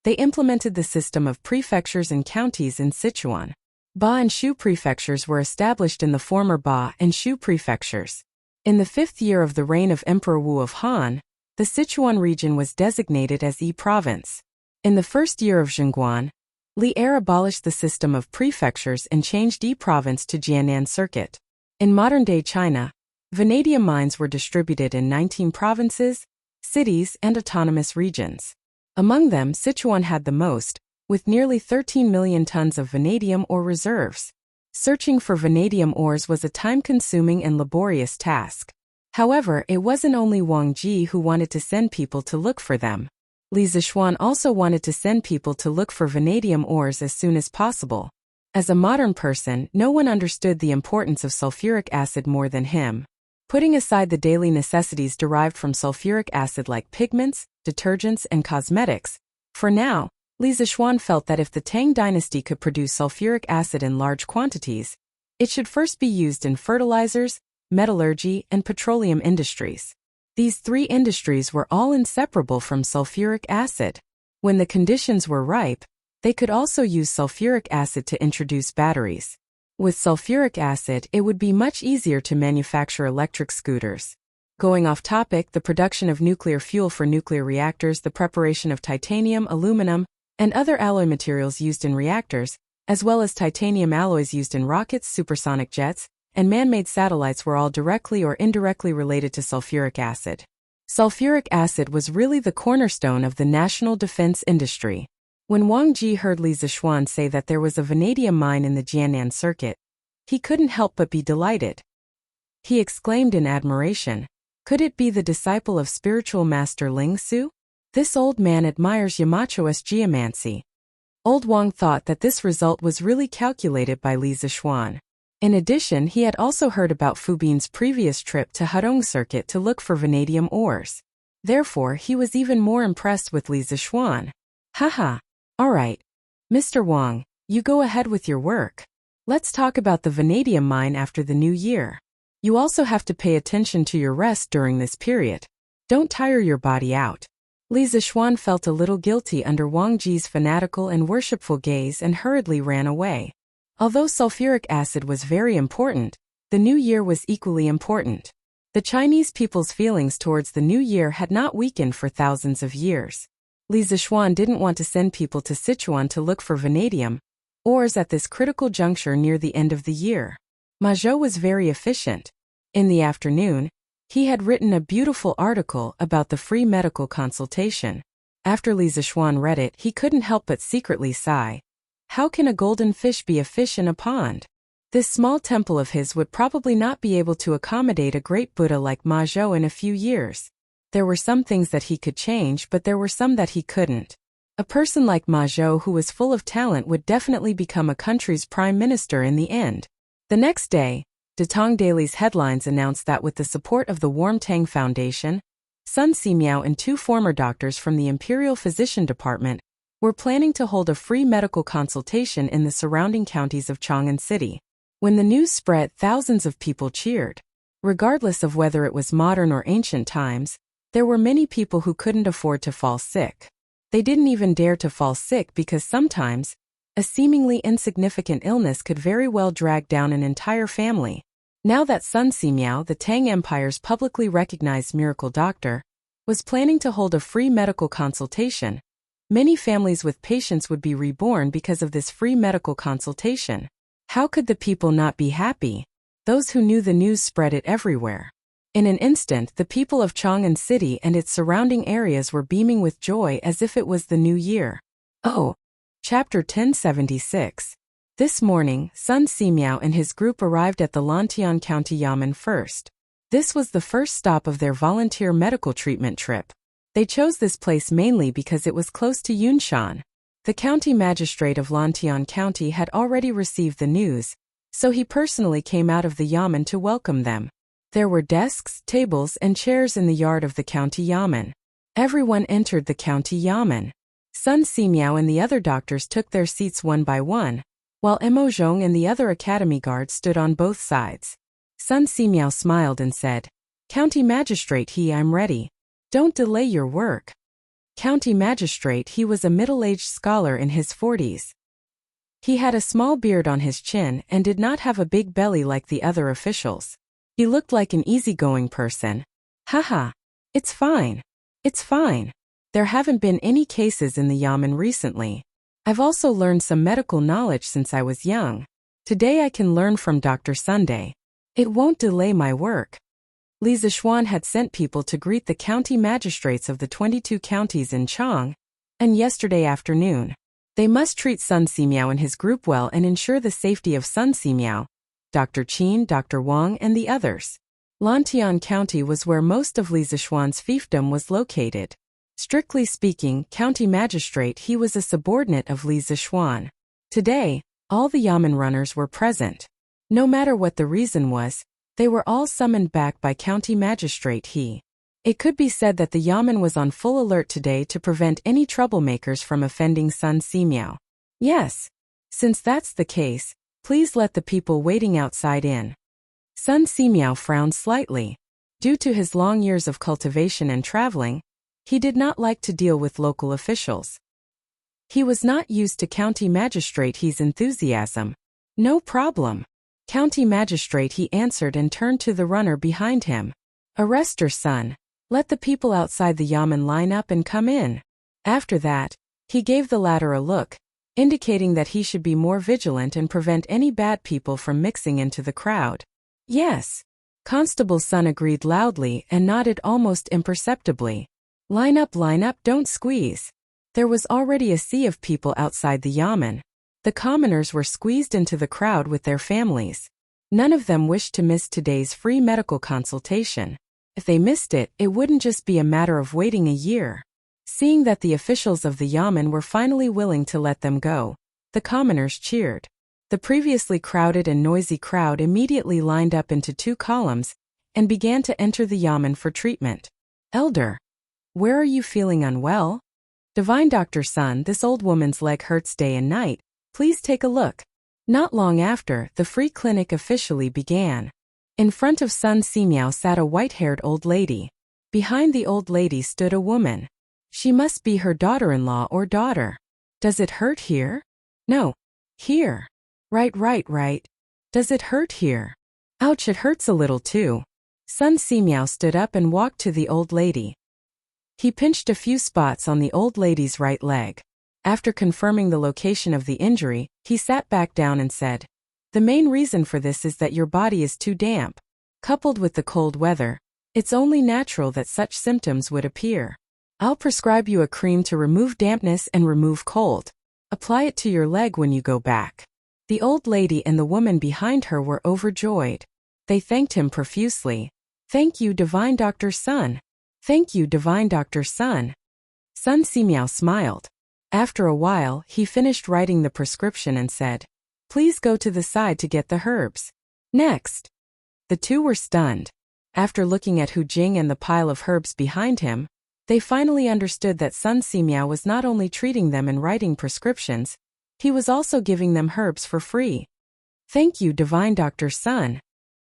they implemented the system of prefectures and counties in Sichuan. Ba and Shu prefectures were established in the former Ba and Shu prefectures. In the 5th year of the reign of Emperor Wu of Han, the Sichuan region was designated as Yi Province. In the 1st year of Zhengguan, Li Er abolished the system of prefectures and changed Yi Province to Jiannan circuit. In modern-day China, vanadium mines were distributed in 19 provinces, cities, and autonomous regions. Among them, Sichuan had the most, with nearly 13 million tons of vanadium ore reserves. Searching for vanadium ores was a time-consuming and laborious task. However, it wasn't only Wang Ji who wanted to send people to look for them. Li Zixuan also wanted to send people to look for vanadium ores as soon as possible. As a modern person, no one understood the importance of sulfuric acid more than him. Putting aside the daily necessities derived from sulfuric acid like pigments, detergents, and cosmetics, for now, Li Zixuan felt that if the Tang dynasty could produce sulfuric acid in large quantities, it should first be used in fertilizers, metallurgy, and petroleum industries. These three industries were all inseparable from sulfuric acid. When the conditions were ripe, they could also use sulfuric acid to introduce batteries. With sulfuric acid, it would be much easier to manufacture electric scooters. Going off topic, the production of nuclear fuel for nuclear reactors, the preparation of titanium, aluminum, and other alloy materials used in reactors, as well as titanium alloys used in rockets, supersonic jets, and man-made satellites were all directly or indirectly related to sulfuric acid. Sulfuric acid was really the cornerstone of the national defense industry. When Wang Ji heard Li Zixuan say that there was a vanadium mine in the Jiannan circuit, he couldn't help but be delighted. He exclaimed in admiration, Could it be the disciple of spiritual master Ling Su? This old man admires Yamacho's geomancy. Old Wang thought that this result was really calculated by Li Zixuan. In addition, he had also heard about Fu Bin's previous trip to Hudong circuit to look for vanadium ores. Therefore, he was even more impressed with Li Zixuan. Haha. Alright. Mr. Wang, you go ahead with your work. Let's talk about the vanadium mine after the new year. You also have to pay attention to your rest during this period. Don't tire your body out. Li Zixuan felt a little guilty under Wang Ji's fanatical and worshipful gaze and hurriedly ran away. Although sulfuric acid was very important, the new year was equally important. The Chinese people's feelings towards the new year had not weakened for thousands of years. Li Zixuan didn't want to send people to Sichuan to look for vanadium ores at this critical juncture near the end of the year. Ma Zhou was very efficient. In the afternoon, he had written a beautiful article about the free medical consultation. After Li Zishuan read it, he couldn't help but secretly sigh. How can a golden fish be a fish in a pond? This small temple of his would probably not be able to accommodate a great Buddha like Ma Zhou in a few years. There were some things that he could change, but there were some that he couldn't. A person like Ma Zhou who was full of talent would definitely become a country's prime minister in the end. The next day, Datong Daily's headlines announced that with the support of the Warm Tang Foundation, Sun Simiao and 2 former doctors from the Imperial Physician Department were planning to hold a free medical consultation in the surrounding counties of Chang'an City. When the news spread, thousands of people cheered. Regardless of whether it was modern or ancient times, there were many people who couldn't afford to fall sick. They didn't even dare to fall sick because sometimes, a seemingly insignificant illness could very well drag down an entire family. Now that Sun Simiao, the Tang Empire's publicly recognized miracle doctor, was planning to hold a free medical consultation, many families with patients would be reborn because of this free medical consultation. How could the people not be happy? Those who knew the news spread it everywhere. In an instant, the people of Chang'an City and its surrounding areas were beaming with joy as if it was the new year. Oh! Chapter 1076. This morning, Sun Simiao and his group arrived at the Lantian County Yamen first. This was the first stop of their volunteer medical treatment trip. They chose this place mainly because it was close to Yunshan. The county magistrate of Lantian County had already received the news, so he personally came out of the Yamen to welcome them. There were desks, tables, and chairs in the yard of the county Yamen. Everyone entered the county Yamen. Sun Simiao and the other doctors took their seats one by one, while Mo Zhong and the other academy guards stood on both sides. Sun Simiao smiled and said, "County Magistrate I'm ready. Don't delay your work." County Magistrate he was a middle-aged scholar in his 40s. He had a small beard on his chin and did not have a big belly like the other officials. He looked like an easygoing person. Haha. It's fine. It's fine. There haven't been any cases in the Yamen recently. I've also learned some medical knowledge since I was young. Today I can learn from Dr. Sunday. It won't delay my work. Li Zishuan had sent people to greet the county magistrates of the 22 counties in Chang, and yesterday afternoon. They must treat Sun Simiao and his group well and ensure the safety of Sun Simiao, Dr. Qin, Dr. Wang, and the others. Lantian County was where most of Li Zishuan's fiefdom was located. Strictly speaking, county magistrate he was a subordinate of Li Zishuan. Today, all the Yamen runners were present. No matter what the reason was, they were all summoned back by county magistrate he. It could be said that the Yamen was on full alert today to prevent any troublemakers from offending Sun Simiao. Yes. Since that's the case, please let the people waiting outside in. Sun Simiao frowned slightly. Due to his long years of cultivation and traveling, he did not like to deal with local officials. He was not used to county magistrate he's enthusiasm. No problem. County magistrate he answered and turned to the runner behind him. Arrest her son. Let the people outside the Yamen line up and come in. After that, he gave the latter a look, indicating that he should be more vigilant and prevent any bad people from mixing into the crowd. Yes. Constable's son agreed loudly and nodded almost imperceptibly. Line up, don't squeeze. There was already a sea of people outside the Yamen. The commoners were squeezed into the crowd with their families. None of them wished to miss today's free medical consultation. If they missed it, it wouldn't just be a matter of waiting a year. Seeing that the officials of the Yamen were finally willing to let them go, the commoners cheered. The previously crowded and noisy crowd immediately lined up into 2 columns and began to enter the Yamen for treatment. Elder. Where are you feeling unwell? Divine Dr. Sun, this old woman's leg hurts day and night. Please take a look. Not long after, the free clinic officially began. In front of Sun Simiao sat a white-haired old lady. Behind the old lady stood a woman. She must be her daughter-in-law or daughter. Does it hurt here? No. Here. Right. Does it hurt here? Ouch, it hurts a little too. Sun Simiao stood up and walked to the old lady. He pinched a few spots on the old lady's right leg. After confirming the location of the injury, he sat back down and said, "The main reason for this is that your body is too damp. Coupled with the cold weather, it's only natural that such symptoms would appear." I'll prescribe you a cream to remove dampness and remove cold. Apply it to your leg when you go back." The old lady and the woman behind her were overjoyed. They thanked him profusely. "Thank you, Divine Dr. Sun. Thank you, Divine Dr. Sun." Sun Simiao smiled. After a while, he finished writing the prescription and said, "Please go to the side to get the herbs. Next." The two were stunned. After looking at Hu Jing and the pile of herbs behind him, they finally understood that Sun Simiao was not only treating them and writing prescriptions, he was also giving them herbs for free. "Thank you, Divine Dr. Sun."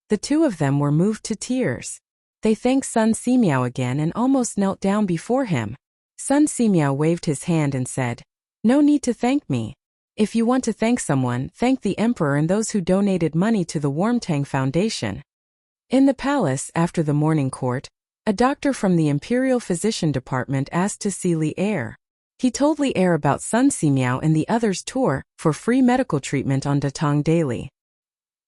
The two of them were moved to tears. They thanked Sun Simiao again and almost knelt down before him. Sun Simiao waved his hand and said, "No need to thank me. If you want to thank someone, thank the Emperor and those who donated money to the Warmtang Foundation." In the palace, after the morning court, a doctor from the Imperial Physician Department asked to see Li Er. He told Li Er about Sun Simiao and the others' tour for free medical treatment on Datong daily.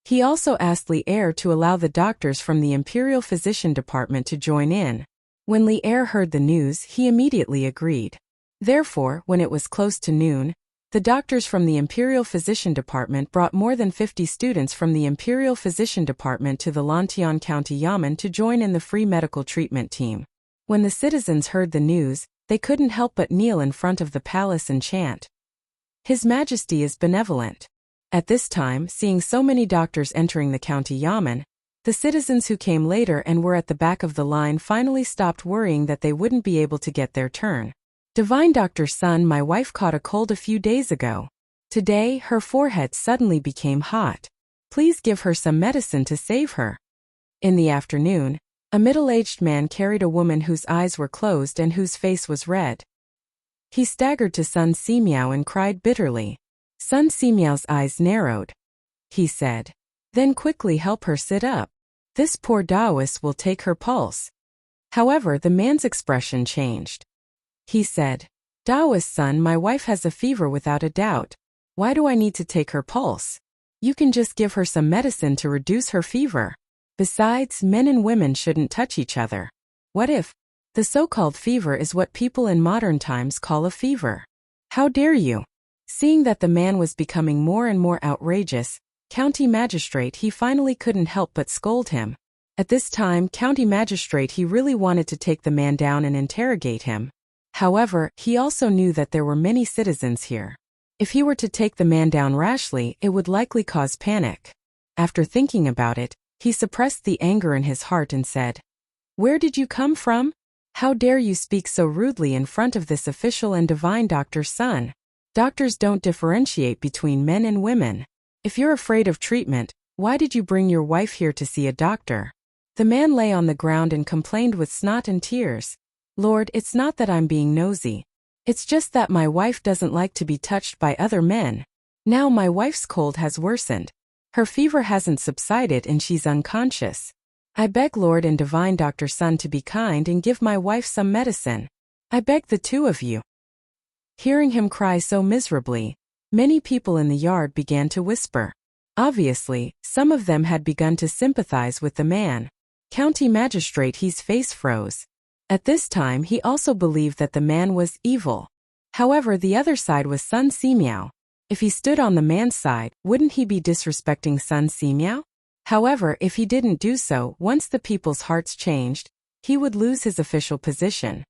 He also asked Li Er to allow the doctors from the Imperial Physician Department to join in. When Li Er heard the news, he immediately agreed. Therefore, when it was close to noon, the doctors from the Imperial Physician Department brought more than 50 students from the Imperial Physician Department to the Lantian County Yamen to join in the free medical treatment team. When the citizens heard the news, they couldn't help but kneel in front of the palace and chant, "His Majesty is benevolent." At this time, seeing so many doctors entering the county Yamen, the citizens who came later and were at the back of the line finally stopped worrying that they wouldn't be able to get their turn. "Divine Dr. Sun, my wife caught a cold a few days ago. Today, her forehead suddenly became hot. Please give her some medicine to save her." In the afternoon, a middle-aged man carried a woman whose eyes were closed and whose face was red. He staggered to Sun Simiao and cried bitterly. Sun Simiao's eyes narrowed. He said, "Then quickly help her sit up. This poor Taoist will take her pulse." However, the man's expression changed. He said, "Taoist son, my wife has a fever without a doubt. Why do I need to take her pulse? You can just give her some medicine to reduce her fever. Besides, men and women shouldn't touch each other. What if the so-called fever is what people in modern times call a fever? How dare you?" Seeing that the man was becoming more and more outrageous, County Magistrate he finally couldn't help but scold him. At this time, County Magistrate he really wanted to take the man down and interrogate him. However, he also knew that there were many citizens here. If he were to take the man down rashly, it would likely cause panic. After thinking about it, he suppressed the anger in his heart and said, "Where did you come from? How dare you speak so rudely in front of this official and divine Dr. Sun? Doctors don't differentiate between men and women. If you're afraid of treatment, why did you bring your wife here to see a doctor?" The man lay on the ground and complained with snot and tears. "Lord, it's not that I'm being nosy. It's just that my wife doesn't like to be touched by other men. Now my wife's cold has worsened. Her fever hasn't subsided and she's unconscious. I beg Lord and Divine Dr. Sun to be kind and give my wife some medicine. I beg the two of you." Hearing him cry so miserably, many people in the yard began to whisper. Obviously, some of them had begun to sympathize with the man. County Magistrate his face froze. At this time he also believed that the man was evil. However, the other side was Sun Simiao. If he stood on the man's side, wouldn't he be disrespecting Sun Simiao? However, if he didn't do so, once the people's hearts changed, he would lose his official position.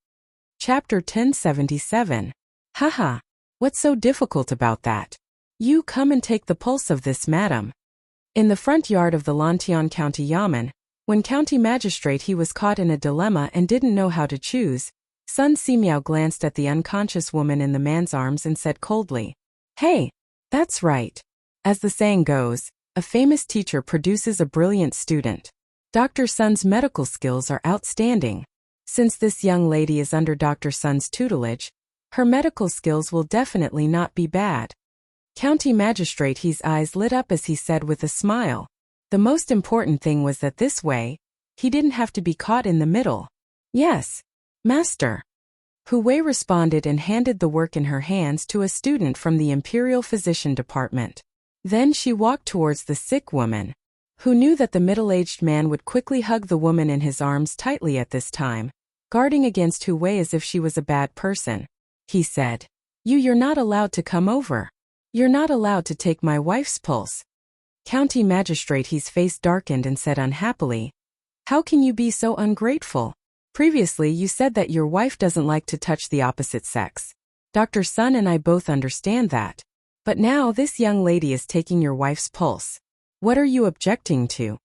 Chapter 1077. Haha. What's so difficult about that? You come and take the pulse of this madam. In the front yard of the Lantian County Yamen, when County Magistrate he was caught in a dilemma and didn't know how to choose, Sun Simiao glanced at the unconscious woman in the man's arms and said coldly, "Hey, that's right. As the saying goes, a famous teacher produces a brilliant student. Dr. Sun's medical skills are outstanding. Since this young lady is under Dr. Sun's tutelage, her medical skills will definitely not be bad." County Magistrate his eyes lit up as he said with a smile, "The most important thing was that this way, he didn't have to be caught in the middle." "Yes, Master." Hu Wei responded and handed the work in her hands to a student from the Imperial Physician Department. Then she walked towards the sick woman. Who knew that the middle-aged man would quickly hug the woman in his arms tightly at this time, guarding against Hu Wei as if she was a bad person. He said, You're not allowed to come over. You're not allowed to take my wife's pulse. County Magistrate He's face darkened and said unhappily, How can you be so ungrateful? Previously you said that your wife doesn't like to touch the opposite sex. Dr. Sun and I both understand that. But now this young lady is taking your wife's pulse. What are you objecting to?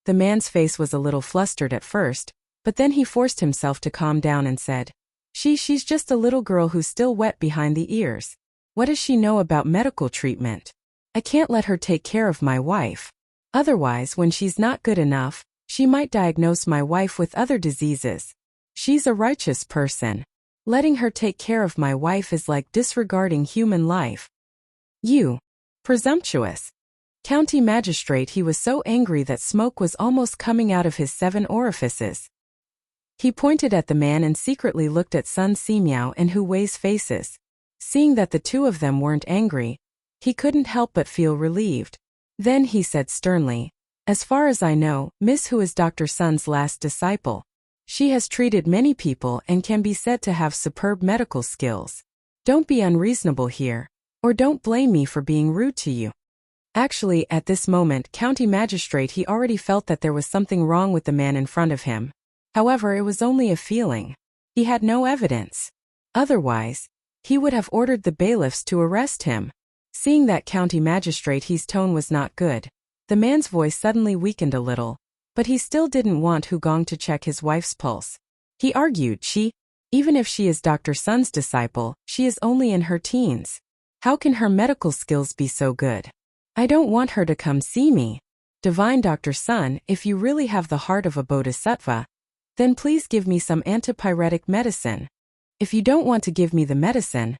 The man's face was a little flustered at first, but then he forced himself to calm down and said, She's just a little girl who's still wet behind the ears. What does she know about medical treatment? I can't let her take care of my wife. Otherwise, when she's not good enough, she might diagnose my wife with other diseases. She's a righteous person. Letting her take care of my wife is like disregarding human life. You. Presumptuous. County Magistrate He was so angry that smoke was almost coming out of his 7 orifices. He pointed at the man and secretly looked at Sun Simiao and Hu Wei's faces. Seeing that the two of them weren't angry, he couldn't help but feel relieved. Then he said sternly, As far as I know, Miss Hu is Dr. Sun's last disciple. She has treated many people and can be said to have superb medical skills. Don't be unreasonable here, or don't blame me for being rude to you. Actually, at this moment, County Magistrate He already felt that there was something wrong with the man in front of him. However, it was only a feeling. He had no evidence. Otherwise, he would have ordered the bailiffs to arrest him. Seeing that County Magistrate He's tone was not good, the man's voice suddenly weakened a little, but he still didn't want Hu Gong to check his wife's pulse. He argued even if she is Dr. Sun's disciple, she is only in her teens. How can her medical skills be so good? I don't want her to come see me. Divine Dr. Sun, if you really have the heart of a bodhisattva, then please give me some antipyretic medicine. If you don't want to give me the medicine,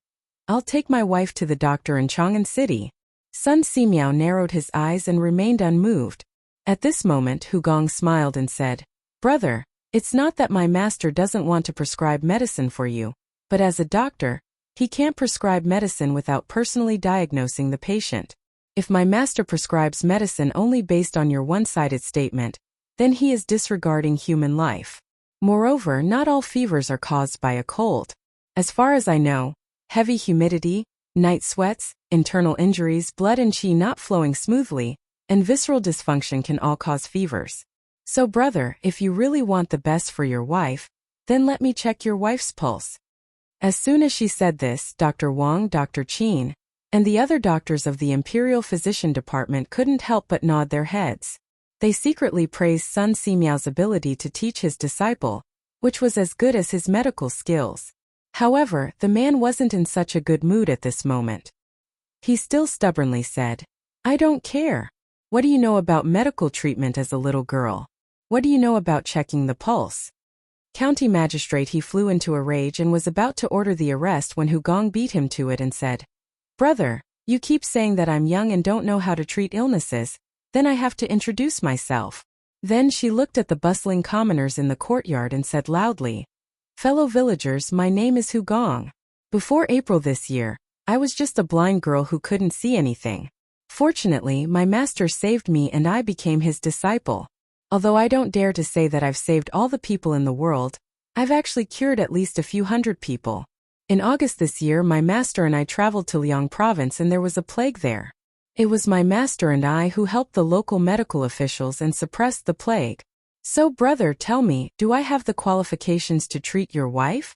I'll take my wife to the doctor in Chang'an City. Sun Simiao narrowed his eyes and remained unmoved. At this moment Hu Gong smiled and said, Brother, it's not that my master doesn't want to prescribe medicine for you, but as a doctor, he can't prescribe medicine without personally diagnosing the patient. If my master prescribes medicine only based on your one-sided statement, then he is disregarding human life. Moreover, not all fevers are caused by a cold. As far as I know, heavy humidity, night sweats, internal injuries, blood and qi not flowing smoothly, and visceral dysfunction can all cause fevers. So brother, if you really want the best for your wife, then let me check your wife's pulse. As soon as she said this, Dr. Wang, Dr. Qin, and the other doctors of the Imperial Physician Department couldn't help but nod their heads. They secretly praised Sun Simiao's ability to teach his disciple, which was as good as his medical skills. However, the man wasn't in such a good mood at this moment. He still stubbornly said, I don't care. What do you know about medical treatment as a little girl? What do you know about checking the pulse? County Magistrate He flew into a rage and was about to order the arrest when Hu Gong beat him to it and said, Brother, you keep saying that I'm young and don't know how to treat illnesses, then I have to introduce myself. Then she looked at the bustling commoners in the courtyard and said loudly, Fellow villagers, my name is Hu Gong. Before April this year, I was just a blind girl who couldn't see anything. Fortunately, my master saved me and I became his disciple. Although I don't dare to say that I've saved all the people in the world, I've actually cured at least a few hundred people. In August this year, my master and I traveled to Liang province and there was a plague there. It was my master and I who helped the local medical officials and suppressed the plague. So brother, tell me, do I have the qualifications to treat your wife?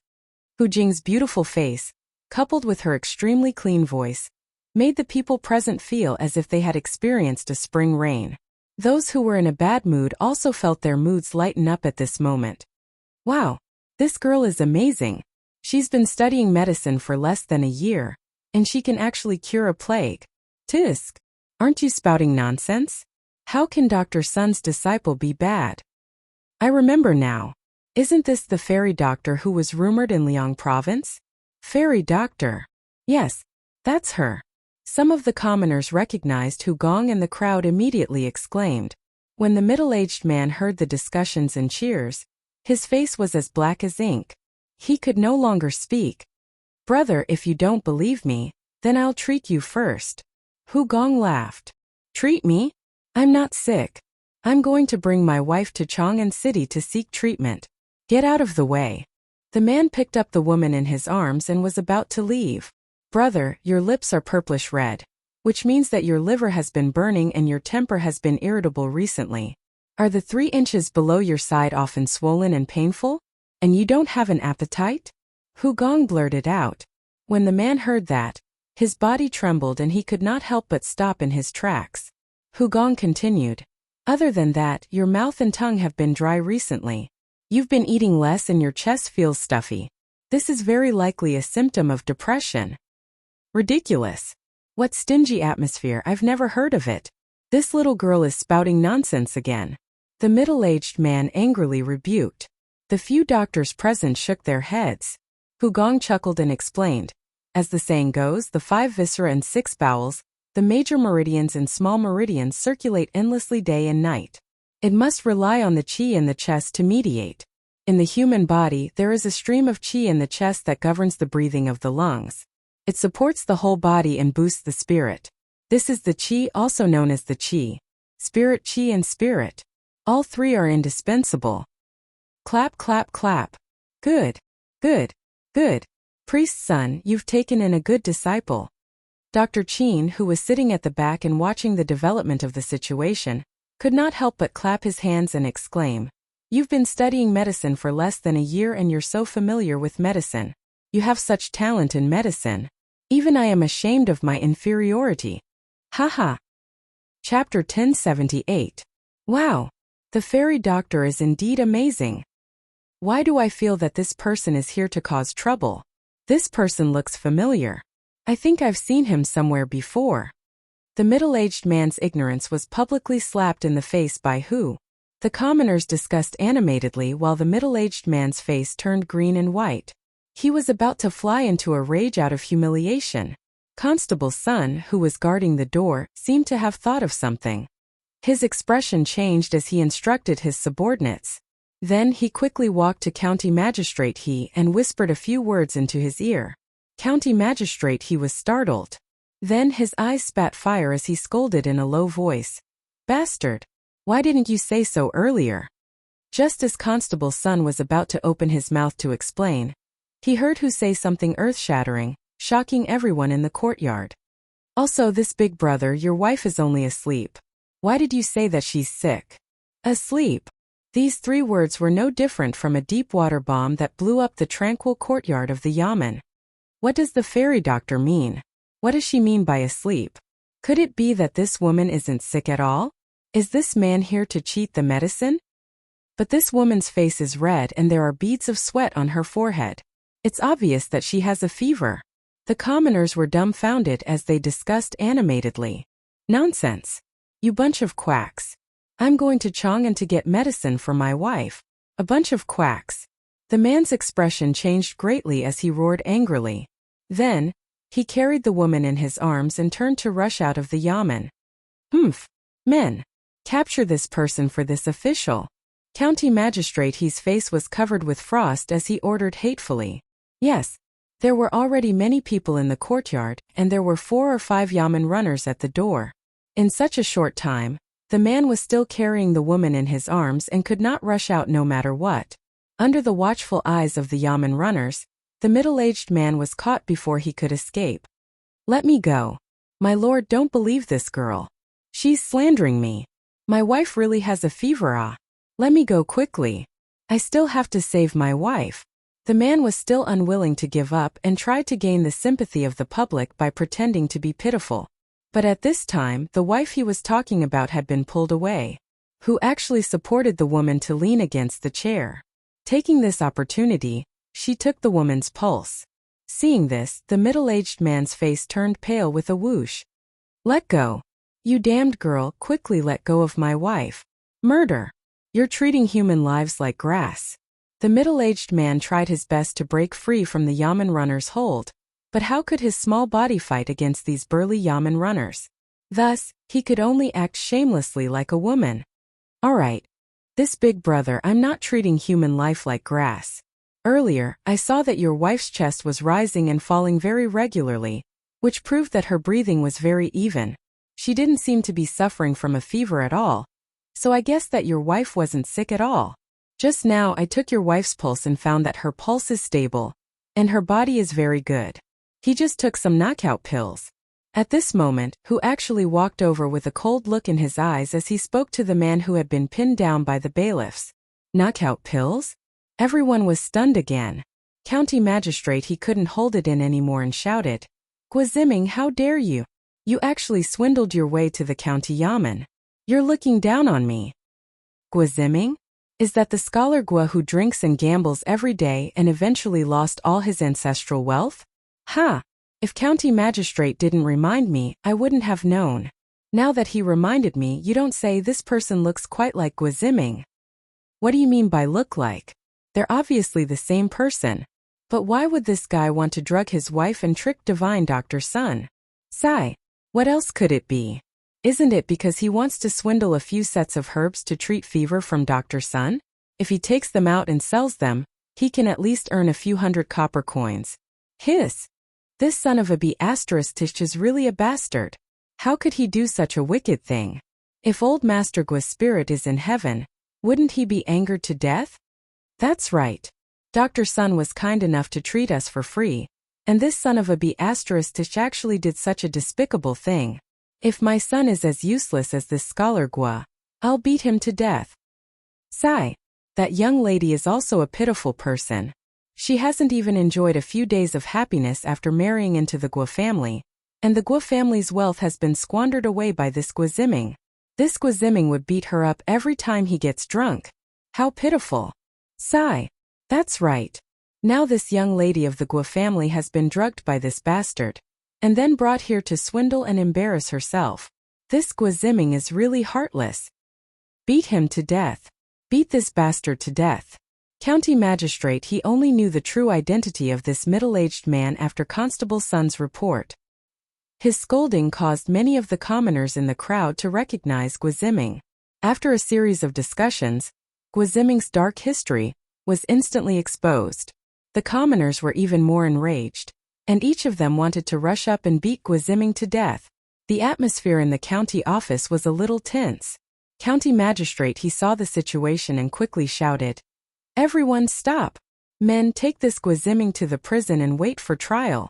Hu Jing's beautiful face, coupled with her extremely clean voice, made the people present feel as if they had experienced a spring rain. Those who were in a bad mood also felt their moods lighten up at this moment. Wow, this girl is amazing. She's been studying medicine for less than a year, and she can actually cure a plague. Tisk, aren't you spouting nonsense? How can Dr. Sun's disciple be bad? I remember now. Isn't this the fairy doctor who was rumored in Liang province? Fairy doctor. Yes, that's her. Some of the commoners recognized Hu Gong and the crowd immediately exclaimed. When the middle-aged man heard the discussions and cheers, his face was as black as ink. He could no longer speak. Brother, if you don't believe me, then I'll treat you first. Hu Gong laughed. Treat me? I'm not sick. I'm going to bring my wife to Chang'an City to seek treatment. Get out of the way. The man picked up the woman in his arms and was about to leave. Brother, your lips are purplish red, which means that your liver has been burning and your temper has been irritable recently. Are the 3 inches below your side often swollen and painful? And you don't have an appetite? Hu Gong blurted out. When the man heard that, his body trembled and he could not help but stop in his tracks. Hu Gong continued. Other than that, your mouth and tongue have been dry recently. You've been eating less and your chest feels stuffy. This is very likely a symptom of depression. Ridiculous. What stingy atmosphere, I've never heard of it. This little girl is spouting nonsense again. The middle-aged man angrily rebuked. The few doctors present shook their heads. Hu Gong chuckled and explained. As the saying goes, the 5 viscera and 6 bowels, the major meridians and small meridians circulate endlessly day and night. It must rely on the qi in the chest to mediate. In the human body, there is a stream of qi in the chest that governs the breathing of the lungs. It supports the whole body and boosts the spirit. This is the qi, also known as the qi. Spirit, qi, and spirit. All 3 are indispensable. Clap, clap, clap. Good. Good. Good. Priest's son, you've taken in a good disciple. Dr. Qin, who was sitting at the back and watching the development of the situation, could not help but clap his hands and exclaim, You've been studying medicine for less than a year and you're so familiar with medicine. You have such talent in medicine. Even I am ashamed of my inferiority. Haha. Chapter 1078. Wow. The fairy doctor is indeed amazing. Why do I feel that this person is here to cause trouble? This person looks familiar. I think I've seen him somewhere before. The middle-aged man's ignorance was publicly slapped in the face by Hu. The commoners discussed animatedly while the middle-aged man's face turned green and white. He was about to fly into a rage out of humiliation. Constable's son, who was guarding the door, seemed to have thought of something. His expression changed as he instructed his subordinates. Then he quickly walked to County Magistrate He and whispered a few words into his ear. County Magistrate He was startled. Then his eyes spat fire as he scolded in a low voice. Bastard! Why didn't you say so earlier? Just as Constable's son was about to open his mouth to explain, he heard Hu say something earth-shattering, shocking everyone in the courtyard. Also, this big brother, your wife is only asleep. Why did you say that she's sick? Asleep. These 3 words were no different from a deep-water bomb that blew up the tranquil courtyard of the yamen. What does the fairy doctor mean? What does she mean by asleep? Could it be that this woman isn't sick at all? Is this man here to cheat the medicine? But this woman's face is red and there are beads of sweat on her forehead. It's obvious that she has a fever. The commoners were dumbfounded as they discussed animatedly. Nonsense. You bunch of quacks. I'm going to Chang'an to get medicine for my wife. A bunch of quacks. The man's expression changed greatly as he roared angrily. Then, he carried the woman in his arms and turned to rush out of the yamen. Humph. Men. Capture this person for this official. County Magistrate He's face was covered with frost as he ordered hatefully. Yes. There were already many people in the courtyard, and there were 4 or 5 yamen runners at the door. In such a short time, the man was still carrying the woman in his arms and could not rush out no matter what. Under the watchful eyes of the yamen runners, the middle-aged man was caught before he could escape. Let me go. My lord, don't believe this girl. She's slandering me. My wife really has a fever. Let me go quickly. I still have to save my wife. The man was still unwilling to give up and tried to gain the sympathy of the public by pretending to be pitiful. But at this time, the wife he was talking about had been pulled away. Who actually supported the woman to lean against the chair. Taking this opportunity, she took the woman's pulse. Seeing this, the middle-aged man's face turned pale with a whoosh. Let go. You damned girl, quickly let go of my wife. Murder. You're treating human lives like grass. The middle-aged man tried his best to break free from the yamen runner's hold. But how could his small body fight against these burly yamen runners? Thus, he could only act shamelessly like a woman. All right. This big brother, I'm not treating human life like grass. Earlier, I saw that your wife's chest was rising and falling very regularly, which proved that her breathing was very even. She didn't seem to be suffering from a fever at all. So I guess that your wife wasn't sick at all. Just now I took your wife's pulse and found that her pulse is stable, and her body is very good. He just took some knockout pills. At this moment, Hu actually walked over with a cold look in his eyes as he spoke to the man who had been pinned down by the bailiffs. Knockout pills? Everyone was stunned again. County magistrate he couldn't hold it in anymore and shouted, Guiziming, how dare you? You actually swindled your way to the county yamen. You're looking down on me. Guiziming? Is that the scholar Gua who drinks and gambles every day and eventually lost all his ancestral wealth? Ha! If county magistrate didn't remind me, I wouldn't have known. Now that he reminded me, you don't say this person looks quite like Guiziming. What do you mean by look like? They're obviously the same person. But why would this guy want to drug his wife and trick divine Dr. Sun? Sigh. What else could it be? Isn't it because he wants to swindle a few sets of herbs to treat fever from Dr. Sun? If he takes them out and sells them, he can at least earn a few hundred copper coins. Hiss! This son of a b*** is really a bastard. How could he do such a wicked thing? If old Master Gua's spirit is in heaven, wouldn't he be angered to death? That's right. Dr. Sun was kind enough to treat us for free, and this son of a b** actually did such a despicable thing. If my son is as useless as this scholar Gua, I'll beat him to death. Sigh. That young lady is also a pitiful person. She hasn't even enjoyed a few days of happiness after marrying into the Gua family, and the Gua family's wealth has been squandered away by this Guiziming. This Guiziming would beat her up every time he gets drunk. How pitiful. Sigh. That's right. Now this young lady of the Gua family has been drugged by this bastard, and then brought here to swindle and embarrass herself. This Guiziming is really heartless. Beat him to death. Beat this bastard to death. County magistrate he only knew the true identity of this middle-aged man after Constable Sun's report. His scolding caused many of the commoners in the crowd to recognize Guiziming. After a series of discussions, Guiziming's dark history was instantly exposed. The commoners were even more enraged, and each of them wanted to rush up and beat Guiziming to death. The atmosphere in the county office was a little tense. County magistrate he saw the situation and quickly shouted, Everyone stop! Men, take this Guiziming to the prison and wait for trial.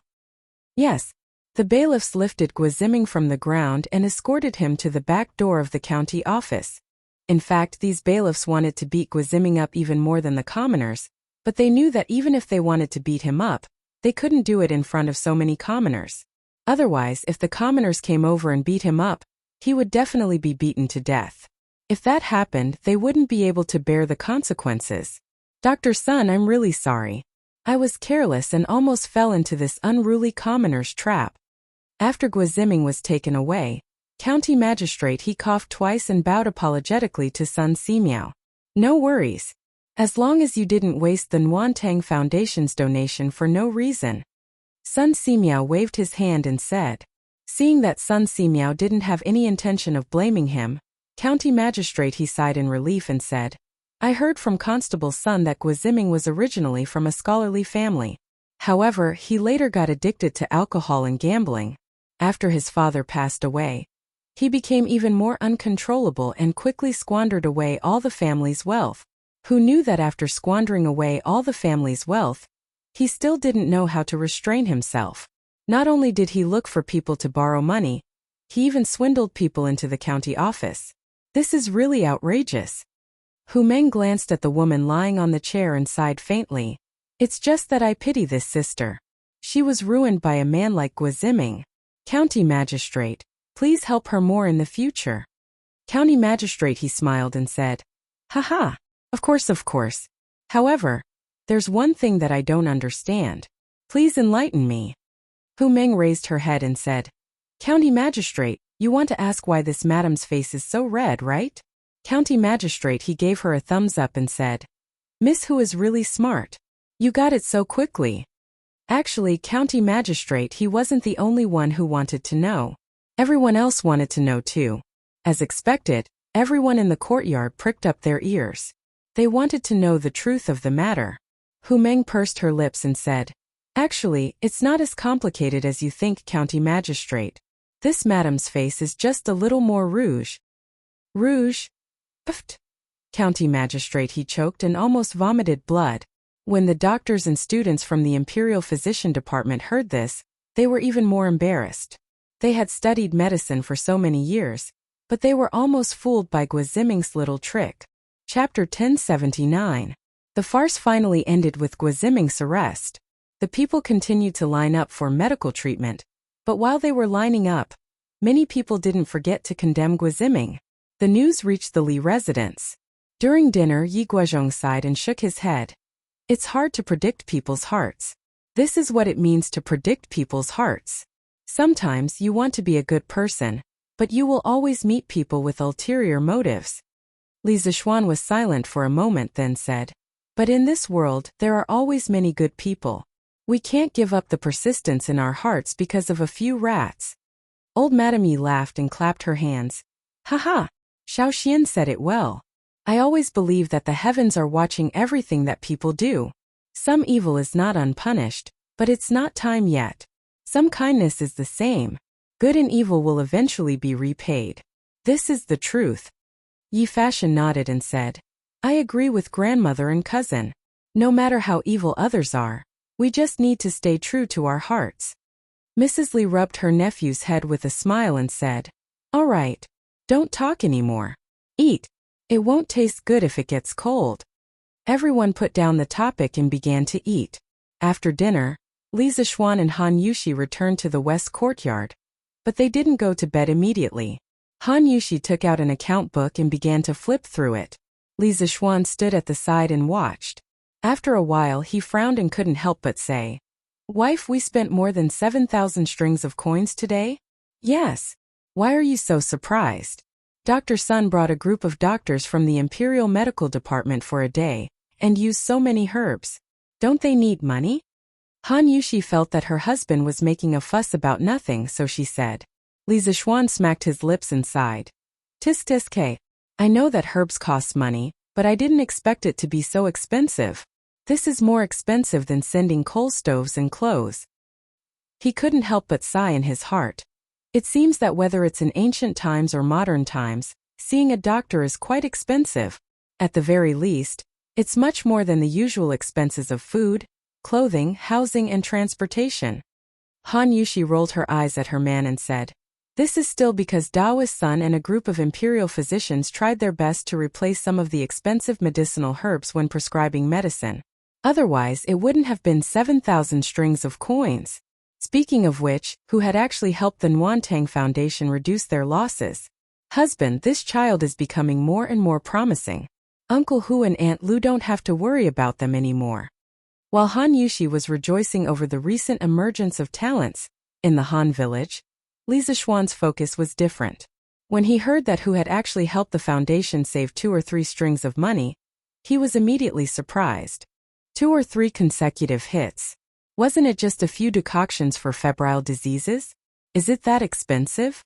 Yes. The bailiffs lifted Guiziming from the ground and escorted him to the back door of the county office. In fact, these bailiffs wanted to beat Guiziming up even more than the commoners, but they knew that even if they wanted to beat him up, they couldn't do it in front of so many commoners. Otherwise, if the commoners came over and beat him up, he would definitely be beaten to death. If that happened, they wouldn't be able to bear the consequences. Dr. Sun, I'm really sorry. I was careless and almost fell into this unruly commoner's trap. After Guiziming was taken away, county magistrate he coughed twice and bowed apologetically to Sun Simiao. No worries. As long as you didn't waste the Nguyen Foundation's donation for no reason. Sun Simiao waved his hand and said. Seeing that Sun Simiao didn't have any intention of blaming him, county magistrate he sighed in relief and said, I heard from Constable Sun that Guiziming was originally from a scholarly family. However, he later got addicted to alcohol and gambling. After his father passed away, he became even more uncontrollable and quickly squandered away all the family's wealth. Who knew that after squandering away all the family's wealth, he still didn't know how to restrain himself. Not only did he look for people to borrow money, he even swindled people into the county office. This is really outrageous. Hu Meng glanced at the woman lying on the chair and sighed faintly. It's just that I pity this sister. She was ruined by a man like Guiziming. County magistrate, please help her more in the future. County magistrate he smiled and said, Haha, of course. However, there's one thing that I don't understand. Please enlighten me. Hu Meng raised her head and said, County magistrate, you want to ask why this madam's face is so red, right? County magistrate he gave her a thumbs up and said, Miss Hu is really smart. You got it so quickly. Actually, county magistrate he wasn't the only one who wanted to know. Everyone else wanted to know too. As expected, everyone in the courtyard pricked up their ears. They wanted to know the truth of the matter. Hu Meng pursed her lips and said, Actually, it's not as complicated as you think, county magistrate. This madam's face is just a little more rouge. Rouge? Pft. County magistrate, he choked and almost vomited blood. When the doctors and students from the Imperial Physician Department heard this, they were even more embarrassed. They had studied medicine for so many years, but they were almost fooled by Guiziming's little trick. Chapter 1079. The farce finally ended with Guiziming's arrest. The people continued to line up for medical treatment, but while they were lining up, many people didn't forget to condemn Guiziming. The news reached the Li residence. During dinner, Yi Guozhong sighed and shook his head. It's hard to predict people's hearts. This is what it means to predict people's hearts. Sometimes you want to be a good person, but you will always meet people with ulterior motives. Li Zishuan was silent for a moment, then said, "But in this world, there are always many good people. We can't give up the persistence in our hearts because of a few rats." Old Madame Yi laughed and clapped her hands. "Ha! Xiao Xian said it well. I always believe that the heavens are watching everything that people do. Some evil is not unpunished, but it's not time yet. Some kindness is the same. Good and evil will eventually be repaid. This is the truth." Yi Fashion nodded and said, "I agree with grandmother and cousin. No matter how evil others are, we just need to stay true to our hearts." Mrs. Li rubbed her nephew's head with a smile and said, "All right, don't talk anymore. Eat. It won't taste good if it gets cold." Everyone put down the topic and began to eat. After dinner, Li Zishuan and Han Yushi returned to the west courtyard. But they didn't go to bed immediately. Han Yushi took out an account book and began to flip through it. Li Zishuan stood at the side and watched. After a while he frowned and couldn't help but say, "Wife, we spent more than 7,000 strings of coins today?" "Yes. Why are you so surprised?" Dr. Sun brought a group of doctors from the Imperial Medical Department for a day, and used so many herbs. Don't they need money? Han Yushi felt that her husband was making a fuss about nothing, so she said. Li Zishuan smacked his lips and sighed. Tisk. I know that herbs cost money, but I didn't expect it to be so expensive. This is more expensive than sending coal stoves and clothes. He couldn't help but sigh in his heart. It seems that whether it's in ancient times or modern times, seeing a doctor is quite expensive. At the very least, it's much more than the usual expenses of food, clothing, housing, and transportation. Han Yushi rolled her eyes at her man and said, "This is still because Dao's son and a group of imperial physicians tried their best to replace some of the expensive medicinal herbs when prescribing medicine. Otherwise, it wouldn't have been 7,000 strings of coins." Speaking of which, who had actually helped the Nuantang Foundation reduce their losses? Husband, this child is becoming more and more promising. Uncle Hu and Aunt Lu don't have to worry about them anymore. While Han Yushi was rejoicing over the recent emergence of talents in the Han village, Li Zishuan's focus was different. When he heard that Hu had actually helped the foundation save 2 or 3 strings of money, he was immediately surprised. 2 or 3 consecutive hits. Wasn't it just a few decoctions for febrile diseases? Is it that expensive?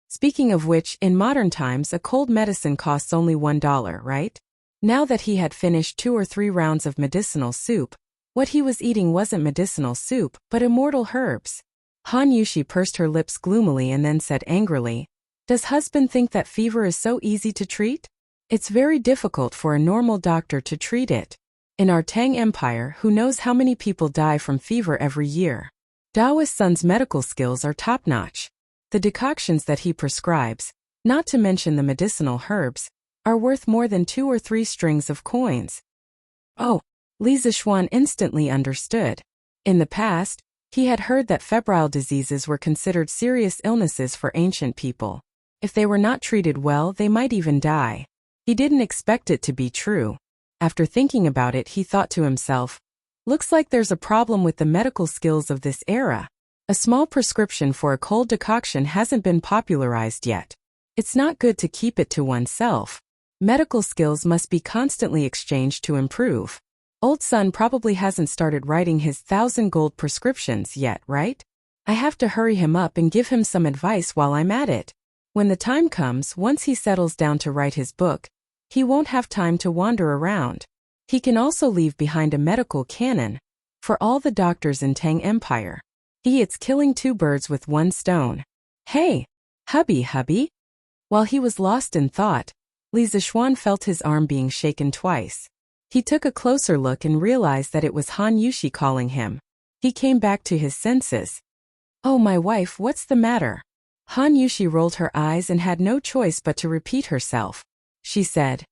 Speaking of which, in modern times a cold medicine costs only $1, right? Now that he had finished 2 or 3 rounds of medicinal soup, what he was eating wasn't medicinal soup, but immortal herbs. Han Yushi pursed her lips gloomily and then said angrily, "Does husband think that fever is so easy to treat? It's very difficult for a normal doctor to treat it. In our Tang Empire, who knows how many people die from fever every year? Dao's son's medical skills are top-notch. The decoctions that he prescribes, not to mention the medicinal herbs, are worth more than 2 or 3 strings of coins." Oh, Li Zishuan instantly understood. In the past, he had heard that febrile diseases were considered serious illnesses for ancient people. If they were not treated well, they might even die. He didn't expect it to be true. After thinking about it, he thought to himself, "Looks like there's a problem with the medical skills of this era. A small prescription for a cold decoction hasn't been popularized yet. It's not good to keep it to oneself. Medical skills must be constantly exchanged to improve. Old son probably hasn't started writing his 1,000 gold prescriptions yet, right? I have to hurry him up and give him some advice while I'm at it. When the time comes, once he settles down to write his book, he won't have time to wander around. He can also leave behind a medical canon for all the doctors in Tang Empire. It's killing 2 birds with 1 stone. Hey, hubby. While he was lost in thought, Li Zixuan felt his arm being shaken twice. He took a closer look and realized that it was Han Yushi calling him. He came back to his senses. "Oh, my wife, what's the matter?" Han Yushi rolled her eyes and had no choice but to repeat herself. She said,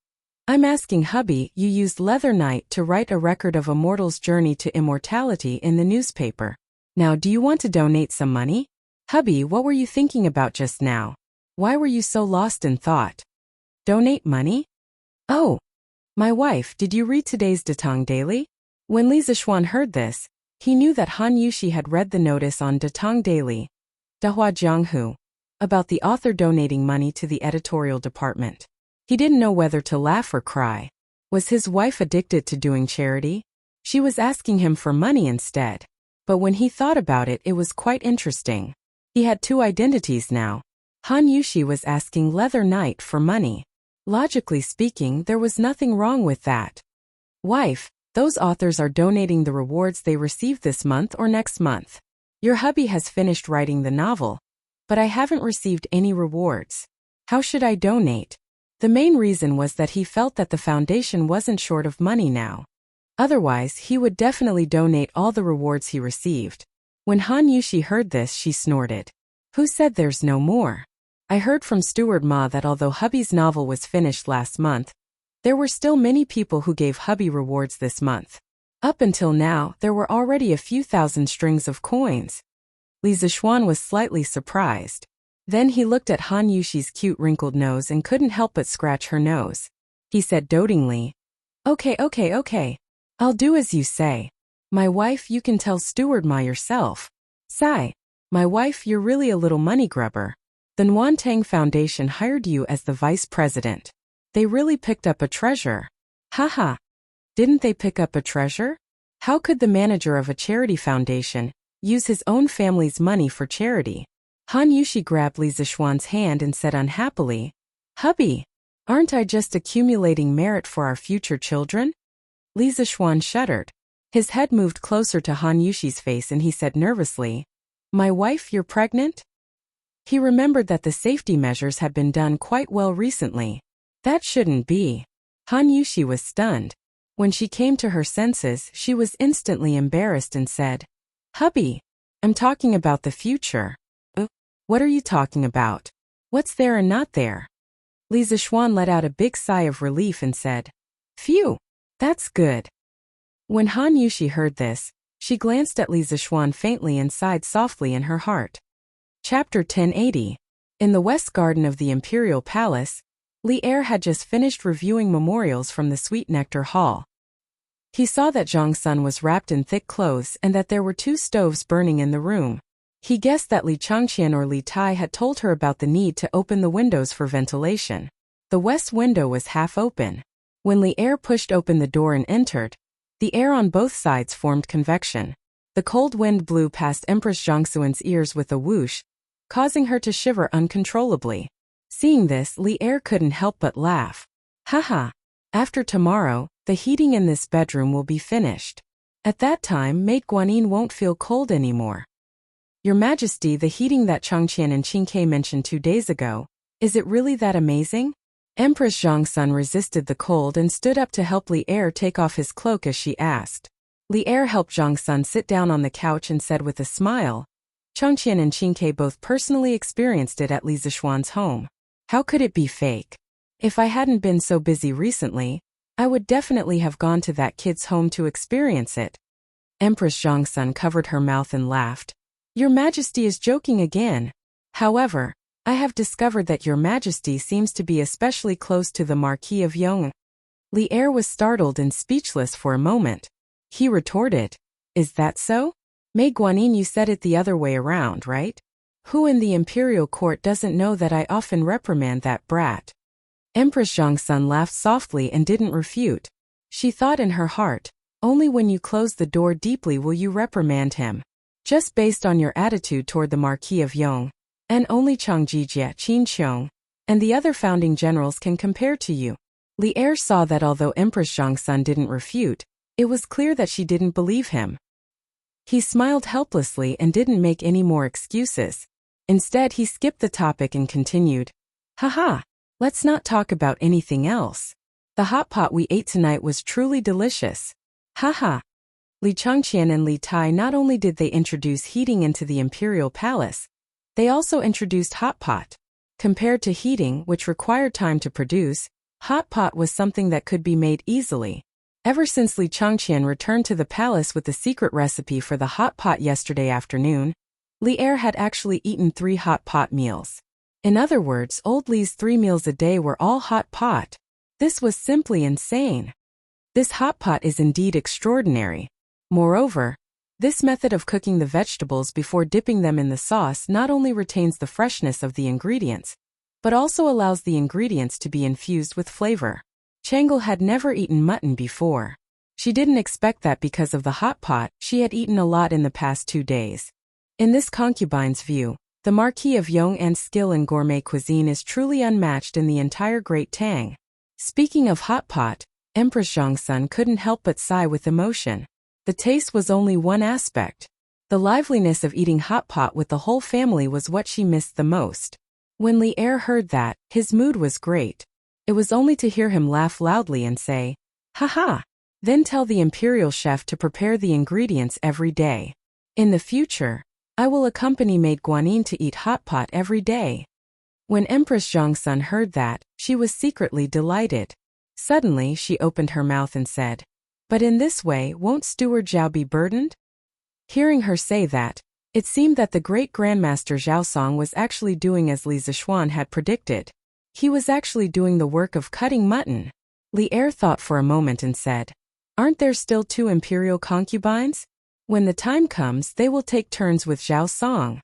"I'm asking hubby, you used Leather Knight to write a record of a mortal's journey to immortality in the newspaper. Now do you want to donate some money?" "Hubby, what were you thinking about just now? Why were you so lost in thought?" "Donate money? Oh, my wife, did you read today's Datang Daily?" When Li Zixuan heard this, he knew that Han Yushi had read the notice on Datang Daily, Dahua Jianghu, about the author donating money to the editorial department. He didn't know whether to laugh or cry. Was his wife addicted to doing charity? She was asking him for money instead. But when he thought about it, it was quite interesting. He had two identities now. Han Yushi was asking Leather Knight for money. Logically speaking, there was nothing wrong with that. "Wife, those authors are donating the rewards they received this month or next month. Your hubby has finished writing the novel, but I haven't received any rewards. How should I donate?" The main reason was that he felt that the foundation wasn't short of money now. Otherwise, he would definitely donate all the rewards he received. When Han Yushi heard this, she snorted. "Who said there's no more? I heard from Steward Ma that although hubby's novel was finished last month, there were still many people who gave hubby rewards this month. Up until now, there were already a few thousand strings of coins." Li Zixuan was slightly surprised. Then he looked at Han Yushi's cute wrinkled nose and couldn't help but scratch her nose. He said dotingly, Okay. I'll do as you say. My wife, you can tell Steward Ma yourself. Sigh. My wife, you're really a little money grubber. The Nguyen Tang Foundation hired you as the vice president. They really picked up a treasure. Haha. Didn't they pick up a treasure? How could the manager of a charity foundation use his own family's money for charity? Han Yushi grabbed Li Zixuan's hand and said unhappily, "Hubby, aren't I just accumulating merit for our future children?" Li Zixuan shuddered. His head moved closer to Han Yushi's face and he said nervously, "My wife, you're pregnant?" He remembered that the safety measures had been done quite well recently. That shouldn't be. Han Yushi was stunned. When she came to her senses, she was instantly embarrassed and said, "Hubby, I'm talking about the future." What are you talking about? What's there and not there?" Li Zixuan let out a big sigh of relief and said, "Phew, that's good." When Han Yushi heard this, she glanced at Li Zixuan faintly and sighed softly in her heart. Chapter 1080. In the West Garden of the Imperial Palace, Li Er had just finished reviewing memorials from the Sweet Nectar Hall. He saw that Zhang Sun was wrapped in thick clothes and that there were two stoves burning in the room. He guessed that Li Changqian or Li Tai had told her about the need to open the windows for ventilation. The west window was half open. When Li Er pushed open the door and entered, the air on both sides formed convection. The cold wind blew past Empress Zhangsuan's ears with a whoosh, causing her to shiver uncontrollably. Seeing this, Li Er couldn't help but laugh. Haha. After tomorrow, the heating in this bedroom will be finished. At that time, Maid Guanyin won't feel cold anymore. Your Majesty, the heating that Changqian and Qingke mentioned 2 days ago, is it really that amazing? Empress Zhangsun resisted the cold and stood up to help Li Er take off his cloak as she asked. Li Er helped Zhangsun sit down on the couch and said with a smile, Changqian and Qingke both personally experienced it at Li Zixuan's home. How could it be fake? If I hadn't been so busy recently, I would definitely have gone to that kid's home to experience it. Empress Zhangsun covered her mouth and laughed. Your Majesty is joking again. However, I have discovered that Your Majesty seems to be especially close to the Marquis of Yong. Li Er was startled and speechless for a moment. He retorted, Is that so? Mei Guanyin, you said it the other way around, right? Who in the imperial court doesn't know that I often reprimand that brat? Empress Zhangsun laughed softly and didn't refute. She thought in her heart, only when you close the door deeply will you reprimand him. Just based on your attitude toward the Marquis of Yong, and only Chang Jijie, Qin Qiong, and the other founding generals can compare to you. Li Er saw that although Empress Zhangsun didn't refute, it was clear that she didn't believe him. He smiled helplessly and didn't make any more excuses. Instead, he skipped the topic and continued, Haha, Let's not talk about anything else. The hot pot we ate tonight was truly delicious. Haha. Li Changqian and Li Tai not only did they introduce heating into the imperial palace, they also introduced hot pot. Compared to heating, which required time to produce, hot pot was something that could be made easily. Ever since Li Changqian returned to the palace with the secret recipe for the hot pot yesterday afternoon, Li Er had actually eaten 3 hot pot meals. In other words, old Li's 3 meals a day were all hot pot. This was simply insane. This hot pot is indeed extraordinary. Moreover, this method of cooking the vegetables before dipping them in the sauce not only retains the freshness of the ingredients, but also allows the ingredients to be infused with flavor. Changle had never eaten mutton before. She didn't expect that because of the hot pot, she had eaten a lot in the past 2 days. In this concubine's view, the Marquis of Yong'an's skill in gourmet cuisine is truly unmatched in the entire Great Tang. Speaking of hot pot, Empress Zhongsun couldn't help but sigh with emotion. The taste was only one aspect. The liveliness of eating hot pot with the whole family was what she missed the most. When Li Er heard that, his mood was great. It was only to hear him laugh loudly and say, "Haha! Then tell the imperial chef to prepare the ingredients every day. In the future, I will accompany Maid Guanyin to eat hot pot every day." When Empress Zhongsun heard that, she was secretly delighted. Suddenly, she opened her mouth and said, "But in this way, won't Steward Zhao be burdened?" Hearing her say that, it seemed that the great Grandmaster Zhao Song was actually doing as Li Zishuan had predicted. He was actually doing the work of cutting mutton. Li Er thought for a moment and said, "Aren't there still 2 imperial concubines? When the time comes, they will take turns with Zhao Song."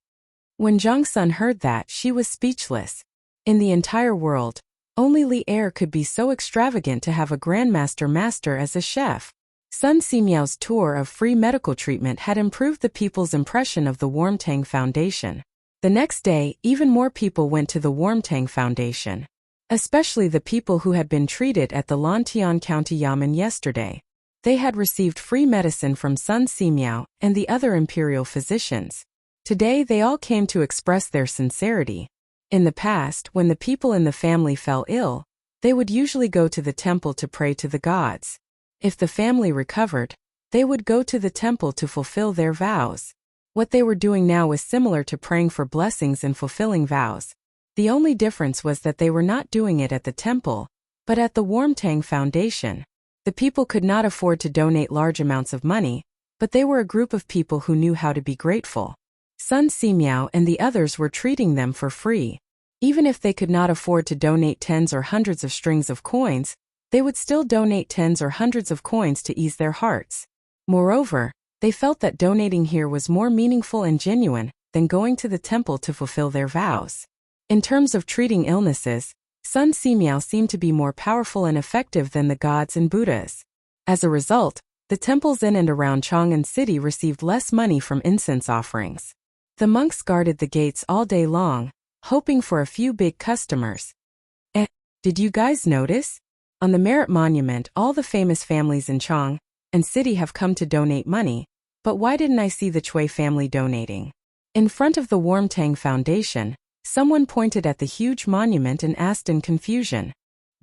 When Zhongsun heard that, she was speechless. In the entire world, only Li Er could be so extravagant to have a Grandmaster Master as a chef. Sun Simiao's tour of free medical treatment had improved the people's impression of the Warmtang Foundation. The next day, even more people went to the Warmtang Foundation. Especially the people who had been treated at the Lantian County Yamen yesterday. They had received free medicine from Sun Simiao and the other imperial physicians. Today they all came to express their sincerity. In the past, when the people in the family fell ill, they would usually go to the temple to pray to the gods. If the family recovered, they would go to the temple to fulfill their vows. What they were doing now was similar to praying for blessings and fulfilling vows. The only difference was that they were not doing it at the temple, but at the Warmtang Foundation. The people could not afford to donate large amounts of money, but they were a group of people who knew how to be grateful. Sun Simiao and the others were treating them for free. Even if they could not afford to donate tens or hundreds of strings of coins, they would still donate tens or hundreds of coins to ease their hearts. Moreover, they felt that donating here was more meaningful and genuine than going to the temple to fulfill their vows. In terms of treating illnesses, Sun Simiao seemed to be more powerful and effective than the gods and Buddhas. As a result, the temples in and around Chang'an City received less money from incense offerings. The monks guarded the gates all day long, hoping for a few big customers. Did you guys notice? On the Merit Monument, all the famous families in Chang'an City have come to donate money, but why didn't I see the Chui family donating? In front of the Warmtang Foundation, someone pointed at the huge monument and asked in confusion.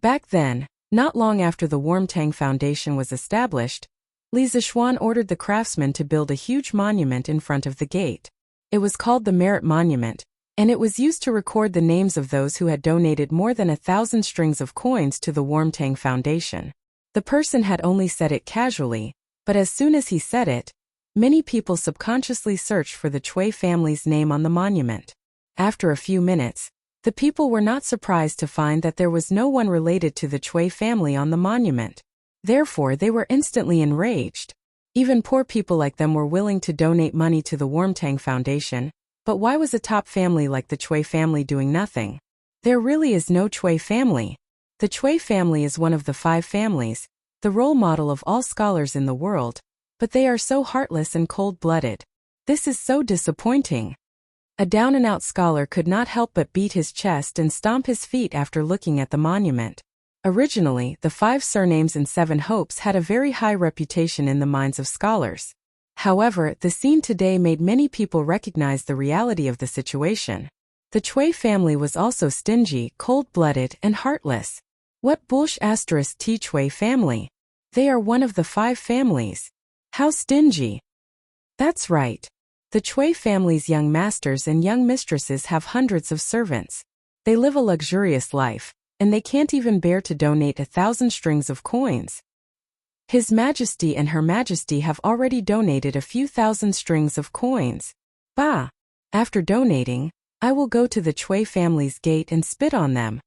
Back then, not long after the Warmtang Foundation was established, Li Zishuan ordered the craftsmen to build a huge monument in front of the gate. It was called the Merit Monument, and it was used to record the names of those who had donated more than 1,000 strings of coins to the Warmtang Foundation. The person had only said it casually, but as soon as he said it, many people subconsciously searched for the Chui family's name on the monument. After a few minutes, the people were not surprised to find that there was no one related to the Chui family on the monument. Therefore, they were instantly enraged. Even poor people like them were willing to donate money to the Warmtang Foundation, but why was a top family like the Chui family doing nothing? There really is no Chui family. The Chui family is one of the 5 families, the role model of all scholars in the world, but they are so heartless and cold-blooded. This is so disappointing. A down-and-out scholar could not help but beat his chest and stomp his feet after looking at the monument. Originally, the 5 surnames and 7 hopes had a very high reputation in the minds of scholars. However, the scene today made many people recognize the reality of the situation. The Chui family was also stingy, cold-blooded, and heartless. What bullsh asterisk T Chui family? They are one of the 5 families. How stingy? That's right. The Chui family's young masters and young mistresses have hundreds of servants. They live a luxurious life, and they can't even bear to donate 1,000 strings of coins. His Majesty and Her Majesty have already donated a few thousand strings of coins. Bah! After donating, I will go to the Chui family's gate and spit on them.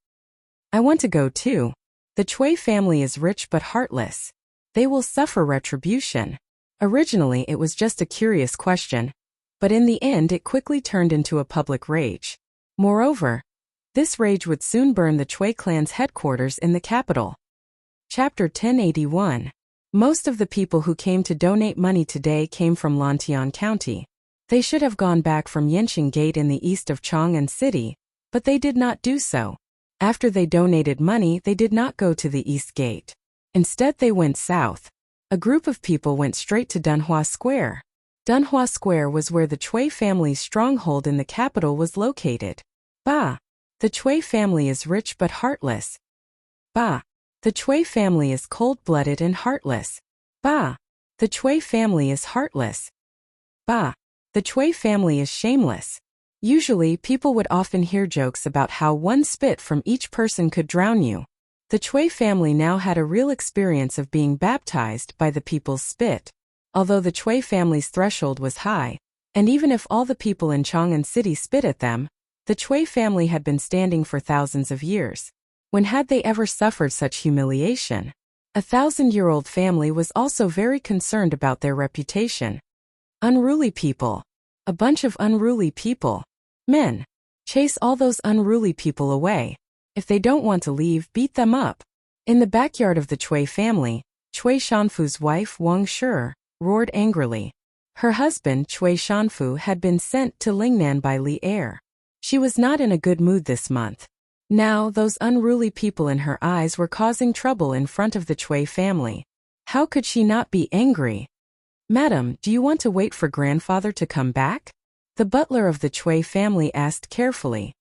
I want to go too. The Chui family is rich but heartless. They will suffer retribution. Originally it was just a curious question, but in the end it quickly turned into a public rage. Moreover, this rage would soon burn the Chui clan's headquarters in the capital. Chapter 1081. Most of the people who came to donate money today came from Lantian County. They should have gone back from Yanqing Gate in the east of Chang'an City, but they did not do so. After they donated money, they did not go to the East Gate. Instead, they went south. A group of people went straight to Dunhua Square. Dunhua Square was where the Chui family's stronghold in the capital was located. Bah! The Chui family is rich but heartless. Bah! The Chui family is cold-blooded and heartless. Bah! The Chui family is heartless. Bah! The Chui family is shameless. Usually, people would often hear jokes about how one spit from each person could drown you. The Chui family now had a real experience of being baptized by the people's spit. Although the Chui family's threshold was high, and even if all the people in Chang'an City spit at them, the Chui family had been standing for thousands of years. When had they ever suffered such humiliation? A 1,000-year-old family was also very concerned about their reputation. Unruly people. A bunch of unruly people. Men. Chase all those unruly people away. If they don't want to leave, beat them up. In the backyard of the Chui family, Chui Shanfu's wife Wang Shi roared angrily. Her husband Chui Shanfu had been sent to Lingnan by Li Er. She was not in a good mood this month. Now those unruly people in her eyes were causing trouble in front of the Chui family. How could she not be angry? Madam, do you want to wait for grandfather to come back? The butler of the Chui family asked carefully.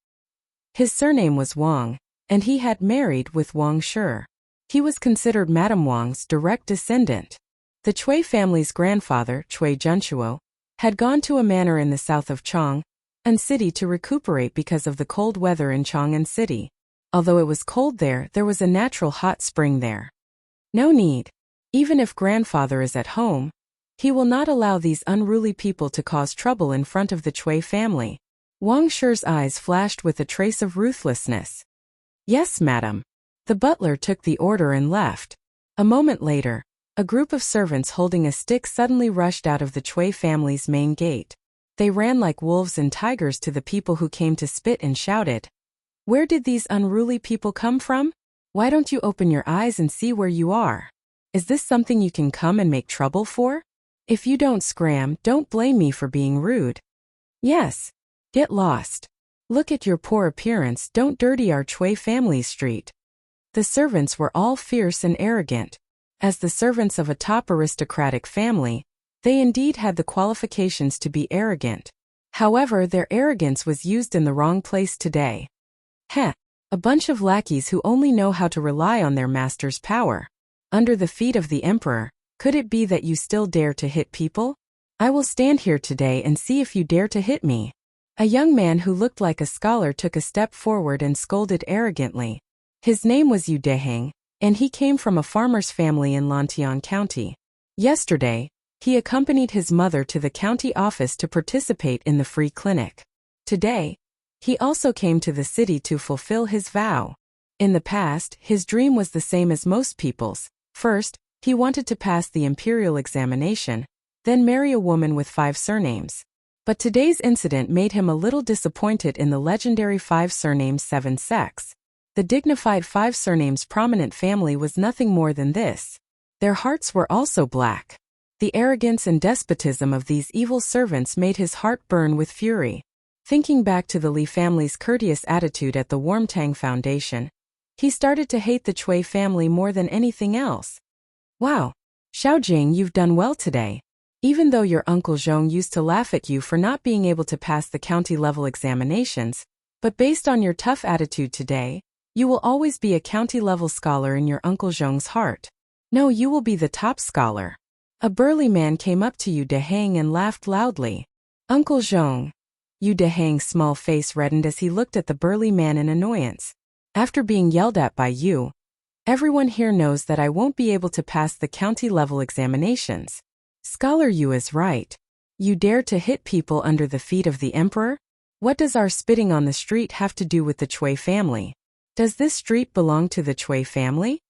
His surname was Wang, and he had married with Wang Shi. He was considered Madame Wang's direct descendant. The Chui family's grandfather, Chui Junchuo, had gone to a manor in the south of Chang'an City to recuperate because of the cold weather in Chang'an City. Although it was cold there was a natural hot spring there. No need. Even if grandfather is at home, he will not allow these unruly people to cause trouble in front of the Chui family. Wang Shi's eyes flashed with a trace of ruthlessness. Yes, madam. The butler took the order and left. A moment later, a group of servants holding a stick suddenly rushed out of the Chui family's main gate. They ran like wolves and tigers to the people who came to spit and shouted. Where did these unruly people come from? Why don't you open your eyes and see where you are? Is this something you can come and make trouble for? If you don't scram, don't blame me for being rude. Yes. Get lost. Look at your poor appearance, don't dirty our Chui family street. The servants were all fierce and arrogant. As the servants of a top aristocratic family, they indeed had the qualifications to be arrogant. However, their arrogance was used in the wrong place today. Heh, a bunch of lackeys who only know how to rely on their master's power. Under the feet of the emperor, could it be that you still dare to hit people? I will stand here today and see if you dare to hit me. A young man who looked like a scholar took a step forward and scolded arrogantly. His name was Yu Deheng, and he came from a farmer's family in Lantian County. Yesterday, he accompanied his mother to the county office to participate in the free clinic. Today, he also came to the city to fulfill his vow. In the past, his dream was the same as most people's. First, he wanted to pass the imperial examination, then marry a woman with 5 surnames. But today's incident made him a little disappointed in the legendary 5 surnames 7 sex. The dignified 5 surnames prominent family was nothing more than this. Their hearts were also black. The arrogance and despotism of these evil servants made his heart burn with fury. Thinking back to the Li family's courteous attitude at the Warmtang Foundation, he started to hate the Chui family more than anything else. Wow, Xiaojing, you've done well today. Even though your uncle Zhong used to laugh at you for not being able to pass the county-level examinations, But based on your tough attitude today, you will always be a county-level scholar in your Uncle Zhong's heart. No, you will be the top scholar. A burly man came up to Yu Dehang and laughed loudly. Uncle Zhong. Yu Dehang's small face reddened as he looked at the burly man in annoyance. After being yelled at by you, everyone here knows that I won't be able to pass the county-level examinations. Scholar Yu is right. You dare to hit people under the feet of the emperor? What does our spitting on the street have to do with the Cui family? Does this street belong to the Cui family?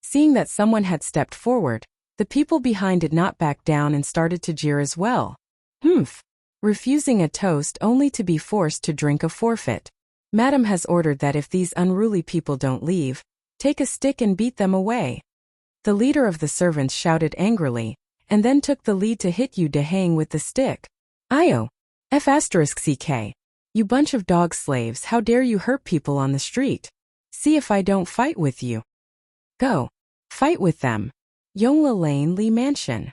Seeing that someone had stepped forward, the people behind did not back down and started to jeer as well. Refusing a toast only to be forced to drink a forfeit. Madam has ordered that if these unruly people don't leave, take a stick and beat them away. The leader of the servants shouted angrily, and then took the lead to hit Yu Dehang with the stick. Io! F***ck. You bunch of dog slaves, how dare you hurt people on the street? See if I don't fight with you. Go. Fight with them. Yongla Lane Li Mansion.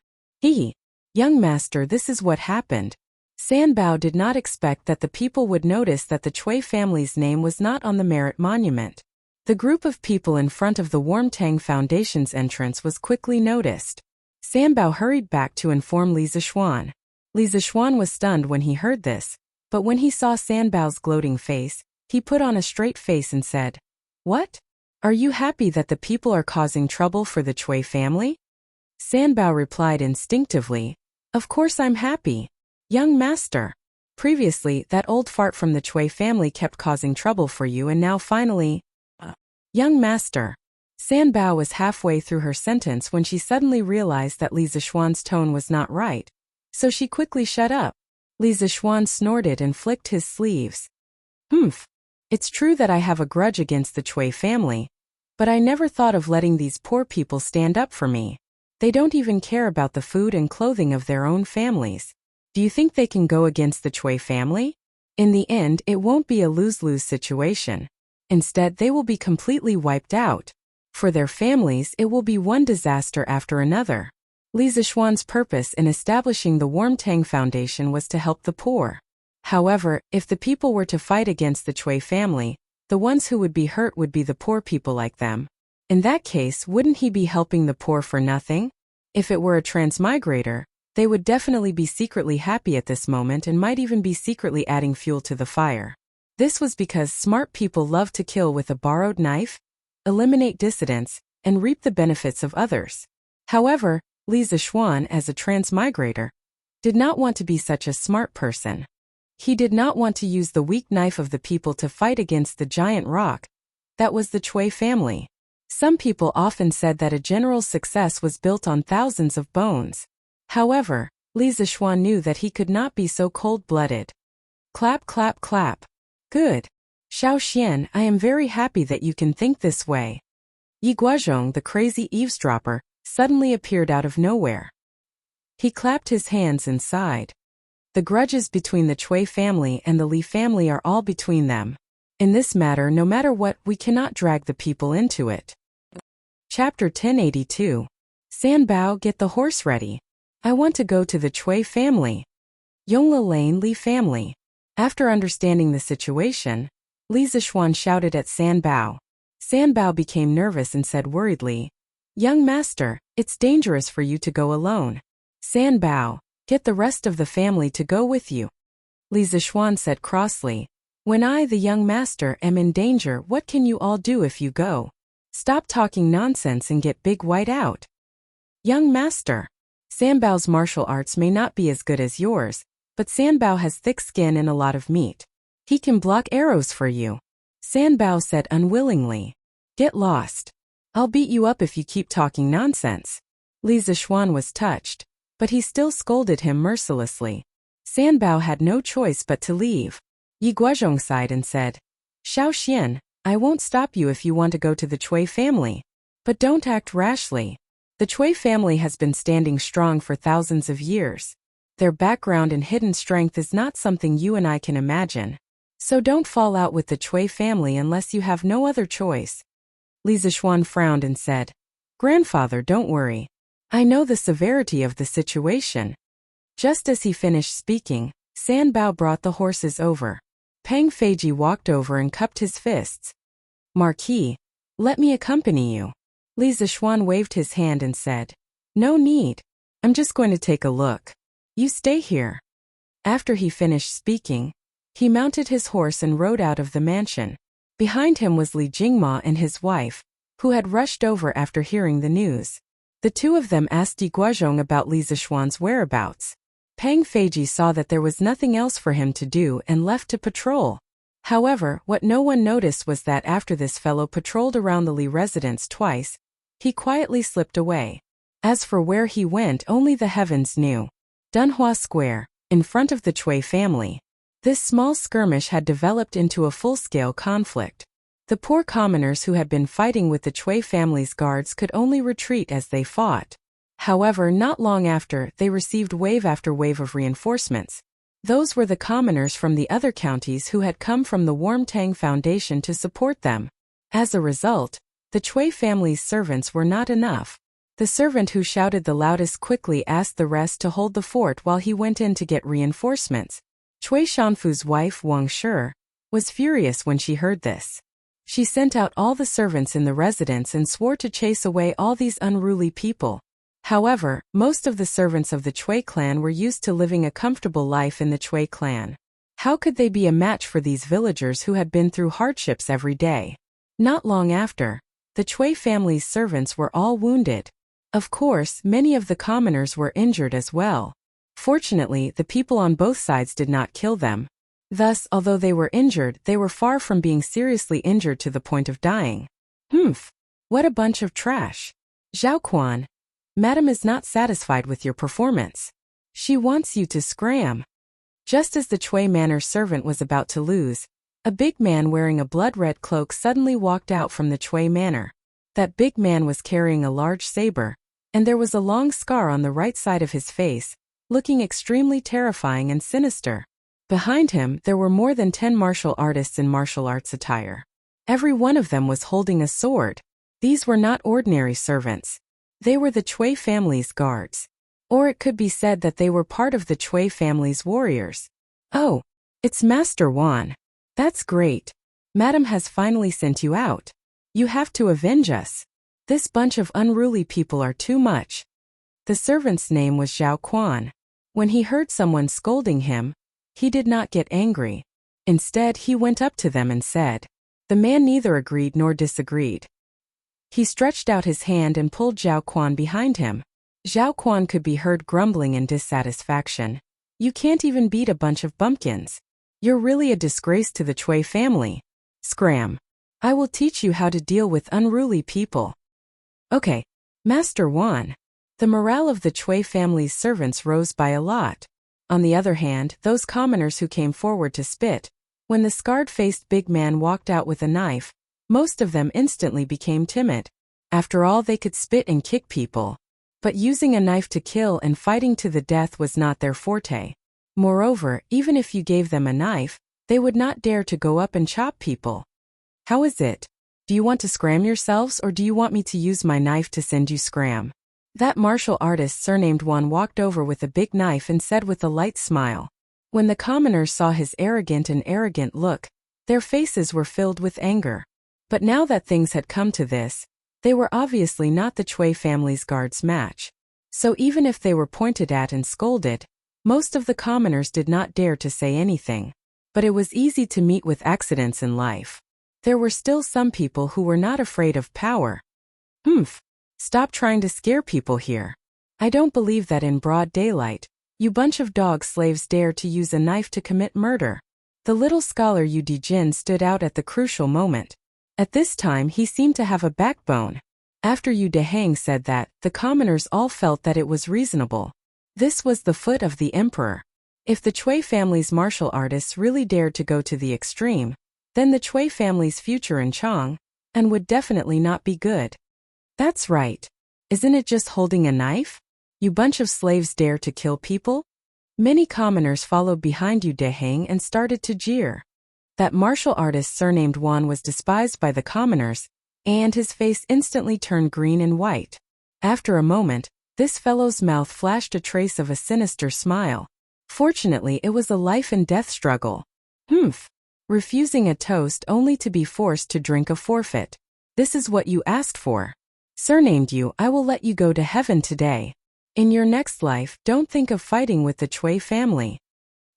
Young master, this is what happened. Sanbao did not expect that the people would notice that the Cui family's name was not on the merit monument. The group of people in front of the Warmtang Foundation's entrance was quickly noticed. Sanbao hurried back to inform Li Zishuan. Li Zishuan was stunned when he heard this, but when he saw Sanbao's gloating face, he put on a straight face and said, "What? Are you happy that the people are causing trouble for the Cui family?" Sanbao replied instinctively, "Of course I'm happy. Young master. Previously, that old fart from the Cui family kept causing trouble for you and now finally... Young master." Sanbao was halfway through her sentence when she suddenly realized that Li Zishuan's tone was not right, so she quickly shut up. Li Zishuan snorted and flicked his sleeves. It's true that I have a grudge against the Cui family, but I never thought of letting these poor people stand up for me. They don't even care about the food and clothing of their own families. Do you think they can go against the Cui family? In the end, it won't be a lose-lose situation. Instead, they will be completely wiped out. For their families, it will be one disaster after another. Li Zishuan's purpose in establishing the Warmtang Foundation was to help the poor. However, if the people were to fight against the Cui family, the ones who would be hurt would be the poor people like them. In that case, wouldn't he be helping the poor for nothing? If it were a transmigrator, they would definitely be secretly happy at this moment and might even be secretly adding fuel to the fire. This was because smart people love to kill with a borrowed knife, eliminate dissidents, and reap the benefits of others. However, Li Zishuan, as a transmigrator, did not want to be such a smart person. He did not want to use the weak knife of the people to fight against the giant rock that was the Cui family. Some people often said that a general's success was built on thousands of bones. However, Li Zishuan knew that he could not be so cold-blooded. Clap, clap, clap. Good. Xiao Xian, I am very happy that you can think this way. Yi Guozhong, the crazy eavesdropper, suddenly appeared out of nowhere. He clapped his hands and sighed. The grudges between the Cui family and the Li family are all between them. In this matter, no matter what, we cannot drag the people into it. Chapter 1082. Sanbao, get the horse ready. I want to go to the Cui family. Yongla Lane Li family. After understanding the situation, Li Zishuan shouted at Sanbao. Sanbao became nervous and said worriedly, "Young master, it's dangerous for you to go alone. Sanbao, get the rest of the family to go with you." Li Zishuan said crossly, "When I, the young master, am in danger, what can you all do if you go? Stop talking nonsense and get big white out." Young master, Sanbao's martial arts may not be as good as yours, but Sanbao has thick skin and a lot of meat. He can block arrows for you. Sanbao said unwillingly. Get lost. I'll beat you up if you keep talking nonsense. Li Zishuan was touched, but he still scolded him mercilessly. Sanbao had no choice but to leave. Yi Guozhong sighed and said, Xiao Xian, I won't stop you if you want to go to the Cui family. But don't act rashly. The Cui family has been standing strong for thousands of years. Their background and hidden strength is not something you and I can imagine. So don't fall out with the Cui family unless you have no other choice. Li Zishuan frowned and said, Grandfather, don't worry. I know the severity of the situation. Just as he finished speaking, Sanbao brought the horses over. Peng Feiji walked over and cupped his fists. Marquis, let me accompany you. Li Zixuan waved his hand and said, No need. I'm just going to take a look. You stay here. After he finished speaking, he mounted his horse and rode out of the mansion. Behind him was Li Jingma and his wife, who had rushed over after hearing the news. The two of them asked Di Guozhong about Li Zixuan's whereabouts. Peng Feiji saw that there was nothing else for him to do and left to patrol. However, what no one noticed was that after this fellow patrolled around the Li residence twice, he quietly slipped away. As for where he went, only the heavens knew. Dunhua Square, in front of the Cui family. This small skirmish had developed into a full-scale conflict. The poor commoners who had been fighting with the Cui family's guards could only retreat as they fought. However, not long after, they received wave after wave of reinforcements. Those were the commoners from the other counties who had come from the Warmtang Foundation to support them. As a result, the Cui family's servants were not enough. The servant who shouted the loudest quickly asked the rest to hold the fort while he went in to get reinforcements. Cui Shanfu's wife, Wang Shi, was furious when she heard this. She sent out all the servants in the residence and swore to chase away all these unruly people. However, most of the servants of the Cui clan were used to living a comfortable life in the Cui clan. How could they be a match for these villagers who had been through hardships every day? Not long after, the Cui family's servants were all wounded. Of course, many of the commoners were injured as well. Fortunately, the people on both sides did not kill them. Thus, although they were injured, they were far from being seriously injured to the point of dying. What a bunch of trash. Zhao Quan, Madam is not satisfied with your performance. She wants you to scram. Just as the Cui manor servant was about to lose, a big man wearing a blood-red cloak suddenly walked out from the Cui manor. That big man was carrying a large saber, and there was a long scar on the right side of his face, looking extremely terrifying and sinister. Behind him, there were more than 10 martial artists in martial arts attire. Every one of them was holding a sword. These were not ordinary servants. They were the Cui family's guards. Or it could be said that they were part of the Cui family's warriors. Oh, it's Master Wan. That's great. Madam has finally sent you out. You have to avenge us. This bunch of unruly people are too much. The servant's name was Zhao Quan. When he heard someone scolding him, he did not get angry. Instead, he went up to them and said. The man neither agreed nor disagreed. He stretched out his hand and pulled Zhao Quan behind him. Zhao Quan could be heard grumbling in dissatisfaction. You can't even beat a bunch of bumpkins. You're really a disgrace to the Cui family. Scram. I will teach you how to deal with unruly people. Okay, Master Wan. The morale of the Cui family's servants rose by a lot. On the other hand, those commoners who came forward to spit, when the scarred-faced big man walked out with a knife, most of them instantly became timid. After all, they could spit and kick people. But using a knife to kill and fighting to the death was not their forte. Moreover, even if you gave them a knife, they would not dare to go up and chop people. How is it? Do you want to scram yourselves or do you want me to use my knife to send you scram? That martial artist surnamed Wan walked over with a big knife and said with a light smile. When the commoners saw his arrogant look, their faces were filled with anger. But now that things had come to this, they were obviously not the Cui family's guards' match. So even if they were pointed at and scolded, most of the commoners did not dare to say anything. But it was easy to meet with accidents in life. There were still some people who were not afraid of power. Stop trying to scare people here. I don't believe that in broad daylight, you bunch of dog slaves dare to use a knife to commit murder. The little scholar Yu Dijin stood out at the crucial moment. At this time he seemed to have a backbone. After Yu Dehang said that, the commoners all felt that it was reasonable. This was the foot of the emperor. If the Cui family's martial artists really dared to go to the extreme, then the Cui family's future in Chang and would definitely not be good. That's right. Isn't it just holding a knife? You bunch of slaves dare to kill people? Many commoners followed behind Yu Dehang and started to jeer. That martial artist surnamed Wan was despised by the commoners, and his face instantly turned green and white. After a moment, this fellow's mouth flashed a trace of a sinister smile. Fortunately, it was a life and death struggle. refusing a toast only to be forced to drink a forfeit. This is what you asked for. Surnamed you, I will let you go to heaven today. In your next life, don't think of fighting with the Chui family.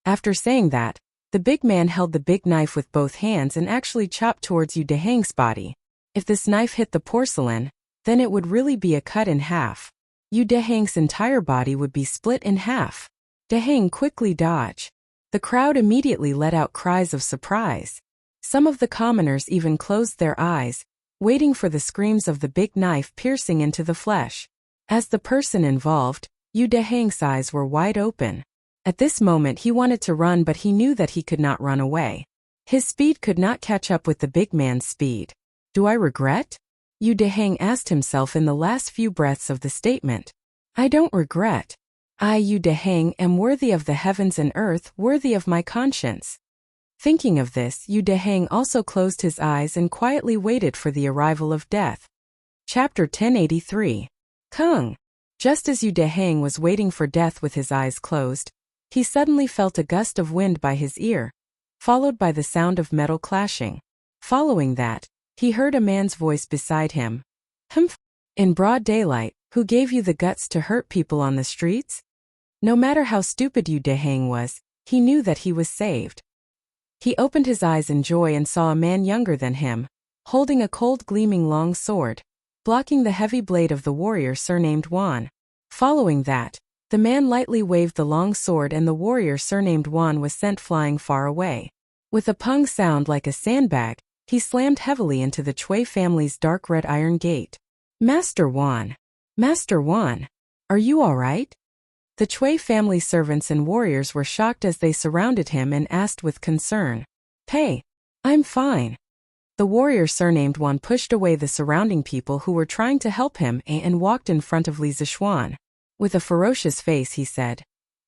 After saying that, the big man held the big knife with both hands and actually chopped towards Yu Dehang's body. If this knife hit the porcelain, then it would really be a cut in half. Yu Dehang's entire body would be split in half. Dehang quickly dodged. The crowd immediately let out cries of surprise. Some of the commoners even closed their eyes, waiting for the screams of the big knife piercing into the flesh. As the person involved, Yu Dehang's eyes were wide open. At this moment he wanted to run, but he knew that he could not run away. His speed could not catch up with the big man's speed. Do I regret? Yu Dehang asked himself in the last few breaths of the statement. I don't regret. I, Yu Dehang, am worthy of the heavens and earth, worthy of my conscience. Thinking of this, Yu Dehang also closed his eyes and quietly waited for the arrival of death. Chapter 1083. Kung. Just as Yu Dehang was waiting for death with his eyes closed, he suddenly felt a gust of wind by his ear, followed by the sound of metal clashing. Following that, he heard a man's voice beside him. Humph! In broad daylight, who gave you the guts to hurt people on the streets? No matter how stupid Yu Dehang was, he knew that he was saved. He opened his eyes in joy and saw a man younger than him, holding a cold gleaming long sword, blocking the heavy blade of the warrior surnamed Wan. Following that, the man lightly waved the long sword and the warrior surnamed Wan was sent flying far away. With a pung sound like a sandbag, he slammed heavily into the Chui family's dark red iron gate. Master Wan! Master Wan! Are you all right? The Chui family servants and warriors were shocked as they surrounded him and asked with concern. Hey, I'm fine. The warrior surnamed Wan pushed away the surrounding people who were trying to help him and walked in front of Li Zishuan. With a ferocious face he said,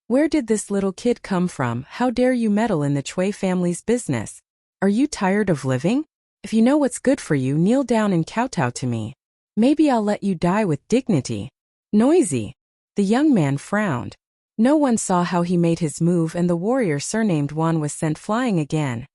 Where did this little kid come from? How dare you meddle in the Chui family's business? Are you tired of living? If you know what's good for you, kneel down and kowtow to me. Maybe I'll let you die with dignity. Noisy. The young man frowned. No one saw how he made his move and the warrior surnamed Wan was sent flying again.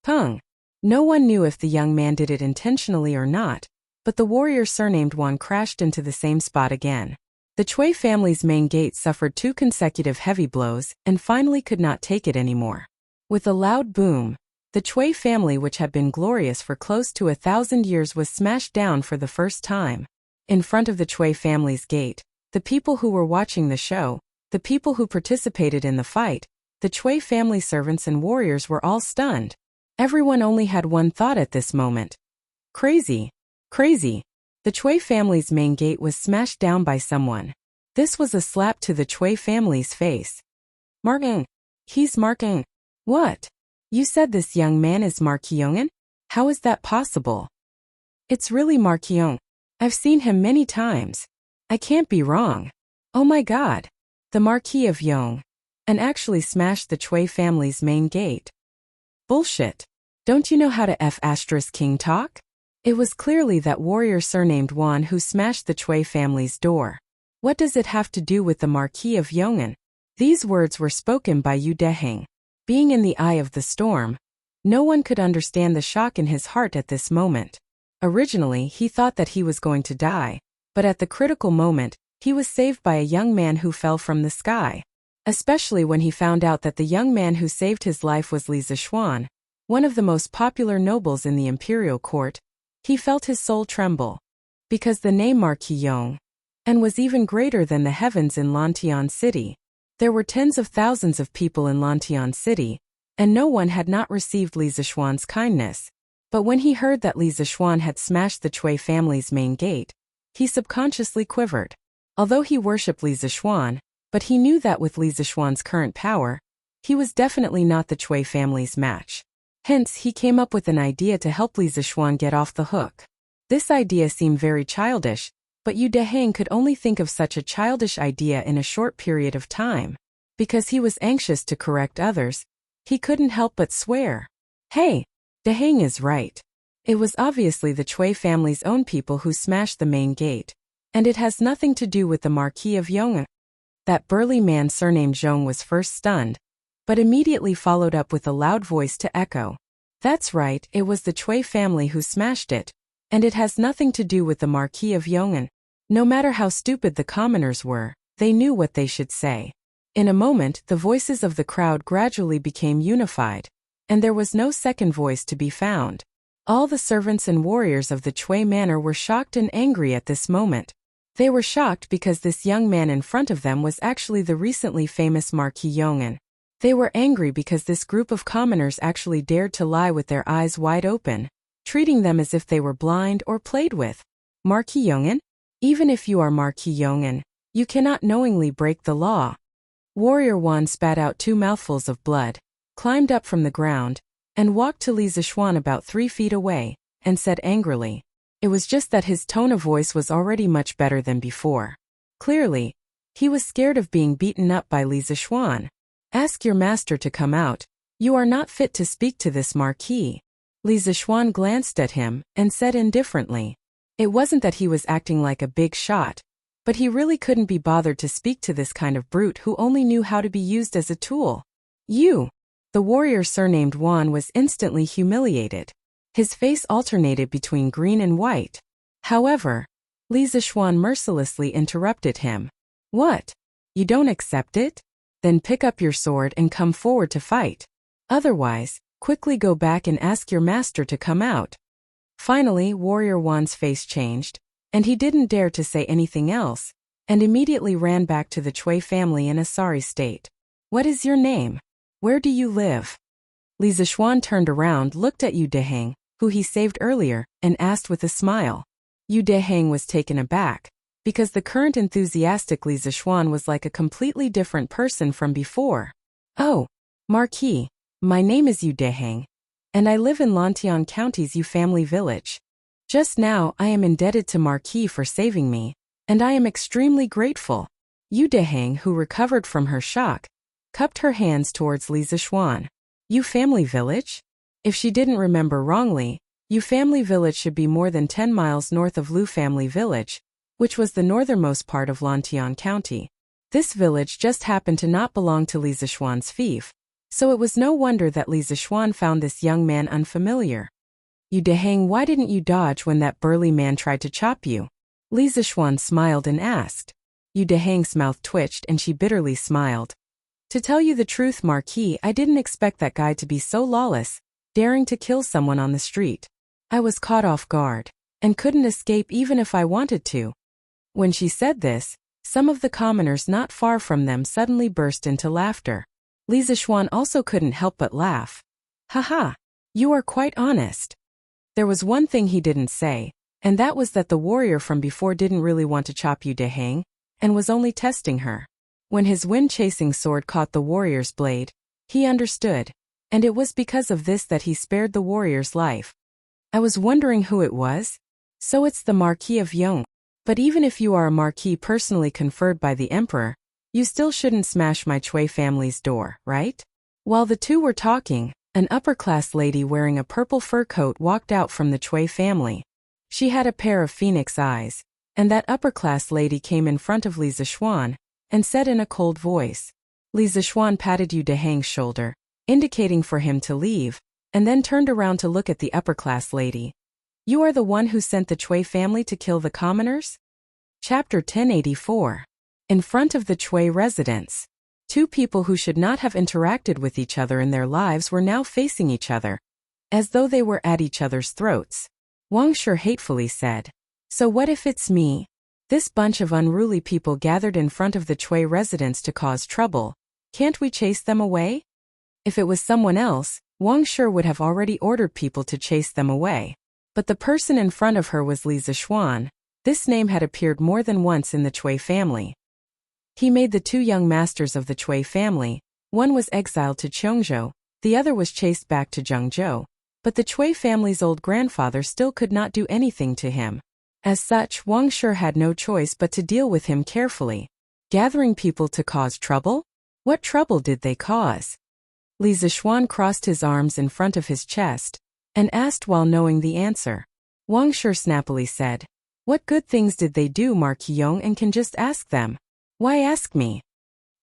Pung. No one knew if the young man did it intentionally or not, but the warrior surnamed Wan crashed into the same spot again. The Chui family's main gate suffered 2 consecutive heavy blows and finally could not take it anymore. With a loud boom, the Chui family, which had been glorious for close to 1,000 years, was smashed down for the first time. In front of the Chui family's gate, the people who were watching the show, the people who participated in the fight, the Chui family servants and warriors were all stunned. Everyone only had one thought at this moment. Crazy. Crazy. The Chui family's main gate was smashed down by someone. This was a slap to the Chui family's face. Marking. He's Marking. What? You said this young man is Markyongan? How is that possible? It's really Markyong. I've seen him many times. I can't be wrong. Oh my god. The Marquis of Yong. And actually smashed the Chui family's main gate. Bullshit. Don't you know how to F***king talk? It was clearly that warrior surnamed Wan who smashed the Chui family's door. What does it have to do with the Marquis of Yongan? These words were spoken by Yu Dehang. Being in the eye of the storm, no one could understand the shock in his heart at this moment. Originally, he thought that he was going to die, but at the critical moment, he was saved by a young man who fell from the sky. Especially when he found out that the young man who saved his life was Li Zishuan, one of the most popular nobles in the imperial court. He felt his soul tremble. Because the name Marquis Yong, and was even greater than the heavens in Lantian City. There were tens of thousands of people in Lantian City, and no one had not received Li Zishuan's kindness. But when he heard that Li Zishuan had smashed the Chui family's main gate, he subconsciously quivered. Although he worshipped Li Zishuan, but he knew that with Li Zishuan's current power, he was definitely not the Chui family's match. Hence, he came up with an idea to help Li Zishuan get off the hook. This idea seemed very childish, but Yu Dehang could only think of such a childish idea in a short period of time. Because he was anxious to correct others, he couldn't help but swear. Hey, Dehang is right. It was obviously the Chui family's own people who smashed the main gate, and it has nothing to do with the Marquis of Yong. That burly man surnamed Zhong was first stunned, but immediately followed up with a loud voice to echo. That's right, it was the Cui family who smashed it. And it has nothing to do with the Marquis of Yong'an. No matter how stupid the commoners were, they knew what they should say. In a moment, the voices of the crowd gradually became unified, and there was no second voice to be found. All the servants and warriors of the Cui manor were shocked and angry at this moment. They were shocked because this young man in front of them was actually the recently famous Marquis Yong'an. They were angry because this group of commoners actually dared to lie with their eyes wide open, treating them as if they were blind or played with. Marquis Yong'an? Even if you are Marquis Yong'an, you cannot knowingly break the law. Warrior Wan spat out 2 mouthfuls of blood, climbed up from the ground, and walked to Li Zixuan about 3 feet away, and said angrily. It was just that his tone of voice was already much better than before. Clearly, he was scared of being beaten up by Li Zixuan. Ask your master to come out. You are not fit to speak to this marquis. Li Zixuan glanced at him and said indifferently. It wasn't that he was acting like a big shot, but he really couldn't be bothered to speak to this kind of brute who only knew how to be used as a tool. You! The warrior surnamed Wan was instantly humiliated. His face alternated between green and white. However, Li Zixuan mercilessly interrupted him. What? You don't accept it? Then pick up your sword and come forward to fight. Otherwise, quickly go back and ask your master to come out. Finally, Warrior Wan's face changed, and he didn't dare to say anything else, and immediately ran back to the Cui family in a sorry state. What is your name? Where do you live? Li Zixuan turned around, looked at Yu Deheng, who he saved earlier, and asked with a smile. Yu Deheng was taken aback, because the current enthusiastic Li Zixuan was like a completely different person from before. Oh, Marquis, my name is Yu Deheng, and I live in Lantian County's Yu family village. Just now I am indebted to Marquis for saving me, and I am extremely grateful. Yu Deheng, who recovered from her shock, cupped her hands towards Li Zixuan. Yu family village? If she didn't remember wrongly, Yu family village should be more than 10 miles north of Lu family village, which was the northernmost part of Lantian County. This village just happened to not belong to Li Zixuan's fief, so it was no wonder that Li Zixuan found this young man unfamiliar. Yu Deheng, why didn't you dodge when that burly man tried to chop you? Li Zixuan smiled and asked. Yu Deheng's mouth twitched and she bitterly smiled. To tell you the truth, Marquis, I didn't expect that guy to be so lawless, daring to kill someone on the street. I was caught off guard, and couldn't escape even if I wanted to. When she said this, some of the commoners not far from them suddenly burst into laughter. Li Zixuan also couldn't help but laugh. Haha, you are quite honest. There was one thing he didn't say, and that was that the warrior from before didn't really want to chop Yu Deheng, and was only testing her. When his wind-chasing sword caught the warrior's blade, he understood, and it was because of this that he spared the warrior's life. I was wondering who it was. So it's the Marquis of Yong. But even if you are a marquis personally conferred by the emperor, you still shouldn't smash my Cui family's door, right? While the two were talking, an upper-class lady wearing a purple fur coat walked out from the Cui family. She had a pair of phoenix eyes, and that upper-class lady came in front of Li Zixuan, and said in a cold voice. Li Zixuan patted Yu Deheng's shoulder, indicating for him to leave, and then turned around to look at the upper-class lady. You are the one who sent the Cui family to kill the commoners? Chapter 1084. In front of the Cui residence. Two people who should not have interacted with each other in their lives were now facing each other, as though they were at each other's throats. Wang Shi hatefully said. So what if it's me? This bunch of unruly people gathered in front of the Cui residence to cause trouble. Can't we chase them away? If it was someone else, Wang Shi would have already ordered people to chase them away. But the person in front of her was Li Zixuan. This name had appeared more than once in the Cui family. He made the two young masters of the Cui family. One was exiled to Chongzhou, the other was chased back to Zhengzhou. But the Cui family's old grandfather still could not do anything to him. As such, Wang Shi had no choice but to deal with him carefully. Gathering people to cause trouble? What trouble did they cause? Li Zixuan crossed his arms in front of his chest, and asked while knowing the answer. Wang Shi snappily said, What good things did they do, Marquis Yong, and can just ask them? Why ask me?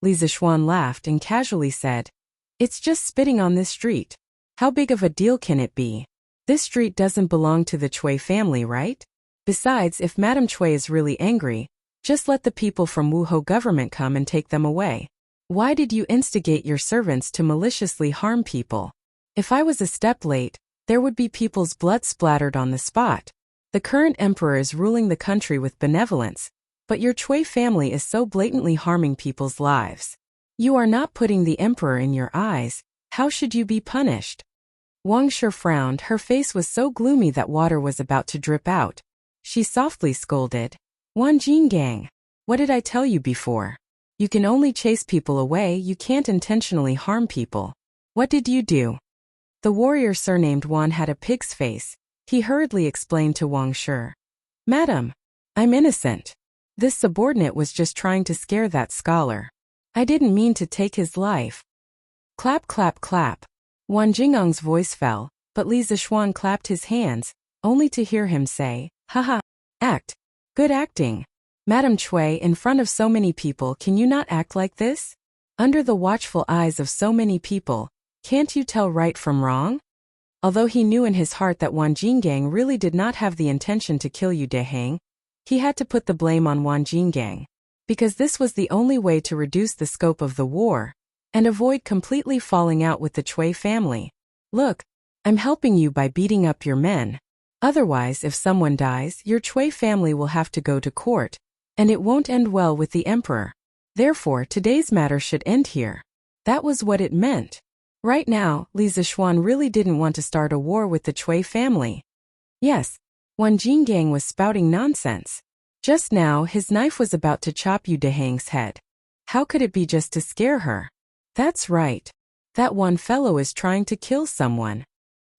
Li Zixuan laughed and casually said, It's just spitting on this street. How big of a deal can it be? This street doesn't belong to the Cui family, right? Besides, if Madame Cui is really angry, just let the people from Wuhou government come and take them away. Why did you instigate your servants to maliciously harm people? If I was a step late, there would be people's blood splattered on the spot. The current emperor is ruling the country with benevolence, but your Cui family is so blatantly harming people's lives. You are not putting the emperor in your eyes. How should you be punished? Wang Shi frowned. Her face was so gloomy that water was about to drip out. She softly scolded. Wan Jinggang, what did I tell you before? You can only chase people away, you can't intentionally harm people. What did you do? The warrior surnamed Wan had a pig's face. He hurriedly explained to Wang Shi. Madam, I'm innocent. This subordinate was just trying to scare that scholar. I didn't mean to take his life. Clap, clap, clap. Wan Jingang's voice fell, but Li Zixuan clapped his hands, only to hear him say, haha, act. Good acting. Madame Cui, in front of so many people, can you not act like this? Under the watchful eyes of so many people, can't you tell right from wrong? Although he knew in his heart that Wan Jinggang really did not have the intention to kill Yu Deheng, he had to put the blame on Wan Jinggang, because this was the only way to reduce the scope of the war and avoid completely falling out with the Cui family. Look, I'm helping you by beating up your men. Otherwise, if someone dies, your Cui family will have to go to court, and it won't end well with the emperor. Therefore, today's matter should end here. That was what it meant. Right now, Li Zixuan really didn't want to start a war with the Cui family. Yes, Wan Jinggang was spouting nonsense. Just now, his knife was about to chop Yu Deheng's head. How could it be just to scare her? That's right. That one fellow is trying to kill someone.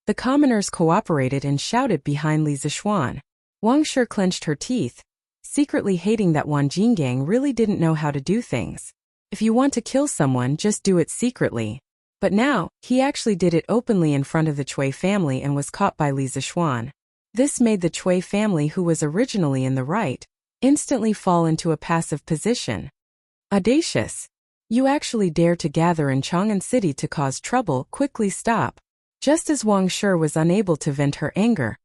The commoners cooperated and shouted behind Li Zixuan. Wang Shi clenched her teeth, secretly hating that Wan Jinggang really didn't know how to do things. If you want to kill someone, just do it secretly. But now, he actually did it openly in front of the Cui family and was caught by Li Zixuan. This made the Cui family, who was originally in the right, instantly fall into a passive position. Audacious! You actually dare to gather in Chang'an City to cause trouble, quickly stop. Just as Wang Shi was unable to vent her anger,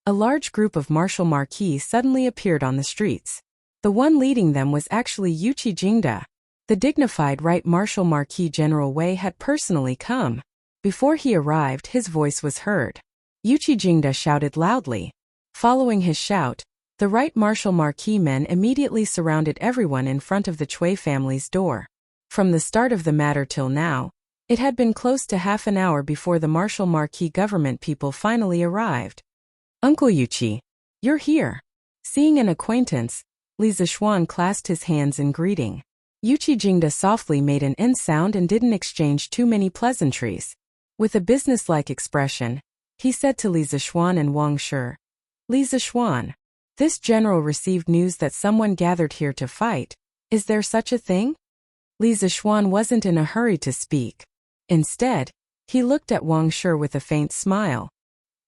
a large group of martial marquis suddenly appeared on the streets. The one leading them was actually Yuqi Jingda. The dignified right martial marquis General Wei had personally come. Before he arrived, his voice was heard. Yuqi Jingda shouted loudly. Following his shout, the right martial marquis men immediately surrounded everyone in front of the Cui family's door. From the start of the matter till now, it had been close to half an hour before the martial marquis government people finally arrived. Uncle Yuqi, you're here. Seeing an acquaintance, Li Zixuan clasped his hands in greeting. Yuqi Jingda softly made an N sound and didn't exchange too many pleasantries. With a businesslike expression, he said to Li Zixuan and Wang Shi, Li Zixuan, this general received news that someone gathered here to fight. Is there such a thing? Li Zixuan wasn't in a hurry to speak. Instead, he looked at Wang Shi with a faint smile.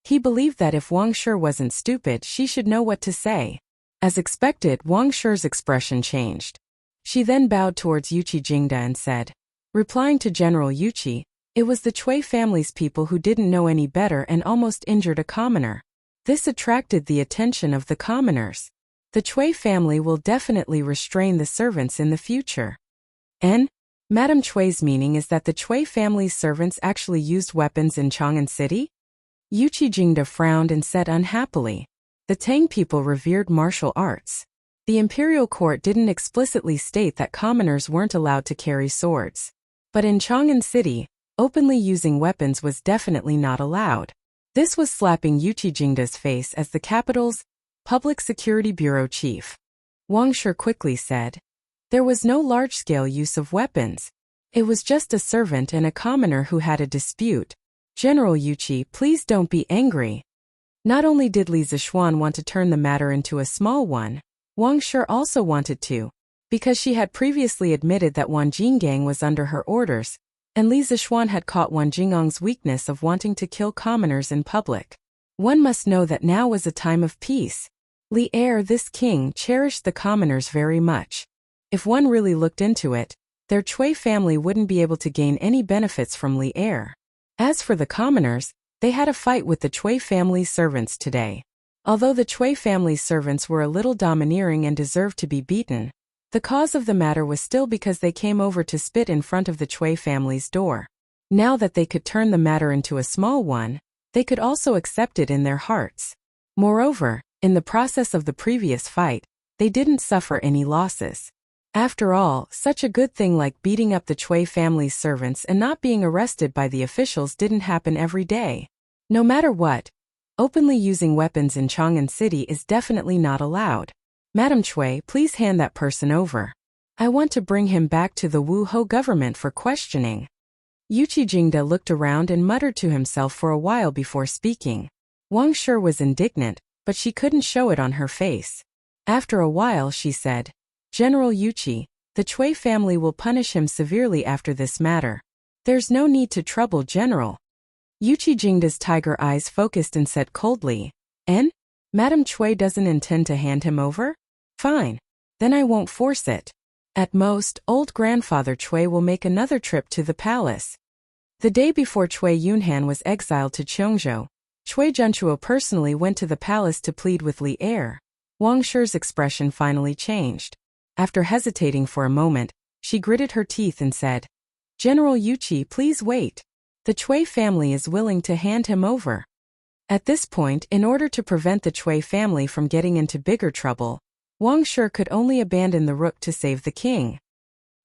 He believed that if Wang Shi wasn't stupid, she should know what to say. As expected, Wang Shi's expression changed. She then bowed towards Yuqi Jingda and said, replying to General Yuqi, it was the Cui family's people who didn't know any better and almost injured a commoner. This attracted the attention of the commoners. The Cui family will definitely restrain the servants in the future. Madame Cui's meaning is that the Cui family's servants actually used weapons in Chang'an City? Yuqi Jingda frowned and said unhappily. The Tang people revered martial arts. The imperial court didn't explicitly state that commoners weren't allowed to carry swords. But in Chang'an City, openly using weapons was definitely not allowed. This was slapping Yuqi Jingda's face as the capital's Public Security Bureau chief. Wang Shi quickly said, there was no large-scale use of weapons. It was just a servant and a commoner who had a dispute. General Yuqi, please don't be angry. Not only did Li Zixuan want to turn the matter into a small one, Wang Shi also wanted to, because she had previously admitted that Wan Jinggang was under her orders, and Li Zixuan had caught Wan Jingang's weakness of wanting to kill commoners in public. One must know that now was a time of peace. Li Er, this king, cherished the commoners very much. If one really looked into it, their Cui family wouldn't be able to gain any benefits from Li Er. As for the commoners, they had a fight with the Chui family's servants today. Although the Chui family's servants were a little domineering and deserved to be beaten, the cause of the matter was still because they came over to spit in front of the Chui family's door. Now that they could turn the matter into a small one, they could also accept it in their hearts. Moreover, in the process of the previous fight, they didn't suffer any losses. After all, such a good thing like beating up the Chui family's servants and not being arrested by the officials didn't happen every day. No matter what, openly using weapons in Chang'an City is definitely not allowed. Madam Chui, please hand that person over. I want to bring him back to the Wu Ho government for questioning. Yuqi Jingde looked around and muttered to himself for a while before speaking. Wang Shi was indignant, but she couldn't show it on her face. After a while she said, General Yuqi, the Chui family will punish him severely after this matter. There's no need to trouble General. Yuqi Jingde's tiger eyes focused and said coldly, "En? Madam Chui doesn't intend to hand him over? Fine. Then I won't force it. At most, old grandfather Chui will make another trip to the palace." The day before Chui Yunhan was exiled to Cheongzhou, Chui Junchuo personally went to the palace to plead with Li Er. Wang Shi's expression finally changed. After hesitating for a moment, she gritted her teeth and said, General Yuqi, please wait. The Chui family is willing to hand him over. At this point, in order to prevent the Chui family from getting into bigger trouble, Wang Shi could only abandon the rook to save the king.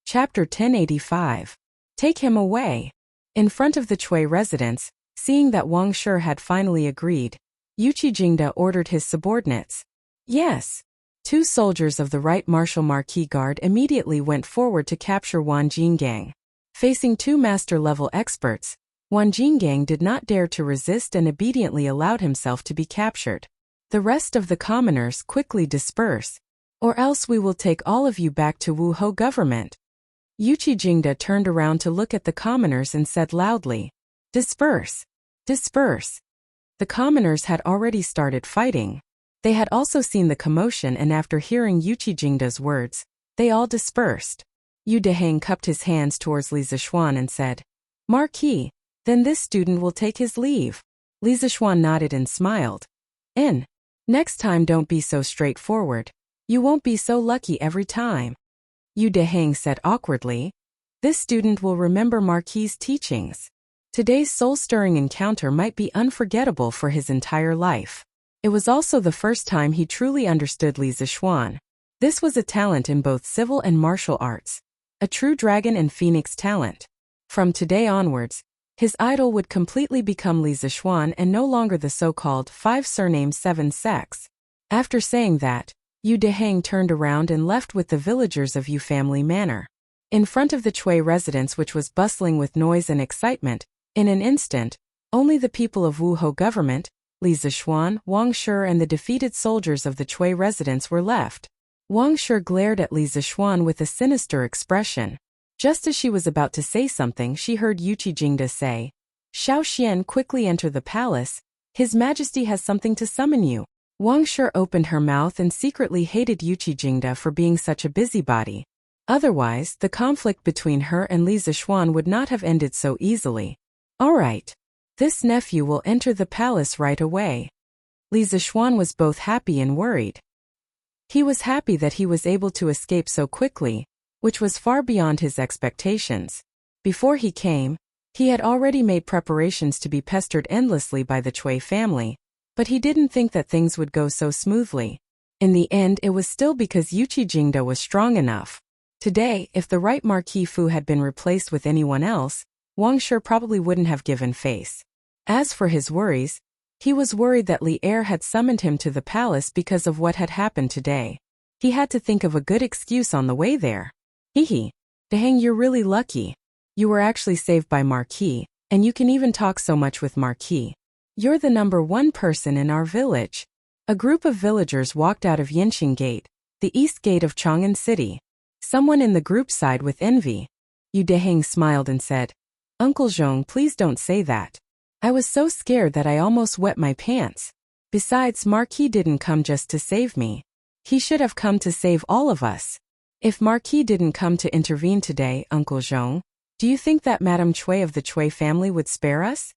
Chapter 1085. Take him away. In front of the Chui residence, seeing that Wang Shi had finally agreed, Yuqi Jingde ordered his subordinates. Yes. 2 soldiers of the Right Martial Marquis Guard immediately went forward to capture Wan Jingang. Facing 2 master-level experts, Wan Jingang did not dare to resist and obediently allowed himself to be captured. The rest of the commoners quickly disperse, or else we will take all of you back to Wu Ho government. Yuqi Jingde turned around to look at the commoners and said loudly, Disperse! Disperse! The commoners had already started fighting. They had also seen the commotion and after hearing Yuqi Jingde's words, they all dispersed. Yu Deheng cupped his hands towards Li Zishuan and said, Marquis, then this student will take his leave. Li Zishuan nodded and smiled. Next time don't be so straightforward. You won't be so lucky every time. Yu Deheng said awkwardly, This student will remember Marquis' teachings. Today's soul-stirring encounter might be unforgettable for his entire life. It was also the first time he truly understood Li Zishuan. This was a talent in both civil and martial arts. A true dragon and phoenix talent. From today onwards, his idol would completely become Li Zishuan and no longer the so-called 5 surname 7 sex. After saying that, Yu Deheng turned around and left with the villagers of Yu family manor. In front of the Chui residence which was bustling with noise and excitement, in an instant, only the people of Wu Ho government, Li Zishuan, Wang Shi and the defeated soldiers of the Chui residence were left. Wang Shi glared at Li Zishuan with a sinister expression. Just as she was about to say something she heard Yuqi Jingde say, Xiao Xian, quickly enter the palace, His Majesty has something to summon you. Wang Shi opened her mouth and secretly hated Yuqi Jingde for being such a busybody. Otherwise, the conflict between her and Li Zishuan would not have ended so easily. All right. This nephew will enter the palace right away. Li Zishuan was both happy and worried. He was happy that he was able to escape so quickly, which was far beyond his expectations. Before he came, he had already made preparations to be pestered endlessly by the Chui family, but he didn't think that things would go so smoothly. In the end it was still because Yuqi Jingde was strong enough. Today, if the right Marquis Fu had been replaced with anyone else, Wang Shi probably wouldn't have given face. As for his worries, he was worried that Li Er had summoned him to the palace because of what had happened today. He had to think of a good excuse on the way there. Hehe. Deheng, you're really lucky. You were actually saved by Marquis, and you can even talk so much with Marquis. You're the number 1 person in our village. A group of villagers walked out of Yanqing Gate, the east gate of Chang'an City. Someone in the group sighed with envy. Yu Deheng smiled and said, Uncle Zhong, please don't say that. I was so scared that I almost wet my pants. Besides, Marquis didn't come just to save me. He should have come to save all of us. If Marquis didn't come to intervene today, Uncle Zhong, Do you think that Madame Cui of the Cui family would spare us?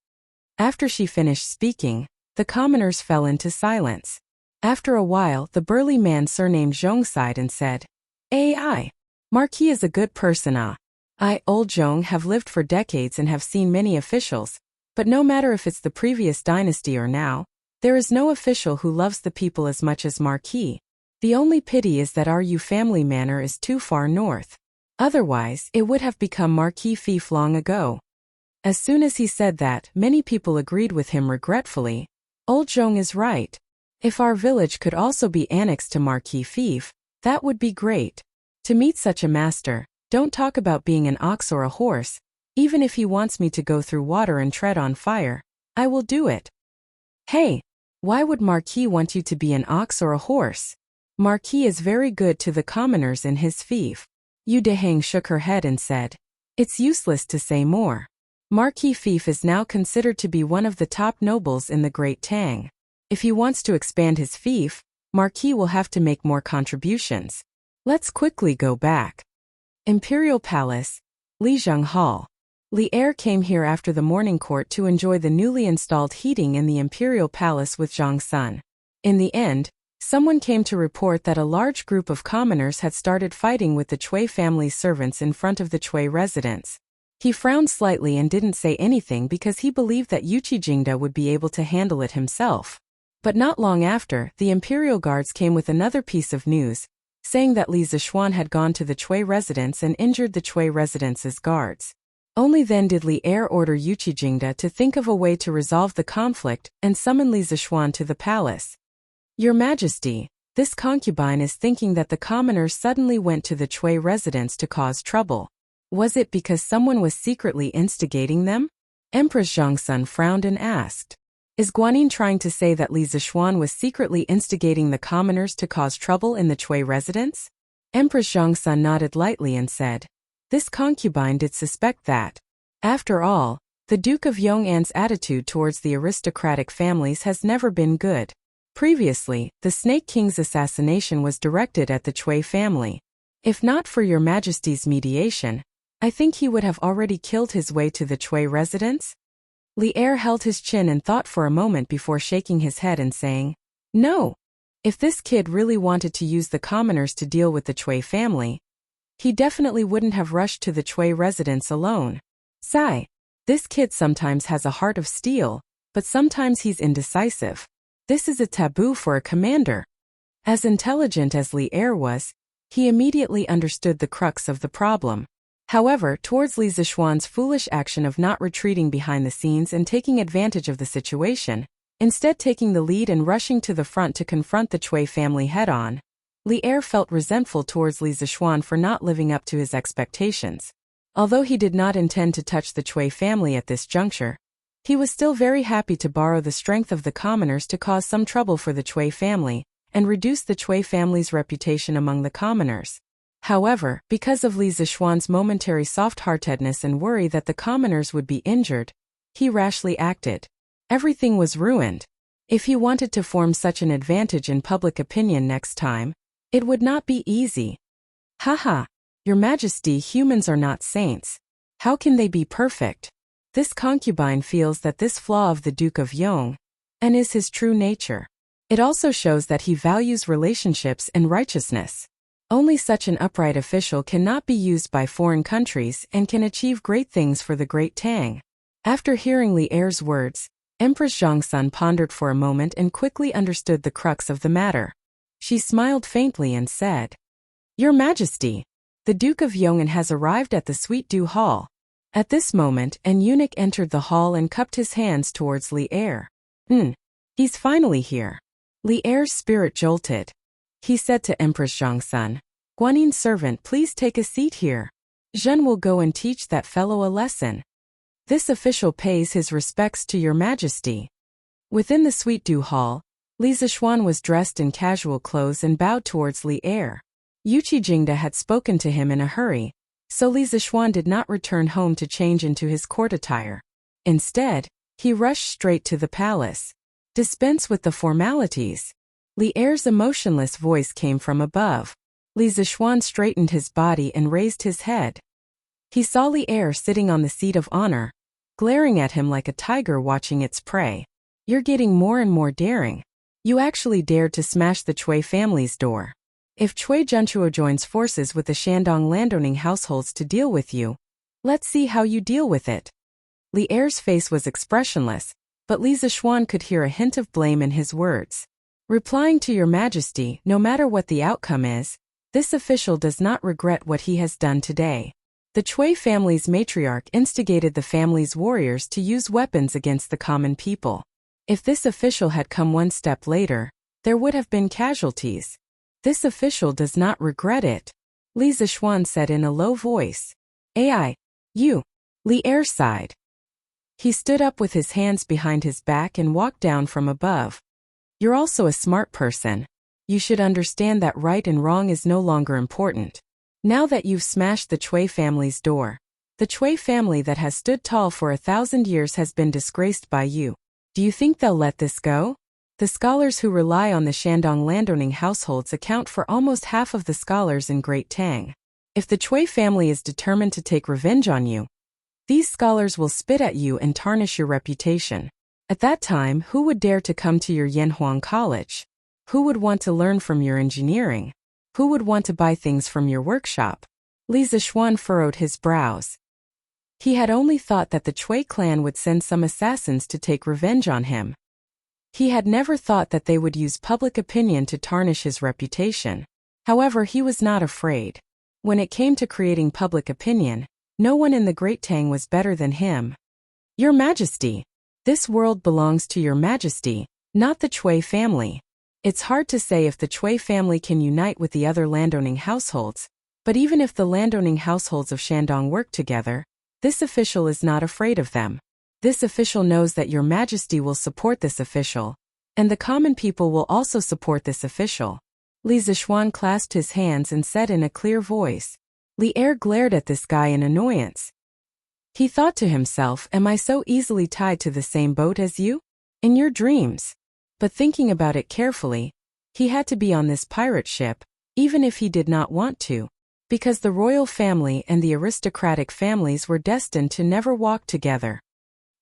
After she finished speaking, the commoners fell into silence. After a while, the burly man surnamed Zhong sighed and said, "Ai, Marquis is a good person. I, old Zhong, have lived for decades and have seen many officials, but no matter if it's the previous dynasty or now, there is no official who loves the people as much as Marquis. The only pity is that our Yu family manor is too far north. Otherwise, it would have become Marquis fief long ago." As soon as he said that, many people agreed with him regretfully. Old Zhong is right. If our village could also be annexed to Marquis fief, that would be great. To meet such a master, don't talk about being an ox or a horse. Even if he wants me to go through water and tread on fire, I will do it. Hey, why would Marquis want you to be an ox or a horse? Marquis is very good to the commoners in his fief. Yu Deheng shook her head and said, "It's useless to say more. Marquis fief is now considered to be one of the top nobles in the Great Tang. If he wants to expand his fief, Marquis will have to make more contributions. Let's quickly go back." Imperial Palace, Lijiang Hall. Li Er came here after the morning court to enjoy the newly installed heating in the Imperial Palace with Zhang Sun. In the end, someone came to report that a large group of commoners had started fighting with the Cui family's servants in front of the Cui residence. He frowned slightly and didn't say anything because he believed that Yuqi Jingda would be able to handle it himself. But not long after, the Imperial Guards came with another piece of news, saying that Li Zishuan had gone to the Cui residence and injured the Cui residence's guards. Only then did Li Er order Yuqi Jingda to think of a way to resolve the conflict and summon Li Zishuan to the palace. "Your Majesty, this concubine is thinking that the commoners suddenly went to the Cui residence to cause trouble. Was it because someone was secretly instigating them?" Empress Zhongsun frowned and asked, "Is Guanyin trying to say that Li Zishuan was secretly instigating the commoners to cause trouble in the Cui residence?" Empress Zhongsun nodded lightly and said, "This concubine did suspect that. After all, the Duke of Yong'an's attitude towards the aristocratic families has never been good. Previously, the Snake King's assassination was directed at the Cui family. If not for your Majesty's mediation, I think he would have already killed his way to the Cui residence." Li Er held his chin and thought for a moment before shaking his head and saying, "No. If this kid really wanted to use the commoners to deal with the Cui family, he definitely wouldn't have rushed to the Cui residence alone. Sigh. This kid sometimes has a heart of steel, but sometimes he's indecisive. This is a taboo for a commander." As intelligent as Li Er was, he immediately understood the crux of the problem. However, towards Li Zishuan's foolish action of not retreating behind the scenes and taking advantage of the situation, instead taking the lead and rushing to the front to confront the Cui family head-on, Li Er felt resentful towards Li Zishuan for not living up to his expectations. Although he did not intend to touch the Cui family at this juncture, he was still very happy to borrow the strength of the commoners to cause some trouble for the Cui family and reduce the Cui family's reputation among the commoners. However, because of Li Zishuan's momentary soft-heartedness and worry that the commoners would be injured, he rashly acted. Everything was ruined. If he wanted to form such an advantage in public opinion next time, it would not be easy. "Haha, Your Majesty, humans are not saints. How can they be perfect?" This concubine feels that this flaw of the Duke of Yong and is his true nature. It also shows that he values relationships and righteousness. Only such an upright official cannot be used by foreign countries and can achieve great things for the Great Tang. After hearing Li Er's words, Empress Zhongsun pondered for a moment and quickly understood the crux of the matter. She smiled faintly and said, "Your Majesty, the Duke of Yong'an has arrived at the Sweet Dew Hall." At this moment, an eunuch entered the hall and cupped his hands towards Li Er. He's finally here." Li Er's spirit jolted. He said to Empress Zhongsun, "Guanyin servant, please take a seat here. Zhen will go and teach that fellow a lesson. This official pays his respects to your Majesty." Within the Sweet Dew Hall, Li Zishuan was dressed in casual clothes and bowed towards Li Er. Yuqi Jingda had spoken to him in a hurry, so Li Zishuan did not return home to change into his court attire. Instead, he rushed straight to the palace. "Dispense with the formalities." Li Er's emotionless voice came from above. Li Zishuan straightened his body and raised his head. He saw Li Er sitting on the seat of honor, glaring at him like a tiger watching its prey. You're getting more and more daring. You actually dared to smash the Cui family's door. If Cui Junchuo joins forces with the Shandong landowning households to deal with you, let's see how you deal with it. Li Er's face was expressionless, but Li Zishuan could hear a hint of blame in his words. Replying to your majesty, no matter what the outcome is, this official does not regret what he has done today. The Cui family's matriarch instigated the family's warriors to use weapons against the common people. If this official had come one step later, there would have been casualties. This official does not regret it, Li Zishuan said in a low voice. You. Li Er sighed. He stood up with his hands behind his back and walked down from above. You're also a smart person. You should understand that right and wrong is no longer important. Now that you've smashed the Cui family's door, the Cui family that has stood tall for 1,000 years has been disgraced by you. Do you think they'll let this go? The scholars who rely on the Shandong landowning households account for almost half of the scholars in Great Tang. If the Cui family is determined to take revenge on you, these scholars will spit at you and tarnish your reputation. At that time, who would dare to come to your Yanhuang College? Who would want to learn from your engineering? Who would want to buy things from your workshop? Li Zishuan furrowed his brows. He had only thought that the Cui clan would send some assassins to take revenge on him. He had never thought that they would use public opinion to tarnish his reputation. However, he was not afraid. When it came to creating public opinion, no one in the Great Tang was better than him. Your Majesty, this world belongs to your Majesty, not the Cui family. It's hard to say if the Cui family can unite with the other landowning households, but even if the landowning households of Shandong work together, this official is not afraid of them. This official knows that your Majesty will support this official, and the common people will also support this official. Li Zishuan clasped his hands and said in a clear voice. Li Er glared at this guy in annoyance. He thought to himself, am I so easily tied to the same boat as you? In your dreams. But thinking about it carefully, he had to be on this pirate ship, even if he did not want to, because the royal family and the aristocratic families were destined to never walk together.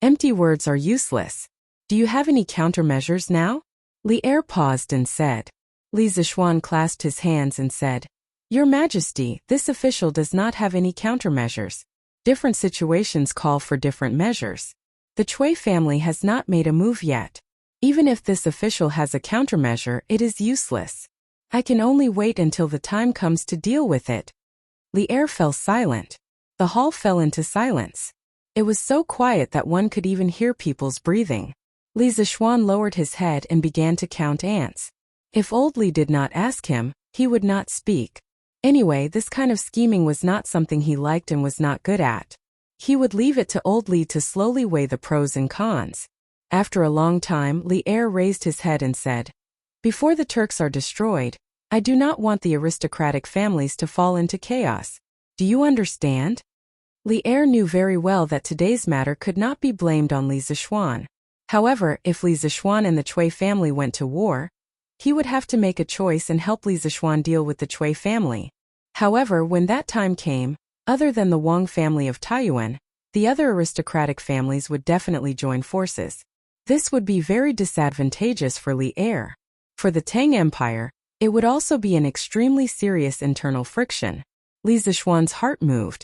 Empty words are useless. Do you have any countermeasures now? Li Er paused and said. Li Zishuan clasped his hands and said, Your Majesty, this official does not have any countermeasures. Different situations call for different measures. The Cui family has not made a move yet. Even if this official has a countermeasure, it is useless. I can only wait until the time comes to deal with it. Li Er fell silent. The hall fell into silence. It was so quiet that one could even hear people's breathing. Li Zishuan lowered his head and began to count ants. If old Li did not ask him, he would not speak. Anyway, this kind of scheming was not something he liked and was not good at. He would leave it to old Li to slowly weigh the pros and cons. After a long time, Li Er raised his head and said, Before the Turks are destroyed, I do not want the aristocratic families to fall into chaos. Do you understand? Li Er knew very well that today's matter could not be blamed on Li Zishuan. However, if Li Zishuan and the Cui family went to war, he would have to make a choice and help Li Zishuan deal with the Cui family. However, when that time came, other than the Wang family of Taiyuan, the other aristocratic families would definitely join forces. This would be very disadvantageous for Li Er. For the Tang Empire, it would also be an extremely serious internal friction. Li Zishuan's heart moved.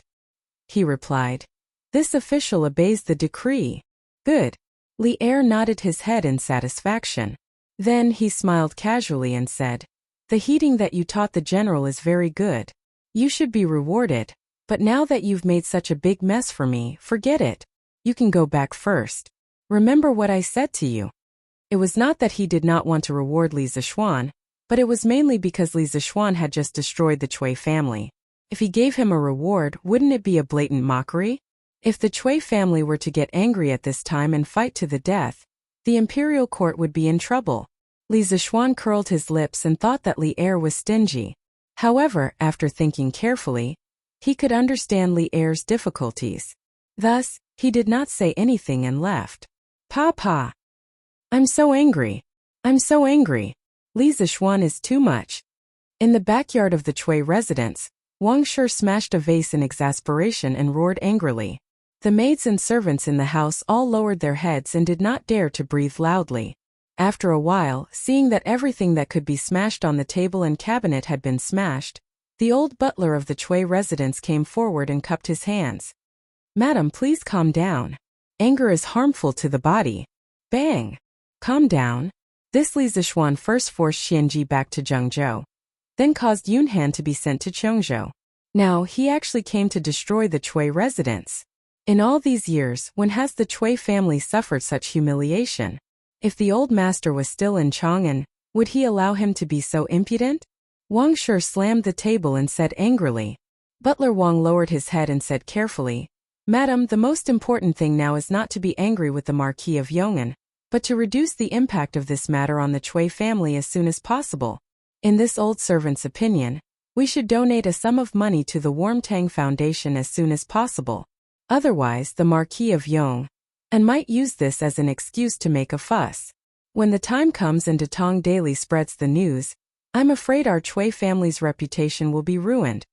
He replied, This official obeys the decree. Good. Li Er nodded his head in satisfaction. Then he smiled casually and said, The heating that you taught the general is very good. You should be rewarded, but now that you've made such a big mess for me, forget it. You can go back first. Remember what I said to you. It was not that he did not want to reward Li Zishuan, but it was mainly because Li Zishuan had just destroyed the Cui family. If he gave him a reward, wouldn't it be a blatant mockery? If the Cui family were to get angry at this time and fight to the death, the imperial court would be in trouble. Li Zishuan curled his lips and thought that Li Er was stingy. However, after thinking carefully, he could understand Li Er's difficulties. Thus, he did not say anything and left. Papa! I'm so angry. I'm so angry. Li Zishuan is too much. In the backyard of the Cui residence, Wang Shi smashed a vase in exasperation and roared angrily. The maids and servants in the house all lowered their heads and did not dare to breathe loudly. After a while, seeing that everything that could be smashed on the table and cabinet had been smashed, the old butler of the Chui residence came forward and cupped his hands. "Madam, please calm down. Anger is harmful to the body." Bang! "Calm down." This Li Zixuan first forced Xianji back to Zhengzhou, then caused Yunhan to be sent to Chongzhou. Now, he actually came to destroy the Chui residence. In all these years, when has the Chui family suffered such humiliation? If the old master was still in Chang'an, would he allow him to be so impudent? Wang Shi slammed the table and said angrily. Butler Wang lowered his head and said carefully, "Madam, the most important thing now is not to be angry with the Marquis of Yong'an, but to reduce the impact of this matter on the Chui family as soon as possible. In this old servant's opinion, we should donate a sum of money to the Warmtang Foundation as soon as possible. Otherwise, the Marquis of Yong'an might use this as an excuse to make a fuss. When the time comes and Datong Daily spreads the news, I'm afraid our Chui family's reputation will be ruined."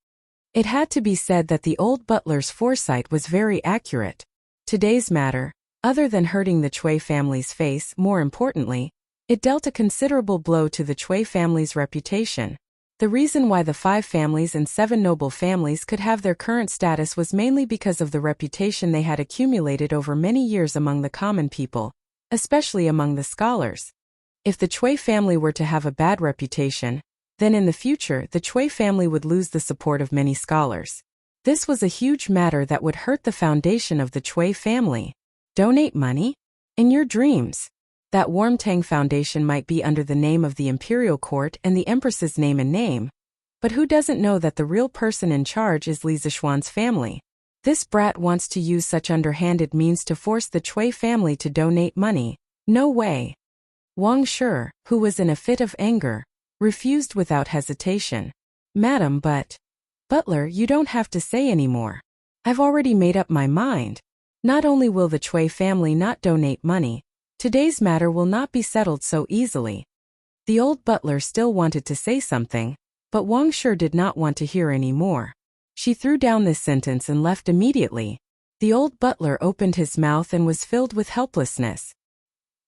It had to be said that the old butler's foresight was very accurate. Today's matter, other than hurting the Chui family's face, more importantly, it dealt a considerable blow to the Chui family's reputation. The reason why the 5 families and 7 noble families could have their current status was mainly because of the reputation they had accumulated over many years among the common people, especially among the scholars. If the Chui family were to have a bad reputation, then in the future the Chui family would lose the support of many scholars. This was a huge matter that would hurt the foundation of the Chui family. Donate money? In your dreams. That Warmtang Foundation might be under the name of the Imperial Court and the Empress's name and name, but who doesn't know that the real person in charge is Li Zixuan's family? This brat wants to use such underhanded means to force the Chui family to donate money. No way. Wang Shi, who was in a fit of anger, refused without hesitation. "Madam, but... Butler, you don't have to say any more. I've already made up my mind. Not only will the Chui family not donate money, today's matter will not be settled so easily." The old butler still wanted to say something, but Wang Shi did not want to hear any more. She threw down this sentence and left immediately. The old butler opened his mouth and was filled with helplessness.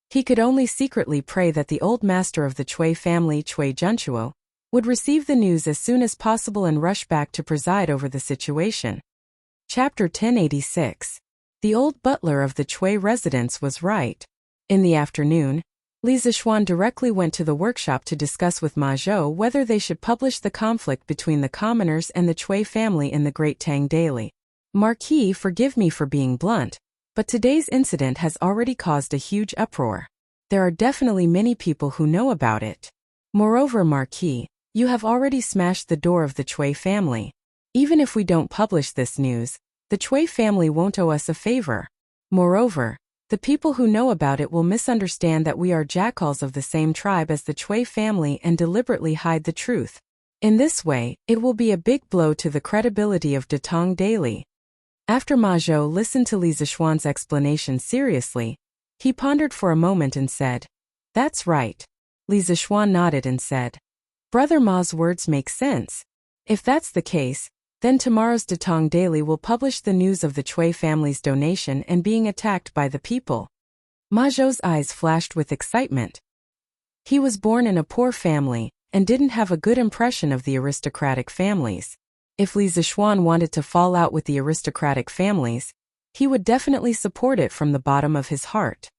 He could only secretly pray that the old master of the Chui family, Chui Junchuo, would receive the news as soon as possible and rush back to preside over the situation. Chapter 1086. The old butler of the Chui residence was right. In the afternoon, Li Zixuan directly went to the workshop to discuss with Ma Zhou whether they should publish the conflict between the commoners and the Chui family in the Great Tang Daily. "Marquis, forgive me for being blunt, but today's incident has already caused a huge uproar. There are definitely many people who know about it. Moreover, Marquis, you have already smashed the door of the Chui family. Even if we don't publish this news, the Chui family won't owe us a favor. Moreover, the people who know about it will misunderstand that we are jackals of the same tribe as the Chui family and deliberately hide the truth. In this way, it will be a big blow to the credibility of Datong Daily." After Ma Zhou listened to Li Zixuan's explanation seriously, he pondered for a moment and said, "That's right." Li Zixuan nodded and said, "Brother Ma's words make sense. If that's the case, then tomorrow's Datong Daily will publish the news of the Chui family's donation and being attacked by the people." Ma Zhou's eyes flashed with excitement. He was born in a poor family and didn't have a good impression of the aristocratic families. If Li Zixuan wanted to fall out with the aristocratic families, he would definitely support it from the bottom of his heart.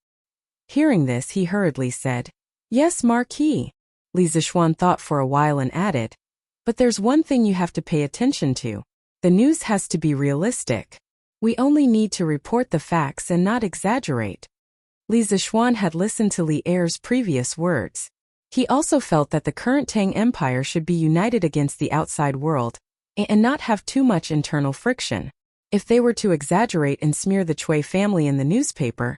Hearing this, he hurriedly said, "Yes, Marquis." Li Zixuan thought for a while and added, "But there's one thing you have to pay attention to. The news has to be realistic. We only need to report the facts and not exaggerate." Li Zixuan had listened to Li Er's previous words. He also felt that the current Tang Empire should be united against the outside world and not have too much internal friction. If they were to exaggerate and smear the Chui family in the newspaper,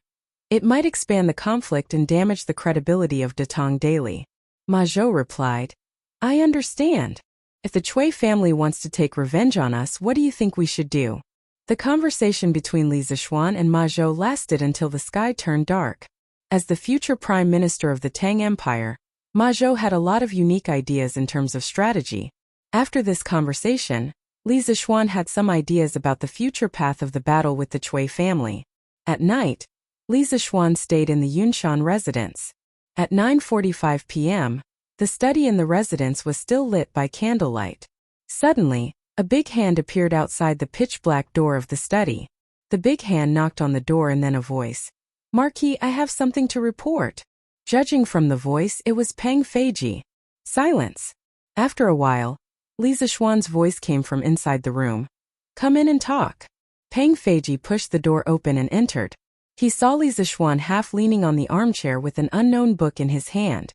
it might expand the conflict and damage the credibility of Datong Daily. Ma Zhou replied, "I understand. If the Chui family wants to take revenge on us, what do you think we should do?" The conversation between Li Zixuan and Ma Zhou lasted until the sky turned dark. As the future prime minister of the Tang Empire, Ma Zhou had a lot of unique ideas in terms of strategy. After this conversation, Li Zixuan had some ideas about the future path of the battle with the Cui family. At night, Li Zixuan stayed in the Yunshan residence. At 9:45 p.m., the study in the residence was still lit by candlelight. Suddenly, a big hand appeared outside the pitch-black door of the study. The big hand knocked on the door and then a voice. "Marquis, I have something to report." Judging from the voice, it was Peng Feiji. Silence. After a while, Li Zixuan's voice came from inside the room. "Come in and talk." Peng Feiji pushed the door open and entered. He saw Li Zixuan half leaning on the armchair with an unknown book in his hand.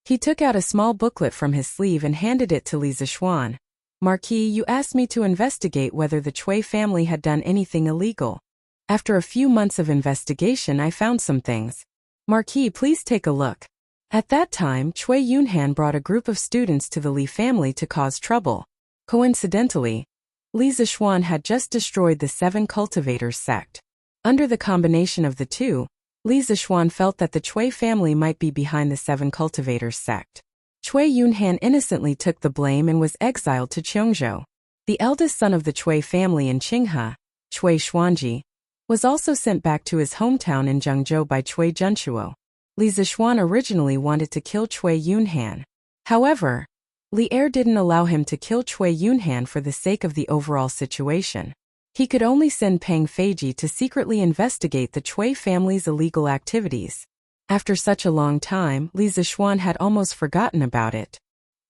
He took out a small booklet from his sleeve and handed it to Li Zixuan. "Marquis, you asked me to investigate whether the Cui family had done anything illegal. After a few months of investigation, I found some things. Marquis, please take a look." At that time, Cui Yunhan brought a group of students to the Li family to cause trouble. Coincidentally, Li Zixuan had just destroyed the 7 cultivators sect. Under the combination of the two, Li Zixuan felt that the Cui family might be behind the 7 cultivators sect. Cui Yunhan innocently took the blame and was exiled to Cheongzhou. The eldest son of the Cui family in Qinghe, Cui Xuanji, was also sent back to his hometown in Zhengzhou by Cui Zhenshuo. Li Zixuan originally wanted to kill Cui Yunhan. However, Li Er didn't allow him to kill Cui Yunhan for the sake of the overall situation. He could only send Peng Feiji to secretly investigate the Cui family's illegal activities. After such a long time, Li Zixuan had almost forgotten about it.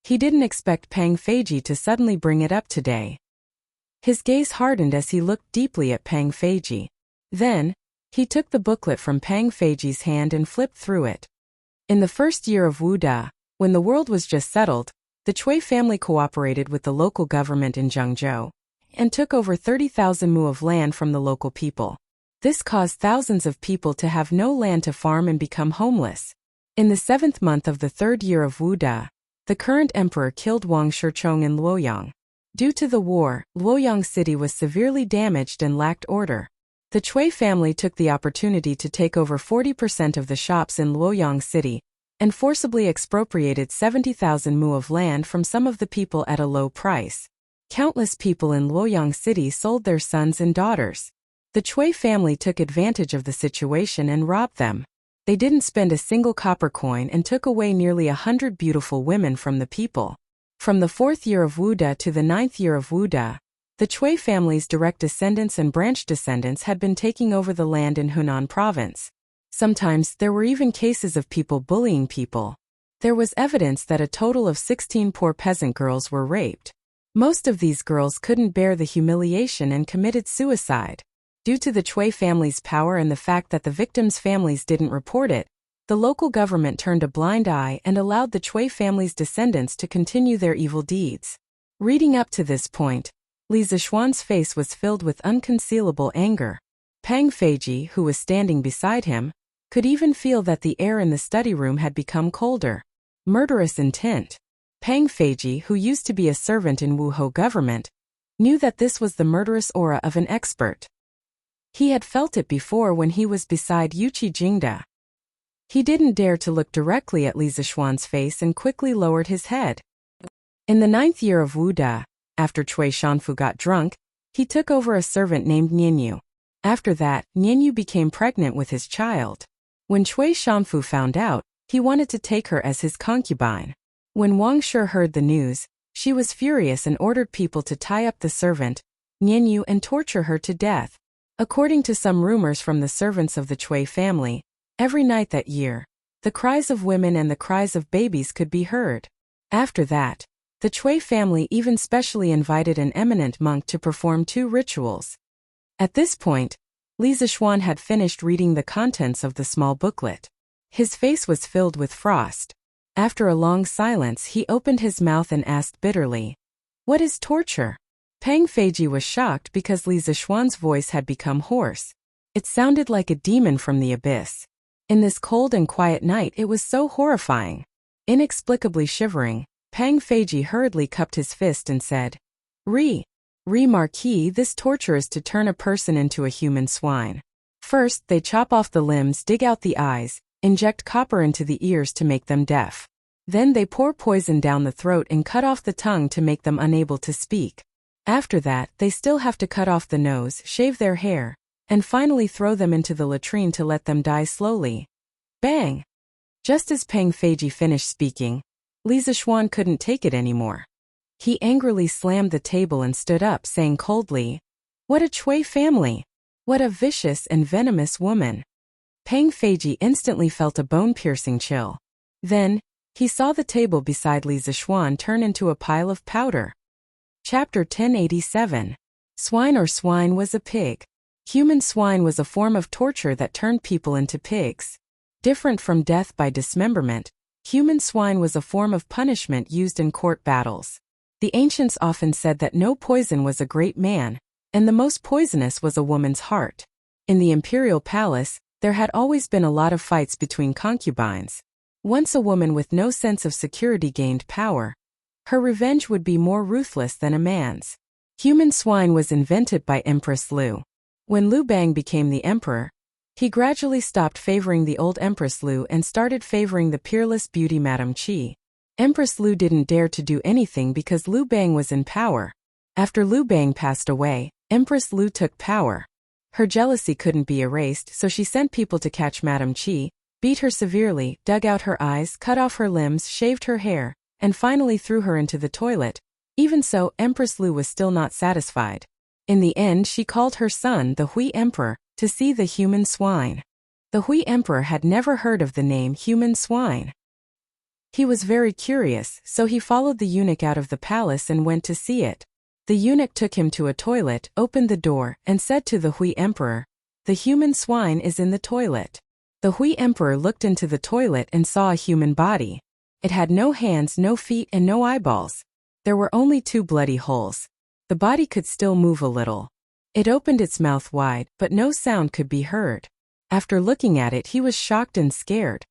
He didn't expect Peng Feiji to suddenly bring it up today. His gaze hardened as he looked deeply at Peng Feiji. Then, he took the booklet from Peng Feiji's hand and flipped through it. In the first year of Wu Da, when the world was just settled, the Cui family cooperated with the local government in Zhengzhou and took over 30,000 mu of land from the local people. This caused thousands of people to have no land to farm and become homeless. In the 7th month of the 3rd year of Wu Da, the current emperor killed Wang Shichong in Luoyang. Due to the war, Luoyang city was severely damaged and lacked order. The Cui family took the opportunity to take over 40% of the shops in Luoyang city and forcibly expropriated 70,000 mu of land from some of the people at a low price. Countless people in Luoyang city sold their sons and daughters. The Cui family took advantage of the situation and robbed them. They didn't spend a single copper coin and took away nearly 100 beautiful women from the people. From the 4th year of Wu Da to the 9th year of Wu Da, the Cui family's direct descendants and branch descendants had been taking over the land in Hunan province. Sometimes there were even cases of people bullying people. There was evidence that a total of 16 poor peasant girls were raped. Most of these girls couldn't bear the humiliation and committed suicide. Due to the Cui family's power and the fact that the victims' families didn't report it, the local government turned a blind eye and allowed the Cui family's descendants to continue their evil deeds. Reading up to this point, Li Zixuan's face was filled with unconcealable anger. Peng Feiji, who was standing beside him, could even feel that the air in the study room had become colder. Murderous intent. Peng Feiji, who used to be a servant in Wuhou government, knew that this was the murderous aura of an expert. He had felt it before when he was beside Yuqi Jingda. He didn't dare to look directly at Li Zixuan's face and quickly lowered his head. In the 9th year of Wu Da, after Cui Shanfu got drunk, he took over a servant named Nianyu. After that, Nianyu became pregnant with his child. When Cui Shanfu found out, he wanted to take her as his concubine. When Wang Shi heard the news, she was furious and ordered people to tie up the servant, Nianyu, and torture her to death. According to some rumors from the servants of the Cui family, every night that year, the cries of women and the cries of babies could be heard. After that, the Cui family even specially invited an eminent monk to perform 2 rituals. At this point, Li Zixuan had finished reading the contents of the small booklet. His face was filled with frost. After a long silence, he opened his mouth and asked bitterly, "What is torture?" Peng Feiji was shocked because Li Zixuan's voice had become hoarse. It sounded like a demon from the abyss. In this cold and quiet night, it was so horrifying. Inexplicably shivering, Peng Feiji hurriedly cupped his fist and said, Marquis, this torture is to turn a person into a human swine. First, they chop off the limbs, dig out the eyes, inject copper into the ears to make them deaf. Then they pour poison down the throat and cut off the tongue to make them unable to speak. After that, they still have to cut off the nose, shave their hair, and finally throw them into the latrine to let them die slowly. Bang! Just as Peng Feiji finished speaking, Li Zixuan couldn't take it anymore. He angrily slammed the table and stood up, saying coldly, "What a Cui family! What a vicious and venomous woman!" Peng Feiji instantly felt a bone-piercing chill. Then, he saw the table beside Li Zixuan turn into a pile of powder. Chapter 1087. Swine or swine was a pig. Human swine was a form of torture that turned people into pigs. Different from death by dismemberment, human swine was a form of punishment used in court battles. The ancients often said that no poison was a great man, and the most poisonous was a woman's heart. In the imperial palace, there had always been a lot of fights between concubines. Once a woman with no sense of security gained power, her revenge would be more ruthless than a man's. Human swine was invented by Empress Lu. When Liu Bang became the emperor, he gradually stopped favoring the old Empress Lu and started favoring the peerless beauty Madame Qi. Empress Lu didn't dare to do anything because Liu Bang was in power. After Liu Bang passed away, Empress Lu took power. Her jealousy couldn't be erased, so she sent people to catch Madame Qi, beat her severely, dug out her eyes, cut off her limbs, shaved her hair, and finally threw her into the toilet. Even so, Empress Lu was still not satisfied. In the end, she called her son, the Hui Emperor, to see the human swine. The Hui Emperor had never heard of the name human swine. He was very curious, so he followed the eunuch out of the palace and went to see it. The eunuch took him to a toilet, opened the door, and said to the Hui Emperor, "The human swine is in the toilet." The Hui Emperor looked into the toilet and saw a human body. It had no hands, no feet, and no eyeballs. There were only 2 bloody holes. The body could still move a little. It opened its mouth wide, but no sound could be heard. After looking at it, he was shocked and scared.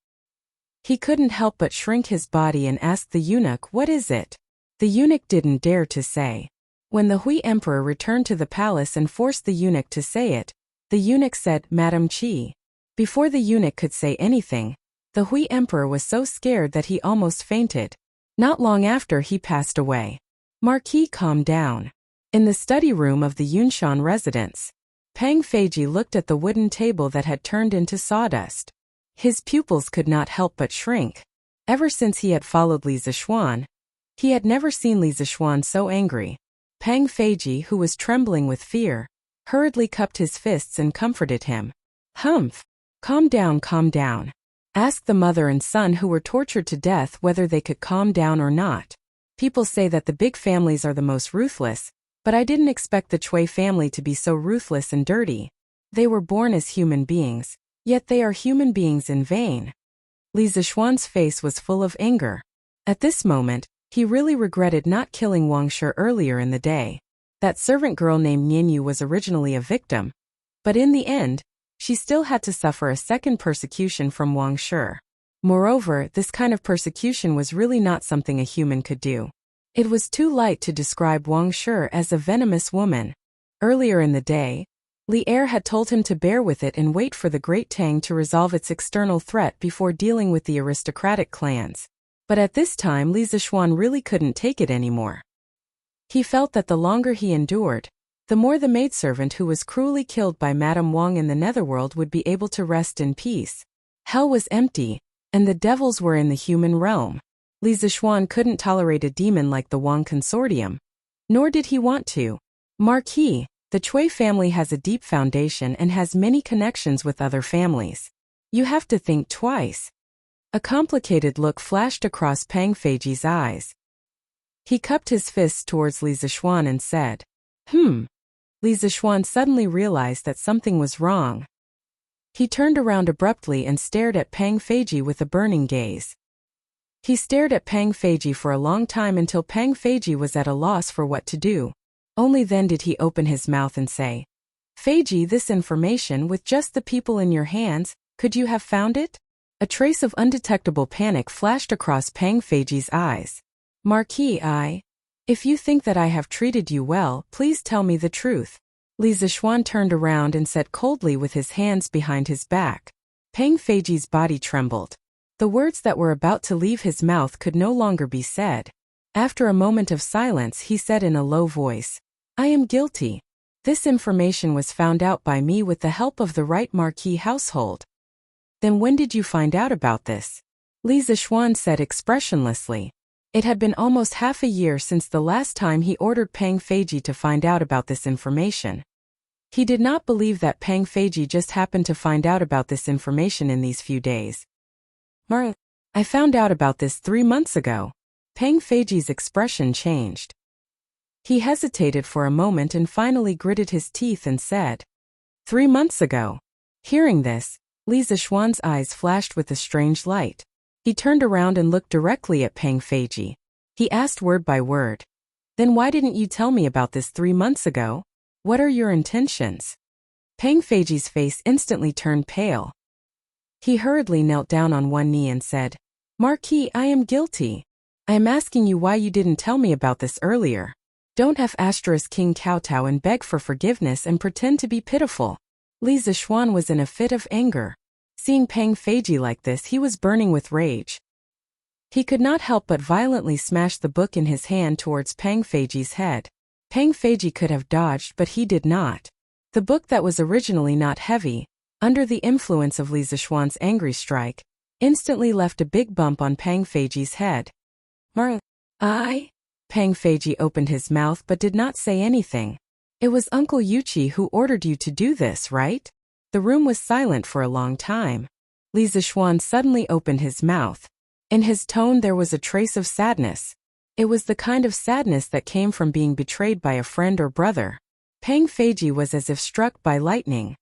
He couldn't help but shrink his body and asked the eunuch, "What is it?" The eunuch didn't dare to say. When the Hui Emperor returned to the palace and forced the eunuch to say it, the eunuch said, "Madame Qi." Before the eunuch could say anything, the Hui Emperor was so scared that he almost fainted. Not long after, he passed away. Marquis, calm down. In the study room of the Yunshan residence, Peng Feiji looked at the wooden table that had turned into sawdust. His pupils could not help but shrink. Ever since he had followed Li Zixuan, he had never seen Li Zixuan so angry. Peng Feiji, who was trembling with fear, hurriedly cupped his fists and comforted him. "Humph! Calm down, calm down." Ask the mother and son who were tortured to death whether they could calm down or not. People say that the big families are the most ruthless, but I didn't expect the Cui family to be so ruthless and dirty. They were born as human beings, yet they are human beings in vain. Li Zixuan's face was full of anger. At this moment, he really regretted not killing Wang Shi earlier in the day. That servant girl named Nianyu was originally a victim, but in the end, she still had to suffer a second persecution from Wang Shi. Moreover, this kind of persecution was really not something a human could do. It was too light to describe Wang Shi as a venomous woman. Earlier in the day, Li Er had told him to bear with it and wait for the Great Tang to resolve its external threat before dealing with the aristocratic clans. But at this time, Li Zixuan really couldn't take it anymore. He felt that the longer he endured, the more the maidservant who was cruelly killed by Madame Wang in the Netherworld would be able to rest in peace. Hell was empty, and the devils were in the human realm. Li Zixuan couldn't tolerate a demon like the Wang Consortium. Nor did he want to. Marquis, the Cui family has a deep foundation and has many connections with other families. You have to think twice. A complicated look flashed across Peng Feiji's eyes. He cupped his fists towards Li Zixuan and said, Li Zixuan suddenly realized that something was wrong. He turned around abruptly and stared at Peng Feiji with a burning gaze. He stared at Peng Feiji for a long time until Peng Feiji was at a loss for what to do. Only then did he open his mouth and say, "Feiji, this information, with just the people in your hands, could you have found it?" A trace of undetectable panic flashed across Peng Feiji's eyes. "Marquis, if you think that I have treated you well, please tell me the truth." Li Zixuan turned around and said coldly with his hands behind his back. Peng Feiji's body trembled. The words that were about to leave his mouth could no longer be said. After a moment of silence, he said in a low voice, I am guilty. This information was found out by me with the help of the right Marquis household. Then when did you find out about this? Li Zixuan said expressionlessly. It had been almost half a year since the last time he ordered Pang Feiji to find out about this information. He did not believe that Pang Feiji just happened to find out about this information in these few days. I found out about this 3 months ago. Pang Feiji's expression changed. He hesitated for a moment and finally gritted his teeth and said, 3 months ago. Hearing this, Li Zixuan's eyes flashed with a strange light. He turned around and looked directly at Pang Feiji. He asked word by word. Then why didn't you tell me about this 3 months ago? What are your intentions? Pang Feiji's face instantly turned pale. He hurriedly knelt down on one knee and said, Marquis, I am guilty. I am asking you why you didn't tell me about this earlier. Don't have King kowtow and beg for forgiveness and pretend to be pitiful. Li Zixuan was in a fit of anger. Seeing Pang Feiji like this, he was burning with rage. He could not help but violently smash the book in his hand towards Pang Feiji's head. Pang Feiji could have dodged, but he did not. The book that was originally not heavy, under the influence of Li Zixuan's angry strike, instantly left a big bump on Pang Feiji's head. I? Pang Feiji opened his mouth but did not say anything. It was Uncle Yuqi who ordered you to do this, right? The room was silent for a long time. Li Zixuan suddenly opened his mouth. In his tone there was a trace of sadness. It was the kind of sadness that came from being betrayed by a friend or brother. Pang Feiji was as if struck by lightning.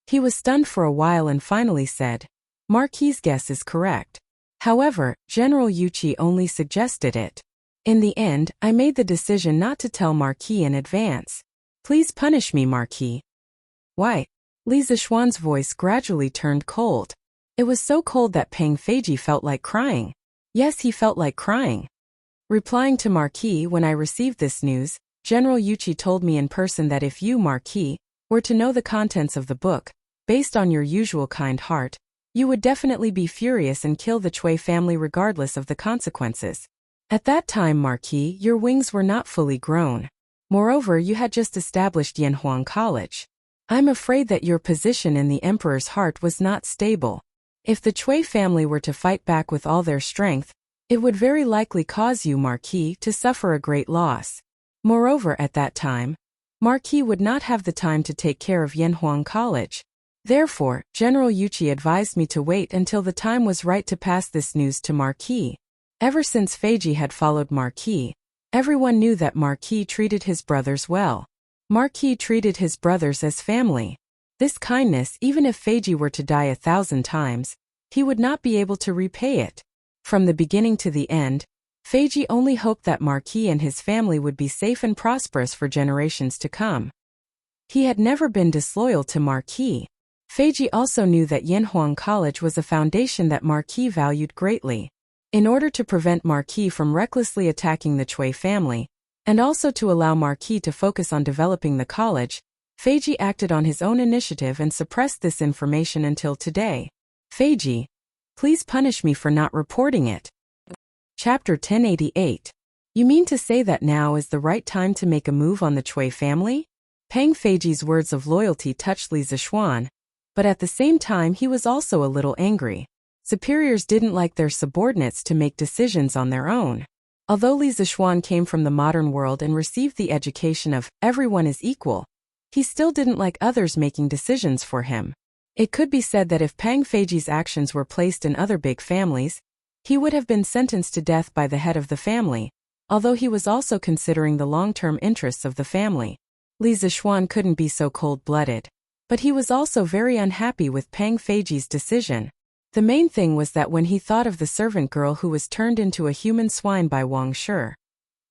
He was stunned for a while and finally said, Marquis' guess is correct. However, General Yuqi only suggested it. In the end, I made the decision not to tell Marquis in advance. Please punish me, Marquis. Why? Li Zixuan's voice gradually turned cold. It was so cold that Pang Feiji felt like crying. Yes, he felt like crying. Replying to Marquis, when I received this news, General Yuqi told me in person that if you, Marquis, were to know the contents of the book, based on your usual kind heart, you would definitely be furious and kill the Cui family regardless of the consequences. At that time, Marquis, your wings were not fully grown. Moreover, you had just established Yanhuang College. I'm afraid that your position in the Emperor's heart was not stable. If the Cui family were to fight back with all their strength, it would very likely cause you, Marquis, to suffer a great loss. Moreover, at that time, Marquis would not have the time to take care of Yanhuang College. Therefore, General Yuqi advised me to wait until the time was right to pass this news to Marquis. Ever since Feiji had followed Marquis, everyone knew that Marquis treated his brothers well. Marquis treated his brothers as family. This kindness, even if Feiji were to die 1,000 times, he would not be able to repay it. From the beginning to the end, Feiji only hoped that Marquis and his family would be safe and prosperous for generations to come. He had never been disloyal to Marquis. Feiji also knew that Yanhuang College was a foundation that Marquis valued greatly. In order to prevent Marquis from recklessly attacking the Cui family, and also to allow Marquis to focus on developing the college, Feiji acted on his own initiative and suppressed this information until today. Feiji, please punish me for not reporting it. Chapter 1088. You mean to say that now is the right time to make a move on the Cui family? Pang Feiji's words of loyalty touched Li Zixuan, but at the same time he was also a little angry. Superiors didn't like their subordinates to make decisions on their own. Although Li Zixuan came from the modern world and received the education of everyone is equal, he still didn't like others making decisions for him. It could be said that if Pang Feiji's actions were placed in other big families, he would have been sentenced to death by the head of the family, although he was also considering the long-term interests of the family. Li Zixuan couldn't be so cold-blooded. But he was also very unhappy with Pang Feiji's decision. The main thing was that when he thought of the servant girl who was turned into a human swine by Wang Shi,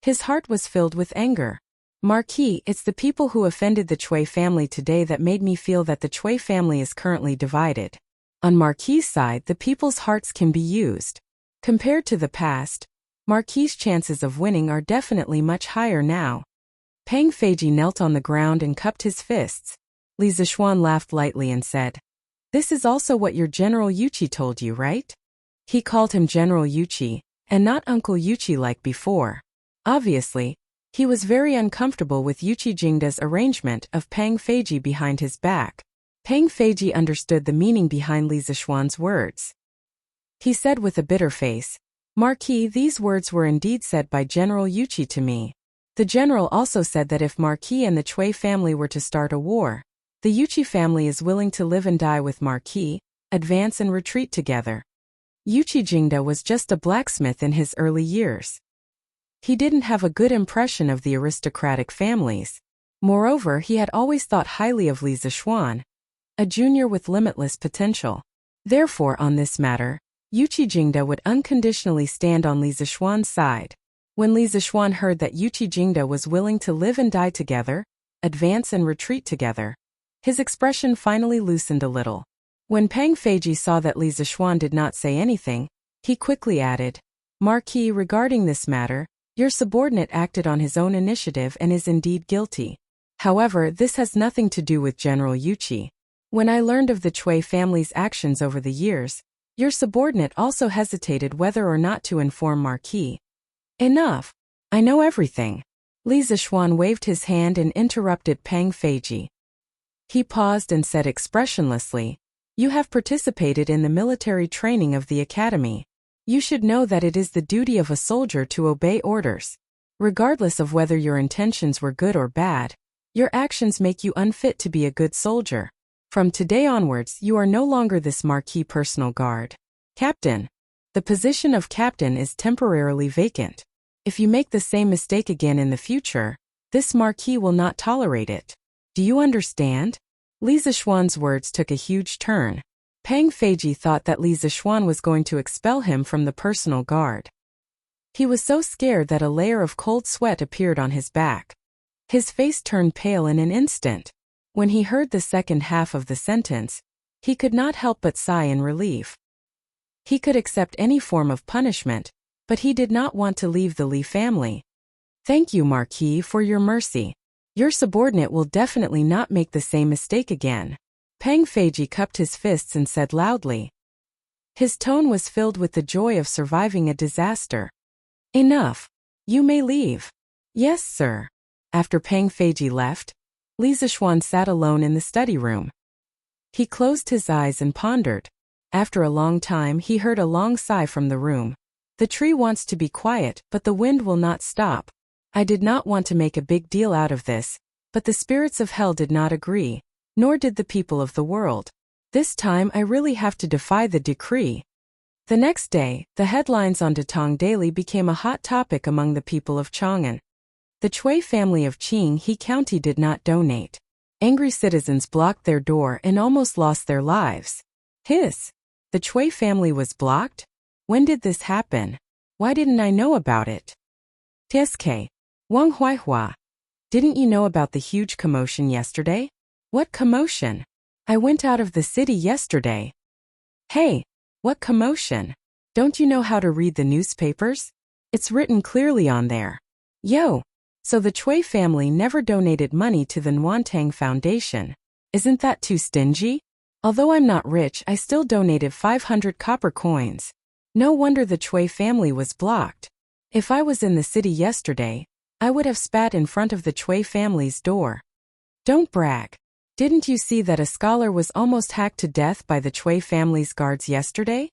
his heart was filled with anger. Marquis, it's the people who offended the Cui family today that made me feel that the Cui family is currently divided. On Marquis' side, the people's hearts can be used. Compared to the past, Marquis' chances of winning are definitely much higher now. Pang Feiji knelt on the ground and cupped his fists. Li Zixuan laughed lightly and said, "This is also what your General Yuqi told you, right?" He called him General Yuqi, and not Uncle Yuqi like before. Obviously, He was very uncomfortable with Yuqi Jingda's arrangement of Pang Feiji behind his back. Pang Feiji understood the meaning behind Li Zixuan's words. He said with a bitter face, "Marquis, these words were indeed said by General Yuqi to me. The general also said that if Marquis and the Cui family were to start a war, the Yuqi family is willing to live and die with Marquis, advance and retreat together." Yuqi Jingda was just a blacksmith in his early years. He didn't have a good impression of the aristocratic families. Moreover, he had always thought highly of Li Zixuan, a junior with limitless potential. Therefore, on this matter, Yuqi Jingda would unconditionally stand on Li Zixuan's side. When Li Zixuan heard that Yuqi Jingda was willing to live and die together, advance and retreat together, his expression finally loosened a little. When Pang Feiji saw that Li Zixuan did not say anything, he quickly added, "Marquis, regarding this matter, your subordinate acted on his own initiative and is indeed guilty. However, this has nothing to do with General Yuqi. When I learned of the Cui family's actions over the years, your subordinate also hesitated whether or not to inform Marquis." "Enough. I know everything." Li Zixuan waved his hand and interrupted Pang Feiji. He paused and said expressionlessly, "You have participated in the military training of the academy. You should know that it is the duty of a soldier to obey orders. Regardless of whether your intentions were good or bad, your actions make you unfit to be a good soldier. From today onwards, you are no longer this Marquis personal guard. Captain. The position of captain is temporarily vacant. If you make the same mistake again in the future, this Marquis will not tolerate it. Do you understand?" Li Zixuan's words took a huge turn. Pang Feiji thought that Li Zixuan was going to expel him from the personal guard. He was so scared that a layer of cold sweat appeared on his back. His face turned pale in an instant. When he heard the second half of the sentence, he could not help but sigh in relief. He could accept any form of punishment, but he did not want to leave the Li family. "Thank you, Marquis, for your mercy. Your subordinate will definitely not make the same mistake again." Pang Feiji cupped his fists and said loudly. His tone was filled with the joy of surviving a disaster. "Enough. You may leave." "Yes, sir." After Pang Feiji left, Li Zixuan sat alone in the study room. He closed his eyes and pondered. After a long time, he heard a long sigh from the room. "The tree wants to be quiet, but the wind will not stop. I did not want to make a big deal out of this, but the spirits of hell did not agree, nor did the people of the world. This time I really have to defy the decree." The next day, the headlines on Datong Daily became a hot topic among the people of Chang'an. The Cui family of Qinghe County did not donate. Angry citizens blocked their door and almost lost their lives. "Hiss! The Cui family was blocked? When did this happen? Why didn't I know about it?" "TSK. Wang Huaihua. Didn't you know about the huge commotion yesterday?" "What commotion? I went out of the city yesterday." "Hey, what commotion? Don't you know how to read the newspapers? It's written clearly on there." "Yo, so the Cui family never donated money to the Nwantang Foundation. Isn't that too stingy? Although I'm not rich, I still donated 500 copper coins. No wonder the Cui family was blocked. If I was in the city yesterday, I would have spat in front of the Cui family's door." "Don't brag. Didn't you see that a scholar was almost hacked to death by the Cui family's guards yesterday?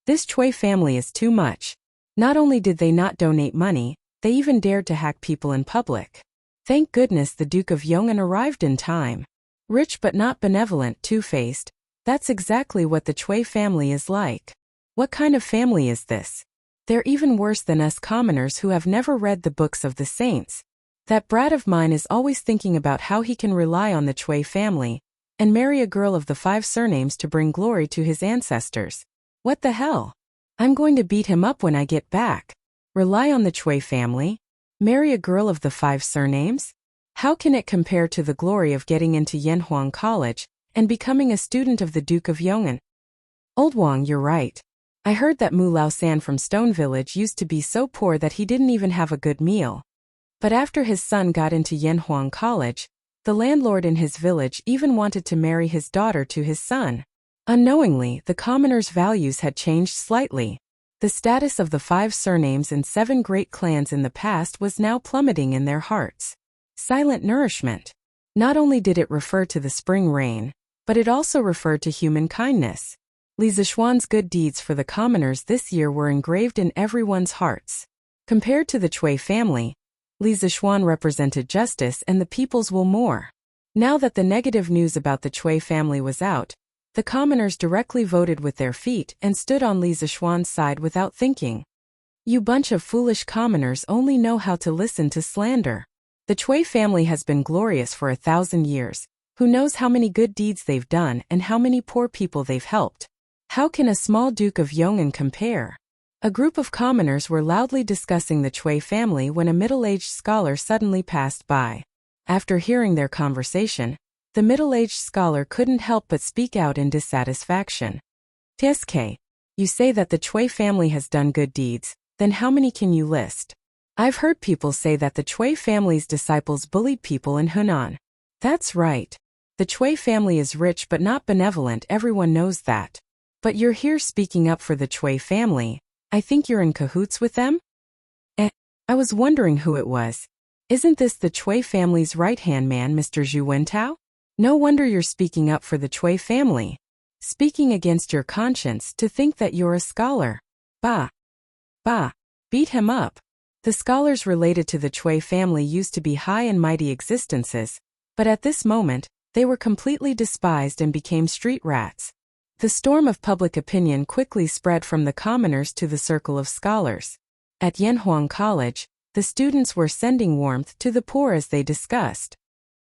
This Cui family is too much. Not only did they not donate money, they even dared to hack people in public. Thank goodness the Duke of Yong'an arrived in time. Rich but not benevolent, two-faced. That's exactly what the Cui family is like. What kind of family is this? They're even worse than us commoners who have never read the books of the saints. That brat of mine is always thinking about how he can rely on the Cui family and marry a girl of the 5 surnames to bring glory to his ancestors. What the hell? I'm going to beat him up when I get back. Rely on the Cui family? Marry a girl of the 5 surnames? How can it compare to the glory of getting into Yanhuang College and becoming a student of the Duke of Yong'an?" "Old Wang, you're right. I heard that Mu Lao San from Stone Village used to be so poor that he didn't even have a good meal. But after his son got into Yanhuang College, the landlord in his village even wanted to marry his daughter to his son. Unknowingly, the commoners' values had changed slightly. The status of the 5 surnames and 7 great clans in the past was now plummeting in their hearts. Silent nourishment. Not only did it refer to the spring rain, but it also referred to human kindness. Li Zishuan's good deeds for the commoners this year were engraved in everyone's hearts. Compared to the Cui family, Li Zishuan represented justice and the people's will more. Now that the negative news about the Cui family was out, the commoners directly voted with their feet and stood on Li Zishuan's side without thinking. You bunch of foolish commoners only know how to listen to slander. The Cui family has been glorious for 1,000 years. Who knows how many good deeds they've done and how many poor people they've helped? How can a small Duke of Yong'an compare? A group of commoners were loudly discussing the Cui family when a middle-aged scholar suddenly passed by. After hearing their conversation, the middle-aged scholar couldn't help but speak out in dissatisfaction. TSK, you say that the Cui family has done good deeds, then how many can you list? I've heard people say that the Cui family's disciples bullied people in Hunan. That's right. The Cui family is rich but not benevolent, everyone knows that. But you're here speaking up for the Cui family. I think you're in cahoots with them? I was wondering who it was. Isn't this the Cui family's right-hand man, Mr. Zhu Wentao? No wonder you're speaking up for the Cui family. Speaking against your conscience to think that you're a scholar. Bah. Beat him up. The scholars related to the Cui family used to be high and mighty existences, but at this moment, they were completely despised and became street rats. The storm of public opinion quickly spread from the commoners to the circle of scholars. At Yanhuang College, the students were sending warmth to the poor as they discussed.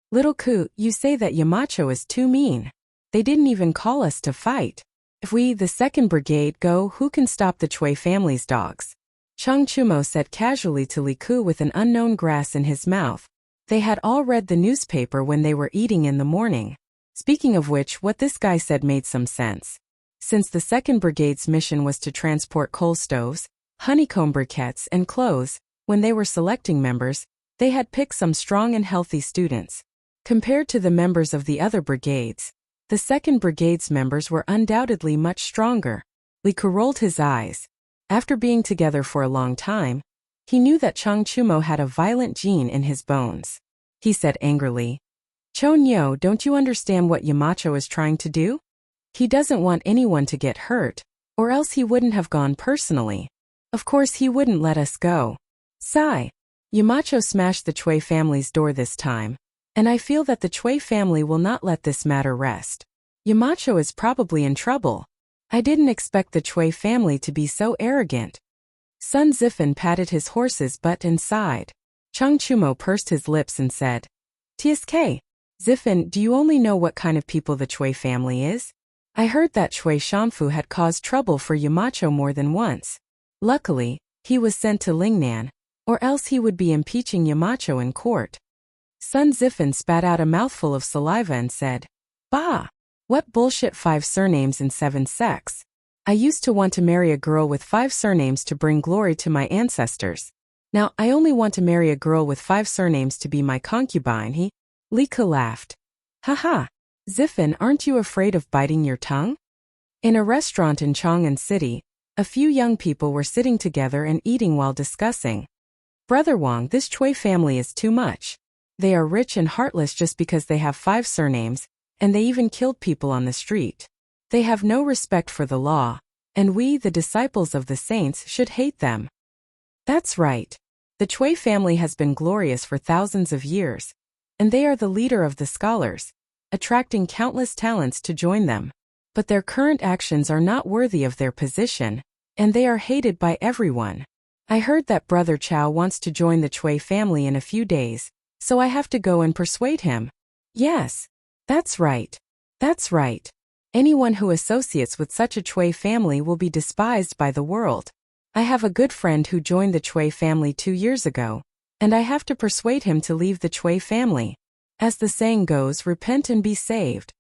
Little Ku, you say that Yamacho is too mean. They didn't even call us to fight. If we, the 2nd Brigade, go, who can stop the Cui family's dogs? Chang Chumo said casually to Li Ku with an unknown grass in his mouth. They had all read the newspaper when they were eating in the morning. Speaking of which, what this guy said made some sense. Since the 2nd Brigade's mission was to transport coal stoves, honeycomb briquettes, and clothes, when they were selecting members, they had picked some strong and healthy students. Compared to the members of the other brigades, the 2nd Brigade's members were undoubtedly much stronger. Li Ku rolled his eyes. After being together for a long time, he knew that Chang Chumo had a violent gene in his bones. He said angrily, Chon Yo, don't you understand what Yamacho is trying to do? He doesn't want anyone to get hurt, or else he wouldn't have gone personally. Of course he wouldn't let us go. Sigh. Yamacho smashed the Cui family's door this time, and I feel that the Cui family will not let this matter rest. Yamacho is probably in trouble. I didn't expect the Cui family to be so arrogant. Sun Zifan patted his horse's butt and sighed. Chang Chumo pursed his lips and said, TSK, Zifan, do you only know what kind of people the Cui family is? I heard that Cui Shamfu had caused trouble for Yamacho more than once. Luckily, he was sent to Lingnan, or else he would be impeaching Yamacho in court. Sun Zifan spat out a mouthful of saliva and said, Bah! What bullshit 5 surnames and 7 sex. I used to want to marry a girl with 5 surnames to bring glory to my ancestors. Now I only want to marry a girl with 5 surnames to be my concubine. Li Ku laughed. Haha. Zifan, aren't you afraid of biting your tongue? In a restaurant in Chang'an City, a few young people were sitting together and eating while discussing. Brother Wang, this Cui family is too much. They are rich and heartless just because they have 5 surnames, and they even killed people on the street. They have no respect for the law, and we, the disciples of the saints, should hate them. That's right. The Cui family has been glorious for thousands of years, and they are the leader of the scholars, attracting countless talents to join them. But their current actions are not worthy of their position, and they are hated by everyone. I heard that Brother Chow wants to join the Cui family in a few days, so I have to go and persuade him. Yes. That's right. That's right. Anyone who associates with such a Cui family will be despised by the world. I have a good friend who joined the Cui family 2 years ago, and I have to persuade him to leave the Cui family. As the saying goes, repent and be saved.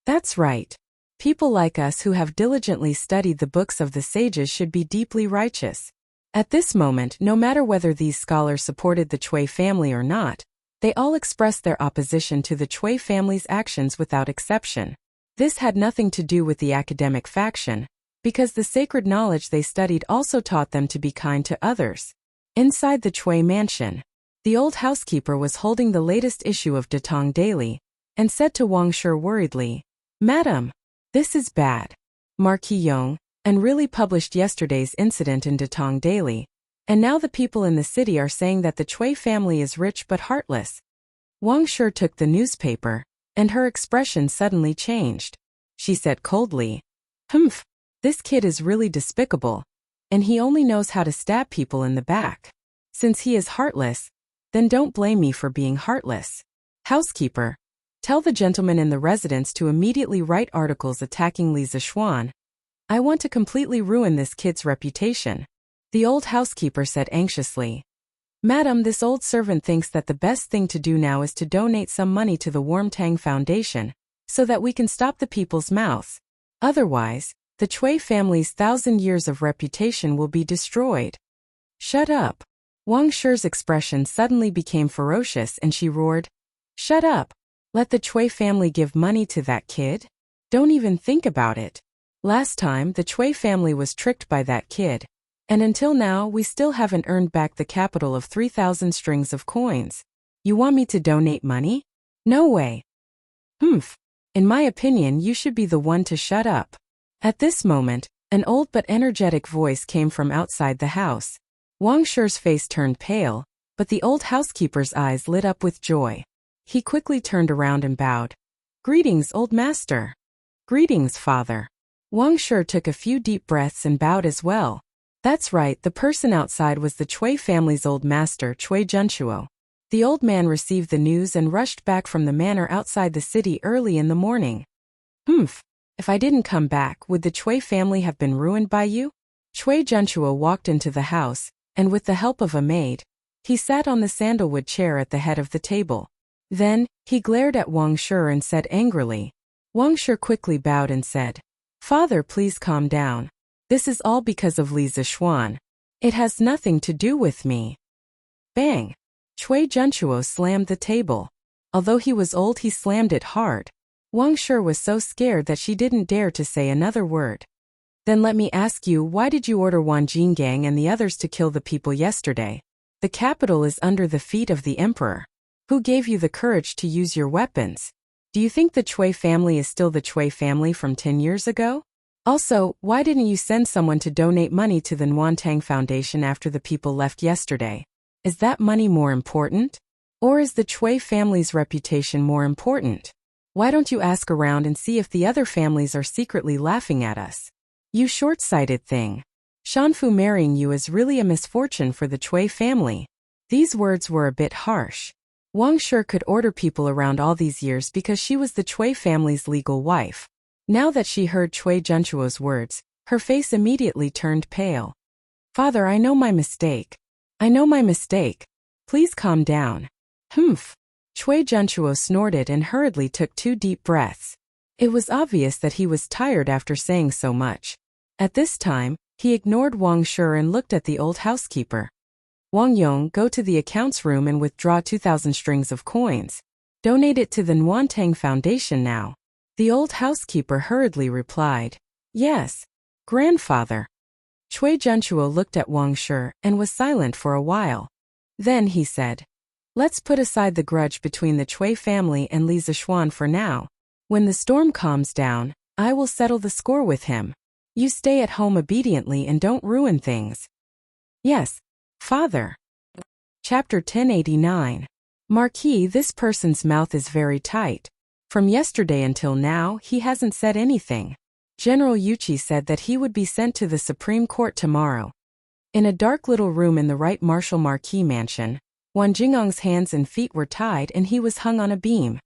That's right. People like us who have diligently studied the books of the sages should be deeply righteous. At this moment, no matter whether these scholars supported the Cui family or not, they all expressed their opposition to the Cui family's actions without exception. This had nothing to do with the academic faction. because the sacred knowledge they studied also taught them to be kind to others. Inside the Chui mansion, the old housekeeper was holding the latest issue of Datong Daily, and said to Wang Shi worriedly, "Madam, this is bad. Marquis Yong, and really published yesterday's incident in Datong Daily, and now the people in the city are saying that the Chui family is rich but heartless." Wang Shi took the newspaper, and her expression suddenly changed. She said coldly, "Humph, this kid is really despicable, and he only knows how to stab people in the back. Since he is heartless, then don't blame me for being heartless. Housekeeper, tell the gentleman in the residence to immediately write articles attacking Li Zishuan. I want to completely ruin this kid's reputation." The old housekeeper said anxiously, "Madam, this old servant thinks that the best thing to do now is to donate some money to the Wormtang Foundation, so that we can stop the people's mouths. Otherwise, the Chui family's 1,000 years of reputation will be destroyed." "Shut up." Wang Shi's expression suddenly became ferocious and she roared, "Shut up. Let the Chui family give money to that kid? Don't even think about it. Last time, the Chui family was tricked by that kid. And until now, we still haven't earned back the capital of 3,000 strings of coins. You want me to donate money? No way." "Humph. In my opinion, you should be the one to shut up." At this moment, an old but energetic voice came from outside the house. Wang Shi's face turned pale, but the old housekeeper's eyes lit up with joy. He quickly turned around and bowed. "Greetings, old master." "Greetings, father." Wang Shi took a few deep breaths and bowed as well. That's right, the person outside was the Chui family's old master, Chui Junchuo. The old man received the news and rushed back from the manor outside the city early in the morning. "Humph, if I didn't come back, would the Chui family have been ruined by you?" Chui Junchuo walked into the house, and with the help of a maid, he sat on the sandalwood chair at the head of the table. Then, he glared at Wang Shi and said angrily. Wang Shi quickly bowed and said, "Father, please calm down. This is all because of Li Zishuan. It has nothing to do with me." Bang! Chui Junchuo slammed the table. Although he was old, he slammed it hard. Wang Shi was so scared that she didn't dare to say another word. "Then let me ask you, why did you order Wan Jingang and the others to kill the people yesterday? The capital is under the feet of the emperor. Who gave you the courage to use your weapons? Do you think the Chui family is still the Chui family from 10 years ago? Also, why didn't you send someone to donate money to the Nwantang Foundation after the people left yesterday? Is that money more important? Or is the Chui family's reputation more important? Why don't you ask around and see if the other families are secretly laughing at us? You short-sighted thing. Shanfu marrying you is really a misfortune for the Chui family." These words were a bit harsh. Wang Shi could order people around all these years because she was the Chui family's legal wife. Now that she heard Chui Junchuo's words, her face immediately turned pale. "Father, I know my mistake. I know my mistake. Please calm down." "Humph." Chui Junchuo snorted and hurriedly took 2 deep breaths. It was obvious that he was tired after saying so much. At this time, he ignored Wang Shi and looked at the old housekeeper. "Wang Yong, go to the accounts room and withdraw 2,000 strings of coins. Donate it to the Nwantang Foundation now." The old housekeeper hurriedly replied, "Yes, grandfather." Chui Junchuo looked at Wang Shi and was silent for a while. Then he said, "Let's put aside the grudge between the Chui family and Li Zishuan for now. When the storm calms down, I will settle the score with him. You stay at home obediently and don't ruin things." "Yes, father." Chapter 1089. Marquis, this person's mouth is very tight. From yesterday until now, he hasn't said anything. General Yuchi said that he would be sent to the Supreme Court tomorrow. In a dark little room in the Right Marshal Marquis mansion, Wan Jingang's hands and feet were tied and he was hung on a beam.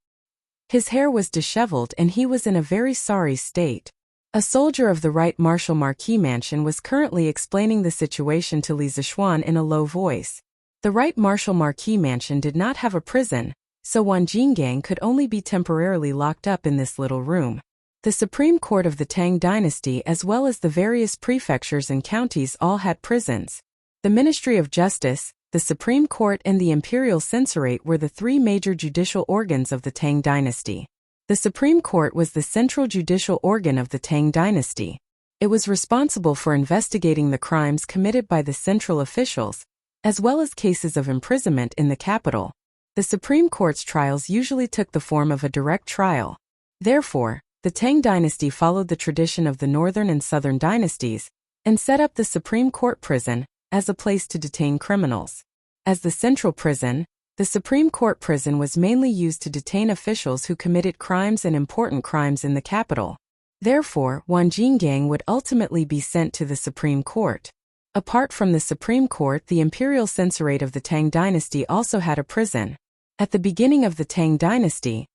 His hair was disheveled and he was in a very sorry state. A soldier of the Right Marshal Marquis mansion was currently explaining the situation to Li Zishuan in a low voice. The Right Marshal Marquis mansion did not have a prison, so Wan Jingang could only be temporarily locked up in this little room. The Supreme Court of the Tang Dynasty as well as the various prefectures and counties all had prisons. The Ministry of Justice, the Supreme Court and the Imperial Censorate were the 3 major judicial organs of the Tang Dynasty. The Supreme Court was the central judicial organ of the Tang Dynasty. It was responsible for investigating the crimes committed by the central officials, as well as cases of imprisonment in the capital. The Supreme Court's trials usually took the form of a direct trial. Therefore, the Tang dynasty followed the tradition of the northern and southern dynasties and set up the Supreme Court prison as a place to detain criminals. As the central prison, the Supreme Court prison was mainly used to detain officials who committed crimes and important crimes in the capital. Therefore, Wang Jinggang would ultimately be sent to the Supreme Court. Apart from the Supreme Court, the imperial censorate of the Tang dynasty also had a prison. At the beginning of the Tang dynasty,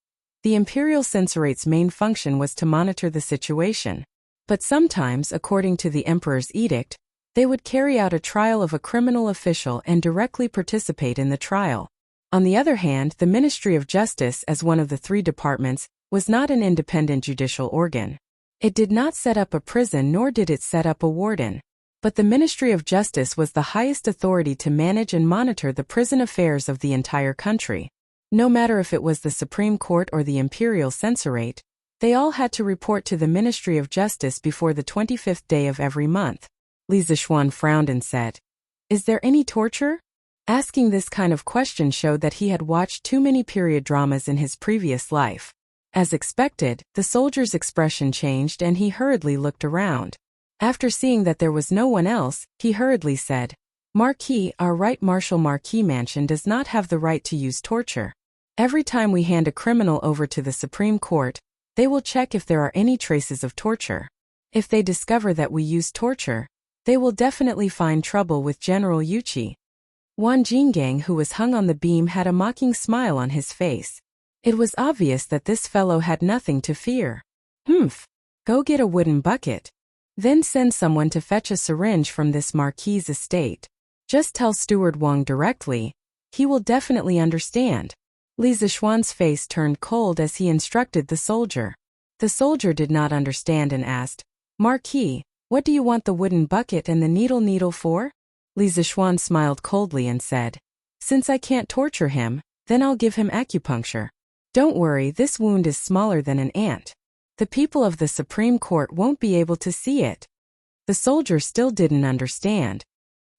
the imperial censorate's main function was to monitor the situation. But sometimes, according to the emperor's edict, they would carry out a trial of a criminal official and directly participate in the trial. On the other hand, the Ministry of Justice, as one of the three departments, was not an independent judicial organ. It did not set up a prison nor did it set up a warden. But the Ministry of Justice was the highest authority to manage and monitor the prison affairs of the entire country. No matter if it was the Supreme Court or the imperial censorate, they all had to report to the Ministry of Justice before the 25th day of every month. Li Zixuan frowned and said, "Is there any torture?" Asking this kind of question showed that he had watched too many period dramas in his previous life. As expected, the soldier's expression changed and he hurriedly looked around. After seeing that there was no one else, he hurriedly said, "Marquis, our Right Marshal Marquis Mansion does not have the right to use torture. Every time we hand a criminal over to the Supreme Court, they will check if there are any traces of torture. If they discover that we use torture, they will definitely find trouble with General Yuqi." Wang Jinggang, who was hung on the beam, had a mocking smile on his face. It was obvious that this fellow had nothing to fear. "Humph. Go get a wooden bucket. Then send someone to fetch a syringe from this marquis's estate. Just tell Steward Wang directly. He will definitely understand." Li Zixuan's face turned cold as he instructed the soldier. The soldier did not understand and asked, "Marquis, what do you want the wooden bucket and the needle for?" Li Zixuan smiled coldly and said, "Since I can't torture him, then I'll give him acupuncture. Don't worry, this wound is smaller than an ant. The people of the Supreme Court won't be able to see it." The soldier still didn't understand.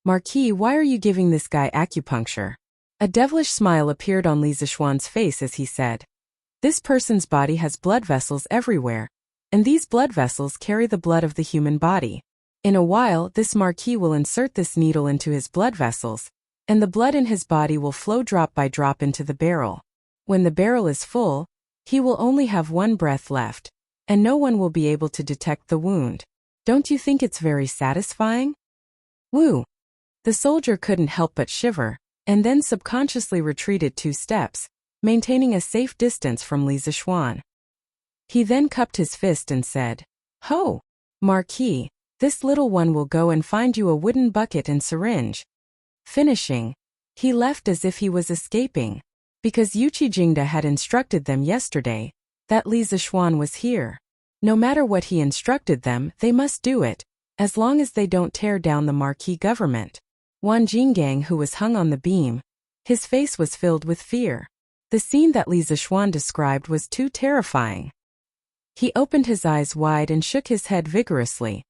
"Marquis, why are you giving this guy acupuncture?" A devilish smile appeared on Li Zixuan's face as he said, "This person's body has blood vessels everywhere, and these blood vessels carry the blood of the human body. In a while, this marquis will insert this needle into his blood vessels, and the blood in his body will flow drop by drop into the barrel. When the barrel is full, he will only have one breath left, and no one will be able to detect the wound. Don't you think it's very satisfying?" "Woo!" The soldier couldn't help but shiver, and then subconsciously retreated 2 steps, maintaining a safe distance from Li Zixuan. He then cupped his fist and said, "Ho! Marquis, this little one will go and find you a wooden bucket and syringe." Finishing, he left as if he was escaping, because Yuqi Jingda had instructed them yesterday that Li Zixuan was here. No matter what he instructed them, they must do it, as long as they don't tear down the marquis government. Wang Jinggang, who was hung on the beam, his face was filled with fear. The scene that Li Zixuan described was too terrifying. He opened his eyes wide and shook his head vigorously.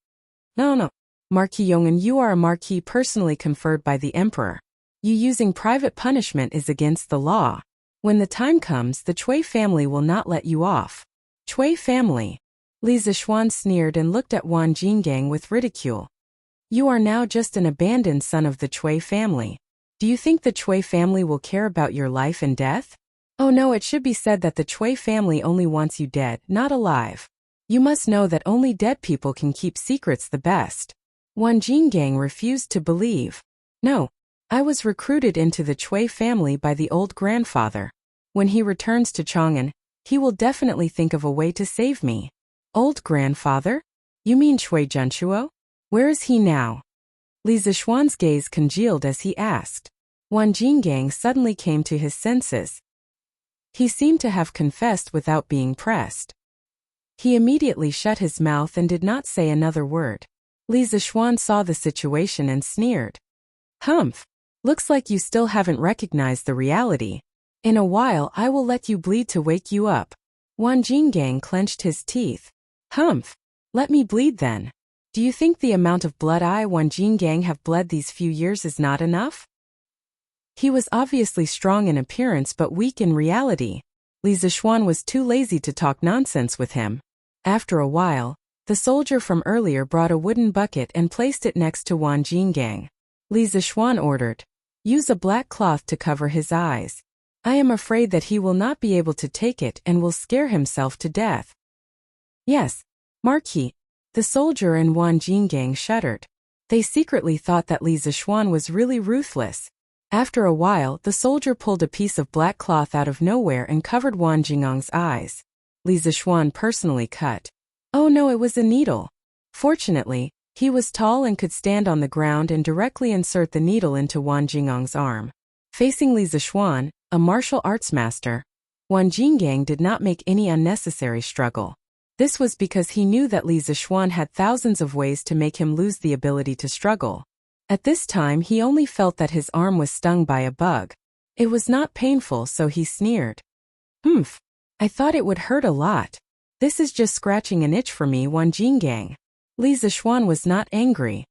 No, Marquis Yong'an, you are a marquis personally conferred by the emperor. You using private punishment is against the law. When the time comes, the Cui family will not let you off." "Cui family?" Li Zixuan sneered and looked at Wang Jinggang with ridicule. "You are now just an abandoned son of the Cui family. Do you think the Cui family will care about your life and death? Oh no, it should be said that the Cui family only wants you dead, not alive. You must know that only dead people can keep secrets the best." Wang Jinggang refused to believe. "No. I was recruited into the Cui family by the old grandfather. When he returns to Chang'an, he will definitely think of a way to save me." "Old grandfather? You mean Cui Junchuo? Where is he now?" Li Zixuan's gaze congealed as he asked. Wang Jinggang suddenly came to his senses. He seemed to have confessed without being pressed. He immediately shut his mouth and did not say another word. Li Zixuan saw the situation and sneered. "Humph! Looks like you still haven't recognized the reality. In a while I will let you bleed to wake you up." Wang Jinggang clenched his teeth. "Humph! Let me bleed then." Do you think the amount of blood I, Wan Jinggang, have bled these few years is not enough? He was obviously strong in appearance but weak in reality. Li Zixuan was too lazy to talk nonsense with him. After a while, the soldier from earlier brought a wooden bucket and placed it next to Wan Jinggang. Li Zixuan ordered, "Use a black cloth to cover his eyes. I am afraid that he will not be able to take it and will scare himself to death." "Yes, Marquis." The soldier and Wan Jinggang shuddered. They secretly thought that Li Zixuan was really ruthless. After a while, the soldier pulled a piece of black cloth out of nowhere and covered Wan Jingang's eyes. Li Zixuan personally cut. Oh no, it was a needle. Fortunately, he was tall and could stand on the ground and directly insert the needle into Wan Jingang's arm. Facing Li Zixuan, a martial arts master, Wan Jinggang did not make any unnecessary struggle. This was because he knew that Li Zixuan had thousands of ways to make him lose the ability to struggle. At this time he only felt that his arm was stung by a bug. It was not painful, so he sneered. "Humph. I thought it would hurt a lot. This is just scratching an itch for me, Wan Jinggang." Li Zixuan was not angry.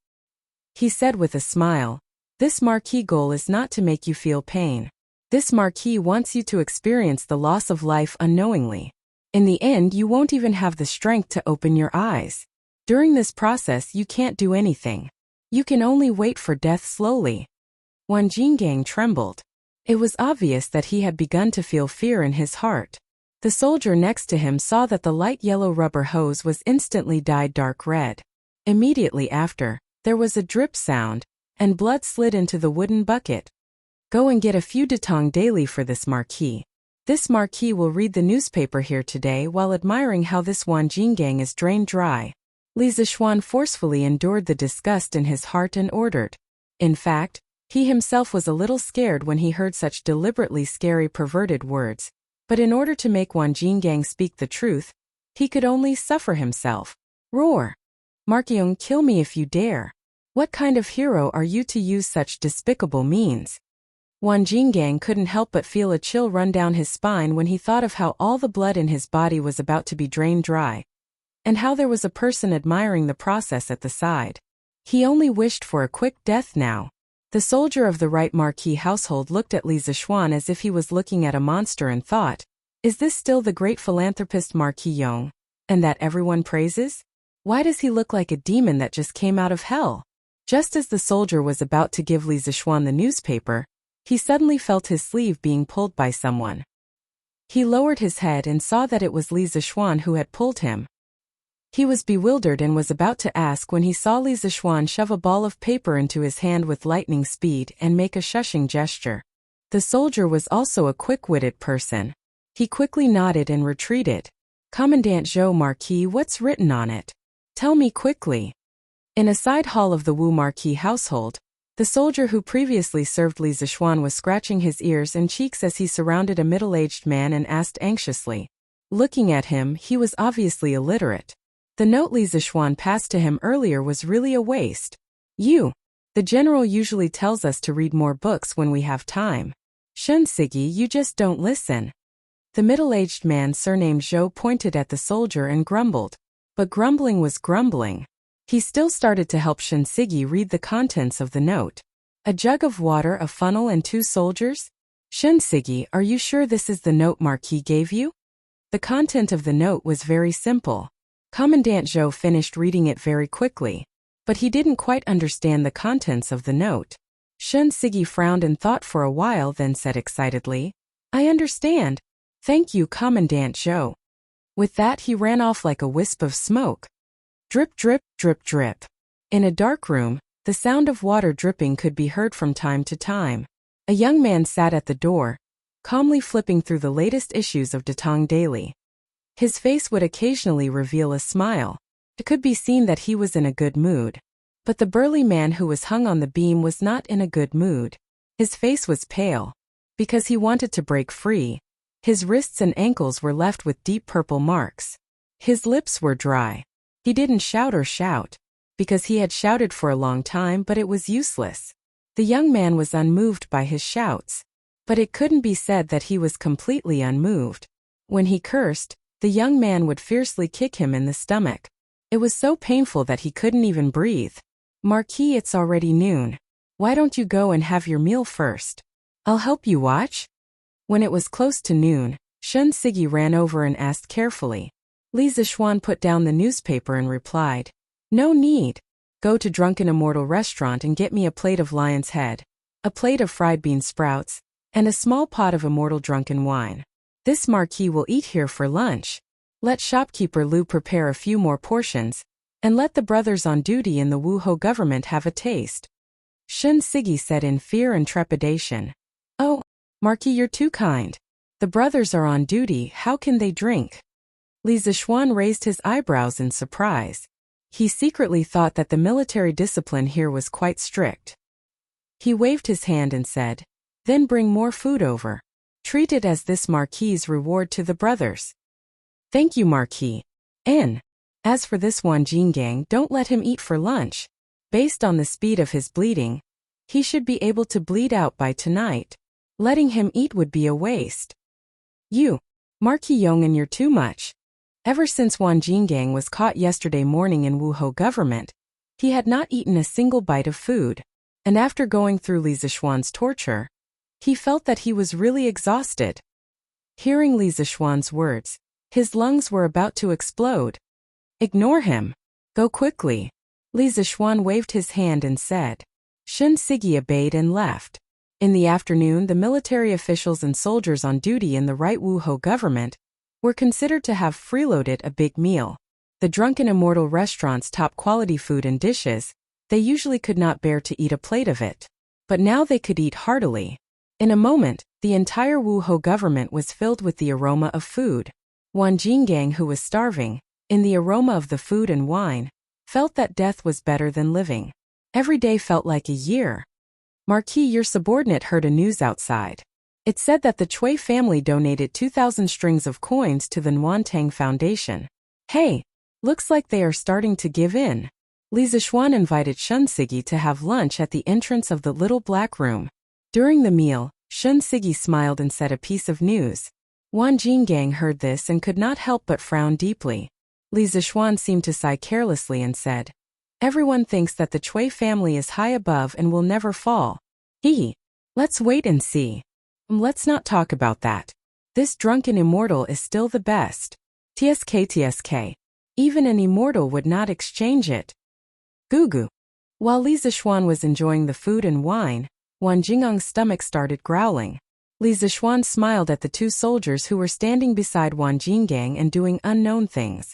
He said with a smile, "This Marquis goal is not to make you feel pain. This Marquis wants you to experience the loss of life unknowingly. In the end, you won't even have the strength to open your eyes. During this process, you can't do anything. You can only wait for death slowly." Wan Jinggang trembled. It was obvious that he had begun to feel fear in his heart. The soldier next to him saw that the light yellow rubber hose was instantly dyed dark red. Immediately after, there was a drip sound, and blood slid into the wooden bucket. "Go and get a few Datong daily for this Marquis. This Marquis will read the newspaper here today while admiring how this Wan Jinggang is drained dry." Li Zixuan forcefully endured the disgust in his heart and ordered. In fact, he himself was a little scared when he heard such deliberately scary perverted words. But in order to make Wan Jinggang speak the truth, he could only suffer himself. Roar! "Markyung, kill me if you dare. What kind of hero are you to use such despicable means?" Wan Jinggang couldn't help but feel a chill run down his spine when he thought of how all the blood in his body was about to be drained dry, and how there was a person admiring the process at the side. He only wished for a quick death now. The soldier of the right Marquis household looked at Li Zixuan as if he was looking at a monster and thought, "Is this still the great philanthropist Marquis Yong, and that everyone praises? Why does he look like a demon that just came out of hell?" Just as the soldier was about to give Li Zixuan the newspaper, he suddenly felt his sleeve being pulled by someone. He lowered his head and saw that it was Li Zixuan who had pulled him. He was bewildered and was about to ask when he saw Li Zixuan shove a ball of paper into his hand with lightning speed and make a shushing gesture. The soldier was also a quick-witted person. He quickly nodded and retreated. "Commandant Zhou Marquis, what's written on it? Tell me quickly." In a side hall of the Wu Marquis household, the soldier who previously served Li Zixuan was scratching his ears and cheeks as he surrounded a middle-aged man and asked anxiously. Looking at him, he was obviously illiterate. The note Li Zixuan passed to him earlier was really a waste. The general usually tells us to read more books when we have time. Shun Sigi, you just don't listen." The middle-aged man surnamed Zhou pointed at the soldier and grumbled. But grumbling was grumbling. He still started to help Shun Sigi read the contents of the note. "A jug of water, a funnel, and 2 soldiers? Shun Sigi, are you sure this is the note Marquis gave you?" The content of the note was very simple. Commandant Zhou finished reading it very quickly, but he didn't quite understand the contents of the note. Shun Sigi frowned and thought for a while, then said excitedly, "I understand. Thank you, Commandant Zhou." With that he ran off like a wisp of smoke. Drip, drip, drip, drip. In a dark room, the sound of water dripping could be heard from time to time. A young man sat at the door, calmly flipping through the latest issues of Datong Daily. His face would occasionally reveal a smile. It could be seen that he was in a good mood. But the burly man who was hung on the beam was not in a good mood. His face was pale, because he wanted to break free. His wrists and ankles were left with deep purple marks. His lips were dry. He didn't shout or shout, because he had shouted for a long time, but it was useless. The young man was unmoved by his shouts, but it couldn't be said that he was completely unmoved. When he cursed, the young man would fiercely kick him in the stomach. It was so painful that he couldn't even breathe. Marquis, it's already noon. Why don't you go and have your meal first? I'll help you watch. When it was close to noon, Shun Sigi ran over and asked carefully. Li Zixuan put down the newspaper and replied, No need. Go to Drunken Immortal restaurant and get me a plate of lion's head, a plate of fried bean sprouts, and a small pot of immortal drunken wine. This Marquis will eat here for lunch. Let shopkeeper Lu prepare a few more portions, and let the brothers on duty in the Wuhou government have a taste. Shun Sigi said in fear and trepidation. Oh, Marquis, you're too kind. The brothers are on duty, how can they drink? Li Zixuan raised his eyebrows in surprise. He secretly thought that the military discipline here was quite strict. He waved his hand and said, Then bring more food over. Treat it as this Marquis's reward to the brothers. Thank you, Marquis. And, as for this Wan Jinggang, don't let him eat for lunch. Based on the speed of his bleeding, he should be able to bleed out by tonight. Letting him eat would be a waste. You, Marquis Yong'an, you're too much. Ever since Wan Jinggang was caught yesterday morning in Wuhou government, he had not eaten a single bite of food, and after going through Li Zixuan's torture, he felt that he was really exhausted. Hearing Li Zixuan's words, his lungs were about to explode. Ignore him. Go quickly. Li Zixuan waved his hand and said. Shun Sigi obeyed and left. In the afternoon, the military officials and soldiers on duty in the right Wuhou government were considered to have freeloaded a big meal. The Drunken Immortal restaurant's top-quality food and dishes, they usually could not bear to eat a plate of it. But now they could eat heartily. In a moment, the entire Wuhou government was filled with the aroma of food. Wan Jinggang, who was starving, in the aroma of the food and wine, felt that death was better than living. Every day felt like a year. Marquis, your subordinate heard a news outside. It said that the Cui family donated 2,000 strings of coins to the Nwantang Foundation. Hey, looks like they are starting to give in. Li Zixuan invited Shun Sigi to have lunch at the entrance of the little black room. During the meal, Shun Sigi smiled and said a piece of news. Wan Jinggang heard this and could not help but frown deeply. Li Zixuan seemed to sigh carelessly and said, Everyone thinks that the Cui family is high above and will never fall. Let's wait and see. Let's not talk about that. This Drunken Immortal is still the best. TSK. Even an immortal would not exchange it. Gugu. While Li Zixuan was enjoying the food and wine, Wan Jingang's stomach started growling. Li Zixuan smiled at the two soldiers who were standing beside Wan Jinggang and doing unknown things.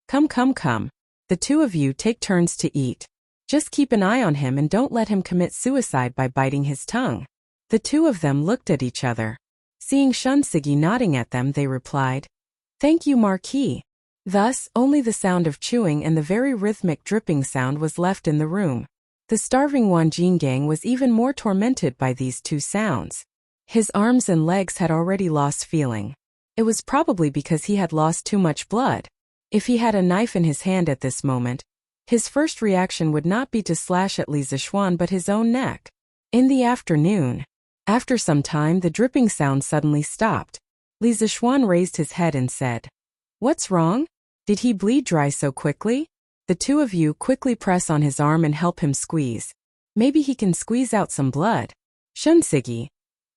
Come. The two of you take turns to eat. Just keep an eye on him and don't let him commit suicide by biting his tongue. The two of them looked at each other. Seeing Shun Sigi nodding at them, they replied, Thank you, Marquis. Thus, only the sound of chewing and the very rhythmic dripping sound was left in the room. The starving Wan Jinggang was even more tormented by these two sounds. His arms and legs had already lost feeling. It was probably because he had lost too much blood. If he had a knife in his hand at this moment, his first reaction would not be to slash at Li Zixuan but his own neck. In the afternoon, after some time, the dripping sound suddenly stopped. Li Zixuan raised his head and said, What's wrong? Did he bleed dry so quickly? The two of you quickly press on his arm and help him squeeze. Maybe he can squeeze out some blood. Shun Sigi,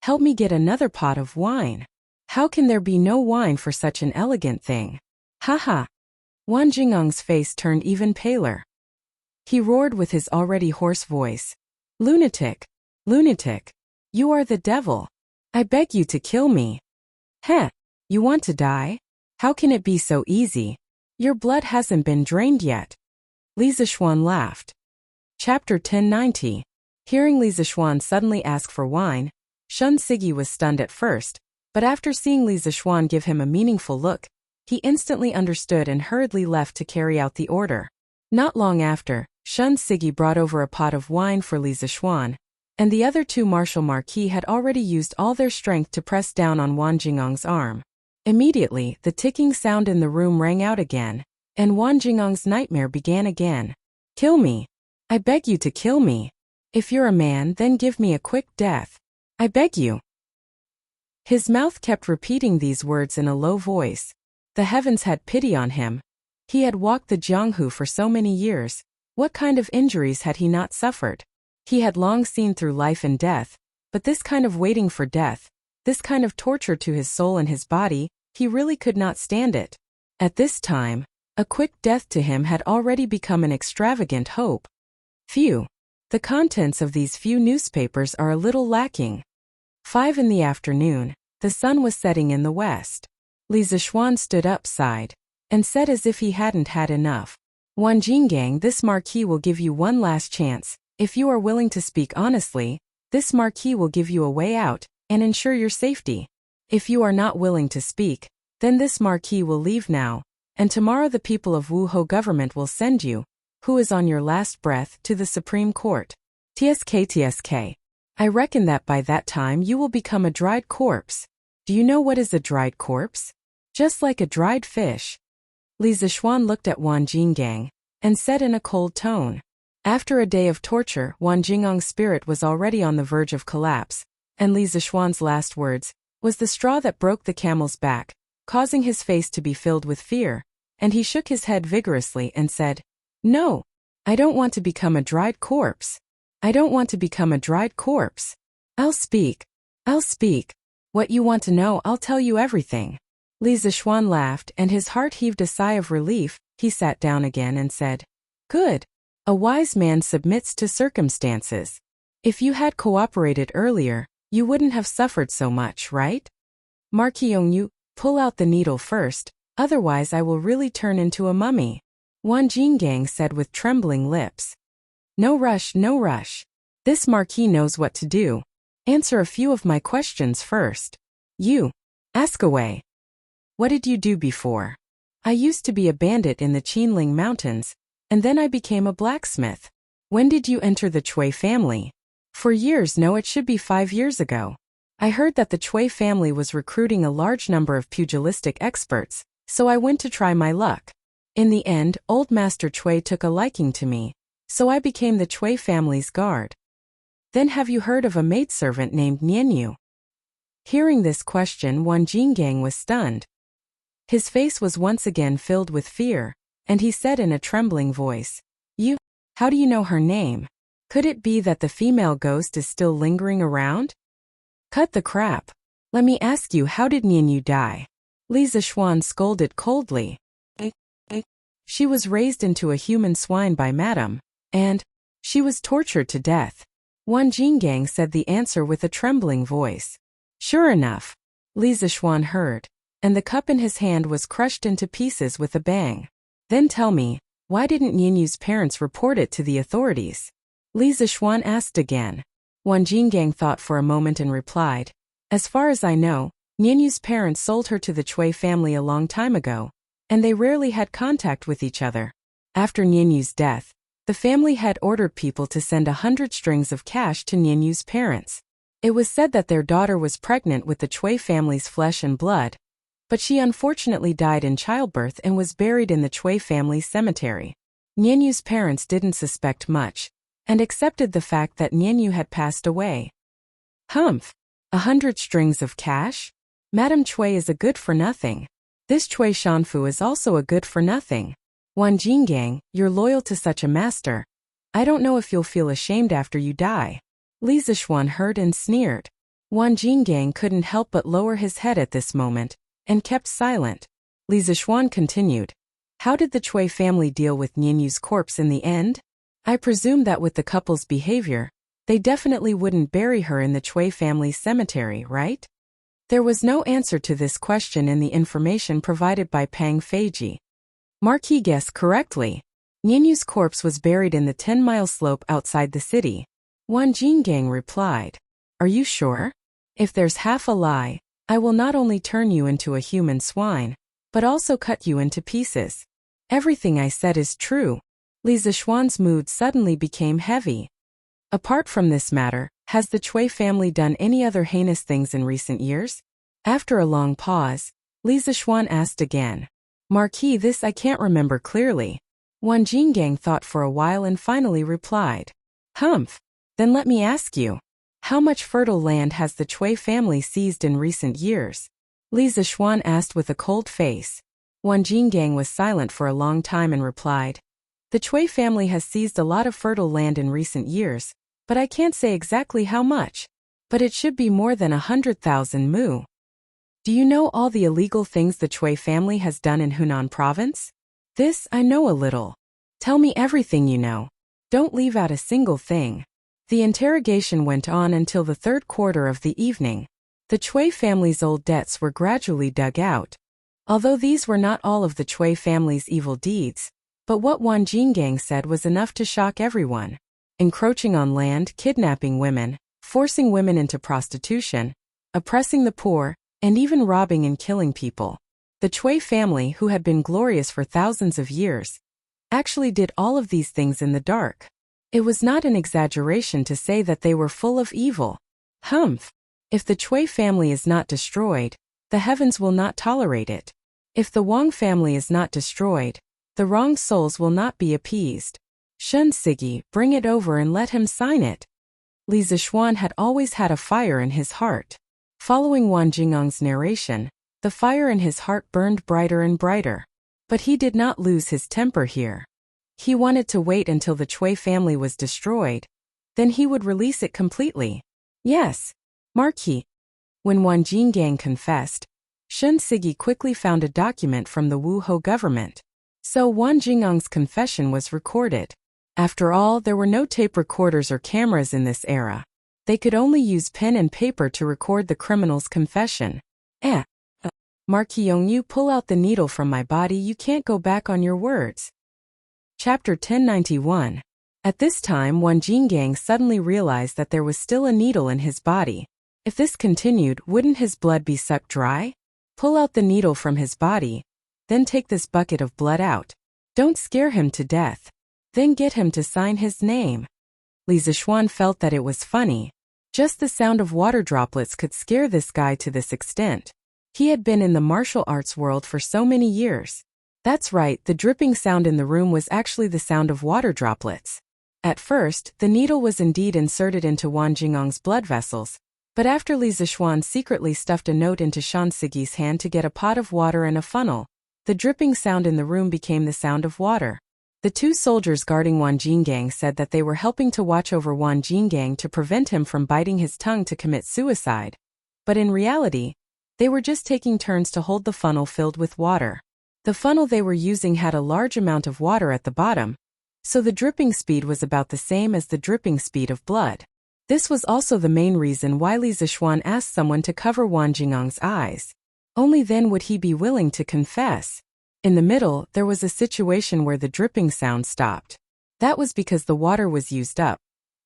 help me get another pot of wine. How can there be no wine for such an elegant thing? Haha. Wan Jingang's face turned even paler. He roared with his already hoarse voice. Lunatic! You are the devil. I beg you to kill me. Heh, you want to die? How can it be so easy? Your blood hasn't been drained yet. Li Zixuan laughed. Chapter 1090. Hearing Li Zixuan suddenly ask for wine, Shun Sigi was stunned at first, but after seeing Li Zixuan give him a meaningful look, he instantly understood and hurriedly left to carry out the order. Not long after, Shun Sigi brought over a pot of wine for Li Zixuan, and the other two martial marquis had already used all their strength to press down on Wan Jingang's arm. Immediately, the ticking sound in the room rang out again, and Wan Jingang's nightmare began again. Kill me. I beg you to kill me. If you're a man, then give me a quick death. I beg you. His mouth kept repeating these words in a low voice. The heavens had pity on him. He had walked the Jianghu for so many years. What kind of injuries had he not suffered? He had long seen through life and death, but this kind of waiting for death, this kind of torture to his soul and his body, he really could not stand it. At this time, a quick death to him had already become an extravagant hope. Phew. The contents of these few newspapers are a little lacking. 5 in the afternoon, the sun was setting in the west. Li Zixuan stood up, sighed, and said as if he hadn't had enough. Wan Jinggang, this marquis will give you one last chance. If you are willing to speak honestly, this marquis will give you a way out and ensure your safety. If you are not willing to speak, then this marquis will leave now, and tomorrow the people of Wuhou government will send you, who is on your last breath, to the Supreme Court. TSK. I reckon that by that time you will become a dried corpse. Do you know what is a dried corpse? Just like a dried fish. Li Zixuan looked at Wan Jinggang and said in a cold tone. After a day of torture, Wan Jingang's spirit was already on the verge of collapse, and Li Zixuan's last words was the straw that broke the camel's back, causing his face to be filled with fear, and he shook his head vigorously and said, "No, I don't want to become a dried corpse. I don't want to become a dried corpse. I'll speak. What you want to know, I'll tell you everything." Li Zixuan laughed and his heart heaved a sigh of relief. He sat down again and said, "Good. A wise man submits to circumstances. If you had cooperated earlier, you wouldn't have suffered so much, right? Marquis Yongyu, pull out the needle first, otherwise I will really turn into a mummy," Wan Jinggang said with trembling lips. No rush. This marquis knows what to do. Answer a few of my questions first. You. Ask away. What did you do before? I used to be a bandit in the Qinling Mountains, and then I became a blacksmith. When did you enter the Cui family? For years. No, it should be 5 years ago. I heard that the Cui family was recruiting a large number of pugilistic experts, so I went to try my luck. In the end, old Master Cui took a liking to me, so I became the Cui family's guard. Then have you heard of a maidservant named Nianyu? Hearing this question, Wan Jinggang was stunned. His face was once again filled with fear, and he said in a trembling voice, "You? How do you know her name? Could it be that the female ghost is still lingering around?" Cut the crap. Let me ask you, how did Nianyu die? Li Zixuan scolded coldly. She was raised into a human swine by Madame, and she was tortured to death. Wan Jinggang said the answer with a trembling voice. Sure enough, Li Zixuan heard, and the cup in his hand was crushed into pieces with a bang. Then tell me, why didn't Nianyu's parents report it to the authorities? Li Zixuan asked again. Wan Jinggang thought for a moment and replied, as far as I know, Nianyu's parents sold her to the Cui family a long time ago, and they rarely had contact with each other. After Nianyu's death, the family had ordered people to send 100 strings of cash to Nianyu's parents. It was said that their daughter was pregnant with the Cui family's flesh and blood, but she unfortunately died in childbirth and was buried in the Cui family's cemetery. Nianyu's parents didn't suspect much, and accepted the fact that Nianyu had passed away. Humph! 100 strings of cash? Madame Cui is a good-for-nothing. This Cui Shanfu is also a good-for-nothing. Wan Jinggang, you're loyal to such a master. I don't know if you'll feel ashamed after you die. Li Zixuan heard and sneered. Wan Jinggang couldn't help but lower his head at this moment, and kept silent. Li Zixuan continued. How did the Cui family deal with Nianyu's corpse in the end? I presume that with the couple's behavior, they definitely wouldn't bury her in the Cui family's cemetery, right? There was no answer to this question in the information provided by Pang Feiji. Marquis guessed correctly. Nianyu's corpse was buried in the 10-mile slope outside the city. Wan Jinggang replied. Are you sure? If there's half a lie, I will not only turn you into a human swine, but also cut you into pieces. Everything I said is true. Li Zixuan's mood suddenly became heavy. Apart from this matter, has the Cui family done any other heinous things in recent years? After a long pause, Li Zixuan asked again. Marquis, this I can't remember clearly. Wan Jinggang thought for a while and finally replied. Humph! Then let me ask you. How much fertile land has the Cui family seized in recent years? Li Zixuan asked with a cold face. Wang Jinggang was silent for a long time and replied, "The Cui family has seized a lot of fertile land in recent years, but I can't say exactly how much. But it should be more than 100,000 mu. Do you know all the illegal things the Cui family has done in Hunan province?" "This I know a little." "Tell me everything you know. Don't leave out a single thing." The interrogation went on until the third quarter of the evening. The Cui family's old debts were gradually dug out. Although these were not all of the Cui family's evil deeds, but what Wang Jinggang said was enough to shock everyone. Encroaching on land, kidnapping women, forcing women into prostitution, oppressing the poor, and even robbing and killing people. The Cui family, who had been glorious for thousands of years, actually did all of these things in the dark. It was not an exaggeration to say that they were full of evil. Humph! If the Cui family is not destroyed, the heavens will not tolerate it. If the Wang family is not destroyed, the wrong souls will not be appeased. Shun Sigi, bring it over and let him sign it. Li Zishuan had always had a fire in his heart. Following Wang Jingang's narration, the fire in his heart burned brighter and brighter. But he did not lose his temper here. He wanted to wait until the Cui family was destroyed. Then he would release it completely. "Yes, Marquis." When Wang Jinggang confessed, Shun Sigi quickly found a document from the Wuho government. So Wang Jingang's confession was recorded. After all, there were no tape recorders or cameras in this era. They could only use pen and paper to record the criminal's confession. Marquis Yongyu, pull out the needle from my body, you can't go back on your words. Chapter 1091. At this time, Wang Jinggang suddenly realized that there was still a needle in his body. If this continued, wouldn't his blood be sucked dry? Pull out the needle from his body, then take this bucket of blood out. Don't scare him to death. Then get him to sign his name. Li Zishuan felt that it was funny. Just the sound of water droplets could scare this guy to this extent. He had been in the martial arts world for so many years. That's right, the dripping sound in the room was actually the sound of water droplets. At first, the needle was indeed inserted into Wang Jingang's blood vessels, but after Li Zishuan secretly stuffed a note into Shan Sigi's hand to get a pot of water and a funnel, the dripping sound in the room became the sound of water. The two soldiers guarding Wang Jinggang said that they were helping to watch over Wang Jinggang to prevent him from biting his tongue to commit suicide. But in reality, they were just taking turns to hold the funnel filled with water. The funnel they were using had a large amount of water at the bottom, so the dripping speed was about the same as the dripping speed of blood. This was also the main reason why Li Zishuan asked someone to cover Wang Jingang's eyes. Only then would he be willing to confess. In the middle, there was a situation where the dripping sound stopped. That was because the water was used up.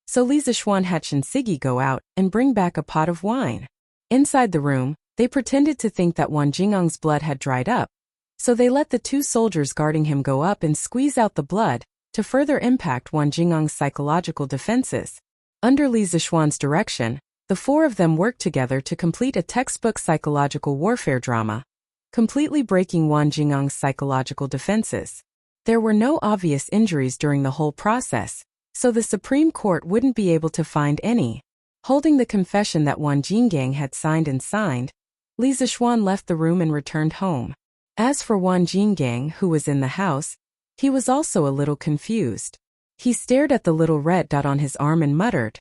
So Li Zishuan had Shan Sigi go out and bring back a pot of wine. Inside the room, they pretended to think that Wang Jingang's blood had dried up, so they let the two soldiers guarding him go up and squeeze out the blood to further impact Wang Jingang's psychological defenses. Under Li Zishuan's direction, the four of them worked together to complete a textbook psychological warfare drama, completely breaking Wang Jingang's psychological defenses. There were no obvious injuries during the whole process, so the Supreme Court wouldn't be able to find any. Holding the confession that Wang Jinggang had signed, Li Zishuan left the room and returned home. As for Wang Jinggang, who was in the house, he was also a little confused. He stared at the little red dot on his arm and muttered,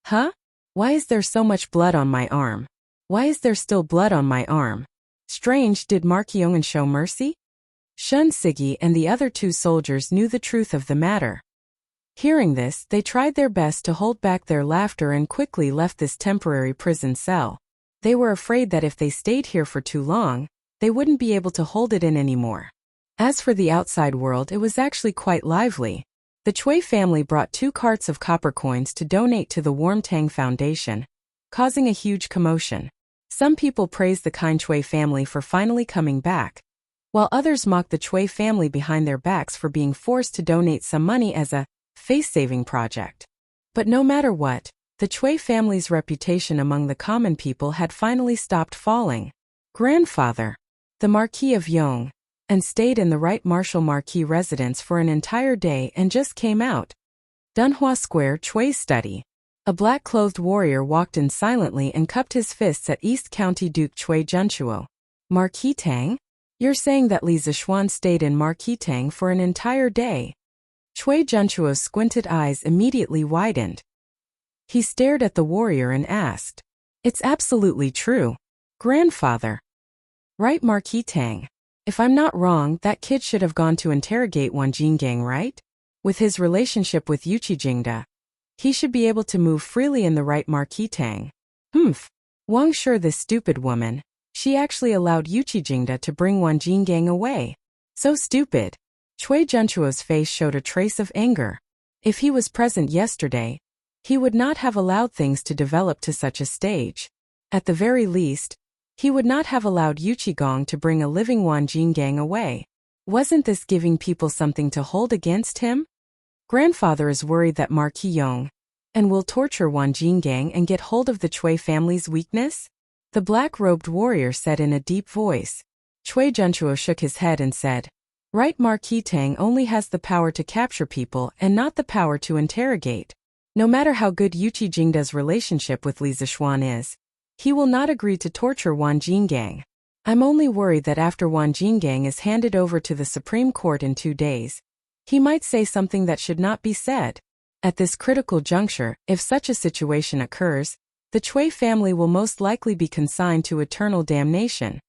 "Huh? Why is there so much blood on my arm? Why is there still blood on my arm? Strange, did Mark Yongan show mercy?" Shun Sigi and the other two soldiers knew the truth of the matter. Hearing this, they tried their best to hold back their laughter and quickly left this temporary prison cell. They were afraid that if they stayed here for too long, they wouldn't be able to hold it in anymore. As for the outside world, it was actually quite lively. The Cui family brought 2 carts of copper coins to donate to the Warm Tang Foundation, causing a huge commotion. Some people praised the kind Cui family for finally coming back, while others mocked the Cui family behind their backs for being forced to donate some money as a face-saving project. But no matter what, the Cui family's reputation among the common people had finally stopped falling. Grandfather, the Marquis of Yong, and stayed in the right Martial Marquis residence for an entire day and just came out. Dunhua Square, Cui's study. A black-clothed warrior walked in silently and cupped his fists at East County Duke Cui Junchuo. Marquis Tang? You're saying that Li Zixuan stayed in Marquis Tang for an entire day? Cui Junchuo's squinted eyes immediately widened. He stared at the warrior and asked, "It's absolutely true, grandfather. Right, Marquis Tang? If I'm not wrong, that kid should have gone to interrogate Wang Jinggang, right? With his relationship with Yuqi Jingda, he should be able to move freely in the right Marquis Tang. Humph. Wang Sure, this stupid woman. She actually allowed Yuqi Jingda to bring Wang Jinggang away. So stupid." Cui Junchuo's face showed a trace of anger. If he was present yesterday, he would not have allowed things to develop to such a stage. At the very least, he would not have allowed Yuqi Gong to bring a living Wang Jinggang away. Wasn't this giving people something to hold against him? Grandfather is worried that Marquis Yong and will torture Wang Jinggang and get hold of the Cui family's weakness? The black-robed warrior said in a deep voice. Cui Junchuo shook his head and said, "Right, Marquis Tang only has the power to capture people and not the power to interrogate. No matter how good Yuqi Jingda's relationship with Li Zixuan is, he will not agree to torture Wang Jinggang. I'm only worried that after Wang Jinggang is handed over to the Supreme Court in 2 days, he might say something that should not be said. At this critical juncture, if such a situation occurs, the Cui family will most likely be consigned to eternal damnation."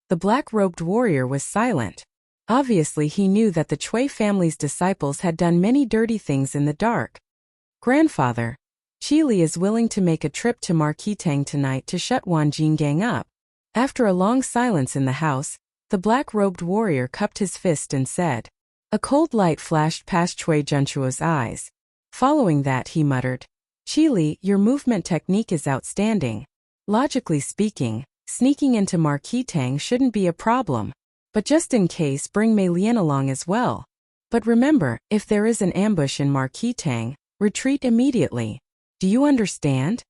The black-robed warrior was silent. Obviously he knew that the Cui family's disciples had done many dirty things in the dark. "Grandfather, Qi Li is willing to make a trip to Marquis Tang tonight to shut Wang Jinggang up." After a long silence in the house, the black-robed warrior cupped his fist and said. A cold light flashed past Cui Junchuo's eyes. Following that he muttered, "Qi Li, your movement technique is outstanding. Logically speaking, sneaking into Marquis Tang shouldn't be a problem. But just in case, bring Mei Lian along as well. But remember, if there is an ambush in Marquis Tang, retreat immediately. Do you understand?"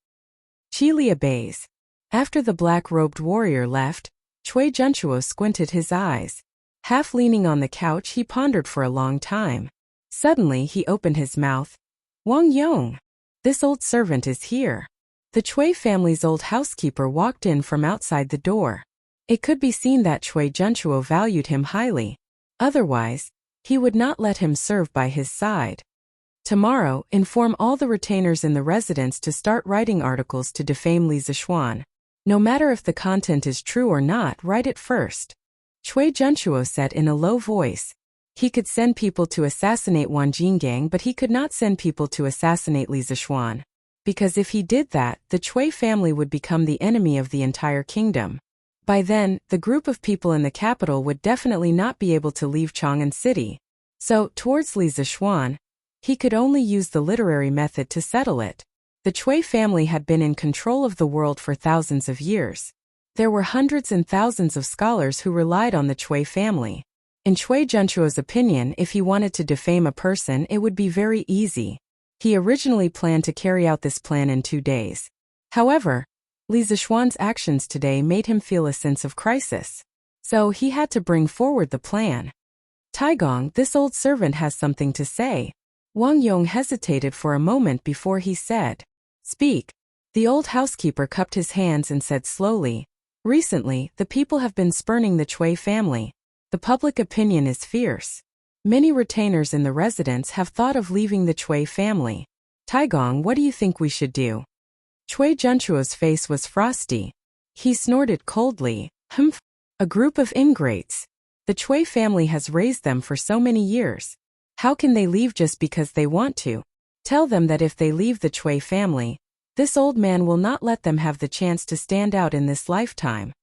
Qi Li obeys. After the black-robed warrior left, Cui Junchuo squinted his eyes. Half leaning on the couch, he pondered for a long time. Suddenly he opened his mouth. "Wang Yong, this old servant is here." The Cui family's old housekeeper walked in from outside the door. It could be seen that Cui Junchuo valued him highly. Otherwise, he would not let him serve by his side. "Tomorrow, inform all the retainers in the residence to start writing articles to defame Li Zixuan. No matter if the content is true or not, write it first," Cui Junchuo said in a low voice. He could send people to assassinate Wang Jinggang, but he could not send people to assassinate Li Zixuan. Because if he did that, the Cui family would become the enemy of the entire kingdom. By then, the group of people in the capital would definitely not be able to leave Chang'an City. So, towards Li Zixuan, he could only use the literary method to settle it. The Cui family had been in control of the world for thousands of years. There were hundreds and thousands of scholars who relied on the Cui family. In Cui Junchuo's opinion, if he wanted to defame a person, it would be very easy. He originally planned to carry out this plan in 2 days. However, Li Zixuan's actions today made him feel a sense of crisis. So he had to bring forward the plan. "Taigong, this old servant has something to say." Wang Yong hesitated for a moment before he said, "Speak." The old housekeeper cupped his hands and said slowly, "Recently, the people have been spurning the Cui family. The public opinion is fierce. Many retainers in the residence have thought of leaving the Cui family. Taigong, what do you think we should do?" Cui Junchuo's face was frosty. He snorted coldly, "Humph, a group of ingrates. The Cui family has raised them for so many years. How can they leave just because they want to? Tell them that if they leave the Cui family, this old man will not let them have the chance to stand out in this lifetime."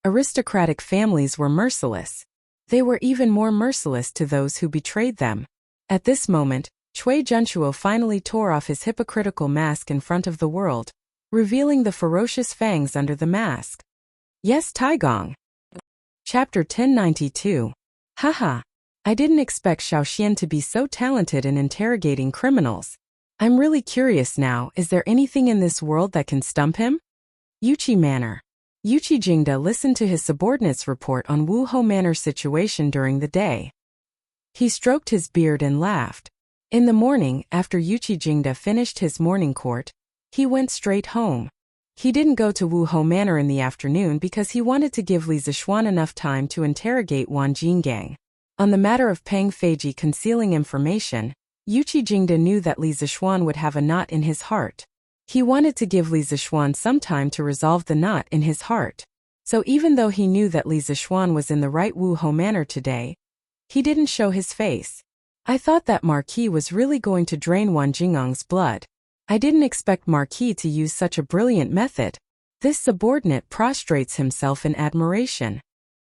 Aristocratic families were merciless. They were even more merciless to those who betrayed them. At this moment, Cui Junchuo finally tore off his hypocritical mask in front of the world, revealing the ferocious fangs under the mask. "Yes, Taigong." Chapter 1092. Haha. I didn't expect Xiaoxian to be so talented in interrogating criminals. I'm really curious now, is there anything in this world that can stump him? Yuqi Manor. Yuqi Jingda listened to his subordinate's report on Wu Hou Manor's situation during the day. He stroked his beard and laughed. In the morning, after Yuqi Jingda finished his morning court, he went straight home. He didn't go to Wuhou Manor in the afternoon because he wanted to give Li Zixuan enough time to interrogate Wang Jinggang. On the matter of Peng Feiji concealing information, Yuqi Jingde knew that Li Zixuan would have a knot in his heart. He wanted to give Li Zixuan some time to resolve the knot in his heart. So even though he knew that Li Zixuan was in the right Wuhou Manor today, he didn't show his face. I thought that Marquis was really going to drain Wang Jingang's blood. I didn't expect Marquis to use such a brilliant method. This subordinate prostrates himself in admiration.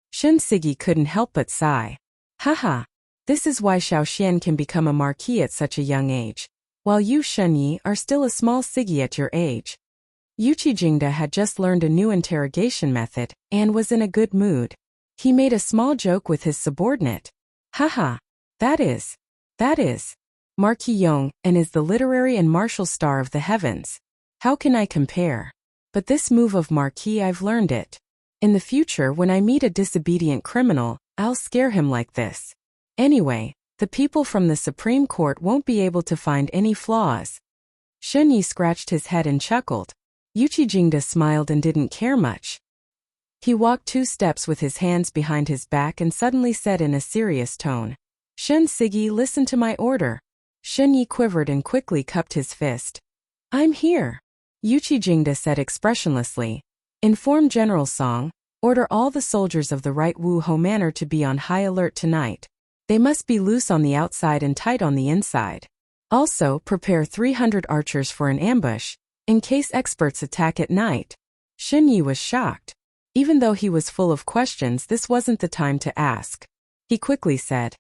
Shun Sigi couldn't help but sigh. Haha, this is why Xiao Xian can become a Marquis at such a young age, while you Shunyi are still a small Sigi at your age. Yuqi Jingde had just learned a new interrogation method and was in a good mood. He made a small joke with his subordinate. Haha, that is Marquis Yong and is the literary and martial star of the heavens. How can I compare? But this move of Marquis, I've learned it. In the future, when I meet a disobedient criminal, I'll scare him like this. Anyway, the people from the Supreme Court won't be able to find any flaws. Shunyi scratched his head and chuckled. Yuqi Jingde smiled and didn't care much. He walked 2 steps with his hands behind his back and suddenly said in a serious tone, Shun Sigi, listen to my order. Shunyi quivered and quickly cupped his fist. I'm here. Yuqi Jingde said expressionlessly. Inform General Song, order all the soldiers of the right Wuhou Manor to be on high alert tonight. They must be loose on the outside and tight on the inside. Also, prepare 300 archers for an ambush, in case experts attack at night. Shunyi was shocked. Even though he was full of questions, this wasn't the time to ask. He quickly said,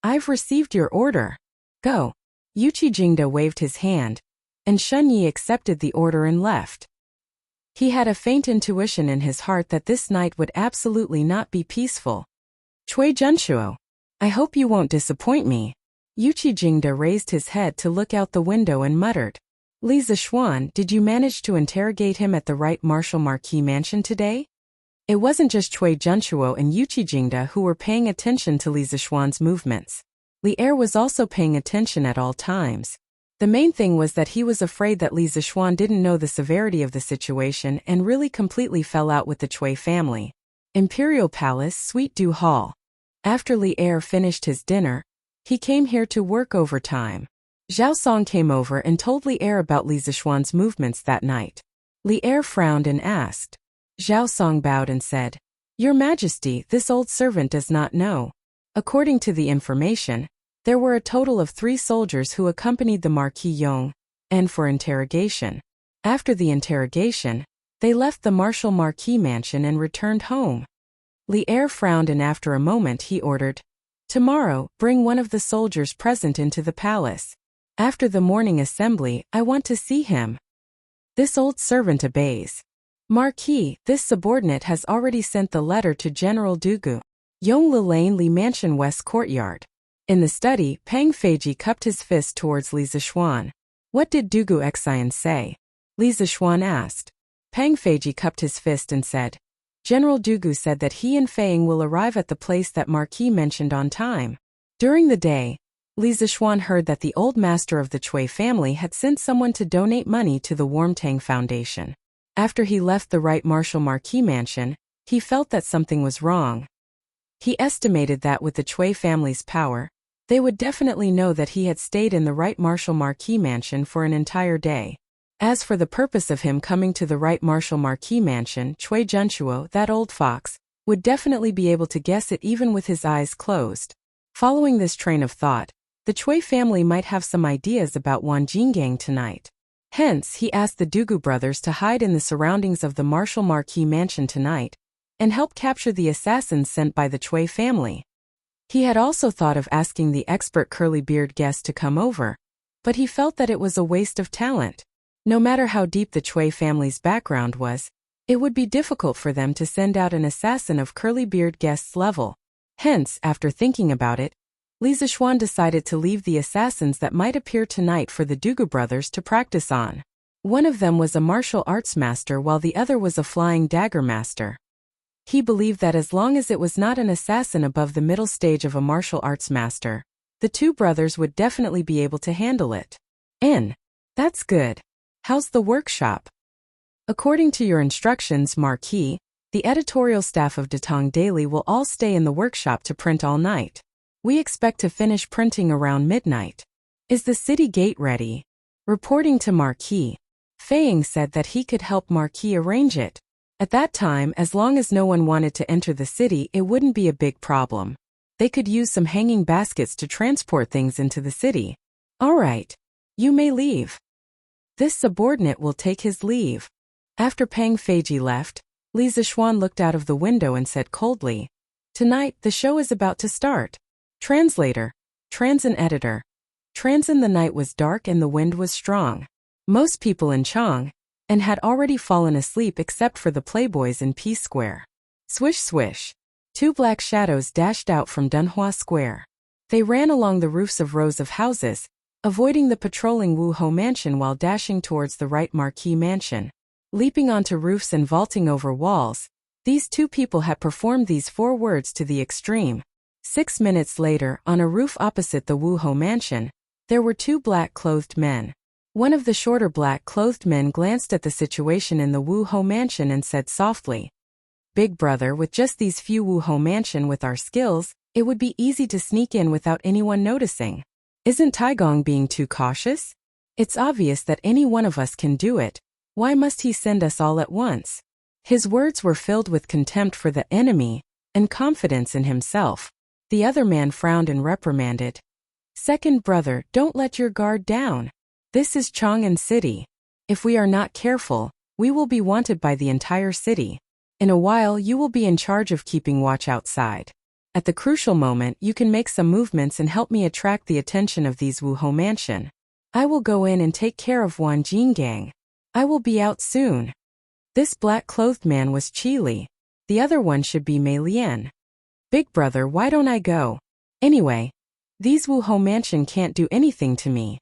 I've received your order. Go. Yuqi Jingde waved his hand, and Shunyi accepted the order and left. He had a faint intuition in his heart that this night would absolutely not be peaceful. Cui Junshuo, I hope you won't disappoint me. Yuqi Jingde raised his head to look out the window and muttered, Li Zixuan, did you manage to interrogate him at the right Martial Marquis mansion today? It wasn't just Cui Junshuo and Yuqi Jingde who were paying attention to Li Zixuan's movements. Li Er was also paying attention at all times. The main thing was that he was afraid that Li Zixuan didn't know the severity of the situation and really completely fell out with the Cui family. Imperial Palace, Suite Du Hall. After Li Er finished his dinner, he came here to work overtime. Zhao Song came over and told Li Er about Li Zixuan's movements that night. Li Er frowned and asked. Zhao Song bowed and said, Your Majesty, this old servant does not know. According to the information, there were a total of 3 soldiers who accompanied the Marquis Yong, and for interrogation. After the interrogation, they left the Martial Marquis mansion and returned home. Li Er frowned and after a moment he ordered, Tomorrow, bring one of the soldiers present into the palace. After the morning assembly, I want to see him. This old servant obeys. Marquis, this subordinate has already sent the letter to General Dugu. Yongle Lane Li Mansion West Courtyard. In the study, Peng Feiji cupped his fist towards Li Zixuan. What did Dugu Xian say? Li Zixuan asked. Peng Feiji cupped his fist and said, General Dugu said that he and Feiying will arrive at the place that Marquis mentioned on time. During the day, Li Zixuan heard that the old master of the Cui family had sent someone to donate money to the Warmtang Foundation. After he left the right Martial Marquis mansion, he felt that something was wrong. He estimated that with the Cui family's power, they would definitely know that he had stayed in the right Martial Marquis mansion for an entire day. As for the purpose of him coming to the right Martial Marquis mansion, Cui Junshuo, that old fox, would definitely be able to guess it even with his eyes closed. Following this train of thought, the Cui family might have some ideas about Wang Jinggang tonight. Hence, he asked the Dugu brothers to hide in the surroundings of the Martial Marquis mansion tonight, and help capture the assassins sent by the Cui family. He had also thought of asking the expert curly-beard guest to come over, but he felt that it was a waste of talent. No matter how deep the Cui family's background was, it would be difficult for them to send out an assassin of curly-beard guest's level. Hence, after thinking about it, Li Zixuan decided to leave the assassins that might appear tonight for the Dugu brothers to practice on. One of them was a martial arts master while the other was a flying dagger master. He believed that as long as it was not an assassin above the middle stage of a martial arts master, the 2 brothers would definitely be able to handle it. That's good. How's the workshop? According to your instructions, Marquis, the editorial staff of Datong Daily will all stay in the workshop to print all night. We expect to finish printing around midnight. Is the city gate ready? Reporting to Marquis, Feiying said that he could help Marquis arrange it. At that time, as long as no one wanted to enter the city, it wouldn't be a big problem. They could use some hanging baskets to transport things into the city. All right. You may leave. This subordinate will take his leave. After Peng Feiji left, Li Zixuan looked out of the window and said coldly, "Tonight, the show is about to start." Translator. Transin editor. Transin. The night was dark and the wind was strong. Most people in Chang and had already fallen asleep except for the playboys in Peace Square. Swish swish. Two black shadows dashed out from Dunhua Square. They ran along the roofs of rows of houses, avoiding the patrolling Wu Ho mansion while dashing towards the right Marquis mansion. Leaping onto roofs and vaulting over walls, these two people had performed these 4 words to the extreme. 6 minutes later, on a roof opposite the Wu Ho mansion, there were 2 black-clothed men. One of the shorter black-clothed men glanced at the situation in the Wu Ho mansion and said softly, "Big brother, with just these few Wu Ho mansion with our skills, it would be easy to sneak in without anyone noticing. Isn't Taigong being too cautious? It's obvious that any one of us can do it. Why must he send us all at once?" His words were filled with contempt for the enemy and confidence in himself. The other man frowned and reprimanded, "Second brother, don't let your guard down. This is Chang'an City. If we are not careful, we will be wanted by the entire city. In a while, you will be in charge of keeping watch outside. At the crucial moment, you can make some movements and help me attract the attention of these Wu Ho mansion. I will go in and take care of Wan Jinggang. I will be out soon." This black-clothed man was Qi Li. The other one should be Mei Lian. "Big brother, why don't I go? Anyway, these Wu Ho mansion can't do anything to me.